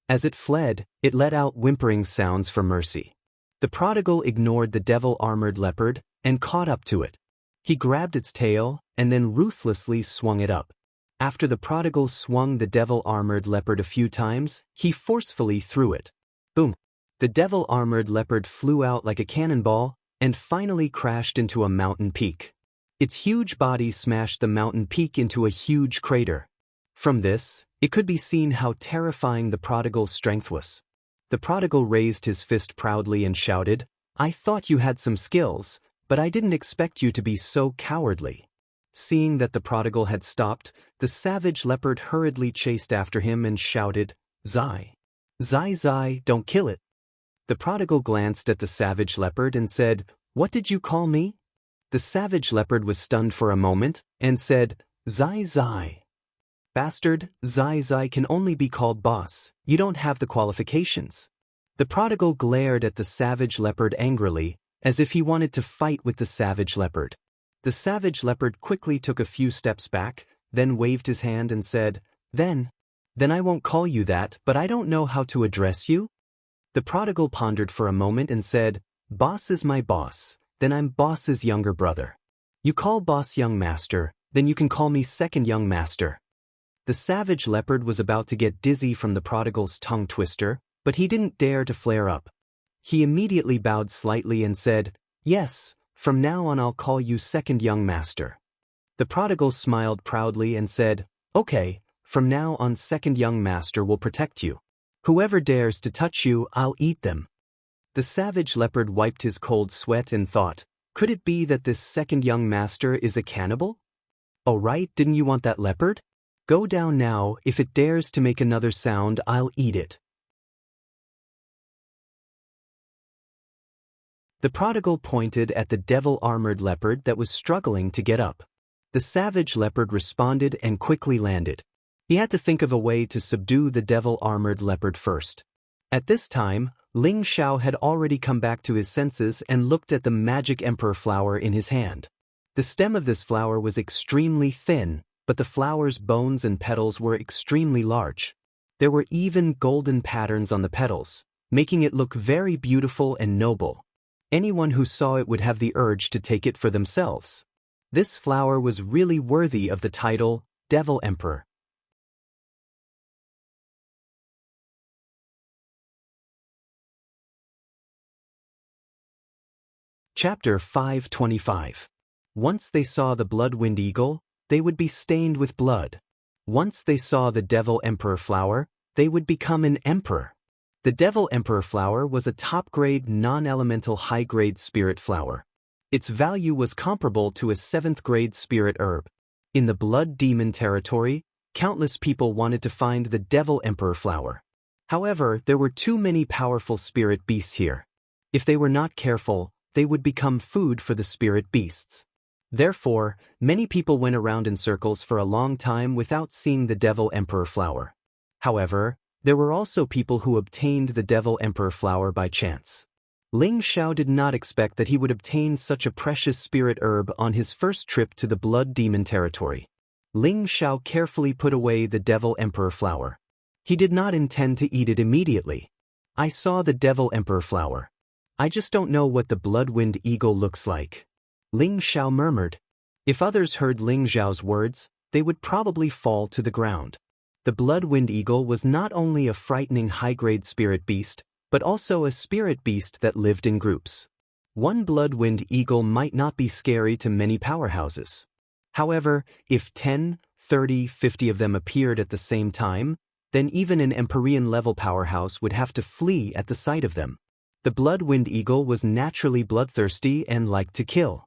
As it fled, it let out whimpering sounds for mercy. The prodigal ignored the devil-armored leopard and caught up to it. He grabbed its tail and then ruthlessly swung it up. After the prodigal swung the devil-armored leopard a few times, he forcefully threw it. Boom! The devil-armored leopard flew out like a cannonball and finally crashed into a mountain peak. Its huge body smashed the mountain peak into a huge crater. From this, it could be seen how terrifying the prodigal's strength was. The prodigal raised his fist proudly and shouted, "I thought you had some skills, but I didn't expect you to be so cowardly." Seeing that the prodigal had stopped, the savage leopard hurriedly chased after him and shouted, "Zai! Zai Zai, don't kill it!" The prodigal glanced at the savage leopard and said, "What did you call me?" The savage leopard was stunned for a moment and said, "Zai Zai." "Bastard, Zai Zai can only be called boss. You don't have the qualifications." The prodigal glared at the savage leopard angrily, as if he wanted to fight with the savage leopard. The savage leopard quickly took a few steps back, then waved his hand and said, Then I won't call you that, but I don't know how to address you." The prodigal pondered for a moment and said, "Boss is my boss, then I'm boss's younger brother. You call boss young master, then you can call me second young master." The savage leopard was about to get dizzy from the prodigal's tongue twister, but he didn't dare to flare up. He immediately bowed slightly and said, "Yes, from now on I'll call you second young master." The prodigal smiled proudly and said, "Okay, from now on second young master will protect you. Whoever dares to touch you, I'll eat them." The savage leopard wiped his cold sweat and thought, could it be that this second young master is a cannibal? "Oh right, didn't you want that leopard? Go down now, if it dares to make another sound, I'll eat it." The prodigal pointed at the devil-armored leopard that was struggling to get up. The savage leopard responded and quickly landed. He had to think of a way to subdue the devil-armored leopard first. At this time, Ling Xiao had already come back to his senses and looked at the magic emperor flower in his hand. The stem of this flower was extremely thin, but the flower's bones and petals were extremely large. There were even golden patterns on the petals, making it look very beautiful and noble. Anyone who saw it would have the urge to take it for themselves. This flower was really worthy of the title, Devil Emperor. Chapter 525. Once they saw the blood-wind eagle, they would be stained with blood. Once they saw the Devil Emperor flower, they would become an emperor. The Devil Emperor flower was a top-grade non-elemental high-grade spirit flower. Its value was comparable to a 7th-grade spirit herb. In the Blood Demon territory, countless people wanted to find the Devil Emperor flower. However, there were too many powerful spirit beasts here. If they were not careful, they would become food for the spirit beasts. Therefore, many people went around in circles for a long time without seeing the Devil Emperor flower. However, there were also people who obtained the Devil Emperor flower by chance. Ling Xiao did not expect that he would obtain such a precious spirit herb on his first trip to the Blood Demon territory. Ling Xiao carefully put away the Devil Emperor flower. He did not intend to eat it immediately. I saw the Devil Emperor flower. I just don't know what the Bloodwind Eagle looks like. Ling Xiao murmured. If others heard Ling Xiao's words, they would probably fall to the ground. The Bloodwind Eagle was not only a frightening high-grade spirit beast, but also a spirit beast that lived in groups. One Bloodwind Eagle might not be scary to many powerhouses. However, if 10, 30, 50 of them appeared at the same time, then even an Empyrean-level powerhouse would have to flee at the sight of them. The Bloodwind Eagle was naturally bloodthirsty and liked to kill.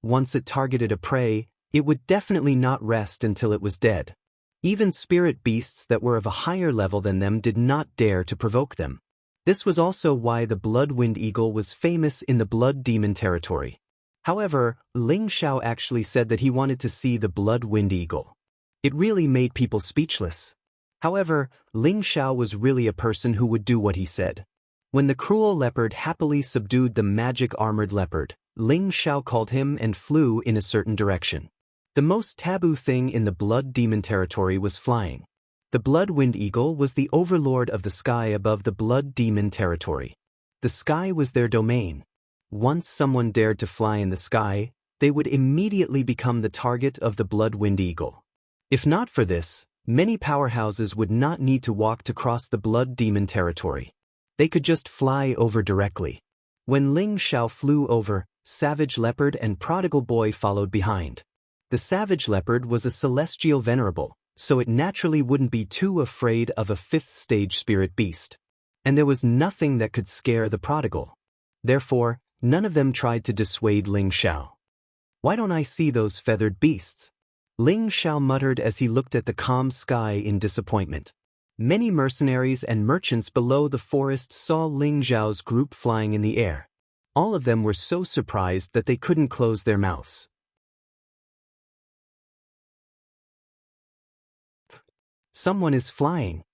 Once it targeted a prey, it would definitely not rest until it was dead. Even spirit beasts that were of a higher level than them did not dare to provoke them. This was also why the Bloodwind Eagle was famous in the Blood Demon territory. However, Ling Xiao actually said that he wanted to see the Bloodwind Eagle. It really made people speechless. However, Ling Xiao was really a person who would do what he said. When the cruel leopard happily subdued the magic armored leopard, Ling Xiao called him and flew in a certain direction. The most taboo thing in the Blood Demon territory was flying. The Bloodwind Eagle was the overlord of the sky above the Blood Demon territory. The sky was their domain. Once someone dared to fly in the sky, they would immediately become the target of the Bloodwind Eagle. If not for this, many powerhouses would not need to walk to cross the Blood Demon territory. They could just fly over directly. When Ling Xiao flew over, Savage Leopard and Prodigal Boy followed behind. The Savage Leopard was a celestial venerable, so it naturally wouldn't be too afraid of a fifth-stage spirit beast. And there was nothing that could scare the Prodigal. Therefore, none of them tried to dissuade Ling Xiao. Why don't I see those feathered beasts? Ling Xiao muttered as he looked at the calm sky in disappointment. Many mercenaries and merchants below the forest saw Ling Xiao's group flying in the air. All of them were so surprised that they couldn't close their mouths. Someone is flying.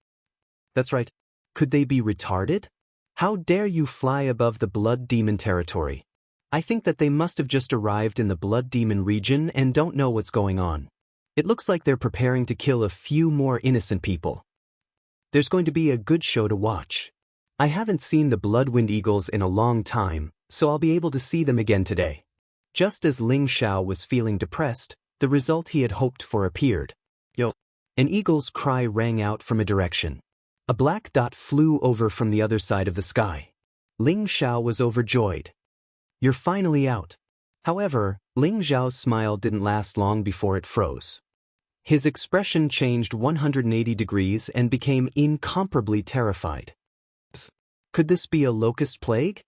That's right. Could they be retarded? How dare you fly above the Blood Demon territory? I think that they must have just arrived in the Blood Demon region and don't know what's going on. It looks like they're preparing to kill a few more innocent people. There's going to be a good show to watch. I haven't seen the Bloodwind Eagles in a long time, so I'll be able to see them again today. Just as Ling Xiao was feeling depressed, the result he had hoped for appeared. Yo! An eagle's cry rang out from a direction. A black dot flew over from the other side of the sky. Ling Xiao was overjoyed. You're finally out. However, Ling Xiao's smile didn't last long before it froze. His expression changed 180 degrees and became incomparably terrified. Could this be a locust plague?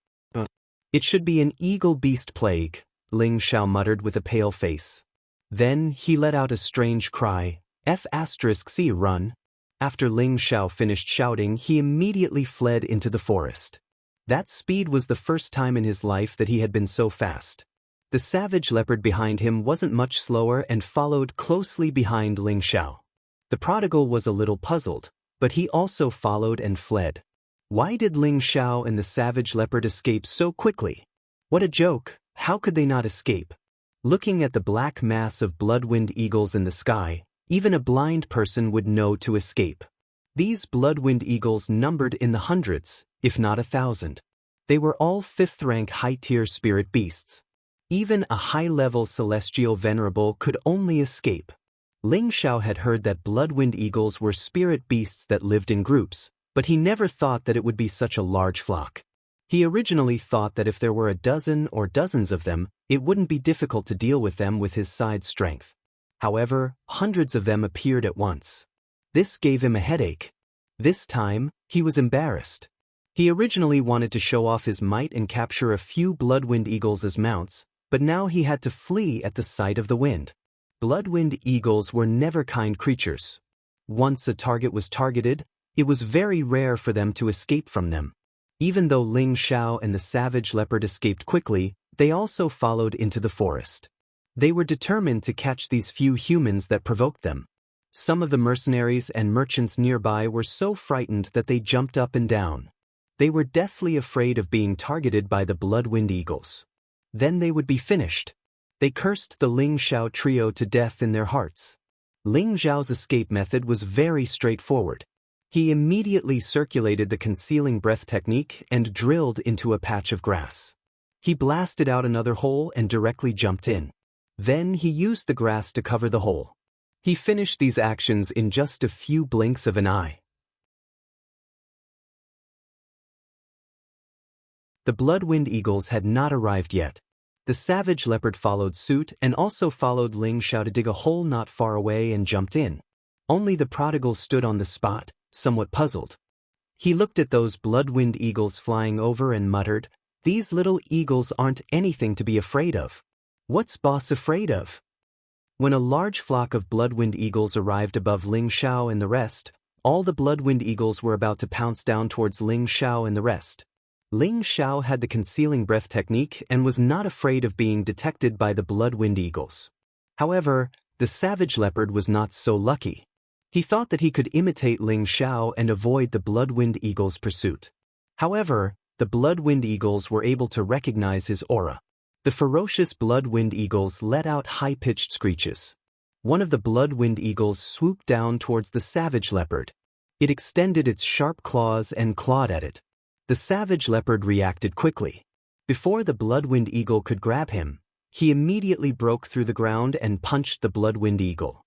It should be an eagle beast plague, Ling Xiao muttered with a pale face. Then he let out a strange cry, F*C run. After Ling Xiao finished shouting, he immediately fled into the forest. That speed was the first time in his life that he had been so fast. The Savage Leopard behind him wasn't much slower and followed closely behind Ling Xiao. The Prodigal was a little puzzled, but he also followed and fled. Why did Ling Xiao and the Savage Leopard escape so quickly? What a joke! How could they not escape? Looking at the black mass of Bloodwind Eagles in the sky, even a blind person would know to escape. These Bloodwind Eagles numbered in the hundreds, if not 1,000. They were all 5th-rank high-tier spirit beasts. Even a high-level celestial venerable could only escape. Ling Xiao had heard that Bloodwind Eagles were spirit beasts that lived in groups, but he never thought that it would be such a large flock. He originally thought that if there were a dozen or dozens of them, it wouldn't be difficult to deal with them with his side strength. However, hundreds of them appeared at once. This gave him a headache. This time, he was embarrassed. He originally wanted to show off his might and capture a few Bloodwind Eagles as mounts, but now he had to flee at the sight of the wind. Bloodwind Eagles were never kind creatures. Once a target was targeted, it was very rare for them to escape from them. Even though Ling Xiao and the savage leopard escaped quickly, they also followed into the forest. They were determined to catch these few humans that provoked them. Some of the mercenaries and merchants nearby were so frightened that they jumped up and down. They were deathly afraid of being targeted by the blood-wind eagles. Then they would be finished. They cursed the Ling Xiao trio to death in their hearts. Ling Xiao's escape method was very straightforward. He immediately circulated the concealing breath technique and drilled into a patch of grass. He blasted out another hole and directly jumped in. Then he used the grass to cover the hole. He finished these actions in just a few blinks of an eye. The blood-wind eagles had not arrived yet. The savage leopard followed suit and also followed Ling Xiao to dig a hole not far away and jumped in. Only the prodigal stood on the spot, somewhat puzzled. He looked at those blood-wind eagles flying over and muttered, "These little eagles aren't anything to be afraid of. What's boss afraid of?" When a large flock of blood-wind eagles arrived above Ling Xiao and the rest, all the blood-wind eagles were about to pounce down towards Ling Xiao and the rest. Ling Xiao had the concealing breath technique and was not afraid of being detected by the blood-wind eagles. However, the savage leopard was not so lucky. He thought that he could imitate Ling Xiao and avoid the blood-wind eagles' pursuit. However, the blood-wind eagles were able to recognize his aura. The ferocious blood-wind eagles let out high-pitched screeches. One of the blood-wind eagles swooped down towards the savage leopard. It extended its sharp claws and clawed at it. The savage leopard reacted quickly. Before the blood-wind eagle could grab him, he immediately broke through the ground and punched the blood-wind eagle.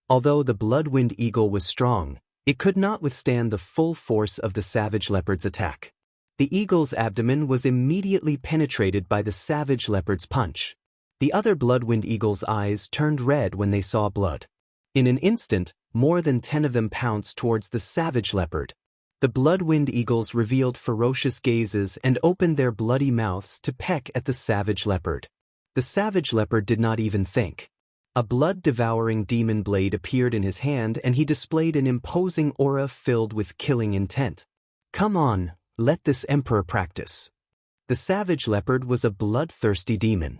Although the blood-wind eagle was strong, it could not withstand the full force of the savage leopard's attack. The eagle's abdomen was immediately penetrated by the savage leopard's punch. The other blood-wind eagle's eyes turned red when they saw blood. In an instant, more than 10 of them pounced towards the savage leopard. The blood-wind eagles revealed ferocious gazes and opened their bloody mouths to peck at the savage leopard. The savage leopard did not even think. A blood-devouring demon blade appeared in his hand and he displayed an imposing aura filled with killing intent. "Come on, let this emperor practice." The savage leopard was a bloodthirsty demon.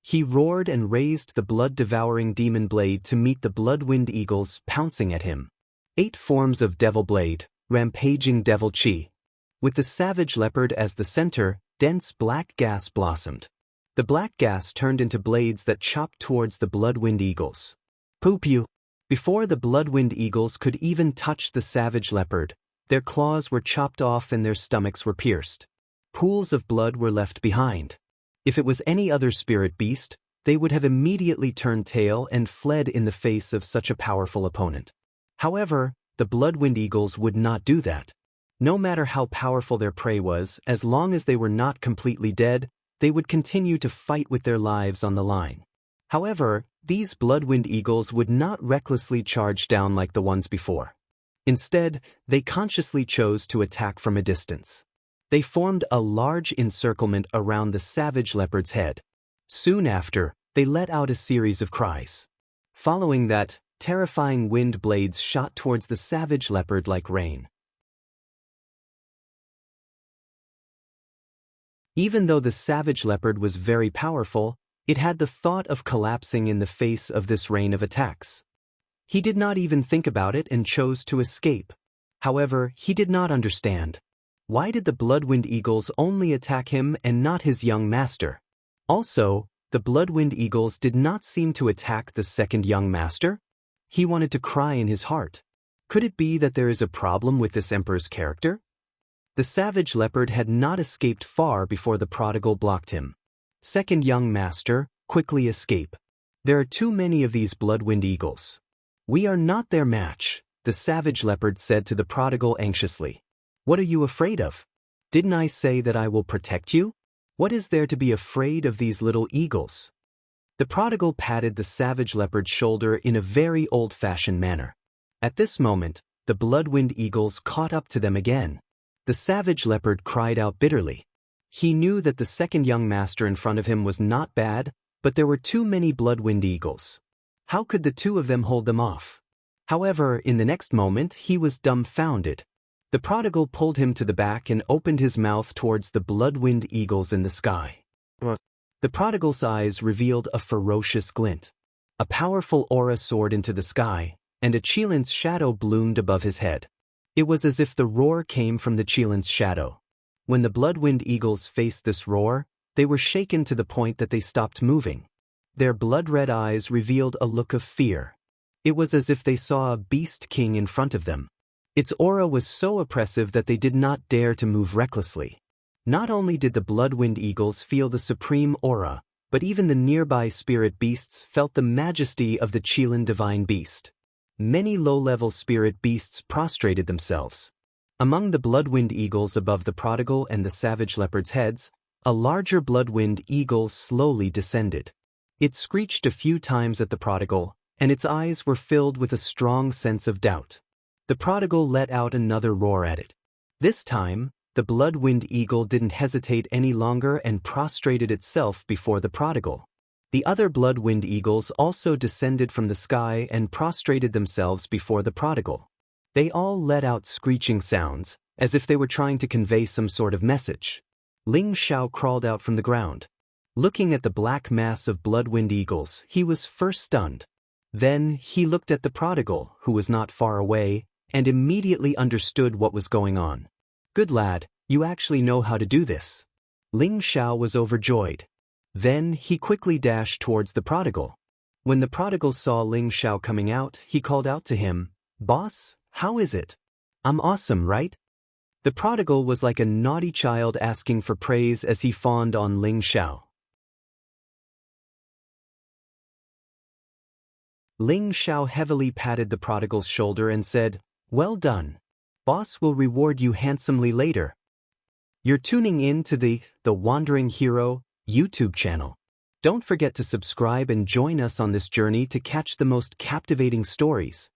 He roared and raised the blood-devouring demon blade to meet the blood-wind eagles pouncing at him. 8 forms of devil blade. Rampaging devil chi. With the savage leopard as the center, dense black gas blossomed. The black gas turned into blades that chopped towards the blood-wind eagles. Pew! Before the blood-wind eagles could even touch the savage leopard, their claws were chopped off and their stomachs were pierced. Pools of blood were left behind. If it was any other spirit beast, they would have immediately turned tail and fled in the face of such a powerful opponent. However, the blood-wind eagles would not do that. No matter how powerful their prey was, as long as they were not completely dead, they would continue to fight with their lives on the line. However, these blood-wind eagles would not recklessly charge down like the ones before. Instead, they consciously chose to attack from a distance. They formed a large encirclement around the savage leopard's head. Soon after, they let out a series of cries. Following that, terrifying wind blades shot towards the savage leopard like rain. Even though the savage leopard was very powerful, it had the thought of collapsing in the face of this rain of attacks. He did not even think about it and chose to escape. However, he did not understand. Why did the blood-wind eagles only attack him and not his young master? Also, the blood-wind eagles did not seem to attack the second young master. He wanted to cry in his heart. Could it be that there is a problem with this emperor's character? The savage leopard had not escaped far before the prodigal blocked him. "Second young master, quickly escape. There are too many of these blood-wind eagles. We are not their match," the savage leopard said to the prodigal anxiously. "What are you afraid of? Didn't I say that I will protect you? What is there to be afraid of these little eagles?" The prodigal patted the savage leopard's shoulder in a very old-fashioned manner. At this moment, the blood-wind eagles caught up to them again. The savage leopard cried out bitterly. He knew that the second young master in front of him was not bad, but there were too many blood-wind eagles. How could the two of them hold them off? However, in the next moment he was dumbfounded. The prodigal pulled him to the back and opened his mouth towards the blood-winged eagles in the sky. The prodigal's eyes revealed a ferocious glint. A powerful aura soared into the sky, and a Qilin's shadow bloomed above his head. It was as if the roar came from the Qilin's shadow. When the blood-winged eagles faced this roar, they were shaken to the point that they stopped moving. Their blood-red eyes revealed a look of fear. It was as if they saw a beast king in front of them. Its aura was so oppressive that they did not dare to move recklessly. Not only did the blood-winged eagles feel the supreme aura, but even the nearby spirit beasts felt the majesty of the Qilin divine beast. Many low-level spirit beasts prostrated themselves. Among the blood-winged eagles above the prodigal and the savage leopard's heads, a larger blood-winged eagle slowly descended. It screeched a few times at the prodigal, and its eyes were filled with a strong sense of doubt. The prodigal let out another roar at it. This time, the blood-winged eagle didn't hesitate any longer and prostrated itself before the prodigal. The other blood-winged eagles also descended from the sky and prostrated themselves before the prodigal. They all let out screeching sounds, as if they were trying to convey some sort of message. Ling Xiao crawled out from the ground. Looking at the black mass of blood-winged eagles, he was first stunned. Then he looked at the prodigal, who was not far away, and immediately understood what was going on. "Good lad, you actually know how to do this." Ling Xiao was overjoyed. Then he quickly dashed towards the prodigal. When the prodigal saw Ling Xiao coming out, he called out to him, "Boss, how is it? I'm awesome, right?" The prodigal was like a naughty child asking for praise as he fawned on Ling Xiao. Ling Xiao heavily patted the prodigal's shoulder and said, "Well done. Boss will reward you handsomely later." You're tuning in to the Wandering Hero YouTube channel. Don't forget to subscribe and join us on this journey to catch the most captivating stories.